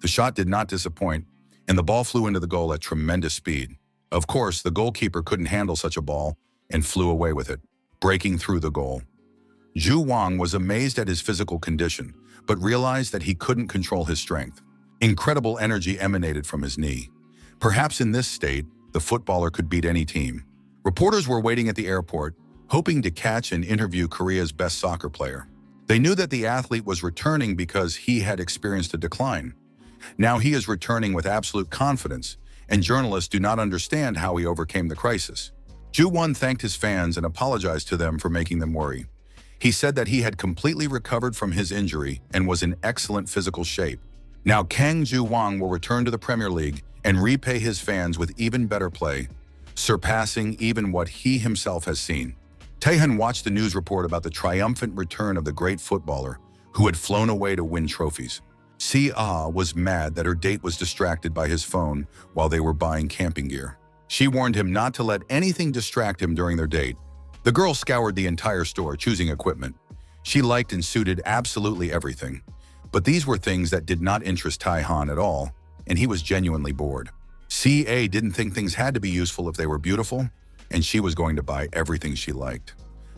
The shot did not disappoint, and the ball flew into the goal at tremendous speed. Of course, the goalkeeper couldn't handle such a ball and flew away with it, breaking through the goal. Ju Wang was amazed at his physical condition, but realized that he couldn't control his strength. Incredible energy emanated from his knee. Perhaps in this state, the footballer could beat any team. Reporters were waiting at the airport, hoping to catch and interview Korea's best soccer player. They knew that the athlete was returning because he had experienced a decline. Now he is returning with absolute confidence, and journalists do not understand how he overcame the crisis. Ju Won thanked his fans and apologized to them for making them worry. He said that he had completely recovered from his injury and was in excellent physical shape. Now Kang Ju-wang will return to the Premier League and repay his fans with even better play, surpassing even what he himself has seen. Taehyun watched the news report about the triumphant return of the great footballer who had flown away to win trophies. Si-ah was mad that her date was distracted by his phone while they were buying camping gear. She warned him not to let anything distract him during their date. The girl scoured the entire store, choosing equipment. She liked and suited absolutely everything. But these were things that did not interest Taehyun at all, and he was genuinely bored. CA didn't think things had to be useful if they were beautiful, and she was going to buy everything she liked.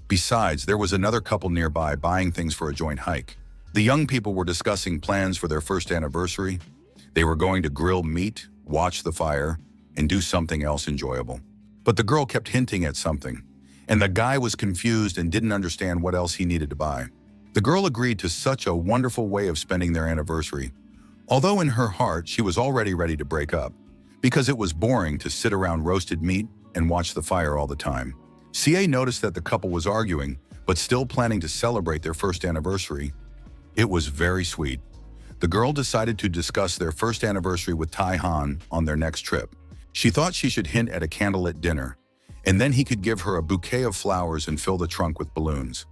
Besides, there was another couple nearby buying things for a joint hike. The young people were discussing plans for their first anniversary. They were going to grill meat, watch the fire, and do something else enjoyable. But the girl kept hinting at something, and the guy was confused and didn't understand what else he needed to buy. The girl agreed to such a wonderful way of spending their anniversary, although in her heart she was already ready to break up, because it was boring to sit around roasted meat and watch the fire all the time. CA noticed that the couple was arguing, but still planning to celebrate their first anniversary. It was very sweet. The girl decided to discuss their first anniversary with Taehyun on their next trip. She thought she should hint at a candlelit dinner, and then he could give her a bouquet of flowers and fill the trunk with balloons.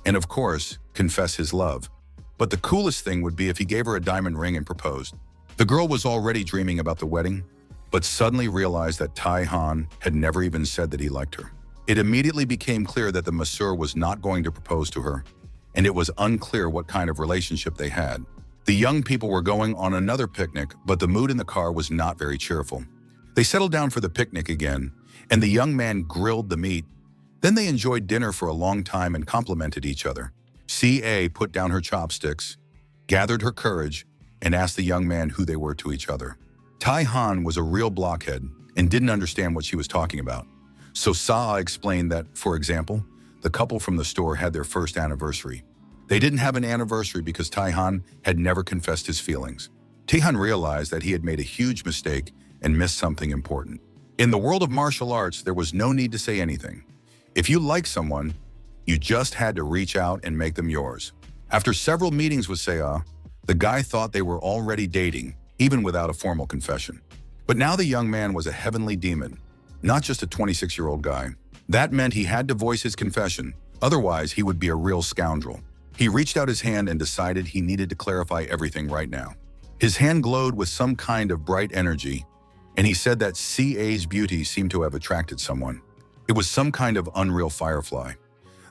And of course, confess his love. But the coolest thing would be if he gave her a diamond ring and proposed. The girl was already dreaming about the wedding, but suddenly realized that Taehyun had never even said that he liked her. It immediately became clear that the masseur was not going to propose to her, and it was unclear what kind of relationship they had. The young people were going on another picnic, but the mood in the car was not very cheerful. They settled down for the picnic again, and the young man grilled the meat. Then they enjoyed dinner for a long time and complimented each other. CA put down her chopsticks, gathered her courage, and asked the young man who they were to each other. Taehyun was a real blockhead and didn't understand what she was talking about. So Sa explained that, for example, the couple from the store had their first anniversary. They didn't have an anniversary because Taehyun had never confessed his feelings. Taehyun realized that he had made a huge mistake and missed something important. In the world of martial arts, there was no need to say anything. If you liked someone, you just had to reach out and make them yours. After several meetings with Seo, the guy thought they were already dating, even without a formal confession. But now the young man was a heavenly demon, not just a 26-year-old guy. That meant he had to voice his confession, otherwise he would be a real scoundrel. He reached out his hand and decided he needed to clarify everything right now. His hand glowed with some kind of bright energy, and he said that CA's beauty seemed to have attracted someone. It was some kind of unreal firefly.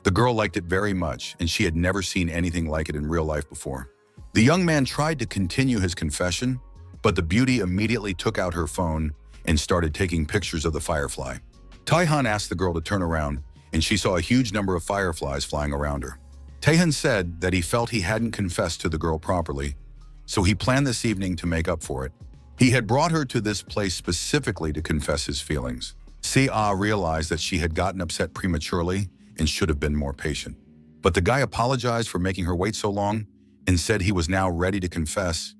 The girl liked it very much, and she had never seen anything like it in real life before. The young man tried to continue his confession, but the beauty immediately took out her phone and started taking pictures of the firefly. Taehyun asked the girl to turn around, and she saw a huge number of fireflies flying around her. Taehyun said that he felt he hadn't confessed to the girl properly, so he planned this evening to make up for it. He had brought her to this place specifically to confess his feelings. Si-ah realized that she had gotten upset prematurely and should have been more patient. But the guy apologized for making her wait so long and said he was now ready to confess.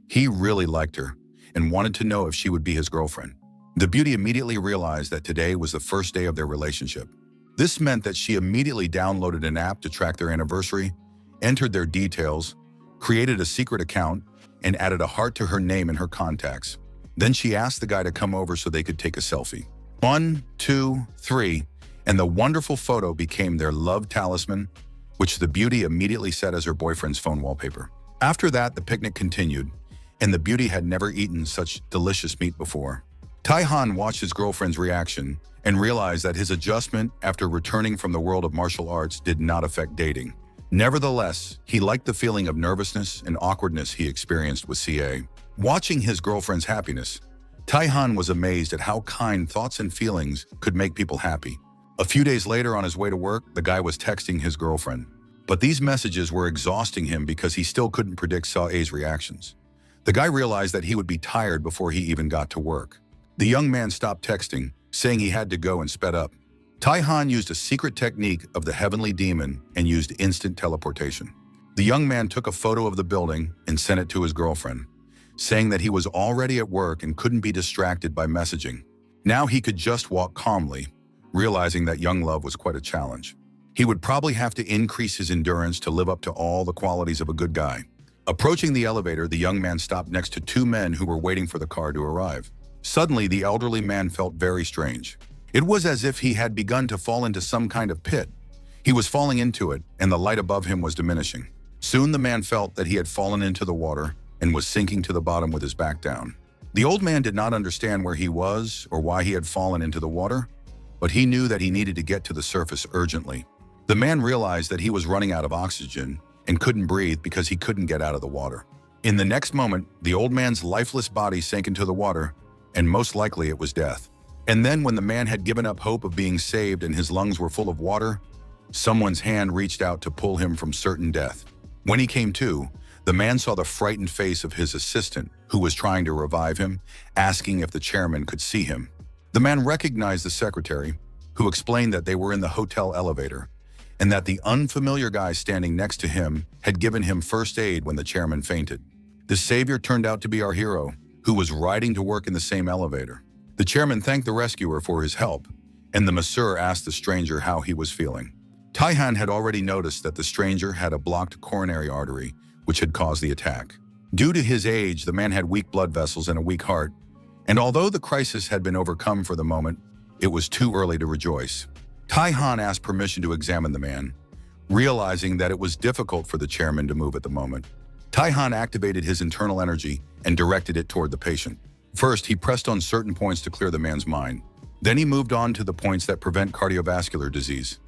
He really liked her and wanted to know if she would be his girlfriend. The beauty immediately realized that today was the first day of their relationship. This meant that she immediately downloaded an app to track their anniversary, entered their details, created a secret account, and added a heart to her name and her contacts. Then she asked the guy to come over so they could take a selfie. 1, 2, 3, and the wonderful photo became their love talisman, which the beauty immediately set as her boyfriend's phone wallpaper. After that, the picnic continued, and the beauty had never eaten such delicious meat before. Tai-han watched his girlfriend's reaction and realized that his adjustment after returning from the world of martial arts did not affect dating. Nevertheless, he liked the feeling of nervousness and awkwardness he experienced with CA. Watching his girlfriend's happiness, Tai-han was amazed at how kind thoughts and feelings could make people happy. A few days later, on his way to work, the guy was texting his girlfriend. But these messages were exhausting him because he still couldn't predict Sae's reactions. The guy realized that he would be tired before he even got to work. The young man stopped texting, saying he had to go, and sped up. Tai-han used a secret technique of the heavenly demon and used instant teleportation. The young man took a photo of the building and sent it to his girlfriend, saying that he was already at work and couldn't be distracted by messaging. Now he could just walk calmly, realizing that young love was quite a challenge. He would probably have to increase his endurance to live up to all the qualities of a good guy. Approaching the elevator, the young man stopped next to two men who were waiting for the car to arrive. Suddenly, the elderly man felt very strange. It was as if he had begun to fall into some kind of pit. He was falling into it, and the light above him was diminishing. Soon the man felt that he had fallen into the water and was sinking to the bottom with his back down. The old man did not understand where he was or why he had fallen into the water, but he knew that he needed to get to the surface urgently. The man realized that he was running out of oxygen and couldn't breathe because he couldn't get out of the water. In the next moment, the old man's lifeless body sank into the water, and most likely it was death. And then when the man had given up hope of being saved and his lungs were full of water, someone's hand reached out to pull him from certain death. When he came to, the man saw the frightened face of his assistant, who was trying to revive him, asking if the chairman could see him. The man recognized the secretary, who explained that they were in the hotel elevator, and that the unfamiliar guy standing next to him had given him first aid when the chairman fainted. The savior turned out to be our hero, who was riding to work in the same elevator. The chairman thanked the rescuer for his help, and the masseur asked the stranger how he was feeling. Tai-han had already noticed that the stranger had a blocked coronary artery, which had caused the attack. Due to his age, the man had weak blood vessels and a weak heart, and although the crisis had been overcome for the moment, it was too early to rejoice. Tai-han asked permission to examine the man, realizing that it was difficult for the chairman to move at the moment. Tai-han activated his internal energy and directed it toward the patient. First, he pressed on certain points to clear the man's mind. Then he moved on to the points that prevent cardiovascular disease.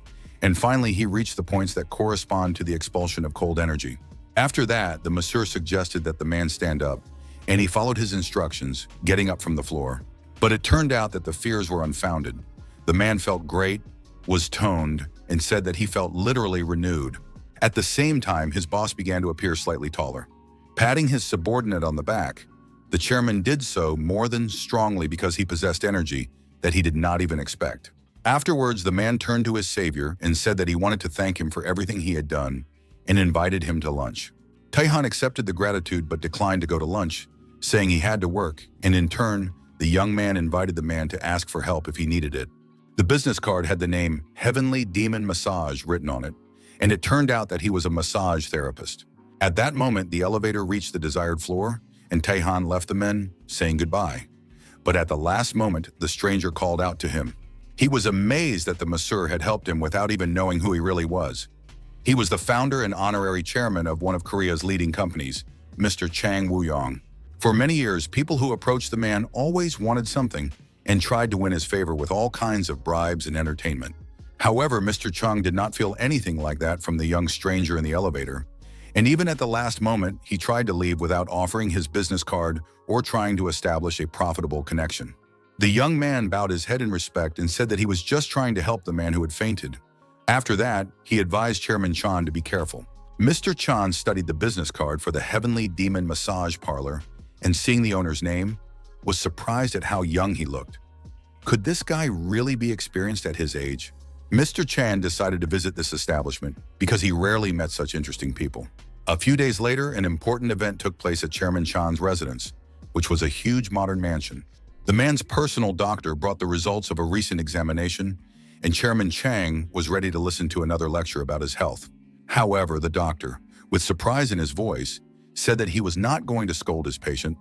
And finally, he reached the points that correspond to the expulsion of cold energy. After that, the masseur suggested that the man stand up, and he followed his instructions, getting up from the floor. But it turned out that the fears were unfounded. The man felt great, was toned, and said that he felt literally renewed. At the same time, his boss began to appear slightly taller. Patting his subordinate on the back, the chairman did so more than strongly because he possessed energy that he did not even expect. Afterwards, the man turned to his savior and said that he wanted to thank him for everything he had done and invited him to lunch. Tai-han accepted the gratitude but declined to go to lunch, saying he had to work, and in turn, the young man invited the man to ask for help if he needed it. The business card had the name Heavenly Demon Massage written on it, and it turned out that he was a massage therapist. At that moment, the elevator reached the desired floor, and Tai-han left the men, saying goodbye. But at the last moment, the stranger called out to him. He was amazed that the masseur had helped him without even knowing who he really was. He was the founder and honorary chairman of one of Korea's leading companies, Mr. Chang Woo-yong. For many years, people who approached the man always wanted something and tried to win his favor with all kinds of bribes and entertainment. However, Mr. Chung did not feel anything like that from the young stranger in the elevator, and even at the last moment, he tried to leave without offering his business card or trying to establish a profitable connection. The young man bowed his head in respect and said that he was just trying to help the man who had fainted. After that, he advised Chairman Chan to be careful. Mr. Chan studied the business card for the Heavenly Demon Massage Parlor, and seeing the owner's name, was surprised at how young he looked. Could this guy really be experienced at his age? Mr. Chan decided to visit this establishment because he rarely met such interesting people. A few days later, an important event took place at Chairman Chan's residence, which was a huge modern mansion. The man's personal doctor brought the results of a recent examination, and Chairman Chang was ready to listen to another lecture about his health. However, the doctor, with surprise in his voice, said that he was not going to scold his patient,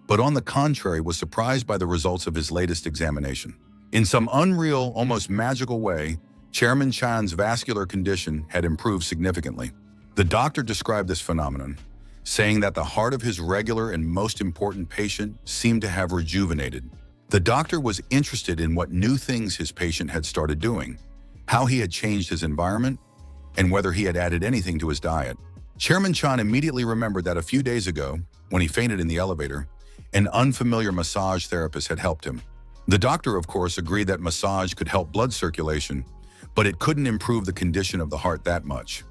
but on the contrary was surprised by the results of his latest examination. In some unreal, almost magical way, Chairman Chan's vascular condition had improved significantly. The doctor described this phenomenon saying that the heart of his regular and most important patient seemed to have rejuvenated. The doctor was interested in what new things his patient had started doing, how he had changed his environment, and whether he had added anything to his diet. Chairman Chan immediately remembered that a few days ago, when he fainted in the elevator, an unfamiliar massage therapist had helped him. The doctor, of course, agreed that massage could help blood circulation, but it couldn't improve the condition of the heart that much.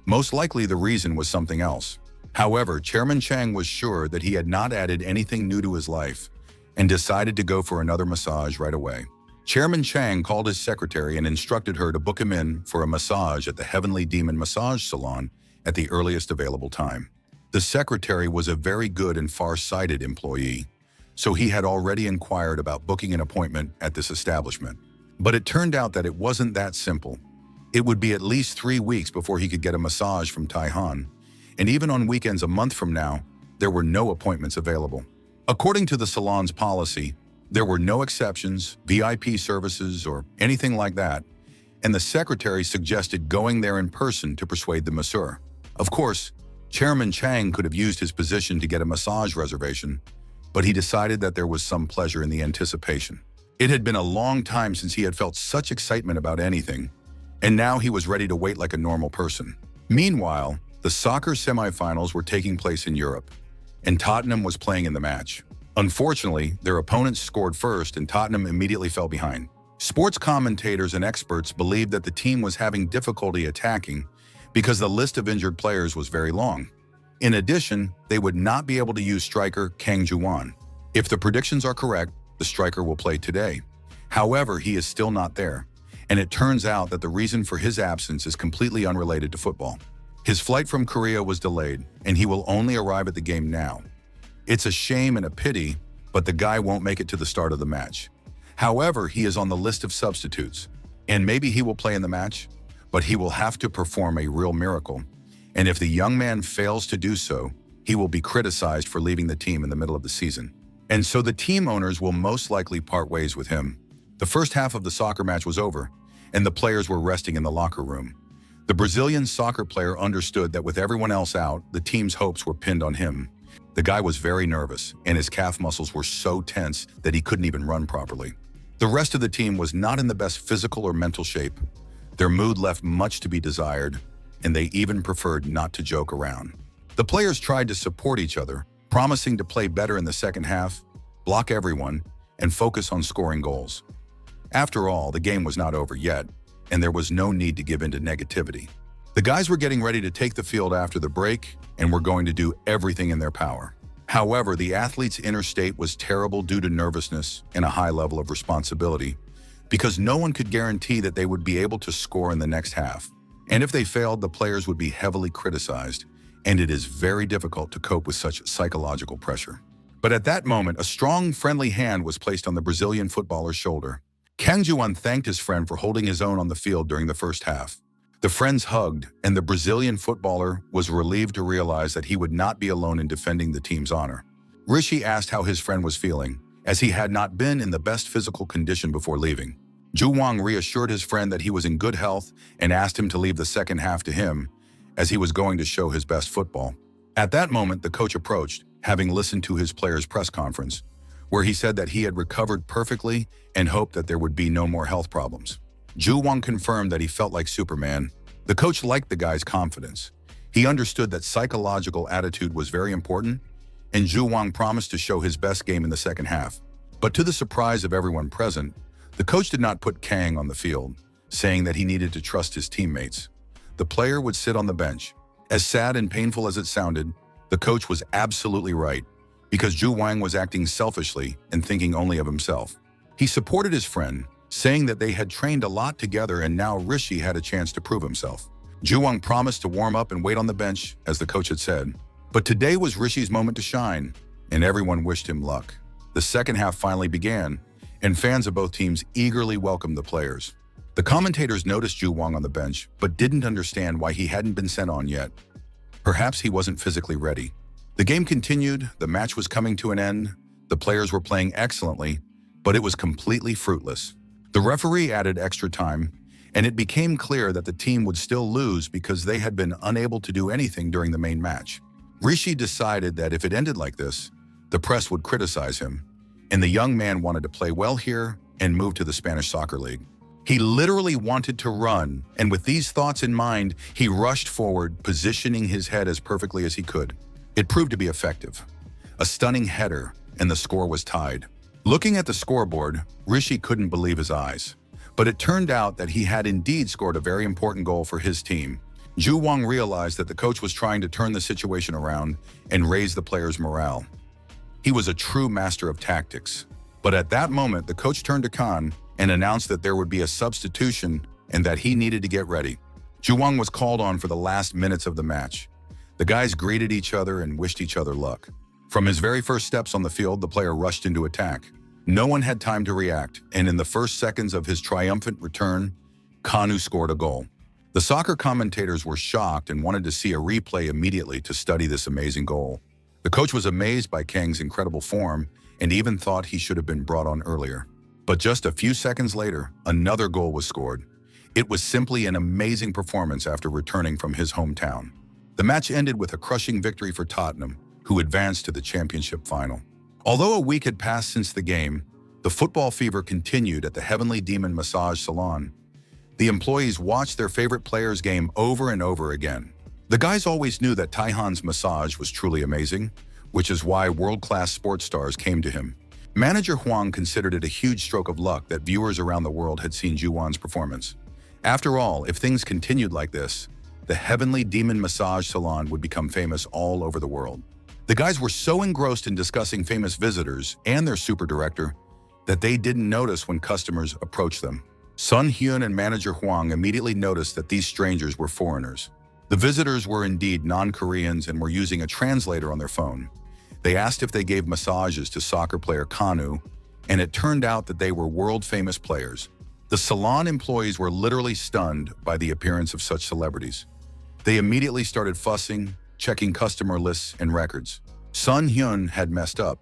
Most likely the reason was something else. However, Chairman Chang was sure that he had not added anything new to his life and decided to go for another massage right away. Chairman Chang called his secretary and instructed her to book him in for a massage at the Heavenly Demon Massage Salon at the earliest available time. The secretary was a very good and far-sighted employee, so he had already inquired about booking an appointment at this establishment. But it turned out that it wasn't that simple. It would be at least 3 weeks before he could get a massage from Taihan, and even on weekends a month from now, there were no appointments available. According to the salon's policy, there were no exceptions, VIP services, or anything like that, and the secretary suggested going there in person to persuade the masseur. Of course, Chairman Chang could have used his position to get a massage reservation, but he decided that there was some pleasure in the anticipation. It had been a long time since he had felt such excitement about anything, and now he was ready to wait like a normal person. Meanwhile, the soccer semifinals were taking place in Europe, and Tottenham was playing in the match. Unfortunately, their opponents scored first and Tottenham immediately fell behind. Sports commentators and experts believed that the team was having difficulty attacking because the list of injured players was very long. In addition, they would not be able to use striker Kang Ju-won. If the predictions are correct, the striker will play today. However, he is still not there, and it turns out that the reason for his absence is completely unrelated to football. His flight from Korea was delayed, and he will only arrive at the game now. It's a shame and a pity, but the guy won't make it to the start of the match. However, he is on the list of substitutes, and maybe he will play in the match, but he will have to perform a real miracle. And if the young man fails to do so, he will be criticized for leaving the team in the middle of the season. And so the team owners will most likely part ways with him. The first half of the soccer match was over, and the players were resting in the locker room. The Brazilian soccer player understood that with everyone else out, the team's hopes were pinned on him. The guy was very nervous, and his calf muscles were so tense that he couldn't even run properly. The rest of the team was not in the best physical or mental shape. Their mood left much to be desired, and they even preferred not to joke around. The players tried to support each other, promising to play better in the second half, block everyone, and focus on scoring goals. After all, the game was not over yet, and there was no need to give in to negativity. The guys were getting ready to take the field after the break and were going to do everything in their power. However, the athletes' inner state was terrible due to nervousness and a high level of responsibility, because no one could guarantee that they would be able to score in the next half. And if they failed, the players would be heavily criticized, and it is very difficult to cope with such psychological pressure. But at that moment, a strong, friendly hand was placed on the Brazilian footballer's shoulder. Kang Ju-won thanked his friend for holding his own on the field during the first half. The friends hugged, and the Brazilian footballer was relieved to realize that he would not be alone in defending the team's honor. Rishi asked how his friend was feeling, as he had not been in the best physical condition before leaving. Ju-won reassured his friend that he was in good health and asked him to leave the second half to him, as he was going to show his best football. At that moment, the coach approached, having listened to his players' press conference, where he said that he had recovered perfectly and hoped that there would be no more health problems. Ju-won confirmed that he felt like Superman. The coach liked the guy's confidence. He understood that psychological attitude was very important, and Ju-won promised to show his best game in the second half. But to the surprise of everyone present, the coach did not put Kang on the field, saying that he needed to trust his teammates. The player would sit on the bench. As sad and painful as it sounded, the coach was absolutely right, because Ju-won was acting selfishly and thinking only of himself. He supported his friend, saying that they had trained a lot together and now Rishi had a chance to prove himself. Ju-won promised to warm up and wait on the bench, as the coach had said. But today was Rishi's moment to shine, and everyone wished him luck. The second half finally began, and fans of both teams eagerly welcomed the players. The commentators noticed Ju-won on the bench, but didn't understand why he hadn't been sent on yet. Perhaps he wasn't physically ready. The game continued, the match was coming to an end, the players were playing excellently, but it was completely fruitless. The referee added extra time, and it became clear that the team would still lose because they had been unable to do anything during the main match. Rishi decided that if it ended like this, the press would criticize him, and the young man wanted to play well here and move to the Spanish Soccer League. He literally wanted to run, and with these thoughts in mind, he rushed forward, positioning his head as perfectly as he could. It proved to be effective. A stunning header, and the score was tied. Looking at the scoreboard, Rishi couldn't believe his eyes. But it turned out that he had indeed scored a very important goal for his team. Ju Wang realized that the coach was trying to turn the situation around and raise the players' morale. He was a true master of tactics. But at that moment, the coach turned to Khan and announced that there would be a substitution and that he needed to get ready. Ju Wang was called on for the last minutes of the match. The guys greeted each other and wished each other luck. From his very first steps on the field, the player rushed into attack. No one had time to react, and in the first seconds of his triumphant return, Kanu scored a goal. The soccer commentators were shocked and wanted to see a replay immediately to study this amazing goal. The coach was amazed by Kang's incredible form and even thought he should have been brought on earlier. But just a few seconds later, another goal was scored. It was simply an amazing performance after returning from his hometown. The match ended with a crushing victory for Tottenham, who advanced to the championship final. Although a week had passed since the game, the football fever continued at the Heavenly Demon Massage Salon. The employees watched their favorite players' game over and over again. The guys always knew that Taihan's massage was truly amazing, which is why world-class sports stars came to him. Manager Huang considered it a huge stroke of luck that viewers around the world had seen Ju Wan's performance. After all, if things continued like this, the Heavenly Demon Massage Salon would become famous all over the world. The guys were so engrossed in discussing famous visitors and their super director that they didn't notice when customers approached them. Sun Hyun and manager Huang immediately noticed that these strangers were foreigners. The visitors were indeed non-Koreans and were using a translator on their phone. They asked if they gave massages to soccer player Kanu, and it turned out that they were world-famous players. The salon employees were literally stunned by the appearance of such celebrities. They immediately started fussing, checking customer lists and records. Sun Hyun had messed up.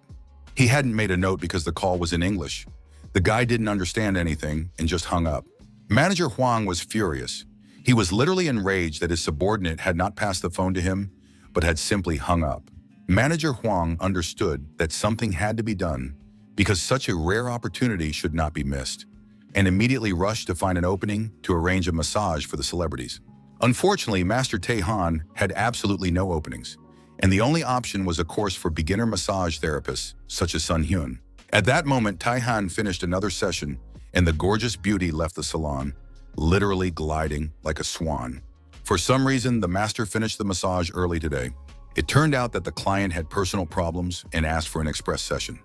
He hadn't made a note because the call was in English. The guy didn't understand anything and just hung up. Manager Huang was furious. He was literally enraged that his subordinate had not passed the phone to him, but had simply hung up. Manager Huang understood that something had to be done because such a rare opportunity should not be missed, and immediately rushed to find an opening to arrange a massage for the celebrities. Unfortunately, Master Taehan had absolutely no openings, and the only option was a course for beginner massage therapists such as Sun Hyun. At that moment, Taehan finished another session, and the gorgeous beauty left the salon, literally gliding like a swan. For some reason, the master finished the massage early today. It turned out that the client had personal problems and asked for an express session.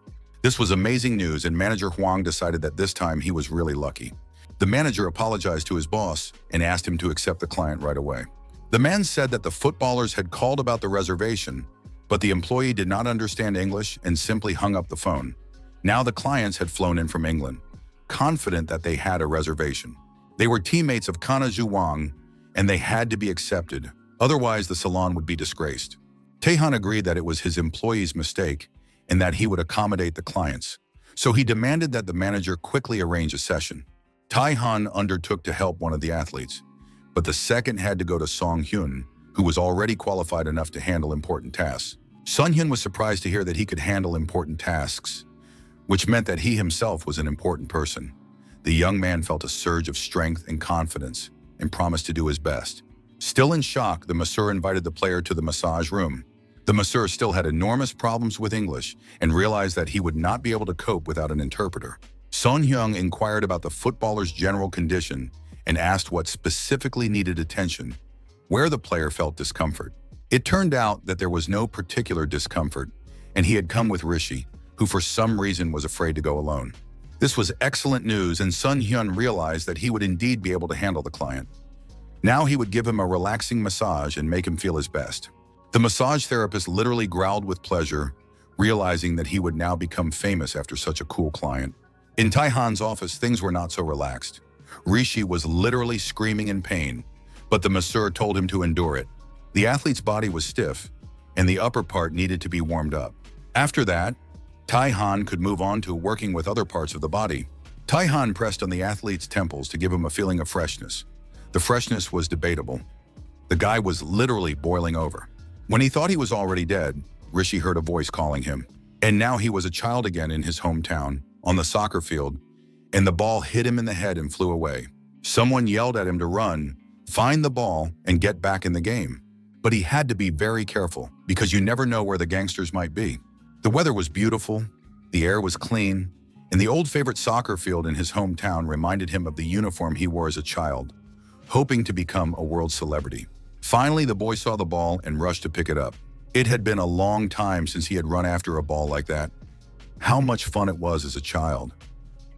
This was amazing news, and manager Huang decided that this time he was really lucky. The manager apologized to his boss and asked him to accept the client right away. The man said that the footballers had called about the reservation, but the employee did not understand English and simply hung up the phone. Now the clients had flown in from England, confident that they had a reservation. They were teammates of Kana Ju Wang, and they had to be accepted, otherwise the salon would be disgraced. Taehan agreed that it was his employee's mistake and that he would accommodate the clients, so he demanded that the manager quickly arrange a session. Taehan undertook to help one of the athletes, but the second had to go to Song Hyun, who was already qualified enough to handle important tasks. Sun Hyun was surprised to hear that he could handle important tasks, which meant that he himself was an important person. The young man felt a surge of strength and confidence and promised to do his best. Still in shock, the masseur invited the player to the massage room. The masseur still had enormous problems with English and realized that he would not be able to cope without an interpreter. Son Hyung inquired about the footballer's general condition and asked what specifically needed attention, where the player felt discomfort. It turned out that there was no particular discomfort, and he had come with Rishi, who for some reason was afraid to go alone. This was excellent news, and Sun Hyun realized that he would indeed be able to handle the client. Now he would give him a relaxing massage and make him feel his best. The massage therapist literally growled with pleasure, realizing that he would now become famous after such a cool client. In Taihan's office, things were not so relaxed. Rishi was literally screaming in pain, but the masseur told him to endure it. The athlete's body was stiff, and the upper part needed to be warmed up. After that, Taihan could move on to working with other parts of the body. Taihan pressed on the athlete's temples to give him a feeling of freshness. The freshness was debatable. The guy was literally boiling over. When he thought he was already dead, Rishi heard a voice calling him. And now he was a child again in his hometown, on the soccer field, and the ball hit him in the head and flew away. Someone yelled at him to run, find the ball, and get back in the game. But he had to be very careful, because you never know where the gangsters might be. The weather was beautiful, the air was clean, and the old favorite soccer field in his hometown reminded him of the uniform he wore as a child, hoping to become a world celebrity. Finally, the boy saw the ball and rushed to pick it up. It had been a long time since he had run after a ball like that. How much fun it was as a child.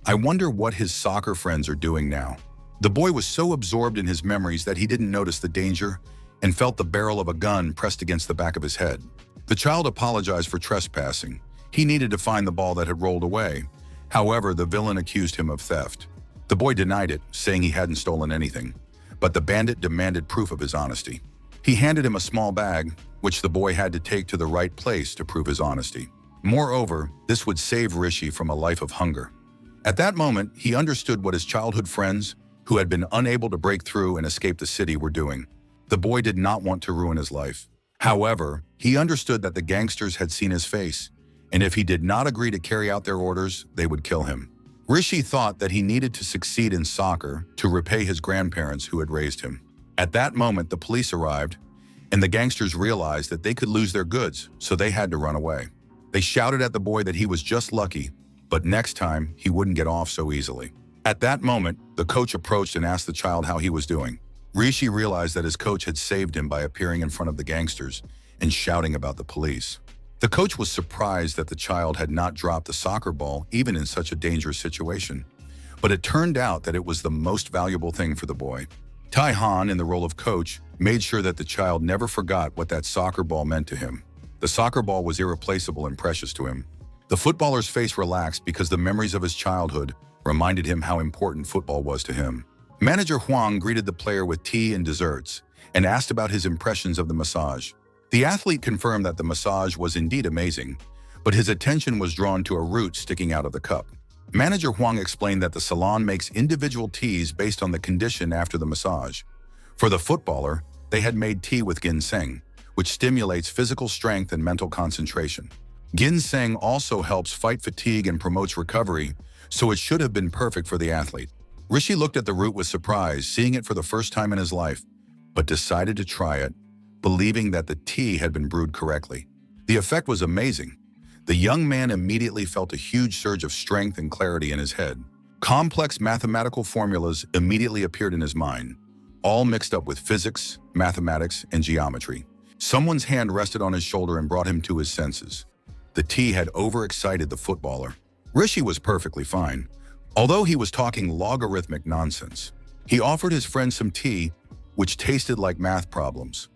I wonder what his soccer friends are doing now. The boy was so absorbed in his memories that he didn't notice the danger and felt the barrel of a gun pressed against the back of his head. The child apologized for trespassing. He needed to find the ball that had rolled away. However, the villain accused him of theft. The boy denied it, saying he hadn't stolen anything. But the bandit demanded proof of his honesty. He handed him a small bag, which the boy had to take to the right place to prove his honesty. Moreover, this would save Rishi from a life of hunger. At that moment, he understood what his childhood friends, who had been unable to break through and escape the city, were doing. The boy did not want to ruin his life. However, he understood that the gangsters had seen his face, and if he did not agree to carry out their orders, they would kill him. Rishi thought that he needed to succeed in soccer to repay his grandparents who had raised him. At that moment, the police arrived, and the gangsters realized that they could lose their goods, so they had to run away. They shouted at the boy that he was just lucky, but next time he wouldn't get off so easily. At that moment, the coach approached and asked the child how he was doing. Rishi realized that his coach had saved him by appearing in front of the gangsters and shouting about the police. The coach was surprised that the child had not dropped the soccer ball even in such a dangerous situation. But it turned out that it was the most valuable thing for the boy. Tai Han, in the role of coach, made sure that the child never forgot what that soccer ball meant to him. The soccer ball was irreplaceable and precious to him. The footballer's face relaxed because the memories of his childhood reminded him how important football was to him. Manager Huang greeted the player with tea and desserts and asked about his impressions of the massage. The athlete confirmed that the massage was indeed amazing, but his attention was drawn to a root sticking out of the cup. Manager Huang explained that the salon makes individual teas based on the condition after the massage. For the footballer, they had made tea with ginseng, which stimulates physical strength and mental concentration. Ginseng also helps fight fatigue and promotes recovery, so it should have been perfect for the athlete. Rishi looked at the root with surprise, seeing it for the first time in his life, but decided to try it, believing that the tea had been brewed correctly. The effect was amazing. The young man immediately felt a huge surge of strength and clarity in his head. Complex mathematical formulas immediately appeared in his mind, all mixed up with physics, mathematics, and geometry. Someone's hand rested on his shoulder and brought him to his senses. The tea had overexcited the footballer. Rishi was perfectly fine, although he was talking logarithmic nonsense. He offered his friend some tea, which tasted like math problems.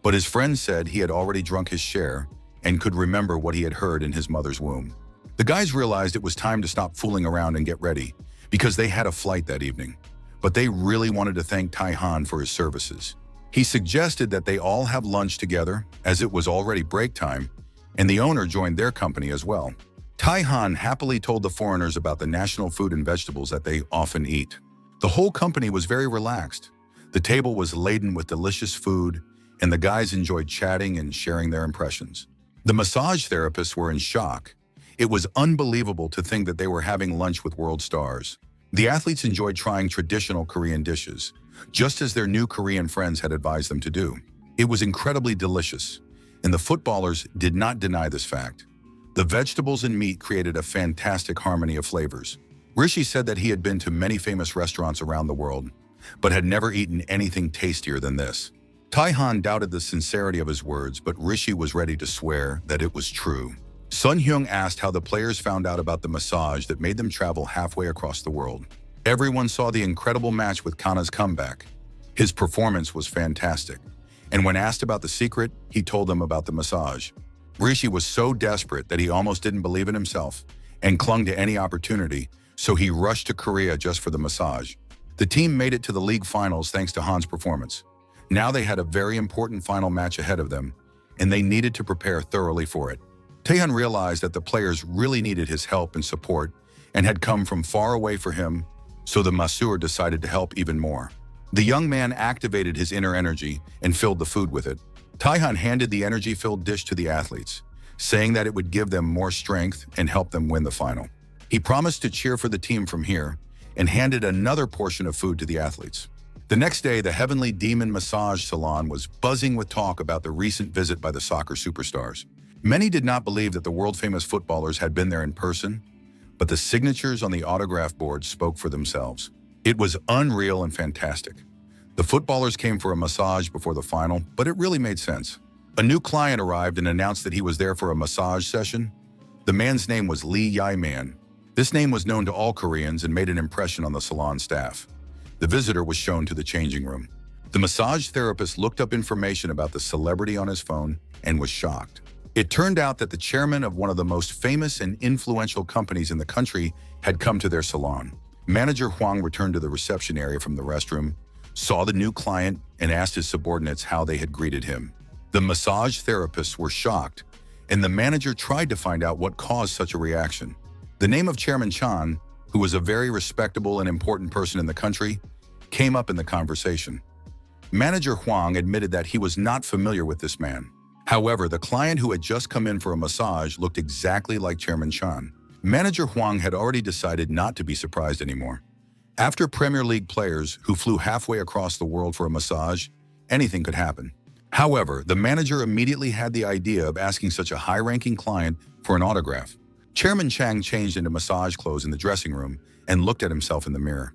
But his friend said he had already drunk his share and could remember what he had heard in his mother's womb. The guys realized it was time to stop fooling around and get ready, because they had a flight that evening. But they really wanted to thank Tai Han for his services. He suggested that they all have lunch together, as it was already break time, and the owner joined their company as well. Tai Han happily told the foreigners about the national food and vegetables that they often eat. The whole company was very relaxed. The table was laden with delicious food, and the guys enjoyed chatting and sharing their impressions. The massage therapists were in shock. It was unbelievable to think that they were having lunch with world stars. The athletes enjoyed trying traditional Korean dishes, just as their new Korean friends had advised them to do. It was incredibly delicious, and the footballers did not deny this fact. The vegetables and meat created a fantastic harmony of flavors. Rishi said that he had been to many famous restaurants around the world, but had never eaten anything tastier than this. Tai Han doubted the sincerity of his words, but Rishi was ready to swear that it was true. Sun Hyung asked how the players found out about the massage that made them travel halfway across the world. Everyone saw the incredible match with Kana's comeback. His performance was fantastic, and when asked about the secret, he told them about the massage. Rishi was so desperate that he almost didn't believe in himself and clung to any opportunity, so he rushed to Korea just for the massage. The team made it to the league finals thanks to Han's performance. Now they had a very important final match ahead of them, and they needed to prepare thoroughly for it. Taehyun realized that the players really needed his help and support and had come from far away for him, so the masseur decided to help even more. The young man activated his inner energy and filled the food with it. Taihan handed the energy-filled dish to the athletes, saying that it would give them more strength and help them win the final. He promised to cheer for the team from here and handed another portion of food to the athletes. The next day, the Heavenly Demon Massage Salon was buzzing with talk about the recent visit by the soccer superstars. Many did not believe that the world-famous footballers had been there in person, but the signatures on the autograph board spoke for themselves. It was unreal and fantastic. The footballers came for a massage before the final, but it really made sense. A new client arrived and announced that he was there for a massage session. The man's name was Lee Yae-man. This name was known to all Koreans and made an impression on the salon staff. The visitor was shown to the changing room. The massage therapist looked up information about the celebrity on his phone and was shocked. It turned out that the chairman of one of the most famous and influential companies in the country had come to their salon. Manager Huang returned to the reception area from the restroom, saw the new client, and asked his subordinates how they had greeted him. The massage therapists were shocked, and the manager tried to find out what caused such a reaction. The name of Chairman Chan, who was a very respectable and important person in the country, came up in the conversation. Manager Huang admitted that he was not familiar with this man. However, the client who had just come in for a massage looked exactly like Chairman Chan. Manager Huang had already decided not to be surprised anymore. After Premier League players who flew halfway across the world for a massage, anything could happen. However, the manager immediately had the idea of asking such a high-ranking client for an autograph. Chairman Chang changed into massage clothes in the dressing room and looked at himself in the mirror.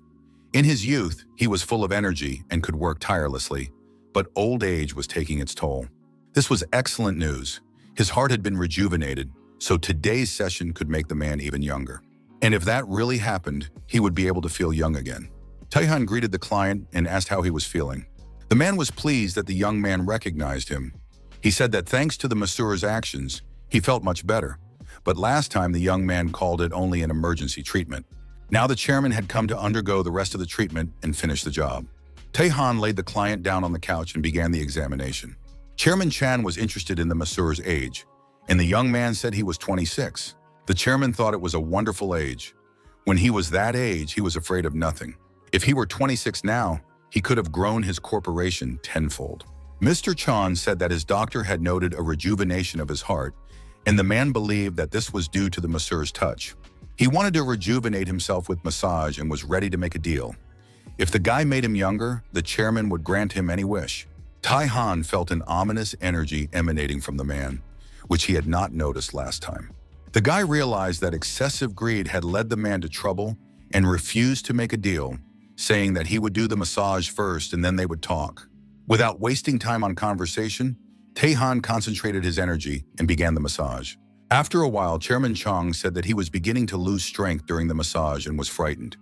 In his youth, he was full of energy and could work tirelessly, but old age was taking its toll. This was excellent news. His heart had been rejuvenated, so today's session could make the man even younger. And if that really happened, he would be able to feel young again. Taihan greeted the client and asked how he was feeling. The man was pleased that the young man recognized him. He said that thanks to the masseur's actions, he felt much better. But last time the young man called it only an emergency treatment. Now the chairman had come to undergo the rest of the treatment and finish the job. Taihan laid the client down on the couch and began the examination. Chairman Chan was interested in the masseur's age, and the young man said he was 26. The chairman thought it was a wonderful age. When he was that age, he was afraid of nothing. If he were 26 now, he could have grown his corporation tenfold. Mr. Chan said that his doctor had noted a rejuvenation of his heart, and the man believed that this was due to the masseur's touch. He wanted to rejuvenate himself with massage and was ready to make a deal. If the guy made him younger, the chairman would grant him any wish. Taihan felt an ominous energy emanating from the man, which he had not noticed last time. The guy realized that excessive greed had led the man to trouble and refused to make a deal, saying that he would do the massage first and then they would talk. Without wasting time on conversation, Taihan concentrated his energy and began the massage. After a while, Chairman Chong said that he was beginning to lose strength during the massage and was frightened.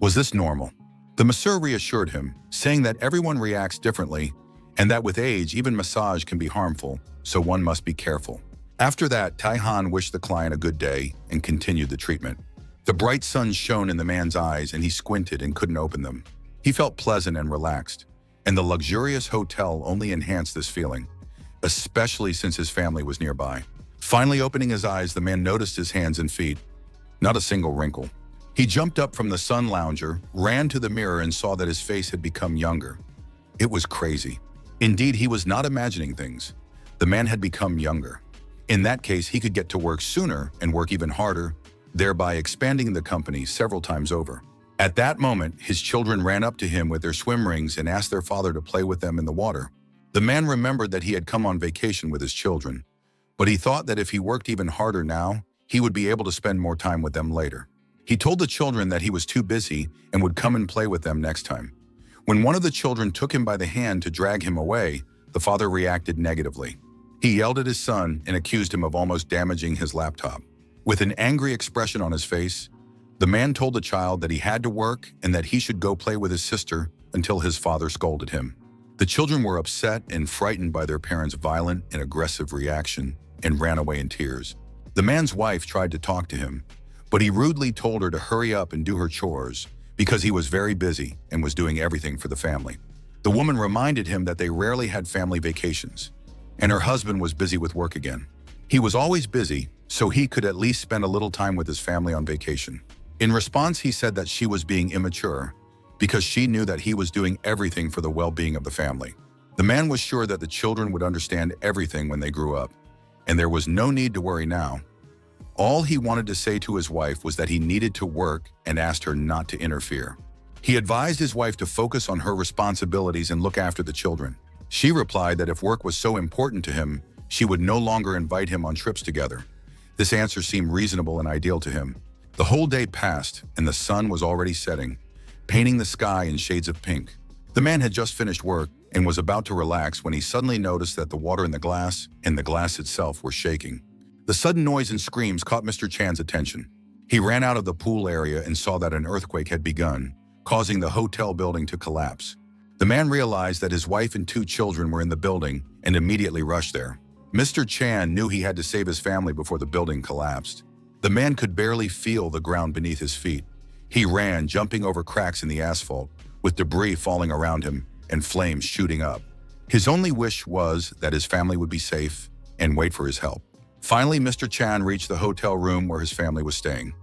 Was this normal? The masseur reassured him, saying that everyone reacts differently and that with age, even massage can be harmful, so one must be careful. After that, Taihan wished the client a good day and continued the treatment. The bright sun shone in the man's eyes and he squinted and couldn't open them. He felt pleasant and relaxed, and the luxurious hotel only enhanced this feeling, especially since his family was nearby. Finally opening his eyes, the man noticed his hands and feet. Not a single wrinkle. He jumped up from the sun lounger, ran to the mirror and saw that his face had become younger. It was crazy. Indeed, he was not imagining things. The man had become younger. In that case, he could get to work sooner and work even harder, thereby expanding the company several times over. At that moment, his children ran up to him with their swim rings and asked their father to play with them in the water. The man remembered that he had come on vacation with his children, but he thought that if he worked even harder now, he would be able to spend more time with them later. He told the children that he was too busy and would come and play with them next time. When one of the children took him by the hand to drag him away, the father reacted negatively. He yelled at his son and accused him of almost damaging his laptop. With an angry expression on his face, the man told the child that he had to work and that he should go play with his sister until his father scolded him. The children were upset and frightened by their parents' violent and aggressive reaction and ran away in tears. The man's wife tried to talk to him, but he rudely told her to hurry up and do her chores because he was very busy and was doing everything for the family. The woman reminded him that they rarely had family vacations, and her husband was busy with work again. He was always busy, so he could at least spend a little time with his family on vacation. In response, he said that she was being immature because she knew that he was doing everything for the well-being of the family. The man was sure that the children would understand everything when they grew up, and there was no need to worry now. All he wanted to say to his wife was that he needed to work and asked her not to interfere. He advised his wife to focus on her responsibilities and look after the children. She replied that if work was so important to him, she would no longer invite him on trips together. This answer seemed reasonable and ideal to him. The whole day passed, and the sun was already setting, painting the sky in shades of pink. The man had just finished work and was about to relax when he suddenly noticed that the water in the glass and the glass itself were shaking. The sudden noise and screams caught Mr. Chan's attention. He ran out of the pool area and saw that an earthquake had begun, causing the hotel building to collapse. The man realized that his wife and 2 children were in the building and immediately rushed there. Mr. Chan knew he had to save his family before the building collapsed. The man could barely feel the ground beneath his feet. He ran, jumping over cracks in the asphalt, with debris falling around him and flames shooting up. His only wish was that his family would be safe and wait for his help. Finally, Mr. Chan reached the hotel room where his family was staying.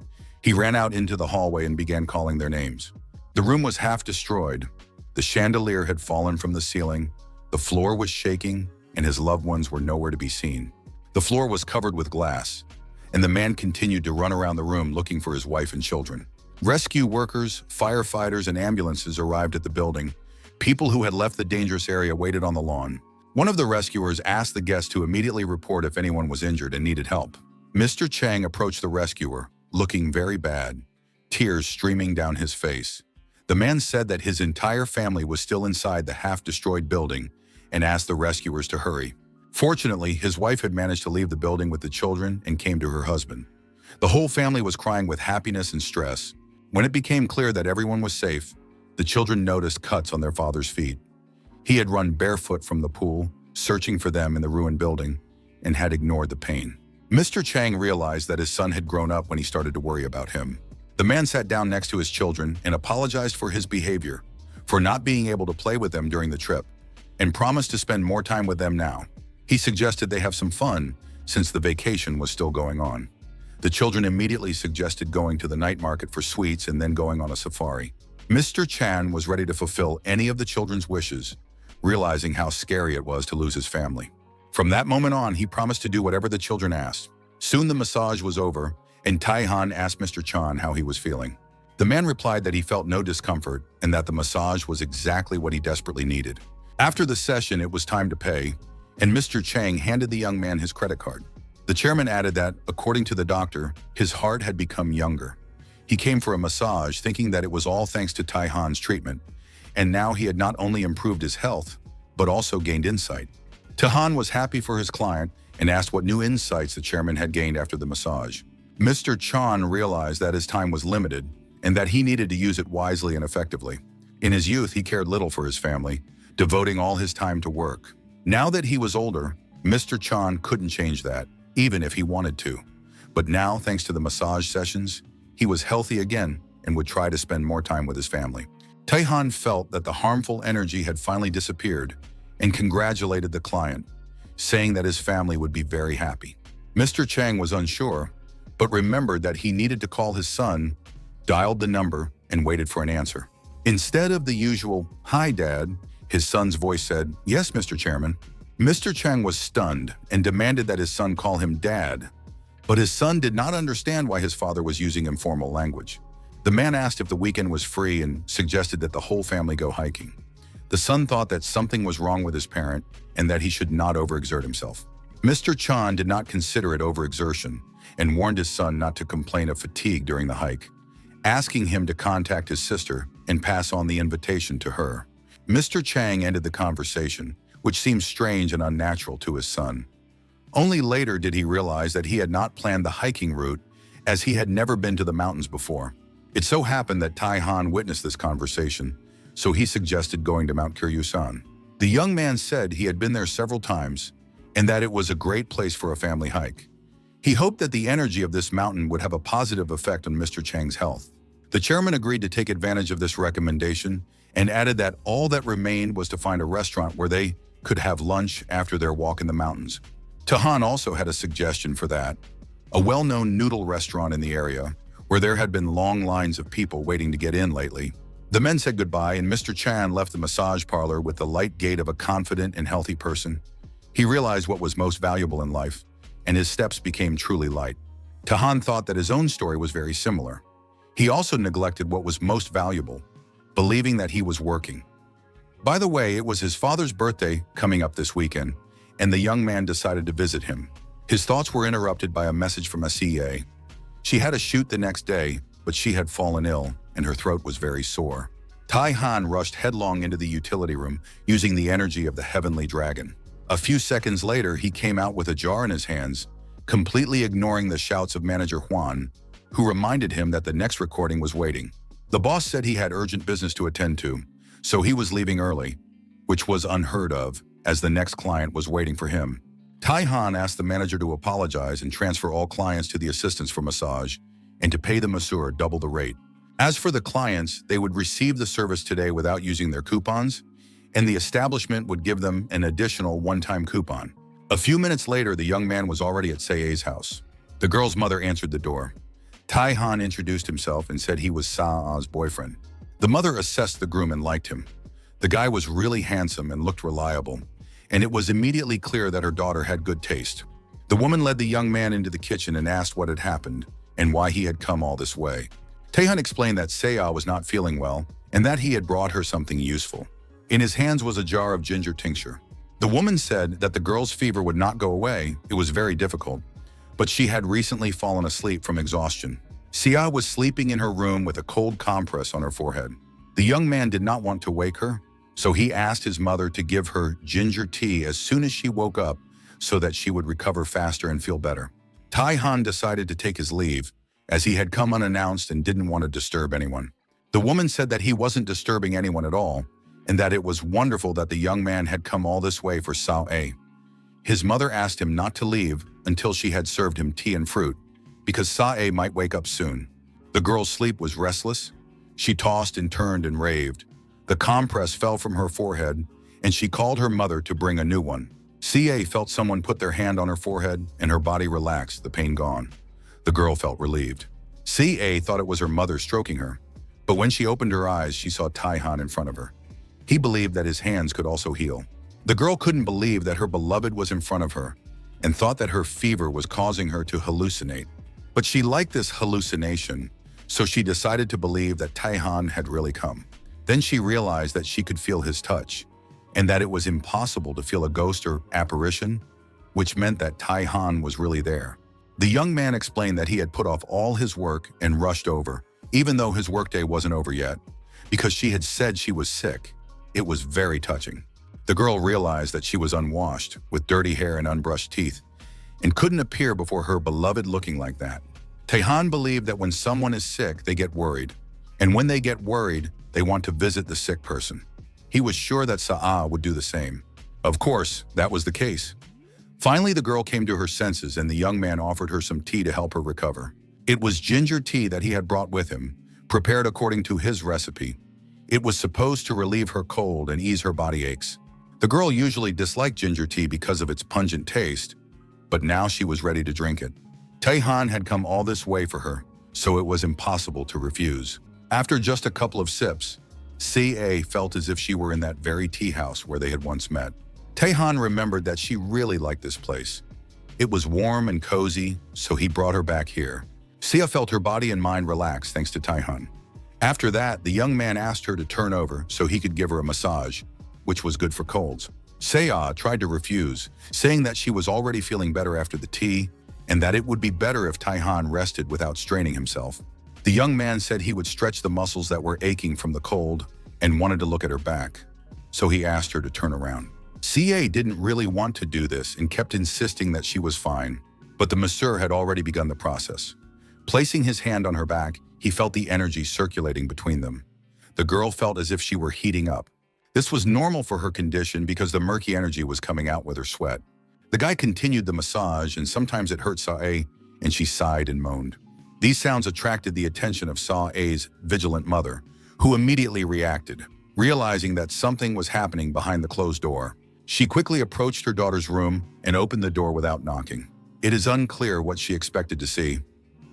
He ran out into the hallway and began calling their names. The room was half destroyed. The chandelier had fallen from the ceiling, the floor was shaking, and his loved ones were nowhere to be seen. The floor was covered with glass, and the man continued to run around the room looking for his wife and children. Rescue workers, firefighters, and ambulances arrived at the building. People who had left the dangerous area waited on the lawn. One of the rescuers asked the guests to immediately report if anyone was injured and needed help. Mr. Chang approached the rescuer, looking very bad, tears streaming down his face. The man said that his entire family was still inside the half-destroyed building and asked the rescuers to hurry. Fortunately, his wife had managed to leave the building with the children and came to her husband. The whole family was crying with happiness and stress. When it became clear that everyone was safe, the children noticed cuts on their father's feet. He had run barefoot from the pool, searching for them in the ruined building, and had ignored the pain. Mr. Chang realized that his son had grown up when he started to worry about him. The man sat down next to his children and apologized for his behavior, for not being able to play with them during the trip, and promised to spend more time with them now. He suggested they have some fun, since the vacation was still going on. The children immediately suggested going to the night market for sweets and then going on a safari. Mr. Chan was ready to fulfill any of the children's wishes, realizing how scary it was to lose his family. From that moment on, he promised to do whatever the children asked. Soon the massage was over, and Tai Han asked Mr. Chan how he was feeling. The man replied that he felt no discomfort and that the massage was exactly what he desperately needed. After the session, it was time to pay, and Mr. Chang handed the young man his credit card. The chairman added that, according to the doctor, his heart had become younger. He came for a massage, thinking that it was all thanks to Tai Han's treatment, and now he had not only improved his health, but also gained insight. Tai Han was happy for his client and asked what new insights the chairman had gained after the massage. Mr. Chan realized that his time was limited and that he needed to use it wisely and effectively. In his youth, he cared little for his family, devoting all his time to work. Now that he was older, Mr. Chan couldn't change that, even if he wanted to. But now, thanks to the massage sessions, he was healthy again and would try to spend more time with his family. Tai Han felt that the harmful energy had finally disappeared and congratulated the client, saying that his family would be very happy. Mr. Chang was unsure, but remembered that he needed to call his son, dialed the number, and waited for an answer. Instead of the usual, "Hi, Dad," his son's voice said, "Yes, Mr. Chairman." Mr. Chang was stunned and demanded that his son call him Dad, but his son did not understand why his father was using informal language. The man asked if the weekend was free and suggested that the whole family go hiking. The son thought that something was wrong with his parent and that he should not overexert himself. Mr. Chan did not consider it overexertion and warned his son not to complain of fatigue during the hike, asking him to contact his sister and pass on the invitation to her. Mr. Chang ended the conversation, which seemed strange and unnatural to his son. Only later did he realize that he had not planned the hiking route, as he had never been to the mountains before. It so happened that Tai Han witnessed this conversation, so he suggested going to Mount Kiryusan. The young man said he had been there several times and that it was a great place for a family hike. He hoped that the energy of this mountain would have a positive effect on Mr. Chang's health. The chairman agreed to take advantage of this recommendation and added that all that remained was to find a restaurant where they could have lunch after their walk in the mountains. Tai Han also had a suggestion for that, a well-known noodle restaurant in the area, where there had been long lines of people waiting to get in lately. The men said goodbye, and Mr. Chan left the massage parlor with the light gait of a confident and healthy person. He realized what was most valuable in life, and his steps became truly light. Tahan thought that his own story was very similar. He also neglected what was most valuable, believing that he was working. By the way, it was his father's birthday coming up this weekend, and the young man decided to visit him. His thoughts were interrupted by a message from a CA. She had a shoot the next day, but she had fallen ill, and her throat was very sore. Tai Han rushed headlong into the utility room, using the energy of the heavenly dragon. A few seconds later, he came out with a jar in his hands, completely ignoring the shouts of manager Juan, who reminded him that the next recording was waiting. The boss said he had urgent business to attend to, so he was leaving early, which was unheard of, as the next client was waiting for him. Tai Han asked the manager to apologize and transfer all clients to the assistants for massage, and to pay the masseur double the rate. As for the clients, they would receive the service today without using their coupons, and the establishment would give them an additional one-time coupon. A few minutes later, the young man was already at Sae's house. The girl's mother answered the door. Tai Han introduced himself and said he was Sa'a's boyfriend. The mother assessed the groom and liked him. The guy was really handsome and looked reliable, and it was immediately clear that her daughter had good taste. The woman led the young man into the kitchen and asked what had happened and why he had come all this way. Taehan explained that Saya was not feeling well and that he had brought her something useful. In his hands was a jar of ginger tincture. The woman said that the girl's fever would not go away. It was very difficult, but she had recently fallen asleep from exhaustion. Sia was sleeping in her room with a cold compress on her forehead. The young man did not want to wake her, so he asked his mother to give her ginger tea as soon as she woke up so that she would recover faster and feel better. Tai Han decided to take his leave, as he had come unannounced and didn't want to disturb anyone. The woman said that he wasn't disturbing anyone at all, and that it was wonderful that the young man had come all this way for Sao-A. His mother asked him not to leave until she had served him tea and fruit, because Sao-A might wake up soon. The girl's sleep was restless. She tossed and turned and raved. The compress fell from her forehead, and she called her mother to bring a new one. Ca felt someone put their hand on her forehead, and her body relaxed, the pain gone. The girl felt relieved. Ca thought it was her mother stroking her, but when she opened her eyes, she saw Tai-Han in front of her. He believed that his hands could also heal. The girl couldn't believe that her beloved was in front of her, and thought that her fever was causing her to hallucinate. But she liked this hallucination, so she decided to believe that Tai-Han had really come. Then she realized that she could feel his touch, and that it was impossible to feel a ghost or apparition, which meant that Tai-Han was really there. The young man explained that he had put off all his work and rushed over, even though his workday wasn't over yet, because she had said she was sick. It was very touching. The girl realized that she was unwashed, with dirty hair and unbrushed teeth, and couldn't appear before her beloved looking like that. Taehan believed that when someone is sick, they get worried, and when they get worried, they want to visit the sick person. He was sure that Sa'a would do the same. Of course, that was the case. Finally, the girl came to her senses, and the young man offered her some tea to help her recover. It was ginger tea that he had brought with him, prepared according to his recipe. It was supposed to relieve her cold and ease her body aches. The girl usually disliked ginger tea because of its pungent taste, but now she was ready to drink it. Taehan had come all this way for her, so it was impossible to refuse. After just a couple of sips, Ca felt as if she were in that very tea house where they had once met. Taehan remembered that she really liked this place. It was warm and cozy, so he brought her back here. Sia felt her body and mind relax thanks to Taehan. After that, the young man asked her to turn over so he could give her a massage, which was good for colds. Saya tried to refuse, saying that she was already feeling better after the tea, and that it would be better if Taehan rested without straining himself. The young man said he would stretch the muscles that were aching from the cold and wanted to look at her back, so he asked her to turn around. Ca didn't really want to do this and kept insisting that she was fine, but the masseur had already begun the process. Placing his hand on her back, he felt the energy circulating between them. The girl felt as if she were heating up. This was normal for her condition because the murky energy was coming out with her sweat. The guy continued the massage, and sometimes it hurt Sa-A, and she sighed and moaned. These sounds attracted the attention of Sa-A's vigilant mother, who immediately reacted, realizing that something was happening behind the closed door. She quickly approached her daughter's room and opened the door without knocking. It is unclear what she expected to see,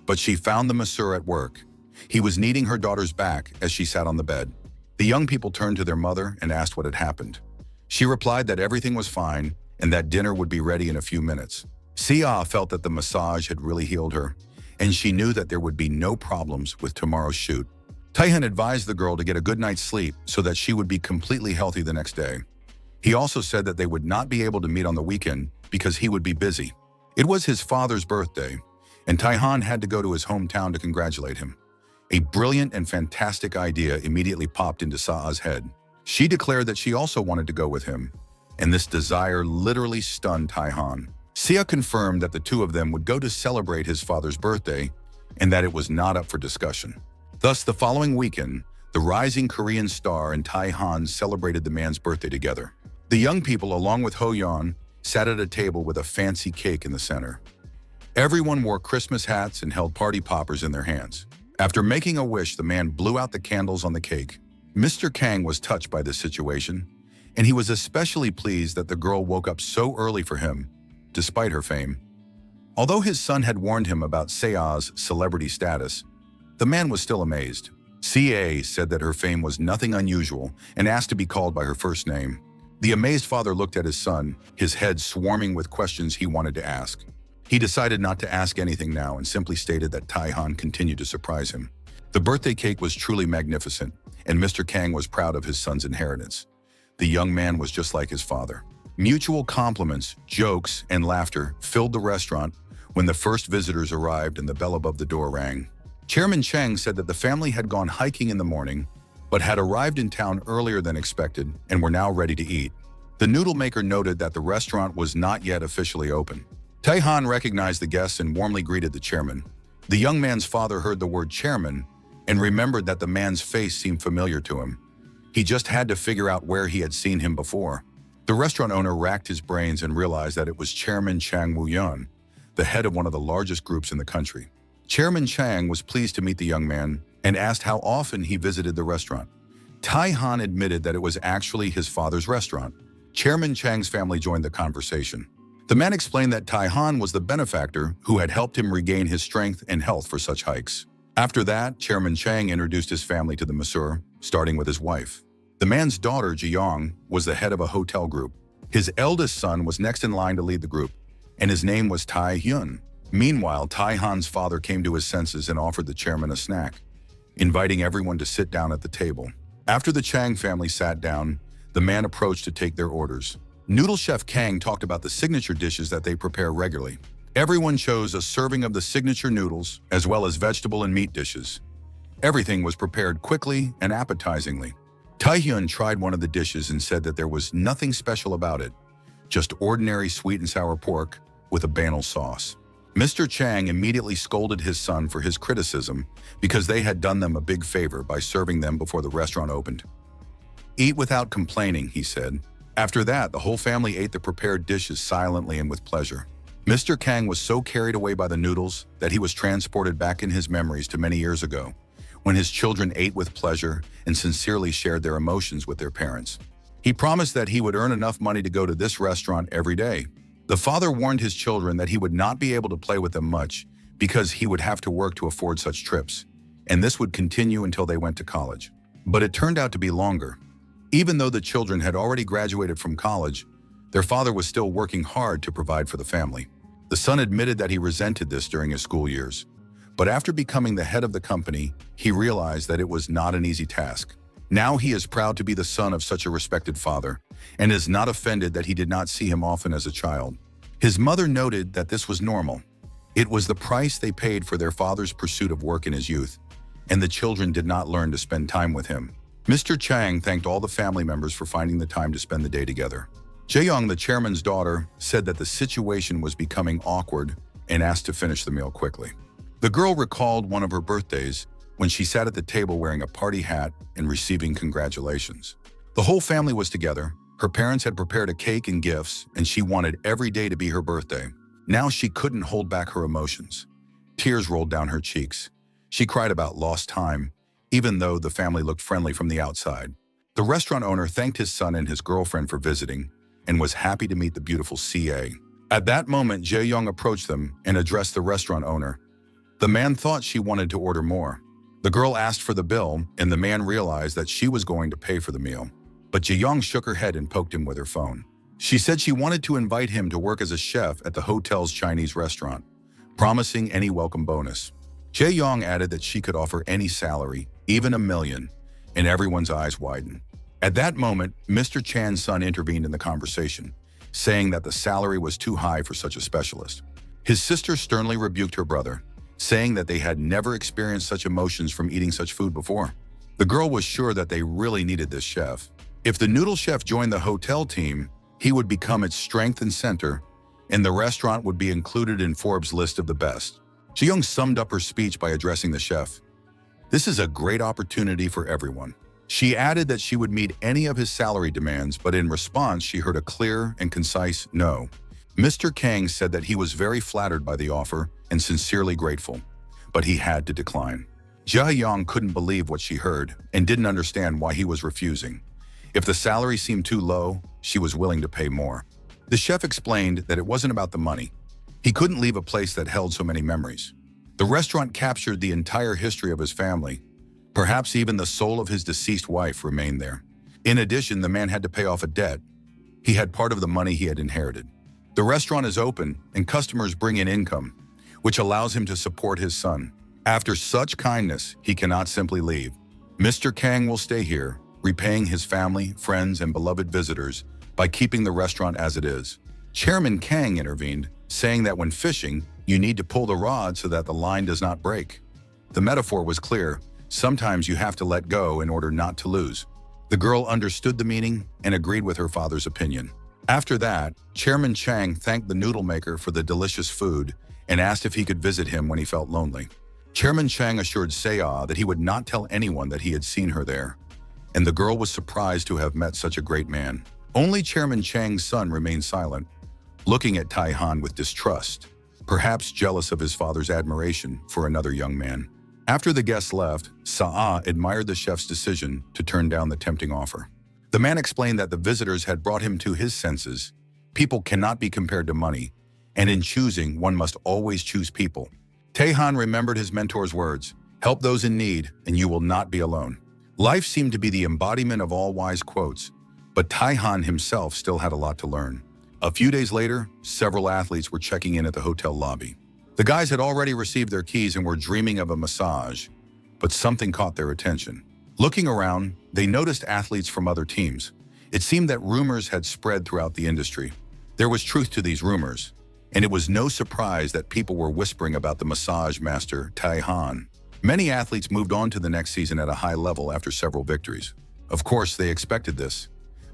but she found the masseur at work. He was kneading her daughter's back as she sat on the bed. The young people turned to their mother and asked what had happened. She replied that everything was fine and that dinner would be ready in a few minutes. Sia felt that the massage had really healed her, and she knew that there would be no problems with tomorrow's shoot. Taehyun advised the girl to get a good night's sleep so that she would be completely healthy the next day. He also said that they would not be able to meet on the weekend because he would be busy. It was his father's birthday, and Taehyun had to go to his hometown to congratulate him. A brilliant and fantastic idea immediately popped into Sa's head. She declared that she also wanted to go with him, and this desire literally stunned Taehyun. Sia confirmed that the two of them would go to celebrate his father's birthday and that it was not up for discussion. Thus, the following weekend, the rising Korean star and Taehyun celebrated the man's birthday together. The young people, along with Ho-yeon, sat at a table with a fancy cake in the center. Everyone wore Christmas hats and held party poppers in their hands. After making a wish, the man blew out the candles on the cake. Mr. Kang was touched by this situation, and he was especially pleased that the girl woke up so early for him, despite her fame. Although his son had warned him about Sea's celebrity status, the man was still amazed. CA said that her fame was nothing unusual and asked to be called by her first name. The amazed father looked at his son, his head swarming with questions he wanted to ask. He decided not to ask anything now and simply stated that Taehyun continued to surprise him. The birthday cake was truly magnificent, and Mr. Kang was proud of his son's inheritance. The young man was just like his father. Mutual compliments, jokes, and laughter filled the restaurant when the first visitors arrived and the bell above the door rang. Chairman Chang said that the family had gone hiking in the morning, but had arrived in town earlier than expected and were now ready to eat. The noodle maker noted that the restaurant was not yet officially open. Taehyun recognized the guests and warmly greeted the chairman. The young man's father heard the word chairman and remembered that the man's face seemed familiar to him. He just had to figure out where he had seen him before. The restaurant owner racked his brains and realized that it was Chairman Chang Woo-yeon, the head of one of the largest groups in the country. Chairman Chang was pleased to meet the young man and asked how often he visited the restaurant. Taehyun admitted that it was actually his father's restaurant. Chairman Chang's family joined the conversation. The man explained that Taehyun was the benefactor who had helped him regain his strength and health for such hikes. After that, Chairman Chang introduced his family to the masseur, starting with his wife. The man's daughter, Ji-young, was the head of a hotel group. His eldest son was next in line to lead the group, and his name was Tae-hyun. Meanwhile, Taehyun's father came to his senses and offered the chairman a snack, inviting everyone to sit down at the table. After the Chang family sat down, the man approached to take their orders. Noodle chef Kang talked about the signature dishes that they prepare regularly. Everyone chose a serving of the signature noodles, as well as vegetable and meat dishes. Everything was prepared quickly and appetizingly. Taehyun tried one of the dishes and said that there was nothing special about it, just ordinary sweet and sour pork with a banal sauce. Mr. Chang immediately scolded his son for his criticism because they had done them a big favor by serving them before the restaurant opened. "Eat without complaining," he said. After that, the whole family ate the prepared dishes silently and with pleasure. Mr. Kang was so carried away by the noodles that he was transported back in his memories to many years ago, when his children ate with pleasure and sincerely shared their emotions with their parents. He promised that he would earn enough money to go to this restaurant every day. The father warned his children that he would not be able to play with them much because he would have to work to afford such trips, and this would continue until they went to college. But it turned out to be longer. Even though the children had already graduated from college, their father was still working hard to provide for the family. The son admitted that he resented this during his school years. But after becoming the head of the company, he realized that it was not an easy task. Now he is proud to be the son of such a respected father, and is not offended that he did not see him often as a child. His mother noted that this was normal. It was the price they paid for their father's pursuit of work in his youth, and the children did not learn to spend time with him. Mr. Chang thanked all the family members for finding the time to spend the day together. Jae-young, the chairman's daughter, said that the situation was becoming awkward and asked to finish the meal quickly. The girl recalled one of her birthdays when she sat at the table wearing a party hat and receiving congratulations. The whole family was together. Her parents had prepared a cake and gifts, and she wanted every day to be her birthday. Now she couldn't hold back her emotions. Tears rolled down her cheeks. She cried about lost time, even though the family looked friendly from the outside. The restaurant owner thanked his son and his girlfriend for visiting and was happy to meet the beautiful CA. At that moment, Jae-young approached them and addressed the restaurant owner. The man thought she wanted to order more. The girl asked for the bill, and the man realized that she was going to pay for the meal. But Jae-young shook her head and poked him with her phone. She said she wanted to invite him to work as a chef at the hotel's Chinese restaurant, promising any welcome bonus. Jae-young added that she could offer any salary, even $1 million, and everyone's eyes widened. At that moment, Mr. Chan's son intervened in the conversation, saying that the salary was too high for such a specialist. His sister sternly rebuked her brother, saying that they had never experienced such emotions from eating such food before. The girl was sure that they really needed this chef. If the noodle chef joined the hotel team, he would become its strength and center, and the restaurant would be included in Forbes' list of the best. Jae-young summed up her speech by addressing the chef. This is a great opportunity for everyone. She added that she would meet any of his salary demands, but in response, she heard a clear and concise no. Mr. Kang said that he was very flattered by the offer and sincerely grateful, but he had to decline. Jae-young couldn't believe what she heard and didn't understand why he was refusing. If the salary seemed too low, she was willing to pay more. The chef explained that it wasn't about the money. He couldn't leave a place that held so many memories. The restaurant captured the entire history of his family. Perhaps even the soul of his deceased wife remained there. In addition, the man had to pay off a debt. He had part of the money he had inherited. The restaurant is open and customers bring in income, which allows him to support his son. After such kindness, he cannot simply leave. Mr. Kang will stay here, repaying his family, friends, and beloved visitors by keeping the restaurant as it is. Chairman Kang intervened, saying that when fishing, you need to pull the rod so that the line does not break. The metaphor was clear. Sometimes you have to let go in order not to lose. The girl understood the meaning and agreed with her father's opinion. After that, Chairman Chang thanked the noodle maker for the delicious food and asked if he could visit him when he felt lonely. Chairman Chang assured Seo that he would not tell anyone that he had seen her there, and the girl was surprised to have met such a great man. Only Chairman Chang's son remained silent, looking at Tai-han with distrust, perhaps jealous of his father's admiration for another young man. After the guests left, Sa'a admired the chef's decision to turn down the tempting offer. The man explained that the visitors had brought him to his senses. People cannot be compared to money, and in choosing, one must always choose people. Taehan remembered his mentor's words, "Help those in need, and you will not be alone." Life seemed to be the embodiment of all wise quotes, but Taehan himself still had a lot to learn. A few days later, several athletes were checking in at the hotel lobby. The guys had already received their keys and were dreaming of a massage, but something caught their attention. Looking around, they noticed athletes from other teams. It seemed that rumors had spread throughout the industry. There was truth to these rumors, and it was no surprise that people were whispering about the massage master, Tai-han. Many athletes moved on to the next season at a high level after several victories. Of course, they expected this,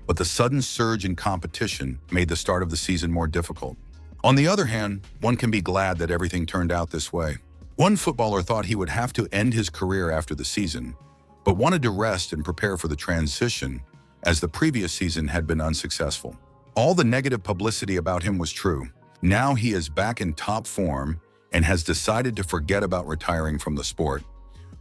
but the sudden surge in competition made the start of the season more difficult. On the other hand, one can be glad that everything turned out this way. One footballer thought he would have to end his career after the season, but wanted to rest and prepare for the transition, as the previous season had been unsuccessful. All the negative publicity about him was true. Now he is back in top form and has decided to forget about retiring from the sport.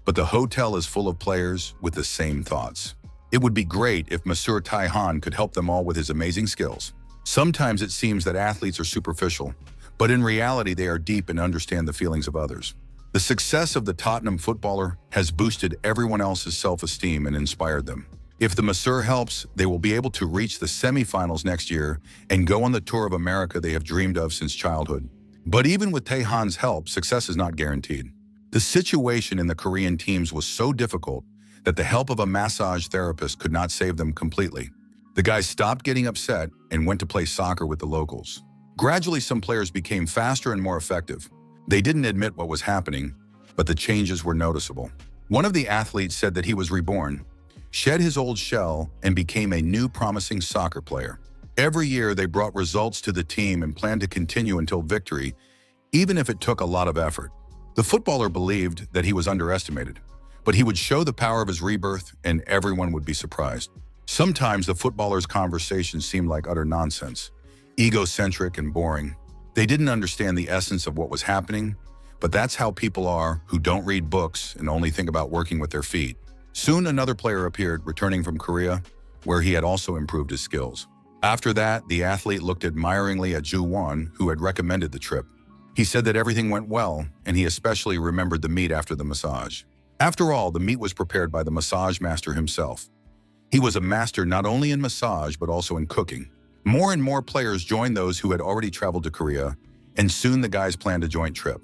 But the hotel is full of players with the same thoughts. It would be great if Monsieur Tai-han could help them all with his amazing skills. Sometimes it seems that athletes are superficial, but in reality they are deep and understand the feelings of others. The success of the Tottenham footballer has boosted everyone else's self-esteem and inspired them. If the masseur helps, they will be able to reach the semifinals next year and go on the tour of America they have dreamed of since childhood. But even with Taehan's help, success is not guaranteed. The situation in the Korean teams was so difficult that the help of a massage therapist could not save them completely. The guys stopped getting upset and went to play soccer with the locals. Gradually, some players became faster and more effective. They didn't admit what was happening, but the changes were noticeable. One of the athletes said that he was reborn, shed his old shell, and became a new promising soccer player. Every year, they brought results to the team and planned to continue until victory, even if it took a lot of effort. The footballer believed that he was underestimated, but he would show the power of his rebirth and everyone would be surprised. Sometimes the footballer's conversations seemed like utter nonsense, egocentric and boring. They didn't understand the essence of what was happening, but that's how people are who don't read books and only think about working with their feet. Soon another player appeared, returning from Korea, where he had also improved his skills. After that, the athlete looked admiringly at Ju-won, who had recommended the trip. He said that everything went well, and he especially remembered the meet after the massage. After all, the meat was prepared by the massage master himself. He was a master not only in massage but also in cooking. More and more players joined those who had already traveled to Korea, and soon the guys planned a joint trip.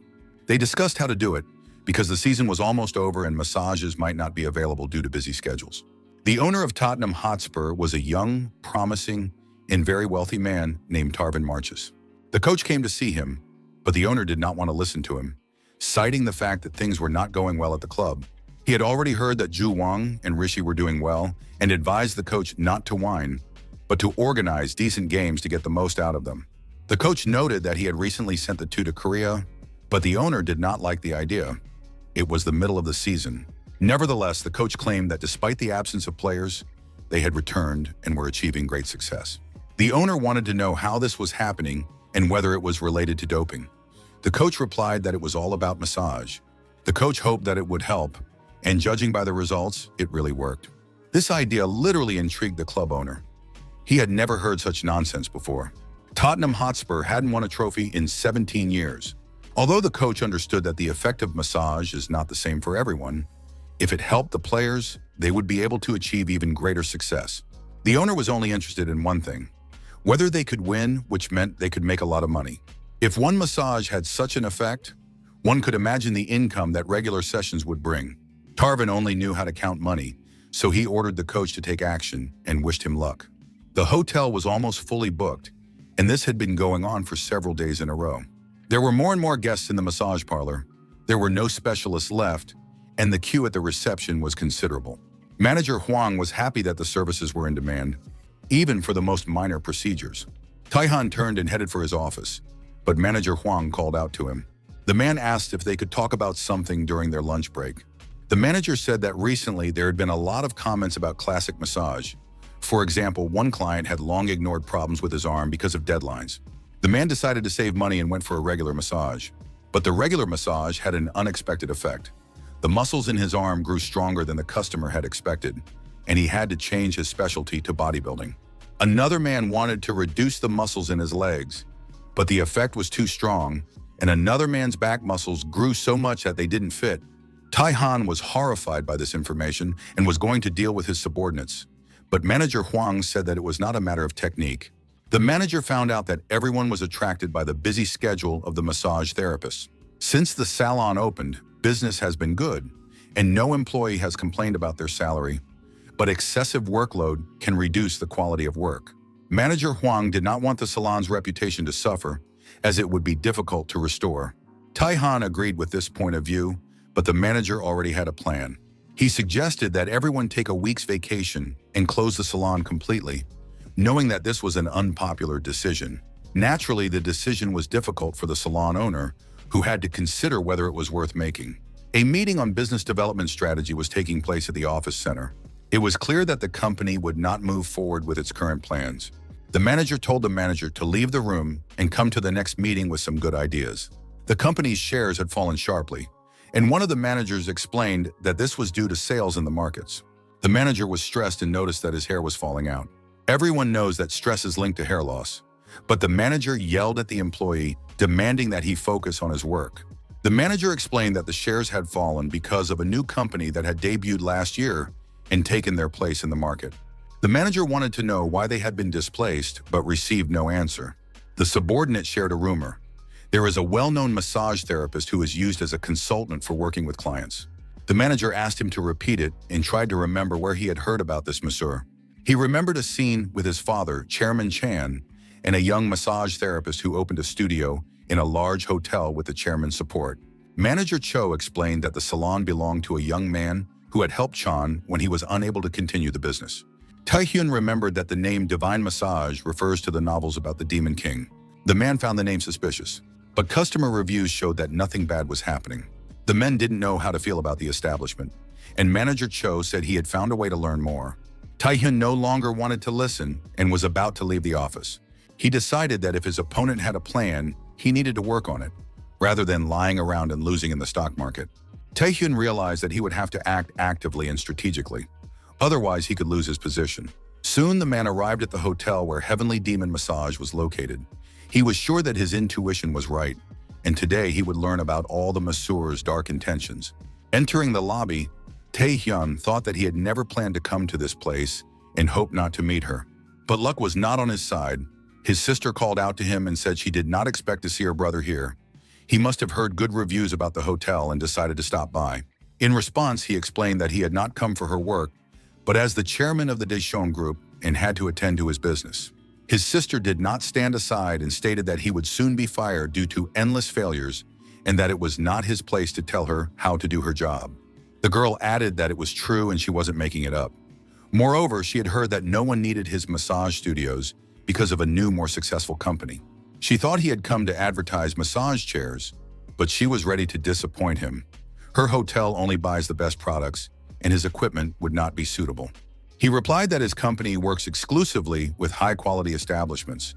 They discussed how to do it, because the season was almost over and massages might not be available due to busy schedules. The owner of Tottenham Hotspur was a young, promising, and very wealthy man named Tarvin Marches. The coach came to see him, but the owner did not want to listen to him, citing the fact that things were not going well at the club. He had already heard that Ju Wang and Rishi were doing well and advised the coach not to whine, but to organize decent games to get the most out of them. The coach noted that he had recently sent the two to Korea, but the owner did not like the idea. It was the middle of the season. Nevertheless, the coach claimed that despite the absence of players, they had returned and were achieving great success. The owner wanted to know how this was happening and whether it was related to doping. The coach replied that it was all about massage. The coach hoped that it would help, and judging by the results, it really worked. This idea literally intrigued the club owner. He had never heard such nonsense before. Tottenham Hotspur hadn't won a trophy in 17 years. Although the coach understood that the effect of massage is not the same for everyone, if it helped the players, they would be able to achieve even greater success. The owner was only interested in one thing: whether they could win, which meant they could make a lot of money. If one massage had such an effect, one could imagine the income that regular sessions would bring. Tarvin only knew how to count money, so he ordered the coach to take action and wished him luck. The hotel was almost fully booked, and this had been going on for several days in a row. There were more and more guests in the massage parlor. There were no specialists left, and the queue at the reception was considerable. Manager Huang was happy that the services were in demand, even for the most minor procedures. Taihan turned and headed for his office, but Manager Huang called out to him. The man asked if they could talk about something during their lunch break. The manager said that recently there had been a lot of comments about classic massage. For example, one client had long ignored problems with his arm because of deadlines. The man decided to save money and went for a regular massage. But the regular massage had an unexpected effect. The muscles in his arm grew stronger than the customer had expected, and he had to change his specialty to bodybuilding. Another man wanted to reduce the muscles in his legs, but the effect was too strong, and another man's back muscles grew so much that they didn't fit. Taihan was horrified by this information and was going to deal with his subordinates. But Manager Huang said that it was not a matter of technique. The manager found out that everyone was attracted by the busy schedule of the massage therapists. Since the salon opened, business has been good, and no employee has complained about their salary. But excessive workload can reduce the quality of work. Manager Huang did not want the salon's reputation to suffer, as it would be difficult to restore. Taihan agreed with this point of view, but the manager already had a plan. He suggested that everyone take a week's vacation and close the salon completely, knowing that this was an unpopular decision. Naturally, the decision was difficult for the salon owner, who had to consider whether it was worth making. A meeting on business development strategy was taking place at the office center. It was clear that the company would not move forward with its current plans. The manager told the manager to leave the room and come to the next meeting with some good ideas. The company's shares had fallen sharply, and one of the managers explained that this was due to sales in the markets. The manager was stressed and noticed that his hair was falling out. Everyone knows that stress is linked to hair loss, but the manager yelled at the employee, demanding that he focus on his work. The manager explained that the shares had fallen because of a new company that had debuted last year and taken their place in the market. The manager wanted to know why they had been displaced, but received no answer. The subordinate shared a rumor. There is a well-known massage therapist who is used as a consultant for working with clients. The manager asked him to repeat it and tried to remember where he had heard about this masseur. He remembered a scene with his father, Chairman Chan, and a young massage therapist who opened a studio in a large hotel with the chairman's support. Manager Cho explained that the salon belonged to a young man who had helped Chan when he was unable to continue the business. Taehyun remembered that the name Divine Massage refers to the novels about the Demon King. The man found the name suspicious, but customer reviews showed that nothing bad was happening. The men didn't know how to feel about the establishment, and Manager Cho said he had found a way to learn more. Taehyun no longer wanted to listen and was about to leave the office. He decided that if his opponent had a plan, he needed to work on it, rather than lying around and losing in the stock market. Taehyun realized that he would have to act actively and strategically. Otherwise, he could lose his position. Soon, the man arrived at the hotel where Heavenly Demon Massage was located. He was sure that his intuition was right, and today he would learn about all the masseur's dark intentions. Entering the lobby, Tae-hyun thought that he had never planned to come to this place and hoped not to meet her. But luck was not on his side. His sister called out to him and said she did not expect to see her brother here. He must have heard good reviews about the hotel and decided to stop by. In response, he explained that he had not come for her work, but as the chairman of the Daejeon group and had to attend to his business. His sister did not stand aside and stated that he would soon be fired due to endless failures and that it was not his place to tell her how to do her job. The girl added that it was true and she wasn't making it up. Moreover, she had heard that no one needed his massage studios because of a new, more successful company. She thought he had come to advertise massage chairs, but she was ready to disappoint him. Her hotel only buys the best products, and his equipment would not be suitable. He replied that his company works exclusively with high-quality establishments,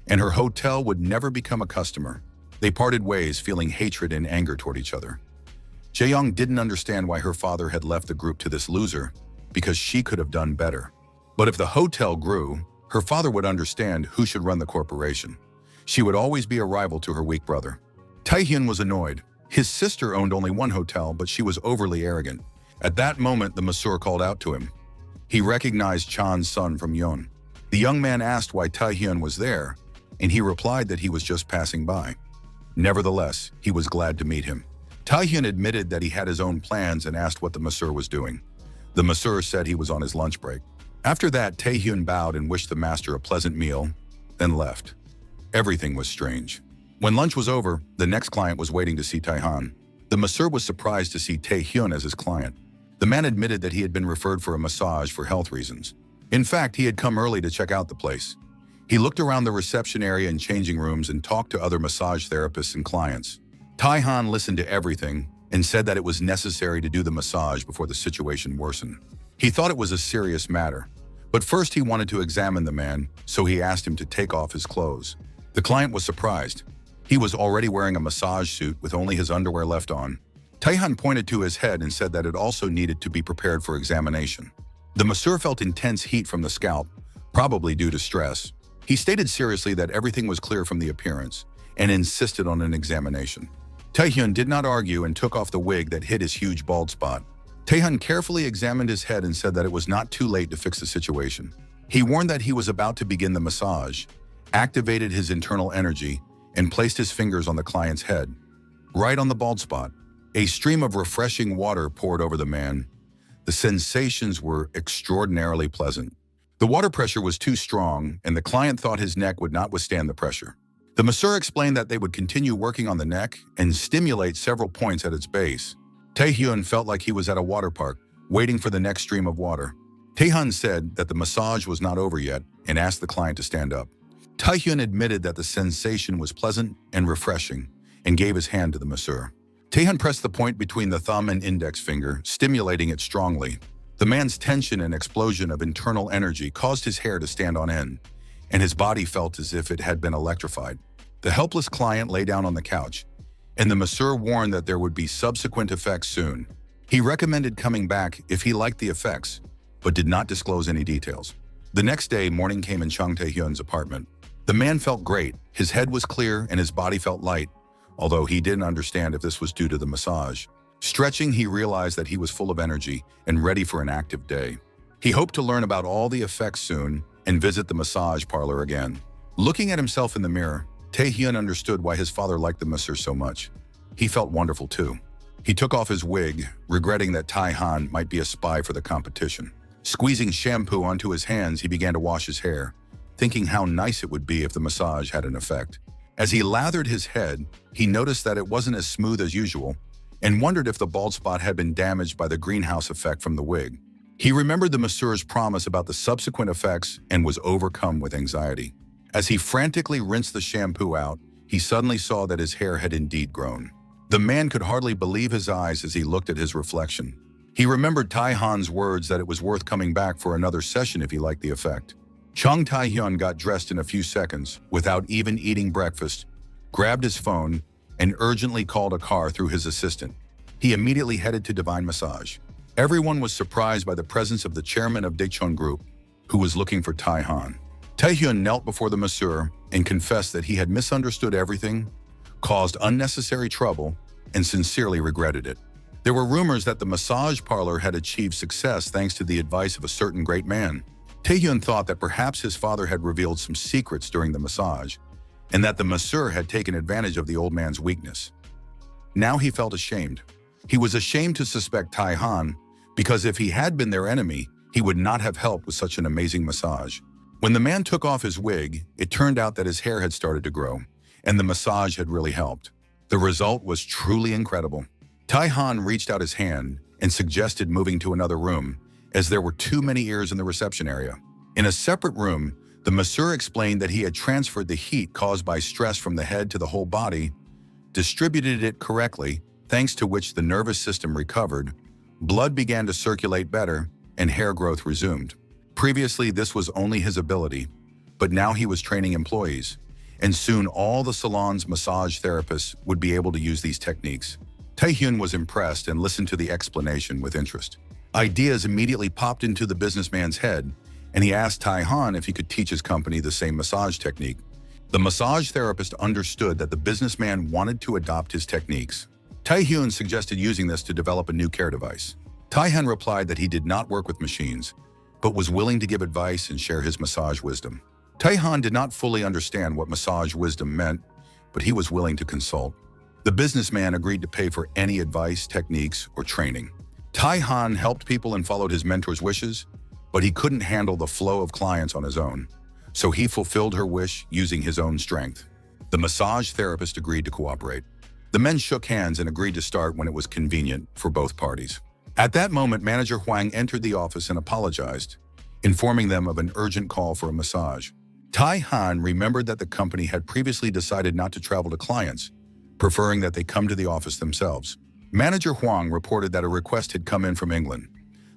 and her hotel would never become a customer. They parted ways, feeling hatred and anger toward each other. Jae-young didn't understand why her father had left the group to this loser, because she could have done better. But if the hotel grew, her father would understand who should run the corporation. She would always be a rival to her weak brother. Tae-hyun was annoyed. His sister owned only one hotel, but she was overly arrogant. At that moment, the masseur called out to him. He recognized Chan's son from Yeon. The young man asked why Tae-hyun was there, and he replied that he was just passing by. Nevertheless, he was glad to meet him. Tae-hyun admitted that he had his own plans and asked what the masseur was doing. The masseur said he was on his lunch break. After that, Tae-hyun bowed and wished the master a pleasant meal, then left. Everything was strange. When lunch was over, the next client was waiting to see Tae-han. The masseur was surprised to see Tae-hyun as his client. The man admitted that he had been referred for a massage for health reasons. In fact, he had come early to check out the place. He looked around the reception area and changing rooms and talked to other massage therapists and clients. Tae-han listened to everything and said that it was necessary to do the massage before the situation worsened. He thought it was a serious matter, but first he wanted to examine the man, so he asked him to take off his clothes. The client was surprised. He was already wearing a massage suit with only his underwear left on. Tae-han pointed to his head and said that it also needed to be prepared for examination. The masseur felt intense heat from the scalp, probably due to stress. He stated seriously that everything was clear from the appearance and insisted on an examination. Tae-hyun did not argue and took off the wig that hid his huge bald spot. Tae-hyun carefully examined his head and said that it was not too late to fix the situation. He warned that he was about to begin the massage, activated his internal energy, and placed his fingers on the client's head, right on the bald spot. A stream of refreshing water poured over the man. The sensations were extraordinarily pleasant. The water pressure was too strong, and the client thought his neck would not withstand the pressure. The masseur explained that they would continue working on the neck and stimulate several points at its base. Tae-hyun felt like he was at a water park, waiting for the next stream of water. Tae-han said that the massage was not over yet and asked the client to stand up. Tae-hyun admitted that the sensation was pleasant and refreshing and gave his hand to the masseur. Tae-han pressed the point between the thumb and index finger, stimulating it strongly. The man's tension and explosion of internal energy caused his hair to stand on end, and his body felt as if it had been electrified. The helpless client lay down on the couch, and the masseur warned that there would be subsequent effects soon. He recommended coming back if he liked the effects, but did not disclose any details. The next day, morning came in Chung Tae-hyun's apartment. The man felt great. His head was clear and his body felt light, although he didn't understand if this was due to the massage. Stretching, he realized that he was full of energy and ready for an active day. He hoped to learn about all the effects soon and visit the massage parlor again. Looking at himself in the mirror, Tae-hyun understood why his father liked the masseur so much. He felt wonderful too. He took off his wig, regretting that Tae-han might be a spy for the competition. Squeezing shampoo onto his hands, he began to wash his hair, thinking how nice it would be if the massage had an effect. As he lathered his head, he noticed that it wasn't as smooth as usual and wondered if the bald spot had been damaged by the greenhouse effect from the wig. He remembered the masseur's promise about the subsequent effects and was overcome with anxiety. As he frantically rinsed the shampoo out, he suddenly saw that his hair had indeed grown. The man could hardly believe his eyes as he looked at his reflection. He remembered Tae-han's words that it was worth coming back for another session if he liked the effect. Chung Tae-hyun got dressed in a few seconds without even eating breakfast, grabbed his phone, and urgently called a car through his assistant. He immediately headed to Divine Massage. Everyone was surprised by the presence of the chairman of Daejeon Group, who was looking for Tae-han. Tae-hyun knelt before the masseur and confessed that he had misunderstood everything, caused unnecessary trouble, and sincerely regretted it. There were rumors that the massage parlor had achieved success thanks to the advice of a certain great man. Taehyun thought that perhaps his father had revealed some secrets during the massage, and that the masseur had taken advantage of the old man's weakness. Now he felt ashamed. He was ashamed to suspect Taehyun, because if he had been their enemy, he would not have helped with such an amazing massage. When the man took off his wig, it turned out that his hair had started to grow, and the massage had really helped. The result was truly incredible. Taehyun reached out his hand and suggested moving to another room, as there were too many ears in the reception area. In a separate room, the masseur explained that he had transferred the heat caused by stress from the head to the whole body, distributed it correctly, thanks to which the nervous system recovered, blood began to circulate better, and hair growth resumed. Previously, this was only his ability, but now he was training employees, and soon all the salon's massage therapists would be able to use these techniques. Taehyun was impressed and listened to the explanation with interest. Ideas immediately popped into the businessman's head, and he asked Taehyun if he could teach his company the same massage technique. The massage therapist understood that the businessman wanted to adopt his techniques. Taehyun suggested using this to develop a new care device. Taehyun replied that he did not work with machines, but was willing to give advice and share his massage wisdom. Taehyun did not fully understand what massage wisdom meant, but he was willing to consult. The businessman agreed to pay for any advice, techniques, or training. Taehyun helped people and followed his mentor's wishes, but he couldn't handle the flow of clients on his own, so he fulfilled her wish using his own strength. The massage therapist agreed to cooperate. The men shook hands and agreed to start when it was convenient for both parties. At that moment, manager Hwang entered the office and apologized, informing them of an urgent call for a massage. Taehyun remembered that the company had previously decided not to travel to clients, preferring that they come to the office themselves. Manager Hwang reported that a request had come in from England.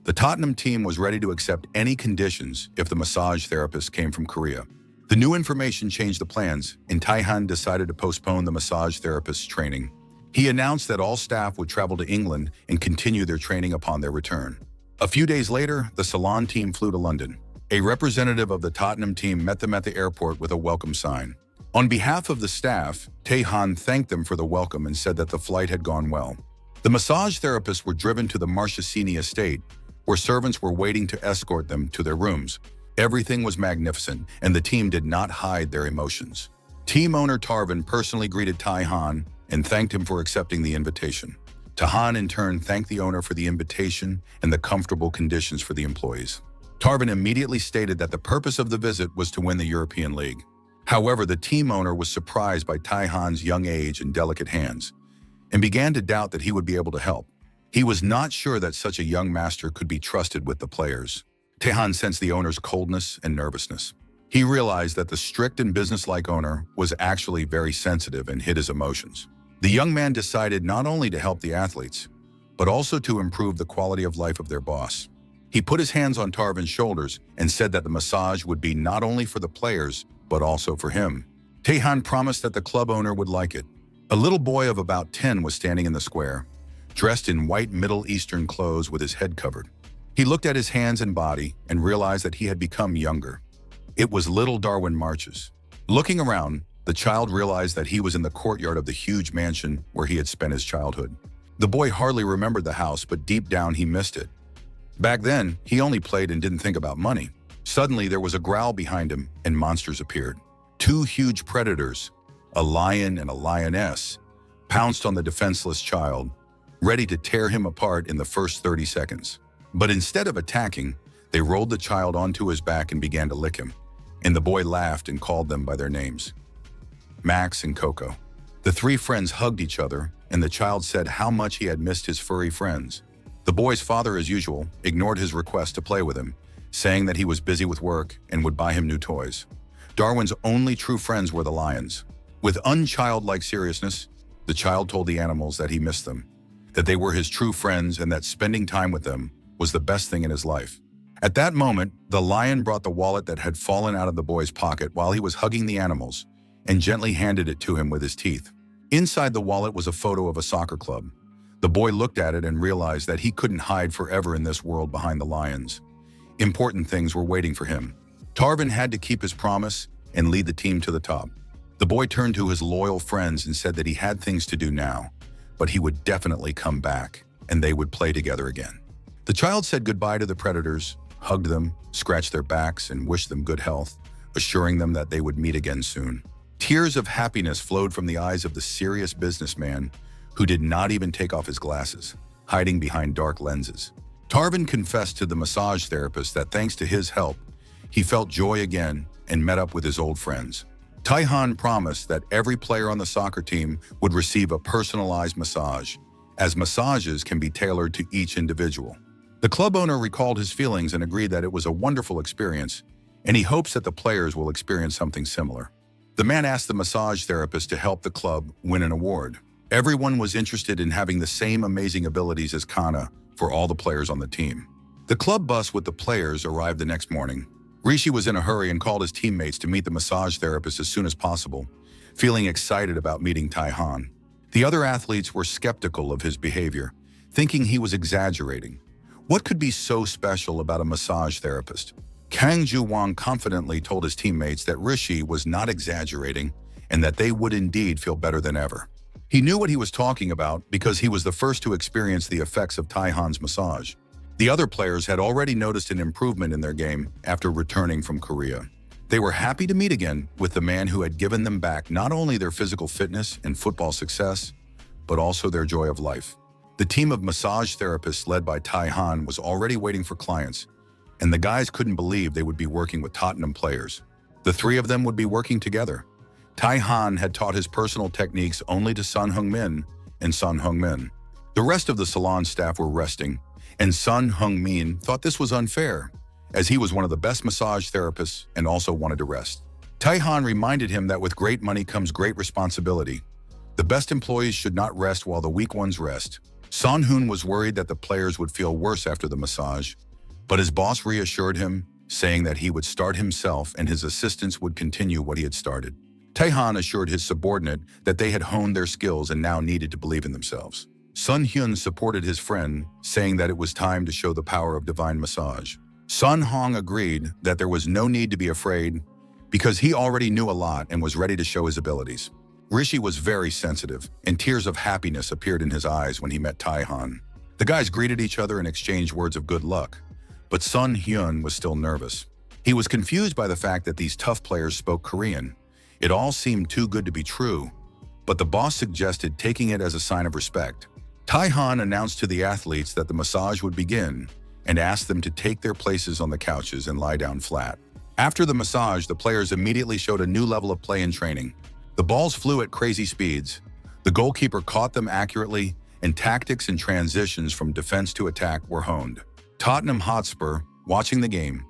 The Tottenham team was ready to accept any conditions if the massage therapist came from Korea. The new information changed the plans, and Taehyun decided to postpone the massage therapist's training. He announced that all staff would travel to England and continue their training upon their return. A few days later, the salon team flew to London. A representative of the Tottenham team met them at the airport with a welcome sign. On behalf of the staff, Taehyun thanked them for the welcome and said that the flight had gone well. The massage therapists were driven to the Marchesini estate, where servants were waiting to escort them to their rooms. Everything was magnificent, and the team did not hide their emotions. Team owner Tarvin personally greeted Taehyun and thanked him for accepting the invitation. Taehyun in turn thanked the owner for the invitation and the comfortable conditions for the employees. Tarvin immediately stated that the purpose of the visit was to win the European League. However, the team owner was surprised by Taehyun's young age and delicate hands, and began to doubt that he would be able to help. He was not sure that such a young master could be trusted with the players. Taehyun sensed the owner's coldness and nervousness. He realized that the strict and businesslike owner was actually very sensitive and hid his emotions. The young man decided not only to help the athletes, but also to improve the quality of life of their boss. He put his hands on Tarvin's shoulders and said that the massage would be not only for the players, but also for him. Taehyun promised that the club owner would like it. A little boy of about 10 was standing in the square, dressed in white Middle Eastern clothes with his head covered. He looked at his hands and body and realized that he had become younger. It was little Darwin Marches. Looking around, the child realized that he was in the courtyard of the huge mansion where he had spent his childhood. The boy hardly remembered the house, but deep down he missed it. Back then, he only played and didn't think about money. Suddenly, there was a growl behind him and monsters appeared. Two huge predators, a lion and a lioness, pounced on the defenseless child, ready to tear him apart in the first 30 seconds. But instead of attacking, they rolled the child onto his back and began to lick him, and the boy laughed and called them by their names, Max and Coco. The three friends hugged each other, and the child said how much he had missed his furry friends. The boy's father, as usual, ignored his request to play with him, saying that he was busy with work and would buy him new toys. Darwin's only true friends were the lions. With unchildlike seriousness, the child told the animals that he missed them, that they were his true friends and that spending time with them was the best thing in his life. At that moment, the lion brought the wallet that had fallen out of the boy's pocket while he was hugging the animals and gently handed it to him with his teeth. Inside the wallet was a photo of a soccer club. The boy looked at it and realized that he couldn't hide forever in this world behind the lions. Important things were waiting for him. Tarvin had to keep his promise and lead the team to the top. The boy turned to his loyal friends and said that he had things to do now, but he would definitely come back and they would play together again. The child said goodbye to the predators, hugged them, scratched their backs, and wished them good health, assuring them that they would meet again soon. Tears of happiness flowed from the eyes of the serious businessman, who did not even take off his glasses, hiding behind dark lenses. Tarvin confessed to the massage therapist that thanks to his help, he felt joy again and met up with his old friends. Taihan promised that every player on the soccer team would receive a personalized massage, as massages can be tailored to each individual. The club owner recalled his feelings and agreed that it was a wonderful experience, and he hopes that the players will experience something similar. The man asked the massage therapist to help the club win an award. Everyone was interested in having the same amazing abilities as Kana for all the players on the team. The club bus with the players arrived the next morning. Rishi was in a hurry and called his teammates to meet the massage therapist as soon as possible, feeling excited about meeting Taihan. The other athletes were skeptical of his behavior, thinking he was exaggerating. What could be so special about a massage therapist? Kang Ju-won confidently told his teammates that Rishi was not exaggerating and that they would indeed feel better than ever. He knew what he was talking about because he was the first to experience the effects of Taihan's massage. The other players had already noticed an improvement in their game after returning from Korea. They were happy to meet again with the man who had given them back not only their physical fitness and football success, but also their joy of life. The team of massage therapists led by Taihan was already waiting for clients, and the guys couldn't believe they would be working with Tottenham players. The three of them would be working together. Taihan had taught his personal techniques only to Sun Heung-min and Sun Heung-min. The rest of the salon staff were resting, and Sun Heung-min thought this was unfair, as he was one of the best massage therapists and also wanted to rest. Taihan reminded him that with great money comes great responsibility. The best employees should not rest while the weak ones rest. Sun Hoon was worried that the players would feel worse after the massage, but his boss reassured him, saying that he would start himself and his assistants would continue what he had started. Taihan assured his subordinate that they had honed their skills and now needed to believe in themselves. Sun Hyun supported his friend, saying that it was time to show the power of divine massage. Sun Hong agreed that there was no need to be afraid because he already knew a lot and was ready to show his abilities. Rishi was very sensitive, and tears of happiness appeared in his eyes when he met Taihan. The guys greeted each other and exchanged words of good luck, but Sun Hyun was still nervous. He was confused by the fact that these tough players spoke Korean. It all seemed too good to be true, but the boss suggested taking it as a sign of respect. Taihan announced to the athletes that the massage would begin and asked them to take their places on the couches and lie down flat. After the massage, the players immediately showed a new level of play and training. The balls flew at crazy speeds. The goalkeeper caught them accurately, and tactics and transitions from defense to attack were honed. Tottenham Hotspur, watching the game,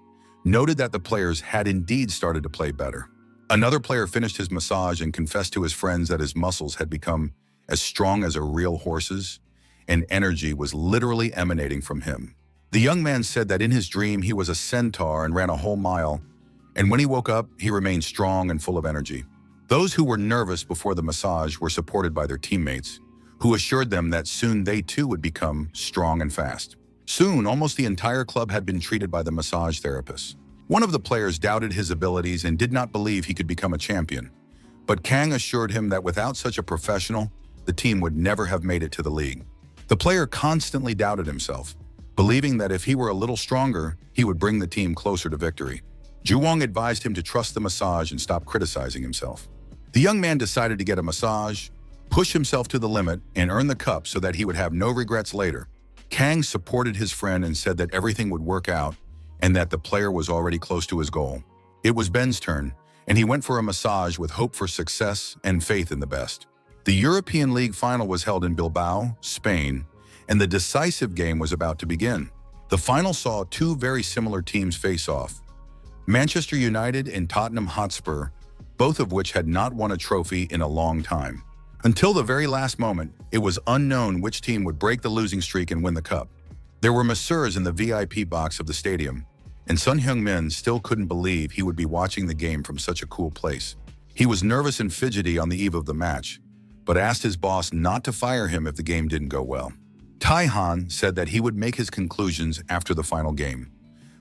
noted that the players had indeed started to play better. Another player finished his massage and confessed to his friends that his muscles had become as strong as a real horse's, and energy was literally emanating from him. The young man said that in his dream he was a centaur and ran a whole mile, and when he woke up, he remained strong and full of energy. Those who were nervous before the massage were supported by their teammates, who assured them that soon they too would become strong and fast. Soon, almost the entire club had been treated by the massage therapist. One of the players doubted his abilities and did not believe he could become a champion, but Kang assured him that without such a professional, the team would never have made it to the league. The player constantly doubted himself, believing that if he were a little stronger, he would bring the team closer to victory. Ju-won advised him to trust the massage and stop criticizing himself. The young man decided to get a massage, push himself to the limit, and earn the cup so that he would have no regrets later. Kang supported his friend and said that everything would work out and that the player was already close to his goal. It was Ben's turn, and he went for a massage with hope for success and faith in the best. The European League final was held in Bilbao, Spain, and the decisive game was about to begin. The final saw two very similar teams face off: Manchester United and Tottenham Hotspur, both of which had not won a trophy in a long time. Until the very last moment, it was unknown which team would break the losing streak and win the cup. There were masseurs in the VIP box of the stadium, and Sun Heung-min still couldn't believe he would be watching the game from such a cool place. He was nervous and fidgety on the eve of the match, but asked his boss not to fire him if the game didn't go well. Taihan said that he would make his conclusions after the final game,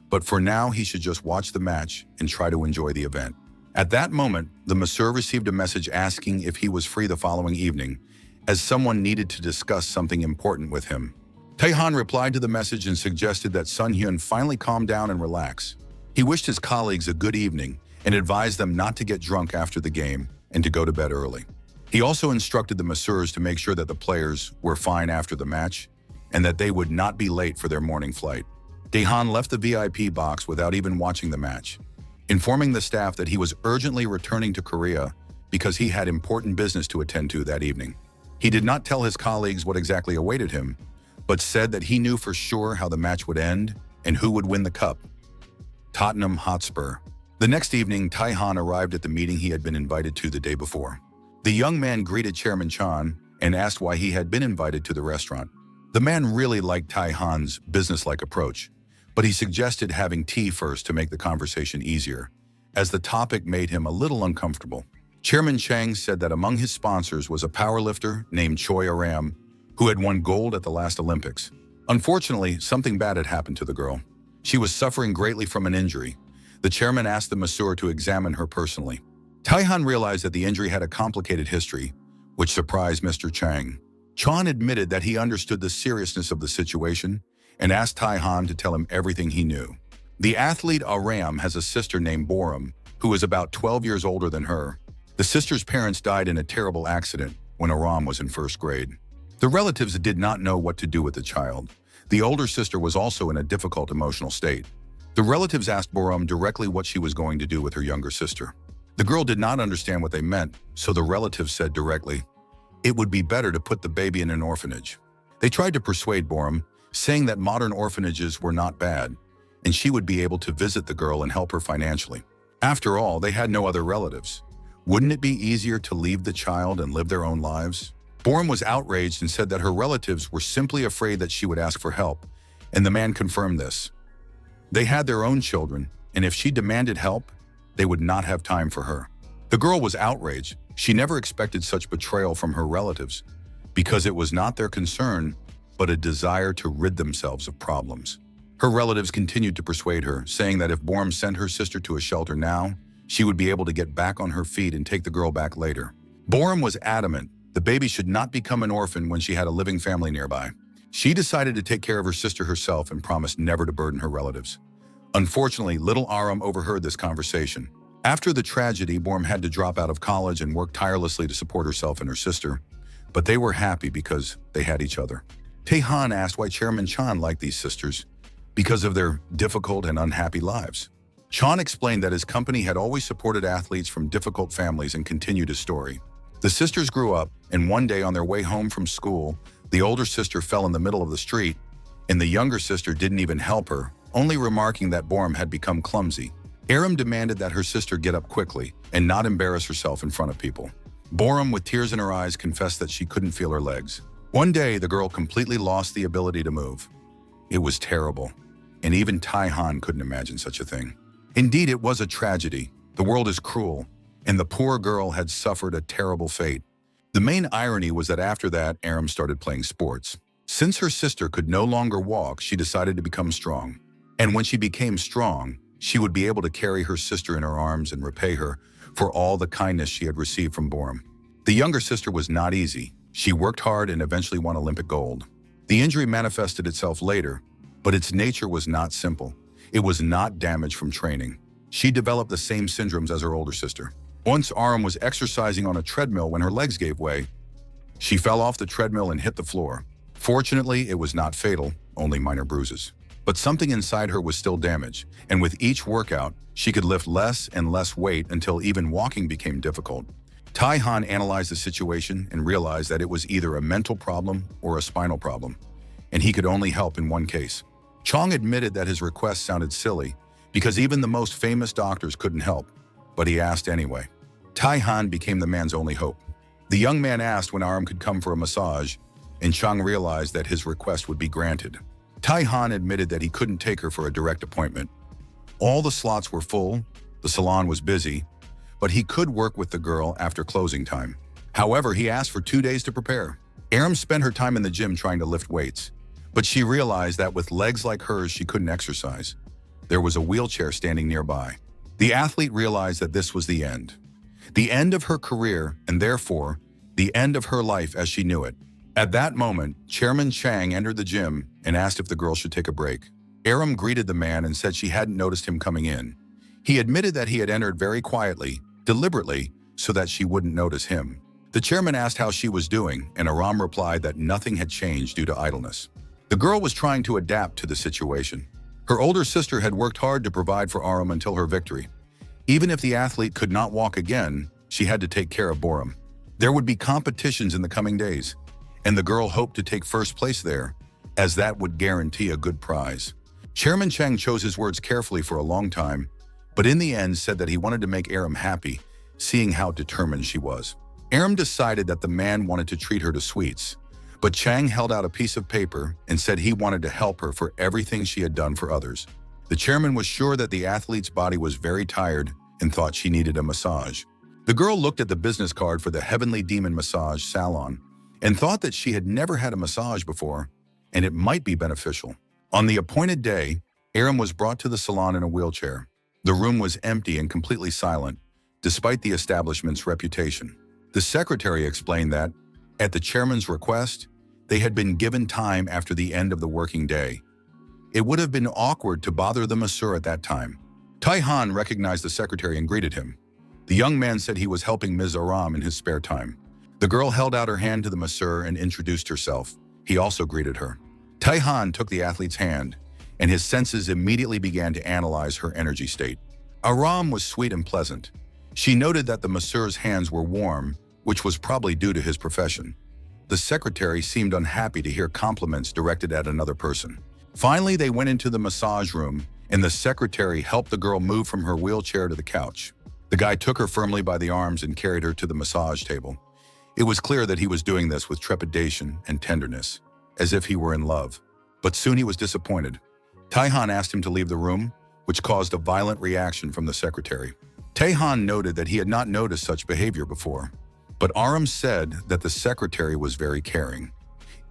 but for now he should just watch the match and try to enjoy the event. At that moment, the masseur received a message asking if he was free the following evening, as someone needed to discuss something important with him. Taehan replied to the message and suggested that Sun Hyun finally calm down and relax. He wished his colleagues a good evening and advised them not to get drunk after the game and to go to bed early. He also instructed the masseurs to make sure that the players were fine after the match and that they would not be late for their morning flight. Taehan left the VIP box without even watching the match, informing the staff that he was urgently returning to Korea because he had important business to attend to that evening. He did not tell his colleagues what exactly awaited him, but said that he knew for sure how the match would end and who would win the cup. Tottenham Hotspur. The next evening, Taehan arrived at the meeting he had been invited to the day before. The young man greeted Chairman Chan and asked why he had been invited to the restaurant. The man really liked Taehan's businesslike approach, but he suggested having tea first to make the conversation easier, as the topic made him a little uncomfortable. Chairman Chang said that among his sponsors was a powerlifter named Choi Aram, who had won gold at the last Olympics. Unfortunately, something bad had happened to the girl. She was suffering greatly from an injury. The chairman asked the masseur to examine her personally. Taehan realized that the injury had a complicated history, which surprised Mr. Chang. Chan admitted that he understood the seriousness of the situation and asked Taehan to tell him everything he knew. The athlete Aram has a sister named Boram, who is about 12 years older than her. The sister's parents died in a terrible accident when Aram was in first grade. The relatives did not know what to do with the child. The older sister was also in a difficult emotional state. The relatives asked Boram directly what she was going to do with her younger sister. The girl did not understand what they meant, so the relatives said directly, "It would be better to put the baby in an orphanage." They tried to persuade Boram, saying that modern orphanages were not bad, and she would be able to visit the girl and help her financially. After all, they had no other relatives. Wouldn't it be easier to leave the child and live their own lives? Boram was outraged and said that her relatives were simply afraid that she would ask for help, and the man confirmed this. They had their own children, and if she demanded help, they would not have time for her. The girl was outraged. She never expected such betrayal from her relatives, because it was not their concern, but a desire to rid themselves of problems. Her relatives continued to persuade her, saying that if Boram sent her sister to a shelter now, she would be able to get back on her feet and take the girl back later. Boram was adamant the baby should not become an orphan when she had a living family nearby. She decided to take care of her sister herself and promised never to burden her relatives. Unfortunately, little Aram overheard this conversation. After the tragedy, Boram had to drop out of college and work tirelessly to support herself and her sister, but they were happy because they had each other. Taehan asked why Chairman Chan liked these sisters, because of their difficult and unhappy lives. Chan explained that his company had always supported athletes from difficult families and continued his story. The sisters grew up, and one day on their way home from school, the older sister fell in the middle of the street, and the younger sister didn't even help her, only remarking that Boram had become clumsy. Aram demanded that her sister get up quickly and not embarrass herself in front of people. Boram, with tears in her eyes, confessed that she couldn't feel her legs. One day, the girl completely lost the ability to move. It was terrible, and even Taehan couldn't imagine such a thing. Indeed, it was a tragedy. The world is cruel, and the poor girl had suffered a terrible fate. The main irony was that after that, Aram started playing sports. Since her sister could no longer walk, she decided to become strong. And when she became strong, she would be able to carry her sister in her arms and repay her for all the kindness she had received from Boram. The younger sister was not easy. She worked hard and eventually won Olympic gold. The injury manifested itself later, but its nature was not simple. It was not damage from training. She developed the same syndromes as her older sister. Once Aram was exercising on a treadmill when her legs gave way. She fell off the treadmill and hit the floor. Fortunately, it was not fatal, only minor bruises. But something inside her was still damaged, and with each workout, she could lift less and less weight until even walking became difficult. Taehan analyzed the situation and realized that it was either a mental problem or a spinal problem, and he could only help in one case. Chong admitted that his request sounded silly because even the most famous doctors couldn't help, but he asked anyway. Taehan became the man's only hope. The young man asked when Aram could come for a massage, and Chong realized that his request would be granted. Taehan admitted that he couldn't take her for a direct appointment. All the slots were full, the salon was busy, but he could work with the girl after closing time. However, he asked for 2 days to prepare. Aram spent her time in the gym trying to lift weights, but she realized that with legs like hers, she couldn't exercise. There was a wheelchair standing nearby. The athlete realized that this was the end of her career, and therefore, the end of her life as she knew it. At that moment, Chairman Chang entered the gym and asked if the girl should take a break. Aram greeted the man and said she hadn't noticed him coming in. He admitted that he had entered very quietly, deliberately, so that she wouldn't notice him. The chairman asked how she was doing, and Aram replied that nothing had changed due to idleness. The girl was trying to adapt to the situation. Her older sister had worked hard to provide for Aram until her victory. Even if the athlete could not walk again, she had to take care of Borum. There would be competitions in the coming days, and the girl hoped to take first place there, as that would guarantee a good prize. Chairman Chang chose his words carefully for a long time, but in the end said that he wanted to make Aram happy, seeing how determined she was. Aram decided that the man wanted to treat her to sweets, but Chang held out a piece of paper and said he wanted to help her for everything she had done for others. The chairman was sure that the athlete's body was very tired and thought she needed a massage. The girl looked at the business card for the Heavenly Demon Massage Salon and thought that she had never had a massage before, and it might be beneficial. On the appointed day, Aram was brought to the salon in a wheelchair. The room was empty and completely silent, despite the establishment's reputation. The secretary explained that, at the chairman's request, they had been given time after the end of the working day. It would have been awkward to bother the masseur at that time. Tai Han recognized the secretary and greeted him. The young man said he was helping Ms. Aram in his spare time. The girl held out her hand to the masseur and introduced herself. He also greeted her. Tai Han took the athlete's hand, and his senses immediately began to analyze her energy state. Aram was sweet and pleasant. She noted that the masseur's hands were warm, which was probably due to his profession. The secretary seemed unhappy to hear compliments directed at another person. Finally, they went into the massage room, and the secretary helped the girl move from her wheelchair to the couch. The guy took her firmly by the arms and carried her to the massage table. It was clear that he was doing this with trepidation and tenderness, as if he were in love. But soon he was disappointed. Tai Han asked him to leave the room, which caused a violent reaction from the secretary. Tai Han noted that he had not noticed such behavior before, but Aram said that the secretary was very caring,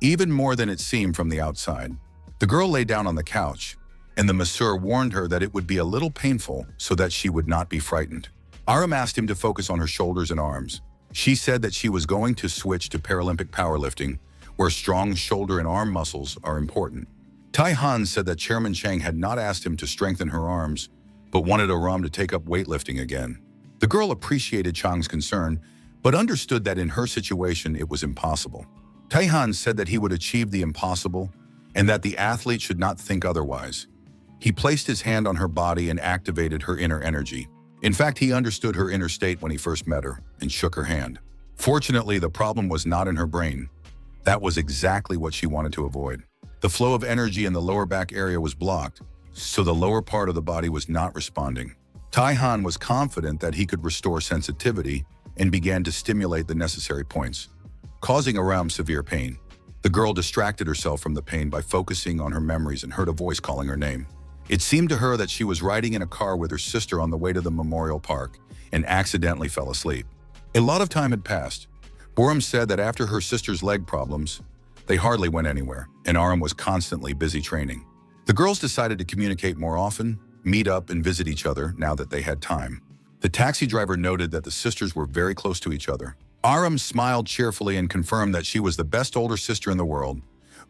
even more than it seemed from the outside. The girl lay down on the couch, and the masseur warned her that it would be a little painful so that she would not be frightened. Aram asked him to focus on her shoulders and arms. She said that she was going to switch to Paralympic powerlifting, where strong shoulder and arm muscles are important. Tai Han said that Chairman Chang had not asked him to strengthen her arms, but wanted Aram to take up weightlifting again. The girl appreciated Chang's concern, but understood that in her situation it was impossible. Tai Han said that he would achieve the impossible and that the athlete should not think otherwise. He placed his hand on her body and activated her inner energy. In fact, he understood her inner state when he first met her and shook her hand. Fortunately, the problem was not in her brain. That was exactly what she wanted to avoid. The flow of energy in the lower back area was blocked, so the lower part of the body was not responding. Tai Han was confident that he could restore sensitivity and began to stimulate the necessary points, causing Aram severe pain. The girl distracted herself from the pain by focusing on her memories and heard a voice calling her name. It seemed to her that she was riding in a car with her sister on the way to the memorial park and accidentally fell asleep. A lot of time had passed. Borum said that after her sister's leg problems, they hardly went anywhere, and Aram was constantly busy training. The girls decided to communicate more often, meet up, and visit each other now that they had time. The taxi driver noted that the sisters were very close to each other. Aram smiled cheerfully and confirmed that she was the best older sister in the world.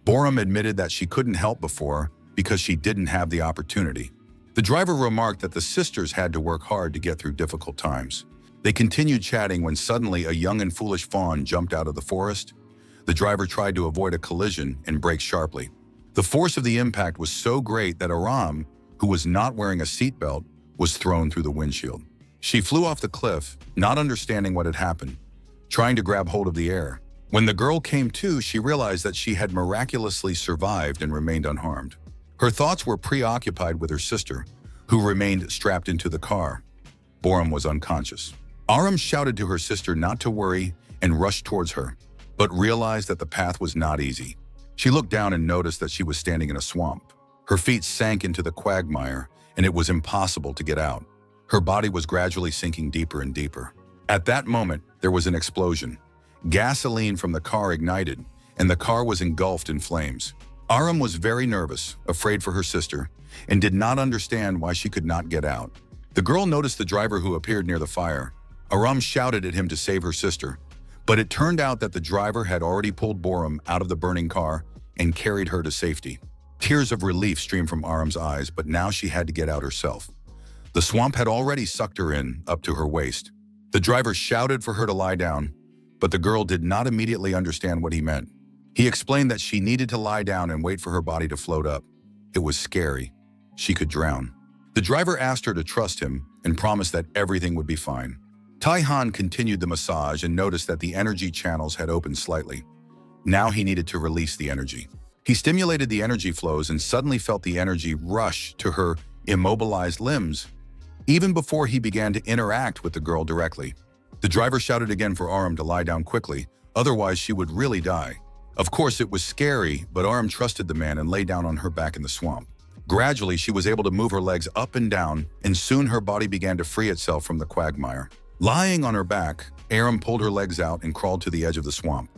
Borum admitted that she couldn't help before because she didn't have the opportunity. The driver remarked that the sisters had to work hard to get through difficult times. They continued chatting when suddenly a young and foolish fawn jumped out of the forest. The driver tried to avoid a collision and braked sharply. The force of the impact was so great that Aram, who was not wearing a seatbelt, was thrown through the windshield. She flew off the cliff, not understanding what had happened, trying to grab hold of the air. When the girl came to, she realized that she had miraculously survived and remained unharmed. Her thoughts were preoccupied with her sister, who remained strapped into the car. Borum was unconscious. Aram shouted to her sister not to worry and rushed towards her, but realized that the path was not easy. She looked down and noticed that she was standing in a swamp. Her feet sank into the quagmire, and it was impossible to get out. Her body was gradually sinking deeper and deeper. At that moment, there was an explosion. Gasoline from the car ignited, and the car was engulfed in flames. Aram was very nervous, afraid for her sister, and did not understand why she could not get out. The girl noticed the driver who appeared near the fire. Aram shouted at him to save her sister, But it turned out that the driver had already pulled Borum out of the burning car and carried her to safety. Tears of relief streamed from Aram's eyes, but now she had to get out herself. The swamp had already sucked her in, up to her waist. The driver shouted for her to lie down, but the girl did not immediately understand what he meant. He explained that she needed to lie down and wait for her body to float up. It was scary. She could drown. The driver asked her to trust him and promised that everything would be fine. Tai-Han continued the massage and noticed that the energy channels had opened slightly. Now he needed to release the energy. He stimulated the energy flows and suddenly felt the energy rush to her immobilized limbs, even before he began to interact with the girl directly. The driver shouted again for Aram to lie down quickly, otherwise she would really die. Of course, it was scary, but Aram trusted the man and lay down on her back in the swamp. Gradually, she was able to move her legs up and down, and soon her body began to free itself from the quagmire. Lying on her back, Aram pulled her legs out and crawled to the edge of the swamp.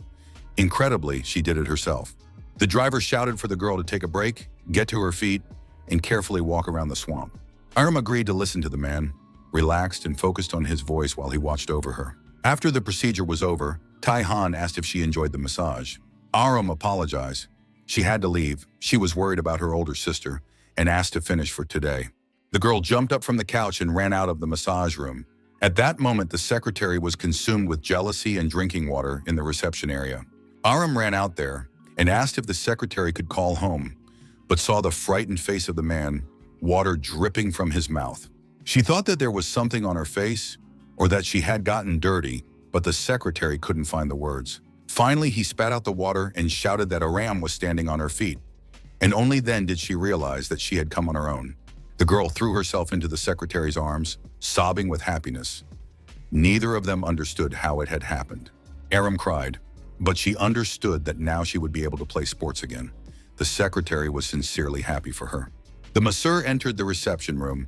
Incredibly, she did it herself. The driver shouted for the girl to take a break, get to her feet, and carefully walk around the swamp. Aram agreed to listen to the man, relaxed and focused on his voice while he watched over her. After the procedure was over, Tai-Han asked if she enjoyed the massage. Aram apologized. She had to leave. She was worried about her older sister and asked to finish for today. The girl jumped up from the couch and ran out of the massage room. At that moment, the secretary was consumed with jealousy and drinking water in the reception area. Aram ran out there and asked if the secretary could call home, but saw the frightened face of the man, water dripping from his mouth. She thought that there was something on her face or that she had gotten dirty, but the secretary couldn't find the words. Finally, he spat out the water and shouted that Aram was standing on her feet. And only then did she realize that she had come on her own. The girl threw herself into the secretary's arms, sobbing with happiness. Neither of them understood how it had happened. Aram cried, but she understood that now she would be able to play sports again. The secretary was sincerely happy for her. The masseur entered the reception room,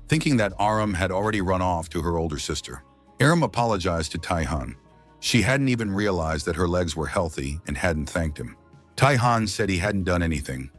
thinking that Aram had already run off to her older sister. Aram apologized to Tai-Han. She hadn't even realized that her legs were healthy and hadn't thanked him. Tai-Han said he hadn't done anything.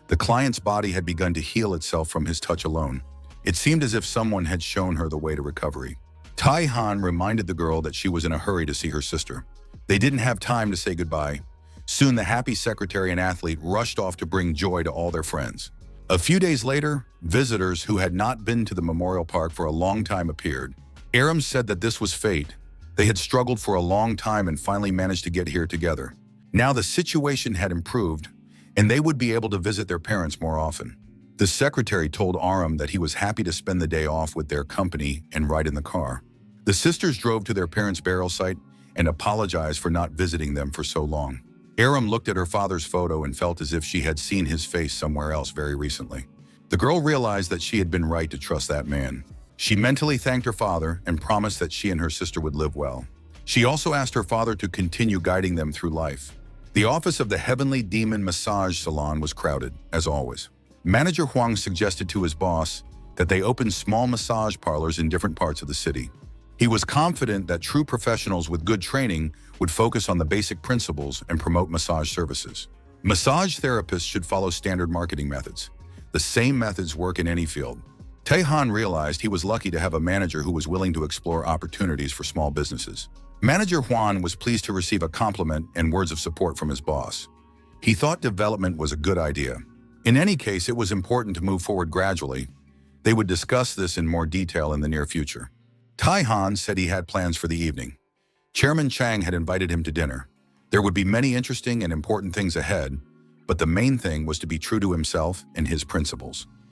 The client's body had begun to heal itself from his touch alone. It seemed as if someone had shown her the way to recovery. Tai-Han reminded the girl that she was in a hurry to see her sister. They didn't have time to say goodbye. Soon the happy secretary and athlete rushed off to bring joy to all their friends. A few days later, visitors who had not been to the memorial park for a long time appeared. Aram said that this was fate. They had struggled for a long time and finally managed to get here together. Now the situation had improved, and they would be able to visit their parents more often. The secretary told Aram that he was happy to spend the day off with their company and ride in the car. The sisters drove to their parents' burial site and apologized for not visiting them for so long. Aram looked at her father's photo and felt as if she had seen his face somewhere else very recently. The girl realized that she had been right to trust that man. She mentally thanked her father and promised that she and her sister would live well. She also asked her father to continue guiding them through life. The office of the Heavenly Demon Massage Salon was crowded, as always. Manager Huang suggested to his boss that they open small massage parlors in different parts of the city. He was confident that true professionals with good training would focus on the basic principles and promote massage services. Massage therapists should follow standard marketing methods. The same methods work in any field. Tai-Han realized he was lucky to have a manager who was willing to explore opportunities for small businesses. Manager Juan was pleased to receive a compliment and words of support from his boss. He thought development was a good idea. In any case, it was important to move forward gradually. They would discuss this in more detail in the near future. Tai-Han said he had plans for the evening. Chairman Chang had invited him to dinner. There would be many interesting and important things ahead, but the main thing was to be true to himself and his principles.